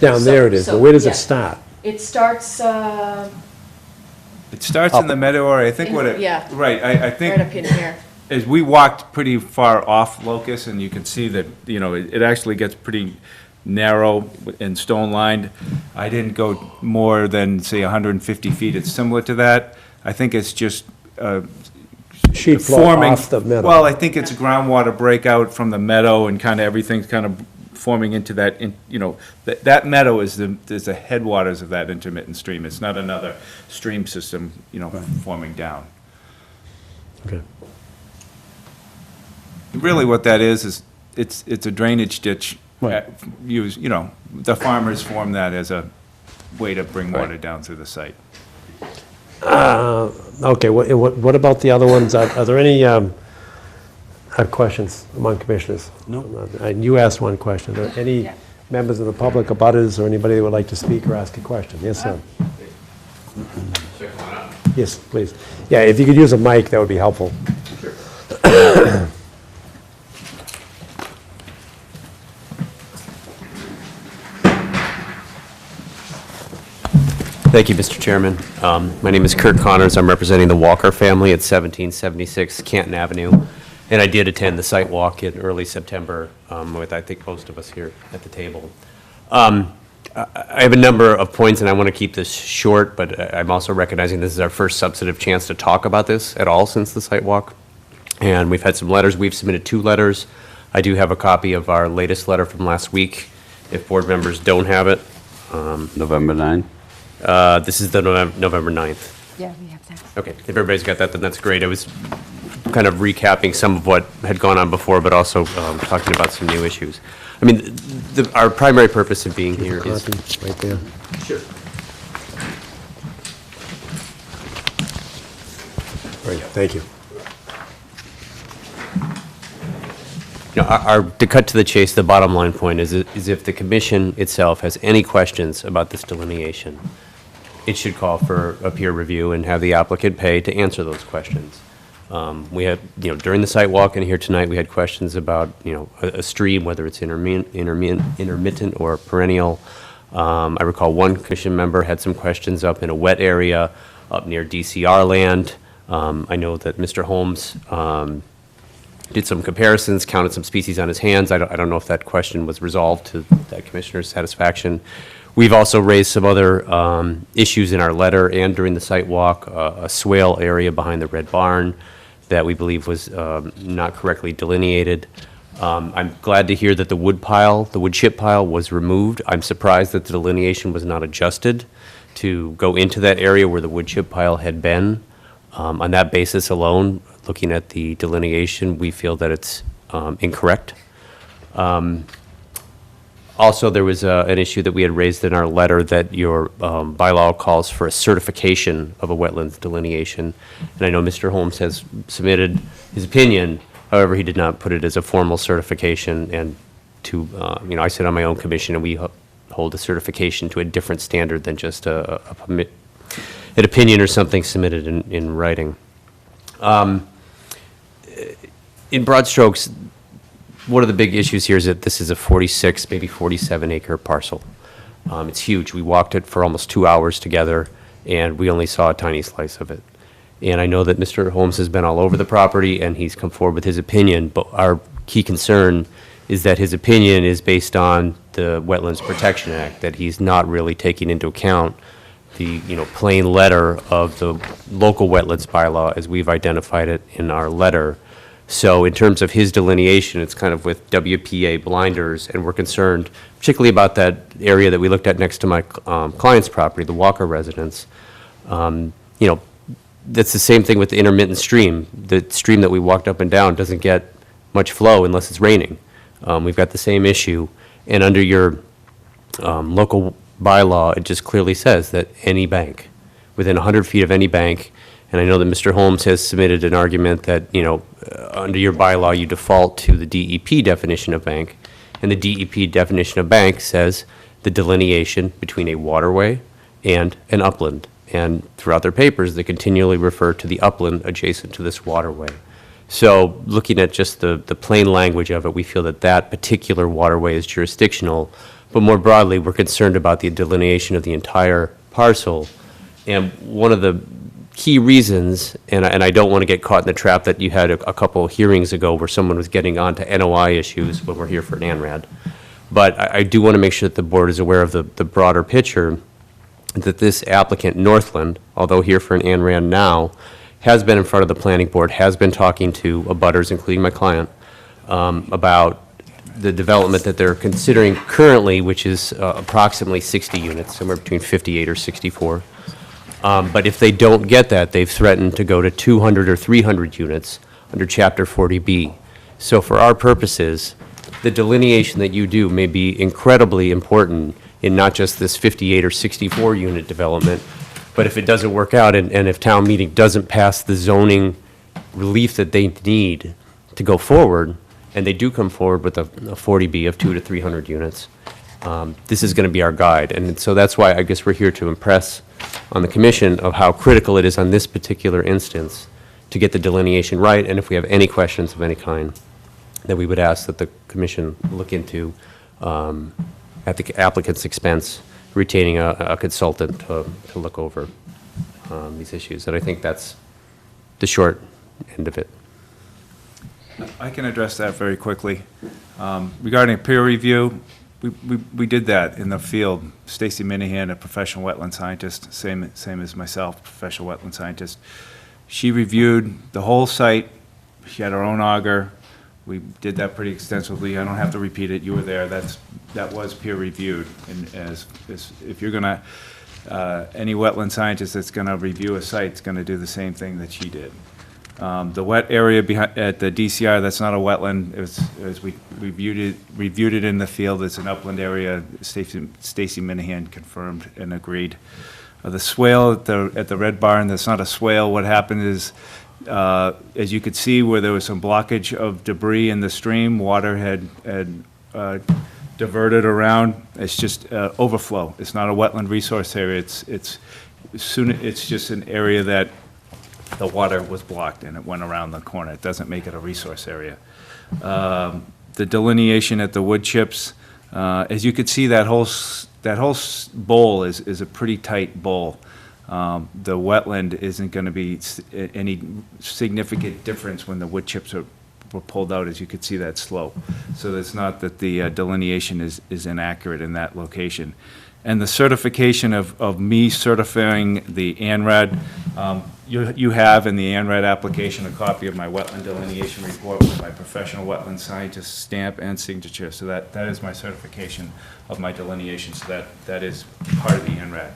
Down there it is, but where does it start?
It starts,
It starts in the meadow area, I think
yeah.
right, I think.
right up in here.
As we walked pretty far off locus, and you can see that, it actually gets pretty narrow and stone lined. I didn't go more than, say, 150 feet. It's similar to that. I think it's just
Sheet flow
forming.
off the meadow.
Well, I think it's a groundwater breakout from the meadow, and kind of everything's kind of forming into that, that meadow is the headwaters of that intermittent stream. It's not another stream system, forming down.
Okay.
Really what that is it's a drainage ditch. The farmers form that as a way to bring water down through the site.
Okay, what about the other ones? Are there any questions among commissioners? No. You asked one question. Are there any members of the public, abutters, or anybody that would like to speak or ask a question? Yes, sir. Yes, please. Yeah, if you could use a mic, that would be helpful.
Thank you, Mr. Chairman. My name is Kurt Connors. I'm representing the Walker family at 1776 Canton Avenue. And I did attend the site walk in early September with, I think, most of us here at the table. I have a number of points, and I want to keep this short, but I'm also recognizing this is our first substantive chance to talk about this at all since the site walk. And we've had some letters. We've submitted 2 letters. I do have a copy of our latest letter from last week, if board members don't have it.
November 9?
This is the November 9th.
Yeah, we have that.
Okay, if everybody's got that, then that's great. I was kind of recapping some of what had gone on before, but also talking about some new issues. I mean, our primary purpose of being here is...
Right there.
Sure.
Great, thank you.
To cut to the chase, the bottom line point is if the commission itself has any questions about this delineation, it should call for a peer review and have the applicant pay to answer those questions. We had, during the site walk and here tonight, we had questions about, a stream, whether it's intermittent or perennial. I recall one commission member had some questions up in a wet area up near DCR land. I know that Mr. Holmes did some comparisons, counted some species on his hands. I don't know if that question was resolved to that commissioner's satisfaction. We've also raised some other issues in our letter and during the site walk, a swale area behind the red barn that we believe was not correctly delineated. I'm glad to hear that the wood chip pile was removed. I'm surprised that the delineation was not adjusted to go into that area where the wood chip pile had been. On that basis alone, looking at the delineation, we feel that it's incorrect. Also, there was an issue that we had raised in our letter that your bylaw calls for a certification of a wetlands delineation. And I know Mr. Holmes has submitted his opinion, however, he did not put it as a formal certification. And to, I sit on my own commission and we hold a certification to a different standard than just an opinion or something submitted in writing. In broad strokes, one of the big issues here is that this is a 46, maybe 47 acre parcel. It's huge. We walked it for almost 2 hours together, and we only saw a tiny slice of it. And I know that Mr. Holmes has been all over the property, and he's come forward with his opinion, but our key concern is that his opinion is based on the Wetlands Protection Act, that he's not really taking into account the, plain letter of the local wetlands bylaw as we've identified it in our letter. So in terms of his delineation, it's kind of with WPA blinders, and we're concerned particularly about that area that we looked at next to my client's property, the Walker residence. That's the same thing with the intermittent stream. The stream that we walked up and down doesn't get much flow unless it's raining. We've got the same issue, and under your local bylaw, it just clearly says that any bank, within 100 feet of any bank, and I know that Mr. Holmes has submitted an argument that, under your bylaw, you default to the DEP definition of bank, and the DEP definition of bank says the delineation between a waterway and an upland. And throughout their papers, they continually refer to the upland adjacent to this waterway. So looking at just the plain language of it, we feel that that particular waterway is jurisdictional, but more broadly, we're concerned about the delineation of the entire parcel. And one of the key reasons, and I don't want to get caught in the trap that you had a couple hearings ago where someone was getting onto NOI issues when we're here for an ANRAD. But I do want to make sure that the board is aware of the broader picture, that this applicant, Northland, although here for an ANRAD now, has been in front of the planning board, has been talking to abutters, including my client, about the development that they're considering currently, which is approximately 60 units, somewhere between 58 or 64. But if they don't get that, they've threatened to go to 200 or 300 units under Chapter 40B. So for our purposes, the delineation that you do may be incredibly important in not just this 58 or 64 unit development, but if it doesn't work out and if town meeting doesn't pass the zoning relief that they need to go forward, and they do come forward with a 40B of 200 to 300 units, this is going to be our guide. And so that's why I guess we're here to impress on the commission of how critical it is on this particular instance to get the delineation right, and if we have any questions of any kind, that we would ask that the commission look into, at the applicant's expense, retaining a consultant to look over these issues. And I think that's the short end of it.
I can address that very quickly. Regarding peer review, we did that in the field. Stacy Minahan, a professional wetland scientist, same as myself, professional wetland scientist. She reviewed the whole site. She had her own auger. We did that pretty extensively. I don't have to repeat it. You were there. That was peer reviewed. And as if you're gonna, any wetland scientist that's gonna review a site is gonna do the same thing that she did. The wet area behind, at the DCR, that's not a wetland. As we reviewed it in the field, it's an upland area. Stacy Minahan confirmed and agreed. The swale at the Red Barn, that's not a swale. What happened is, as you could see where there was some blockage of debris in the stream, water had diverted around. It's just overflow. It's not a wetland resource area. It's just an area that the water was blocked and it went around the corner. It doesn't make it a resource area. The delineation at the wood chips, as you could see, that whole bowl is a pretty tight bowl. The wetland isn't going to be any significant difference when the wood chips were pulled out, as you could see that slope. So it's not that the delineation is inaccurate in that location. And the certification of me certifying the ANRAD, you have in the ANRAD application a copy of my wetland delineation report with my professional wetland scientist stamp and signature. So that is my certification of my delineation. So that is part of the ANRAD.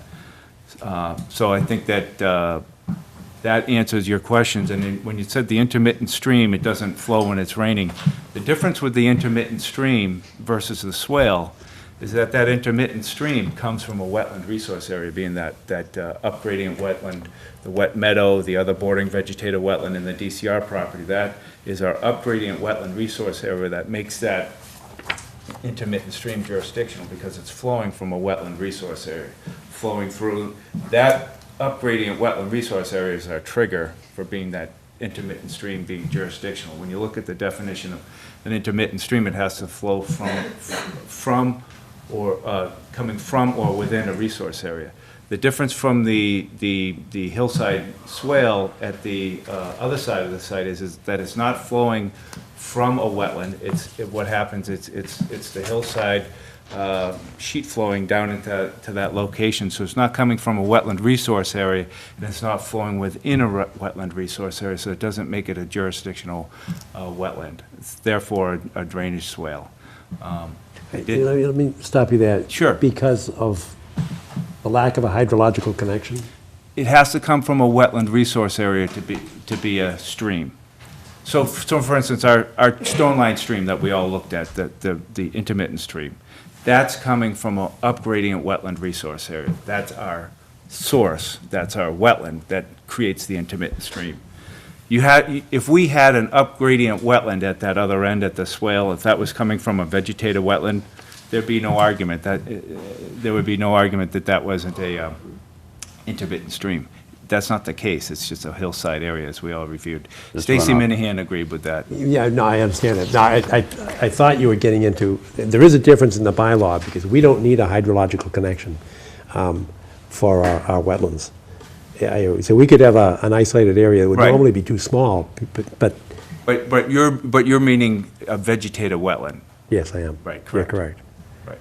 So I think that that answers your questions. And then when you said the intermittent stream, it doesn't flow when it's raining. The difference with the intermittent stream versus the swale is that intermittent stream comes from a wetland resource area, being that upgradient wetland, the wet meadow, the other bordering vegetative wetland in the DCR property. That is our upgradient wetland resource area that makes that intermittent stream jurisdictional because it's flowing from a wetland resource area. Flowing through that upgradient wetland resource area is our trigger for being that intermittent stream being jurisdictional. When you look at the definition of an intermittent stream, it has to flow from or coming from or within a resource area. The difference from the hillside swale at the other side of the site is that it's not flowing from a wetland. What happens, it's the hillside sheet flowing down into that location. So it's not coming from a wetland resource area, and it's not flowing within a wetland resource area, so it doesn't make it a jurisdictional wetland. It's therefore a drainage swale.
Let me stop you there.
Sure.
Because of the lack of a hydrological connection?
It has to come from a wetland resource area to be a stream. So for instance, our stone line stream that we all looked at, the intermittent stream, that's coming from an upgradient wetland resource area. That's our source. That's our wetland that creates the intermittent stream. If we had an upgradient wetland at that other end, at the swale, if that was coming from a vegetative wetland, there'd be no argument that there would be no argument that that wasn't a intermittent stream. That's not the case. It's just a hillside area, as we all reviewed. Stacy Minahan agreed with that.
Yeah, no, I understand that. No, I thought you were getting into, there is a difference in the bylaw because we don't need a hydrological connection for our wetlands. So we could have an isolated area that would normally be too small,
But you're meaning a vegetative wetland.
Yes, I am.
Right, correct.
You're correct.
Right.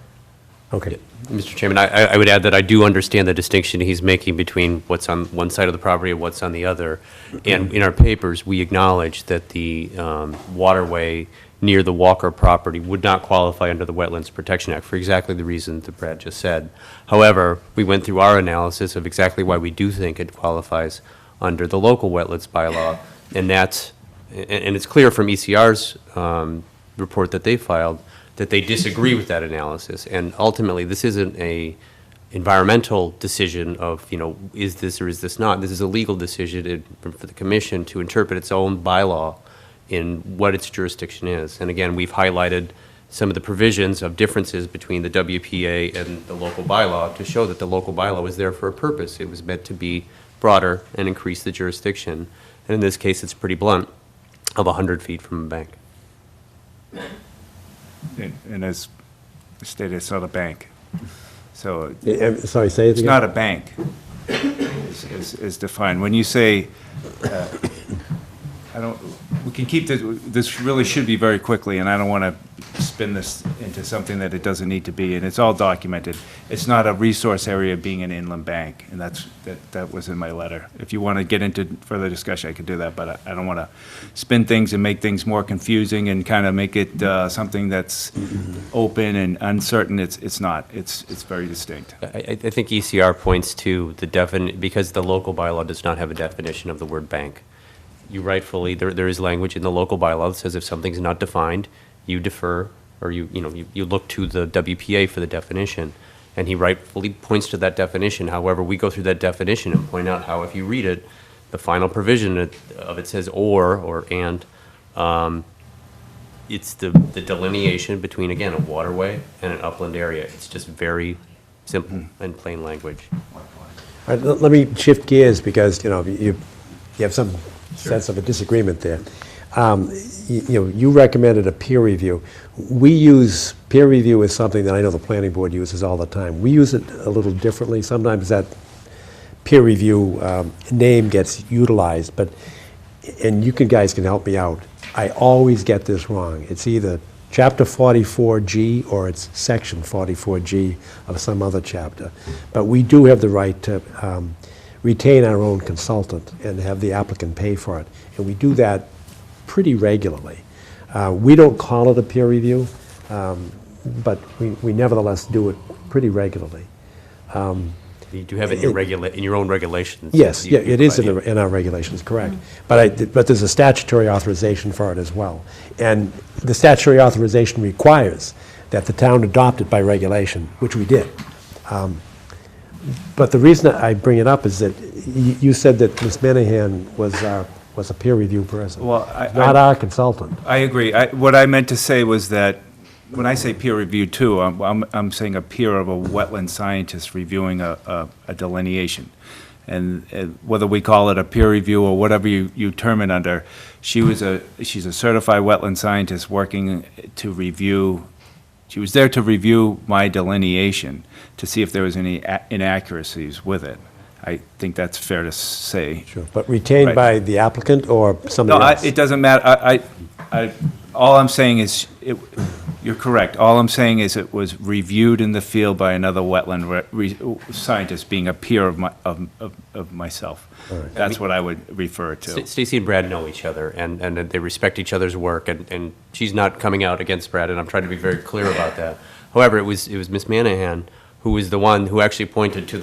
Okay.
Mr. Chairman, I would add that I do understand the distinction he's making between what's on one side of the property and what's on the other. And in our papers, we acknowledge that the waterway near the Walker property would not qualify under the Wetlands Protection Act for exactly the reason that Brad just said. However, we went through our analysis of exactly why we do think it qualifies under the local wetlands bylaw, and it's clear from ECR's report that they filed that they disagree with that analysis. And ultimately, this isn't a environmental decision of, is this or is this not. This is a legal decision for the commission to interpret its own bylaw in what its jurisdiction is. And again, we've highlighted some of the provisions of differences between the WPA and the local bylaw to show that the local bylaw was there for a purpose. It was meant to be broader and increase the jurisdiction. And in this case, it's pretty blunt, of 100 feet from a bank.
And as stated, it's not a bank. So
sorry, say it again.
It's not a bank, is defined. When you say, we can keep this really should be very quickly, and I don't want to spin this into something that it doesn't need to be, and it's all documented. It's not a resource area being an inland bank, and that was in my letter. If you want to get into further discussion, I could do that, but I don't want to spin things and make things more confusing and kind of make it something that's open and uncertain. It's not. It's very distinct.
I think ECR points to because the local bylaw does not have a definition of the word bank. You rightfully, there is language in the local bylaw that says if something's not defined, you defer, or you look to the WPA for the definition, and he rightfully points to that definition. However, we go through that definition and point out how, if you read it, the final provision of it says or and. It's the delineation between, again, a waterway and an upland area. It's just very simple and plain language.
All right, let me shift gears because, you have some sense of a disagreement there. You recommended a peer review. We use peer review as something that I know the planning board uses all the time. We use it a little differently. Sometimes that peer review name gets utilized, and you guys can help me out. I always get this wrong. It's either Chapter 44G, or it's Section 44G of some other chapter. But we do have the right to retain our own consultant and have the applicant pay for it. And we do that pretty regularly. We don't call it a peer review, but we nevertheless do it pretty regularly.
You do have it in your own regulations.
Yes, yeah, it is in our regulations, correct. But there's a statutory authorization for it as well. And the statutory authorization requires that the town adopt it by regulation, which we did. But the reason I bring it up is that you said that Ms. Minahan was a peer review person.
Well,
not our consultant.
I agree. What I meant to say was that, when I say peer review too, I'm saying a peer of a wetland scientist reviewing a delineation. And whether we call it a peer review or whatever you term it under, she's a certified wetland scientist working to review, she was there to review my delineation to see if there was any inaccuracies with it. I think that's fair to say.
Sure, but retained by the applicant or somebody else?
No, it doesn't matter. All I'm saying is, you're correct. All I'm saying is it was reviewed in the field by another wetland scientist, being a peer of myself.
Right.
That's what I would refer to.
Stacy and Brad know each other, and they respect each other's work, and she's not coming out against Brad, and I'm trying to be very clear about that. However, it was Ms. Minahan who was the one who actually pointed to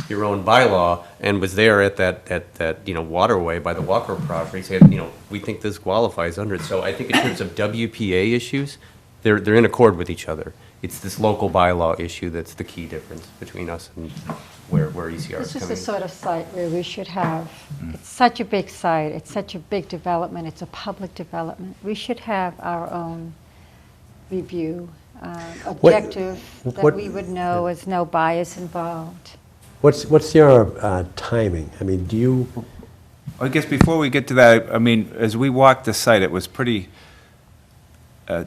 your own bylaw and was there at that waterway by the Walker property, saying, we think this qualifies under it. So I think in terms of WPA issues, they're in accord with each other. It's this local bylaw issue that's the key difference between us and where ECR is coming.
This is the sort of site where we should have, it's such a big site, it's such a big development, it's a public development. We should have our own review, objective, that we would know is no bias involved.
What's your timing? I mean, do you...
I guess before we get to that, I mean, as we walked the site, it was pretty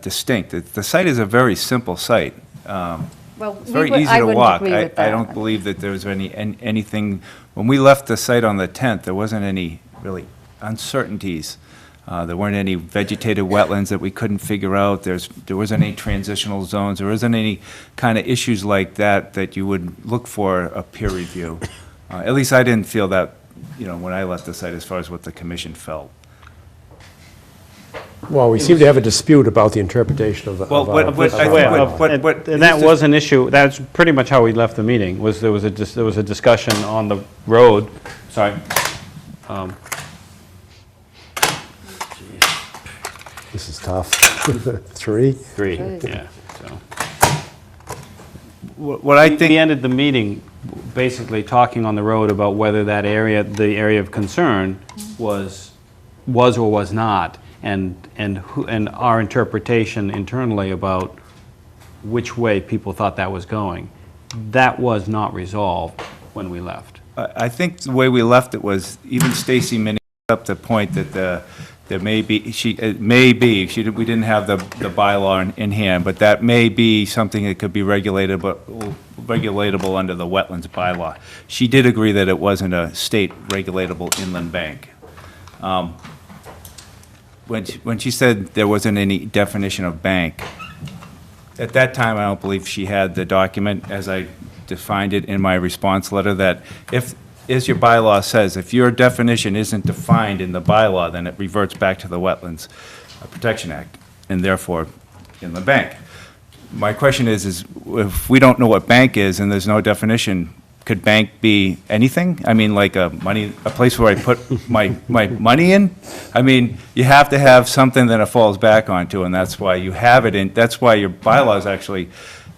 distinct. The site is a very simple site. It's very easy to walk. I don't believe that there was anything, when we left the site on the 10th, there wasn't any really uncertainties. There weren't any vegetated wetlands that we couldn't figure out. There wasn't any transitional zones. There wasn't any kind of issues like that you would look for a peer review. At least I didn't feel that, when I left the site, as far as what the commission felt.
Well, we seem to have a dispute about the interpretation of the...
And that was an issue, that's pretty much how we left the meeting, was there was a discussion on the road, sorry.
This is tough. Three,
yeah. So.
What I think...
We ended the meeting basically talking on the road about whether that area, the area of concern, was or was not, and our interpretation internally about which way people thought that was going. That was not resolved when we left.
I think the way we left it was, even Stacy made up the point that there may be, we didn't have the bylaw in hand, but that may be something that could be regulatable under the wetlands bylaw. She did agree that it wasn't a state regulatable inland bank. When she said there wasn't any definition of bank, at that time, I don't believe she had the document as I defined it in my response letter, that if, as your bylaw says, if your definition isn't defined in the bylaw, then it reverts back to the Wetlands Protection Act, and therefore inland bank. My question is if we don't know what bank is and there's no definition, could bank be anything? I mean, like a place where I put my money in? I mean, you have to have something that it falls back onto, and that's why you have it in, that's why your bylaw is actually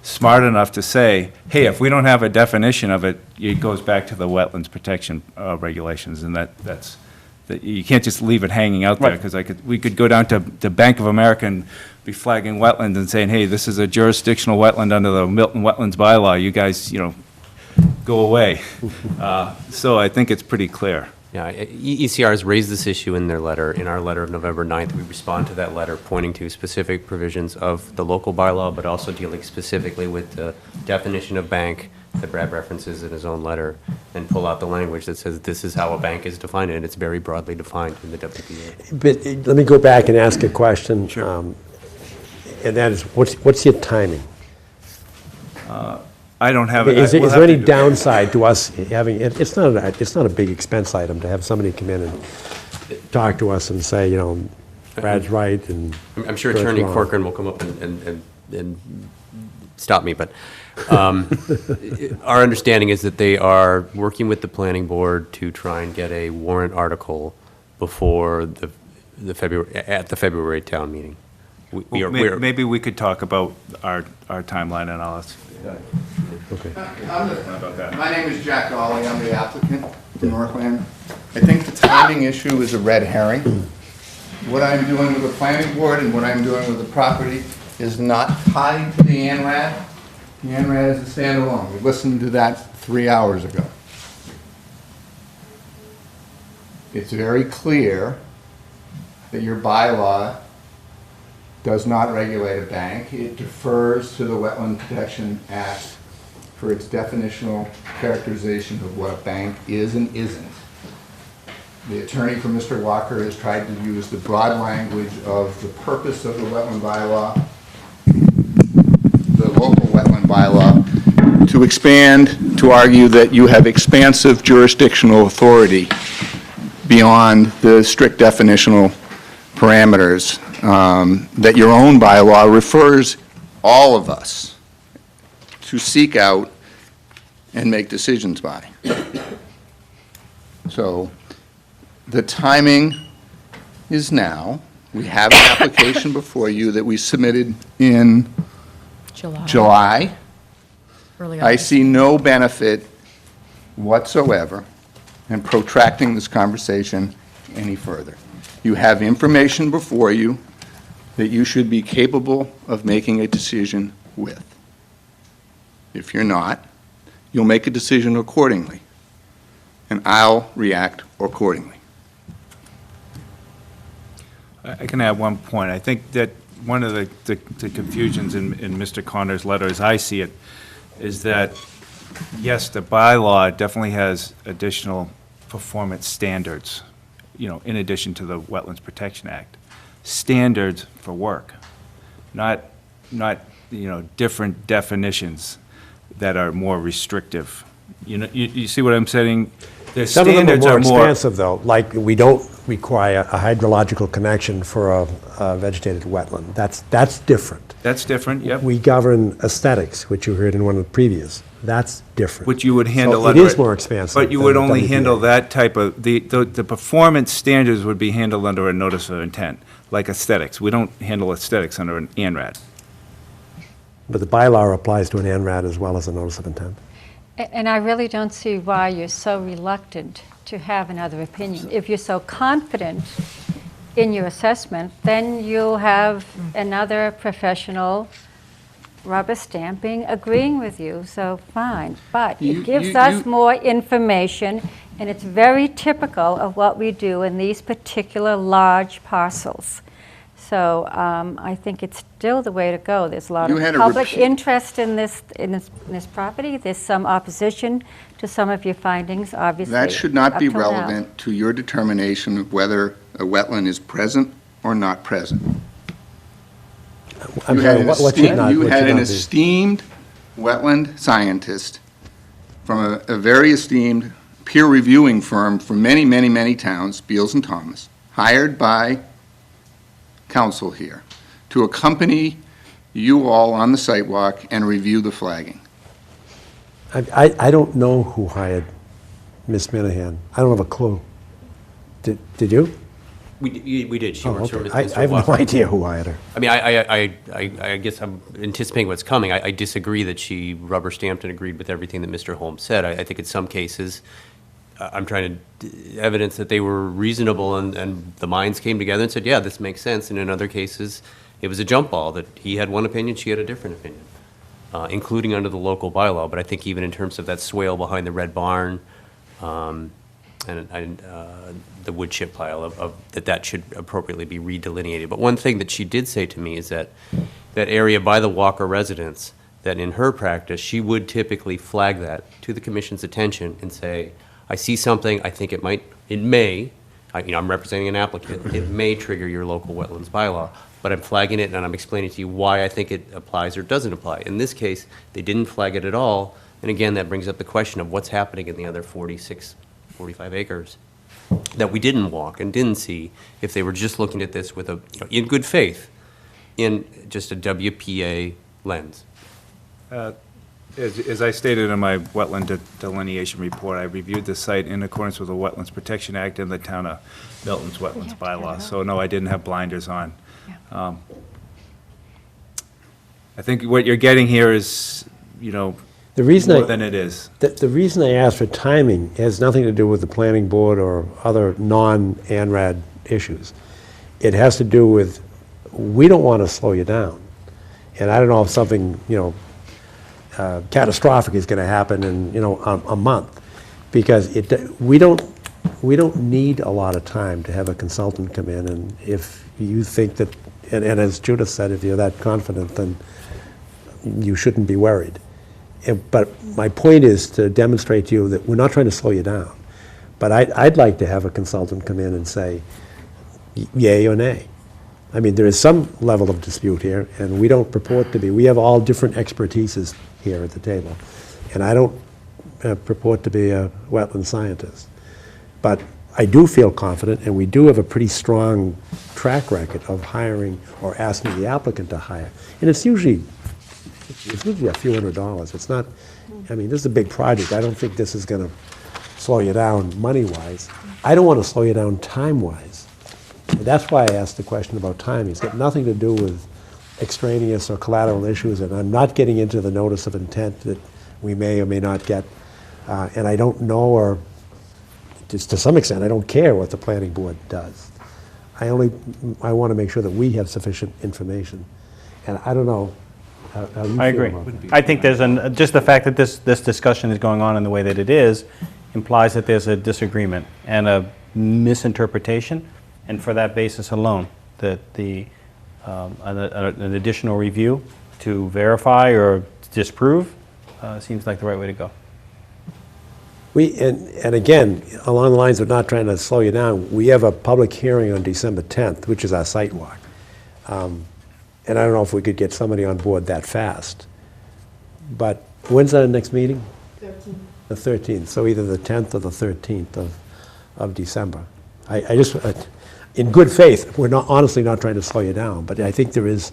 smart enough to say, hey, if we don't have a definition of it, it goes back to the wetlands protection regulations, and that's you can't just leave it hanging out there, because we could go down to Bank of America and be flagging wetlands and saying, hey, this is a jurisdictional wetland under the Milton Wetlands bylaw. You guys, go away. So I think it's pretty clear.
Yeah, ECR has raised this issue in their letter, in our letter of November 9th. We respond to that letter pointing to specific provisions of the local bylaw, but also dealing specifically with the definition of bank that Brad references in his own letter, and pull out the language that says this is how a bank is defined, and it's very broadly defined in the WPA.
But let me go back and ask a question. Sure. And that is, what's your timing?
I don't have it.
Is
We'll
there
have
any
to do-
downside to us having, it's not a big expense item to have somebody come in and talk to us and say, Brad's right and
I'm sure
Bert's
Attorney
wrong.
Corcoran will come up and stop me, but our understanding is that they are working with the planning board to try and get a warrant article before the February town meeting. We are- we're-
Maybe we could talk about our timeline, and I'll ask.
Okay.
My name is Jack Dolly, I'm the applicant from Northland. I think the timing issue is a red herring. What I'm doing with the planning board and what I'm doing with the property is not tied to the ANRAD. The ANRAD is a standalone. We listened to that 3 hours ago. It's very clear that your bylaw does not regulate a bank. It defers to the Wetland Protection Act for its definitional characterization of what a bank is and isn't. The attorney for Mr. Walker has tried to use the broad language of the purpose of the wetland bylaw, the local wetland bylaw, to expand, to argue that you have expansive jurisdictional authority beyond the strict definitional parameters, that your own bylaw refers all of us to seek out and make decisions by. So the timing is now. We have an application before you that we submitted in July.
Early
I
August.
see no benefit whatsoever in protracting this conversation any further. You have information before you that you should be capable of making a decision with. If you're not, you'll make a decision accordingly, and I'll react accordingly.
I can add one point. I think that one of the confusions in Mr. Connor's letter, as I see it, is that, yes, the bylaw definitely has additional performance standards, in addition to the Wetlands Protection Act. Standards for work, not different definitions that are more restrictive. You see what I'm saying? The
Some of them are
standards
more expansive, though, like we don't require a hydrological connection for a vegetated wetland. That's different.
That's different, yep.
We govern aesthetics, which you heard in one of the previous. That's different.
Which you would handle
So
under...
it is more expansive.
But you
than
would
the
only
WPA.
handle that type of, the performance standards would be handled under a notice of intent, like aesthetics. We don't handle aesthetics under an ANRAD.
But the bylaw applies to an ANRAD as well as a notice of intent.
And I really don't see why you're so reluctant to have another opinion. If you're so confident in your assessment, then you'll have another professional rubber stamping, agreeing with you, so fine. But it gives us more information, and it's very typical of what we do in these particular large parcels. So I think it's still the way to go. There's a lot
You
of
had a
public
repeat-
interest in this property. There's some opposition to some of your findings, obviously.
That should not be
up till now.
relevant to your determination of whether a wetland is present or not present.
I'm
You
sorry,
had an
what should not,
you
what
had
should
an
not be?
esteemed wetland scientist from a very esteemed peer reviewing firm from many, many, many towns, Beals and Thomas, hired by council here to accompany you all on the sidewalk and review the flagging.
I don't know who hired Ms. Minahan. I don't have a clue. Did you?
We did. She
Oh,
works for
okay.
Mr.
I have no
Walker.
idea who hired her.
I mean, I guess I'm anticipating what's coming. I disagree that she rubber stamped and agreed with everything that Mr. Holmes said. I think in some cases, I'm trying to evidence that they were reasonable and the minds came together and said, yeah, this makes sense. And in other cases, it was a jump ball that he had one opinion, she had a different opinion, including under the local bylaw. But I think even in terms of that swale behind the red barn and the wood chip pile, of that should appropriately be redelineated. But one thing that she did say to me is that that area by the Walker residence, that in her practice, she would typically flag that to the commission's attention and say, I see something, I think it may, I'm representing an applicant, it may trigger your local wetlands bylaw. but I'm flagging it and I'm explaining to you why I think it applies or doesn't apply. In this case, they didn't flag it at all, and again, that brings up the question of what's happening in the other 46, 45 acres that we didn't walk and didn't see if they were just looking at this with a, in good faith, in just a WPA lens.
As I stated in my wetland delineation report, I reviewed the site in accordance with the Wetlands Protection Act and the Town of Milton's Wetlands bylaw. So no, I didn't have blinders on. I think what you're getting here is,
The reason
more than it is.
The reason I asked for timing has nothing to do with the planning board or other non-ANRAD issues. It has to do with, we don't want to slow you down. And I don't know if something, catastrophic is going to happen in, a month. Because we don't need a lot of time to have a consultant come in, and if you think that, and as Judith said, if you're that confident, then you shouldn't be worried. But my point is to demonstrate to you that we're not trying to slow you down. But I'd like to have a consultant come in and say, yay or nay. I mean, there is some level of dispute here, and we don't purport to be. We have all different expertises here at the table. And I don't purport to be a wetland scientist. But I do feel confident, and we do have a pretty strong track record of hiring or asking the applicant to hire. And it's usually a few $100s. It's not, I mean, this is a big project. I don't think this is going to slow you down money-wise. I don't want to slow you down time-wise. And that's why I asked the question about timing. It's got nothing to do with extraneous or collateral issues, and I'm not getting into the notice of intent that we may or may not get. And I don't know, or just to some extent, I don't care what the planning board does. I want to make sure that we have sufficient information. And I don't know how you feel
I agree.
about that.
I think there's just the fact that this discussion is going on in the way that it is implies that there's a disagreement and a misinterpretation, and for that basis alone, that an additional review to verify or disprove seems like the right way to go.
And again, along the lines of not trying to slow you down, we have a public hearing on December 10th, which is our site walk. And I don't know if we could get somebody on board that fast. But when's our next meeting?
13th.
The 13th, so either the 10th or the 13th of December. I just, in good faith, we're honestly not trying to slow you down, but I think there is,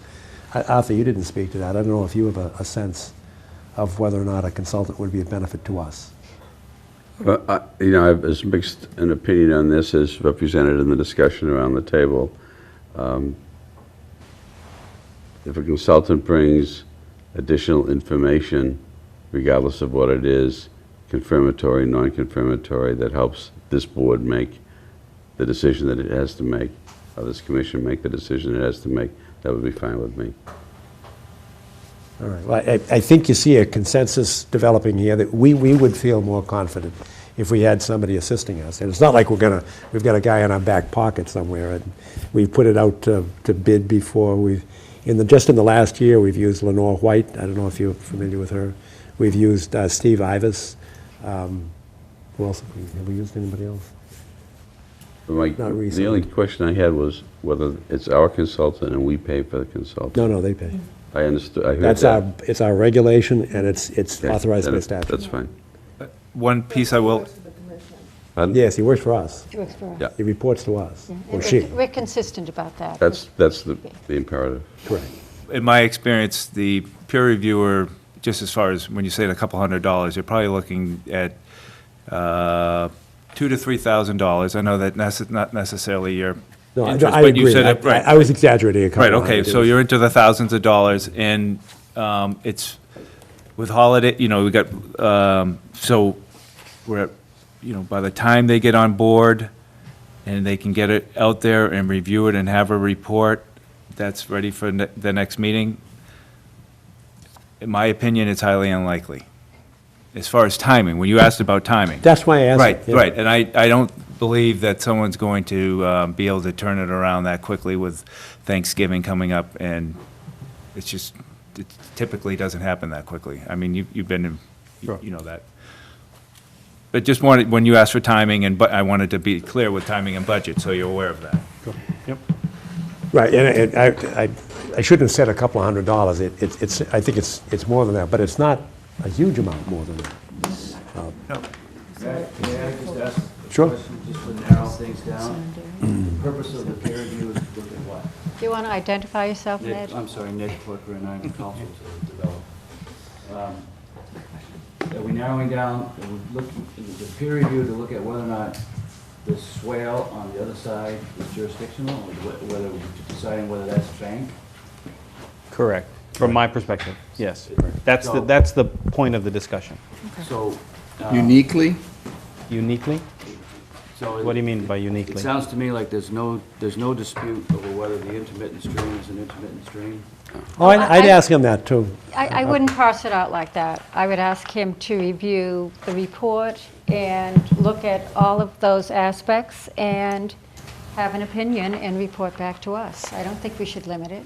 Arthur, you didn't speak to that. I don't know if you have a sense of whether or not a consultant would be a benefit to us.
Well, I have as mixed an opinion on this as represented in the discussion around the table. If a consultant brings additional information, regardless of what it is, confirmatory, non-confirmatory, that helps this board make the decision that it has to make, or this commission make the decision it has to make, that would be fine with me.
All right, well, I think you see a consensus developing here that we would feel more confident if we had somebody assisting us. And it's not like we've got a guy in our back pocket somewhere, and we've put it out to bid before. Just in the last year, we've used Lenore White. I don't know if you're familiar with her. We've used Steve Ivas. Who else have we used? Anybody else? Not recently.
The only question I had was whether it's our consultant and we pay for the consultant.
No, they pay.
I understood, I heard that.
It's our regulation, and it's
Okay,
authorized by
then
statute.
That's fine.
One piece I will,
Pardon?
Yes, he works for us.
He works for us.
Yeah.
He reports to us, or
And
she.
we're consistent about that.
That's the imperative.
Correct.
in my experience, the peer reviewer, just as far as when you say a couple $100s, you're probably looking at $2,000 to $3,000. I know that not necessarily your
No,
interest,
I
but you
agree.
said it, right.
I was exaggerating a couple.
Right, okay, so you're into the thousands of dollars, and it's, with holiday, we got, so we're at, by the time they get on board, and they can get it out there and review it and have a report that's ready for the next meeting, in my opinion, it's highly unlikely. As far as timing, when you asked about timing.
That's why I asked.
Right,
yeah.
right, and I don't believe that someone's going to be able to turn it around that quickly with Thanksgiving coming up, and it's just, it typically doesn't happen that quickly. I mean, you've been in, you know that. But just wanted, when you asked for timing, I wanted to be clear with timing and budget, so you're aware of that.
Yep.
Right, and I shouldn't have said a couple of $100. It's, I think it's more than that, but it's not a huge amount more than that.
May I just ask a
Sure.
question, just to narrow things down? The purpose of the peer review is to look at what?
Do you want to identify yourself,
Nick,
Ned?
I'm sorry, Nick Flicker, and I'm counsel to develop. Are we narrowing down, are we looking, the peer review to look at whether or not the swale on the other side is jurisdictional, or whether we're deciding whether that's bank?
Correct. From my perspective, yes. That's
So-
that's the point of the discussion.
So.
Uniquely?
Uniquely?
So
What do you mean by uniquely?
It sounds to me like there's no dispute over whether the intermittent stream is an intermittent stream.
Oh, I'd ask him that, too.
I wouldn't parse it out like that. I would ask him to review the report and look at all of those aspects and have an opinion and report back to us. I don't think we should limit it.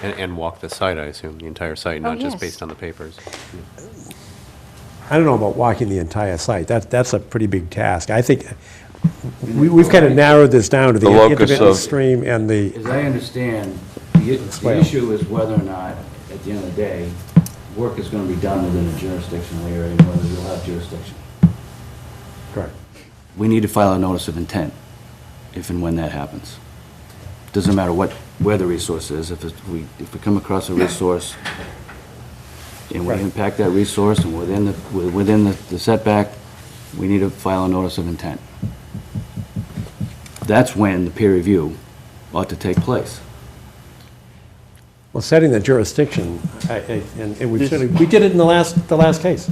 And walk the site, I assume, the entire site, not just
yes.
based on the papers.
I don't know about walking the entire site. That's a pretty big task. I think we've kind of narrowed this down to the
The locus
intermittent
of-
stream and the,
As I understand, the
swale.
issue is whether or not, at the end of the day, work is going to be done within a jurisdictional area and whether you'll have jurisdiction.
correct.
We need to file a notice of intent if and when that happens. Doesn't matter where the resource is. If we come across a resource and we
Right.
impact that resource and within the setback, we need to file a notice of intent. That's when the peer review ought to take place.
Well, setting the jurisdiction, and we did it in the last case.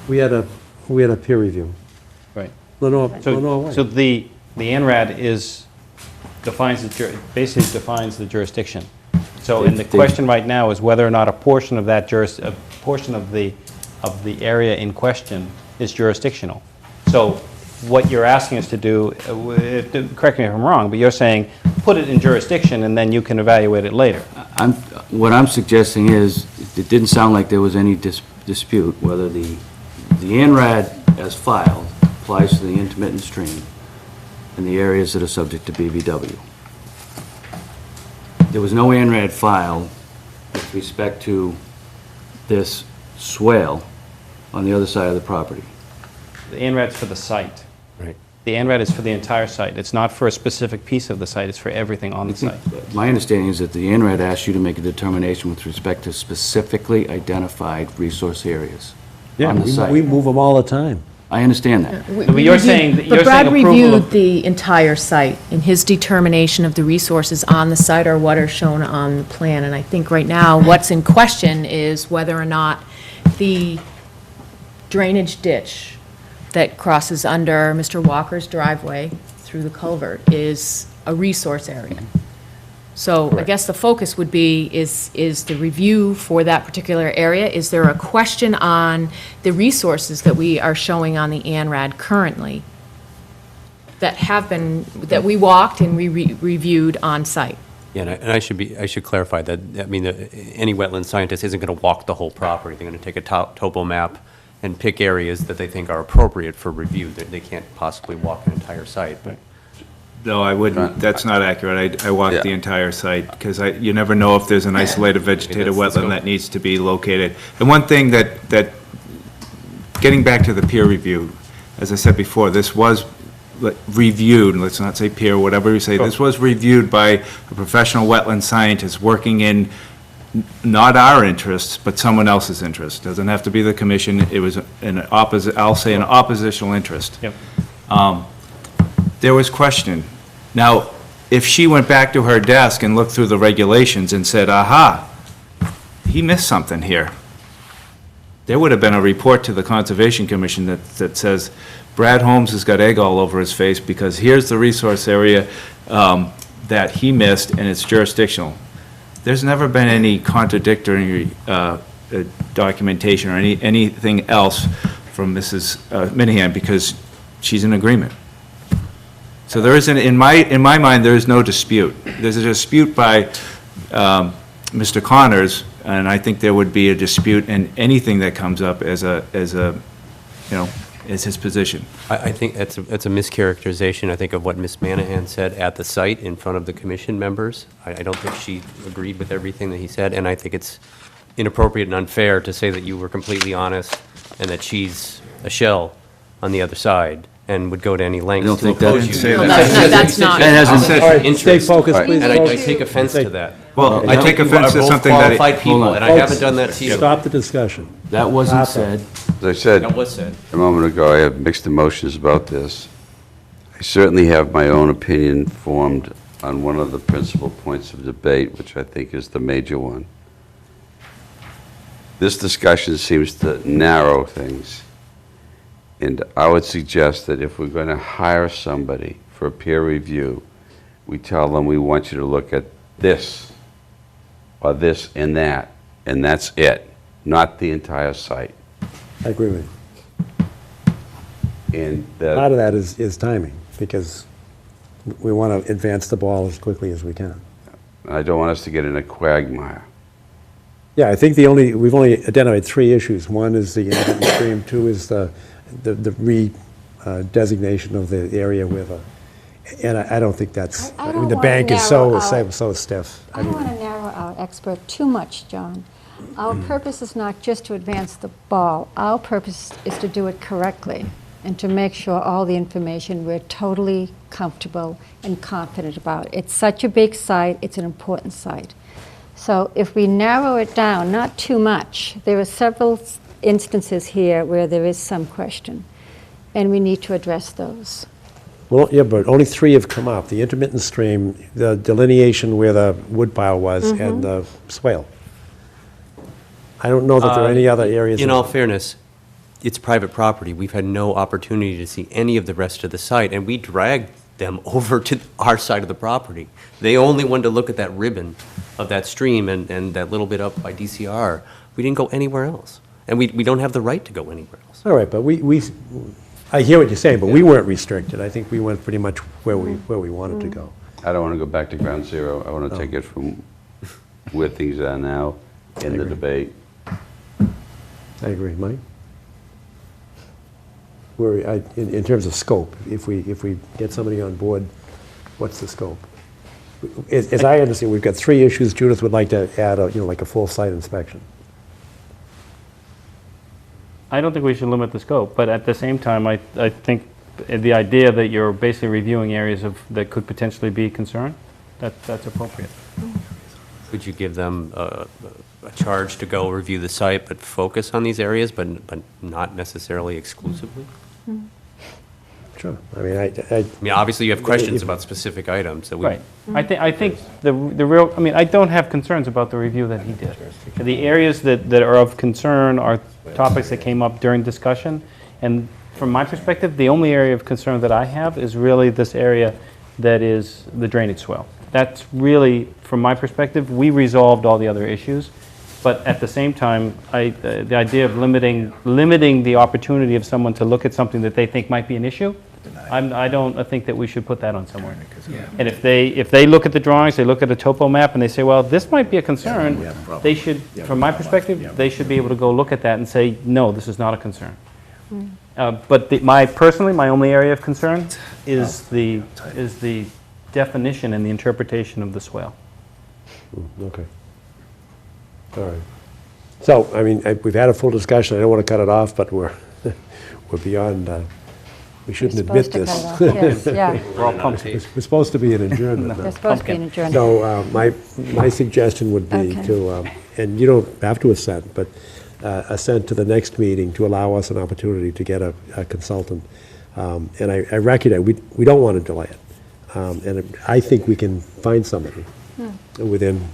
We had a peer review.
Right.
Lenore White.
So the ANRAD basically defines the jurisdiction. So, and the question right now is whether or not a portion of that a portion of the area in question is jurisdictional. So, what you're asking us to do, correct me if I'm wrong, but you're saying put it in jurisdiction and then you can evaluate it later.
What I'm suggesting is, it didn't sound like there was any dispute whether the ANRAD as filed applies to the intermittent stream in the areas that are subject to BVW. There was no ANRAD filed with respect to this swale on the other side of the property.
The ANRAD's for the site.
Right.
The ANRAD is for the entire site. It's not for a specific piece of the site, it's for everything on the site.
My understanding is that the ANRAD asked you to make a determination with respect to specifically identified resource areas
Yeah,
on the site.
we move them all the time.
I understand that.
But you're saying that-
But Brad
approval
reviewed
of-
the entire site, and his determination of the resources on the site are what are shown on the plan. And I think right now, what's in question is whether or not the drainage ditch that crosses under Mr. Walker's driveway through the culvert is a resource area. So I guess the focus would be, is the review for that particular area, is there a question on the resources that we are showing on the ANRAD currently that we walked and we reviewed on site?
Yeah, and I should clarify that, I mean, any wetland scientist isn't going to walk the whole property. They're going to take a topo map and pick areas that they think are appropriate for review. They can't possibly walk an entire site, but.
No, I wouldn't. That's not accurate. I walked the entire site, because you never know if there's an isolated vegetative wetland that needs to be located. And one thing that, getting back to the peer review, as I said before, this was reviewed, let's not say peer, whatever you say, this was reviewed by a professional wetland scientist working in not our interests, but someone else's interest. Doesn't have to be the commission. It was I'll say an oppositional interest.
Yep.
There was question. Now, if she went back to her desk and looked through the regulations and said, aha, he missed something here, there would have been a report to the Conservation Commission that says, Brad Holmes has got egg all over his face because here's the resource area that he missed and it's jurisdictional. There's never been any contradictory documentation or anything else from Mrs. Minahan because she's in agreement. So there isn't, in my mind, there is no dispute. There's a dispute by Mr. Connors, and I think there would be a dispute in anything that comes up as a is his position.
I think that's a mischaracterization, I think, of what Ms. Manahan said at the site in front of the commission members. I don't think she agreed with everything that he said, and I think it's inappropriate and unfair to say that you were completely honest and that she's a shell on the other side and would go to any lengths to oppose you.
No, that's not.
That hasn't said.
All right, stay focused, please.
And I
folks.
take offense to that.
Well, I take offense to something that.
You are both qualified people, and I haven't done that to you.
Stop the discussion.
That wasn't
Stop it.
said.
As I said
That was said.
a moment ago, I have mixed emotions about this. I certainly have my own opinion formed on one of the principal points of debate, which I think is the major one. This discussion seems to narrow things. And I would suggest that if we're going to hire somebody for a peer review, we tell them we want you to look at this, or this and that's it, not the entire site.
I agree with you.
And
Part of that is timing, because we want to advance the ball as quickly as we can.
I don't want us to get in a quagmire.
Yeah, I think we've only identified 3 issues. One is the intermittent stream, 2 is the designation of the area with and I don't think that's,
I
I
don't
mean, the
wanna
bank is
narrow
so stiff.
I don't want to narrow our expert too much, John. Our purpose is not just to advance the ball. Our purpose is to do it correctly and to make sure all the information we're totally comfortable and confident about. It's such a big site, it's an important site. So if we narrow it down, not too much, there are several instances here where there is some question, and we need to address those.
Well, yeah, but only 3 have come up. The intermittent stream, the delineation where the wood pile was, and the swale. I don't know that there are any other areas.
In all fairness, it's private property. We've had no opportunity to see any of the rest of the site, and we dragged them over to our side of the property. They only wanted to look at that ribbon of that stream and that little bit up by DCR. We didn't go anywhere else, and we don't have the right to go anywhere else.
All right, but I hear what you're saying, but we weren't restricted. I think we went pretty much where we wanted to go.
I don't want to go back to ground zero. I want to take it from where things are now in the debate.
I agree. Mike? In terms of scope, if we get somebody on board, what's the scope? As I understand, we've got 3 issues. Judith would like to add like a full site inspection.
I don't think we should limit the scope, but at the same time, I think the idea that you're basically reviewing areas that could potentially be a concern, that's appropriate.
Would you give them a charge to go review the site, but focus on these areas, but not necessarily exclusively?
Sure. I mean,
I mean, obviously, you have questions about specific items that we...
Right. I think the real, I mean, I don't have concerns about the review that he did. The areas that are of concern are topics that came up during discussion, and from my perspective, the only area of concern that I have is really this area that is the drainage swell. That's really, from my perspective, we resolved all the other issues, but at the same time, the idea of limiting the opportunity of someone to look at something that they think might be an issue, I think that we should put that on somewhere. And if they look at the drawings, they look at a topo map, and they say, well, this might be a concern, they should, from my perspective, they should be able to go look at that and say, no, this is not a concern. But personally, my only area of concern is the definition and the interpretation of the swale.
Okay. All right. So, I mean, we've had a full discussion. I don't want to cut it off, but we're beyond. We shouldn't admit this.
Yes, yeah.
We're all pumped.
We're supposed to be an adjournment.
There's supposed to be an adjournment.
So my suggestion would be to, and you don't have to assent, but assent to the next meeting to allow us an opportunity to get a consultant. And I recognize we don't want to delay it. And I think we can find somebody within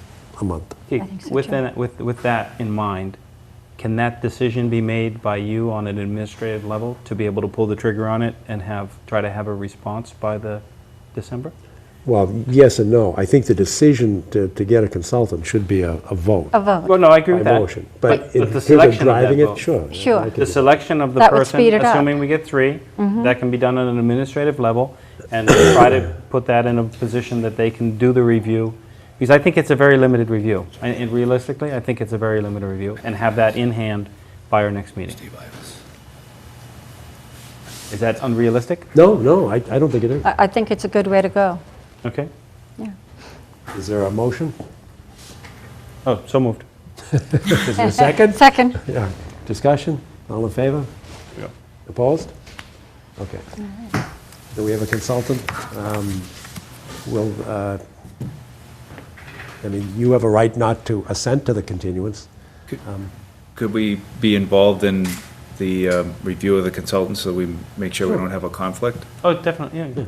a month.
Okay, with that in mind, can that decision be made by you on an administrative level to be able to pull the trigger on it and try to have a response by the December?
Well, yes and no. I think the decision to get a consultant should be a vote.
A vote.
Well, no, I agree with
By
that.
motion. But in
the
terms of
selection of that
driving it,
vote.
sure.
Sure.
I could
The
do
selection of the
That would
person,
speed it up.
assuming we get 3, that can be done on an administrative level, and try to put that in a position that they can do the review. Because I think it's a very limited review. And realistically, I think it's a very limited review, and have that in hand by our next meeting. Is that unrealistic?
No, I don't think it is.
I think it's a good way to go.
Okay.
Yeah.
Is there a motion?
Oh, so moved.
Is there a second?
Second.
Yeah. Discussion? All in favor?
Yeah.
Opposed? Okay. Do we have a consultant? Will, I mean, you have a right not to assent to the continuance.
Could we be involved in the review of the consultants so we make sure we don't have a conflict?
Oh, definitely, yeah.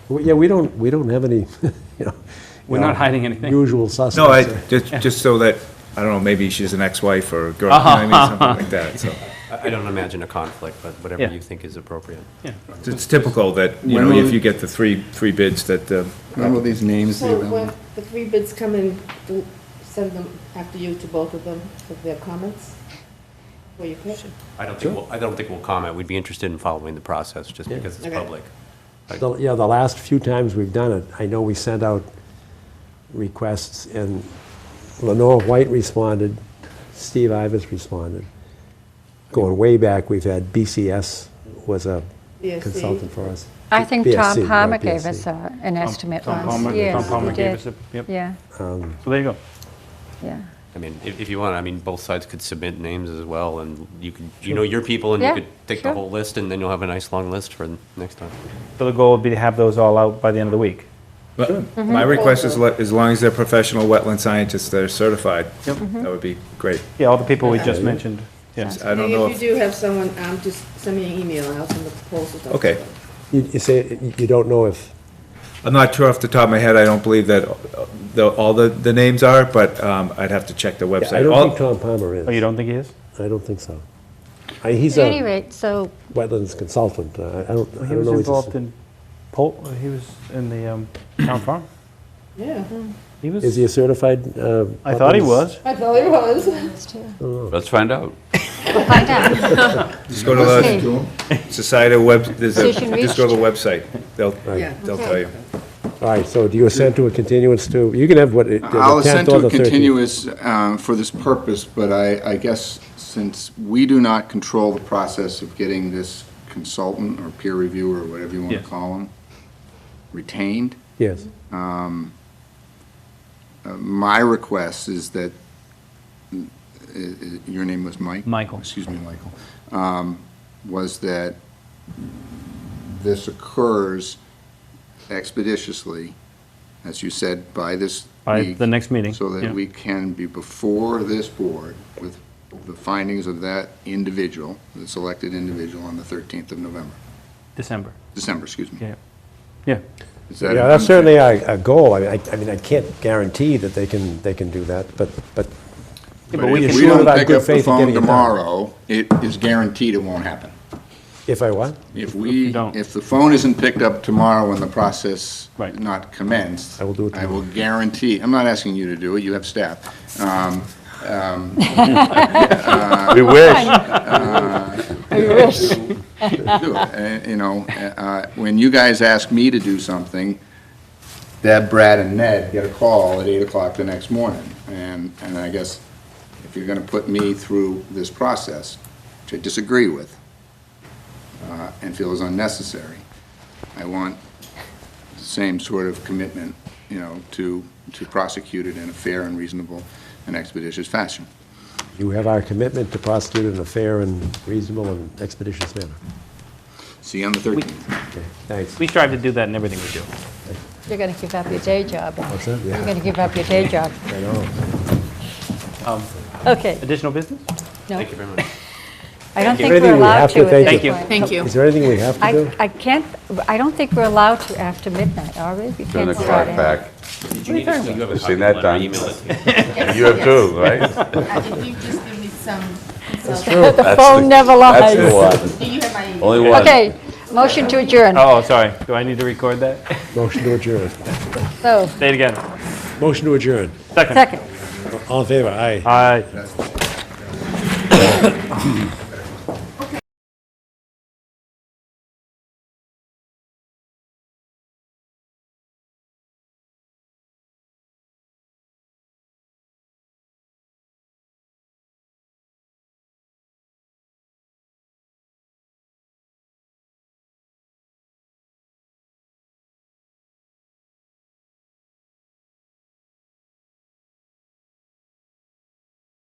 Well, yeah, we don't have any, you know.
We're not hiding anything.
Usual suspects.
No, just so that, I don't know, maybe she's an ex-wife or a girl, you know what I mean, something like that, so.
I don't imagine a conflict, but whatever
Yeah.
you think is appropriate.
Yeah.
It's typical that, you
When
know,
will-
if you get the three bids that,
When will these names be
So
available?
when the 3 bids come in, do send them after you to both of them with their comments? Will you pick?
I don't think we'll comment. We'd be interested in following the process just because it's
Okay.
public.
Yeah, the last few times we've done it, I know we sent out requests, and Lenore White responded, Steve Ivers responded. Going way back, we've had BCS was a
BSC.
consultant for us.
I think
BSC,
Tom Palmer
right,
gave
BSC.
us an estimate
Tom
once.
Palmer-
Yes,
Tom Palmer
he
gave
did.
us a, yep.
Yeah,
So there you go.
yeah.
I mean, if you want, I mean, both sides could submit names as well, and you could, you know your people, and
Yeah,
you could take the
sure.
whole list, and then you'll have a nice long list for next time.
So the goal would be to have those all out by the end of the week.
But my request is, as long as they're professional wetland scientists that are certified, that would be great.
Yeah, all the people we just mentioned, yeah.
I don't know
If you do have someone, just send me an email and I'll send the proposals. out.
Okay.
You say you don't know if,
I'm not sure off the top of my head, I don't believe that all the names are, but I'd have to check the website.
I don't
All-
think Tom Palmer is.
Oh, you don't think he is?
I don't think so. He's
At any
a
rate, so
wetlands consultant. I don't
He
know.
was
he's a-
involved in, he was in the town farm.
Yeah,
He was,
Is he a certified?
I thought he
wetlands-
was.
I thought it was.
that's too.
Let's find out.
We'll find out.
Just go to the Society web,
Decision
just go to the
reached.
website. They'll
Yeah.
tell you.
All right, so do you assent to a continuance to, you can have what, the
I'll
10th
assent
or
to
the
a
13th?
continuous for this purpose, but I guess since we do not control the process of getting this consultant or peer reviewer or whatever you want to
Yes.
call them retained,
Yes.
my request is that, your name was Mike?
Michael.
Excuse me, Michael. Was that this occurs expeditiously, as you said, by this
By
week,
the next meeting,
so
yeah.
that we can be before this board with the findings of that individual, the selected individual, on the 13th of November.
December,
December, excuse me.
yeah. Yeah,
Is that
Yeah, that's certainly a goal. I mean, I can't guarantee that they can do that, but
But
we
if
assure
we don't
about
pick
good
up the
faith in
phone
getting it done.
tomorrow, it is guaranteed it won't happen.
If I what?
If
don't.
if the phone isn't picked up tomorrow and the process
Right.
not commenced,
I will do it
I will
tomorrow.
guarantee, I'm not asking you to do it, you have staff.
We wish.
I wish.
Do it. You know, when you guys ask me to do something, Deb, Brad, and Ned get a call at 8 o'clock the next morning. And I guess if you're going to put me through this process, which I disagree with, and feel is unnecessary, I want the same sort of commitment, you know, to prosecute it in a fair and reasonable and expeditious fashion.
You have our commitment to prosecute it in a fair and reasonable and expeditious manner.
See you on the 13th.
Okay, thanks.
we strive to do that in everything we do.
You're going to give up your day job.
What's that?
You're
Yeah,
going to give up your day job.
I know.
Okay.
Additional business?
No.
Thank you very much.
I don't
Is
think
there
we're
anything we
allowed
have
to at
Thank
this
you.
point.
Thank you.
Is there anything we have to do?
I can't, I don't think we're allowed to after midnight, are we? We
Turn the
can't
clock
start
back.
Did you need to see, you have a
I've
copy
seen
of
that
the letter,
done.
email it to you.
You have too, right?
If you just give me some.
The
That's
phone never
That's the
lies.
one.
Do you have my email?
Only one.
Okay, motion to adjourn.
Oh, sorry, do I need to record that?
Motion to adjourn.
So,
Say it again.
Motion to adjourn.
Second.
second.
All in favor? Aye.
Aye.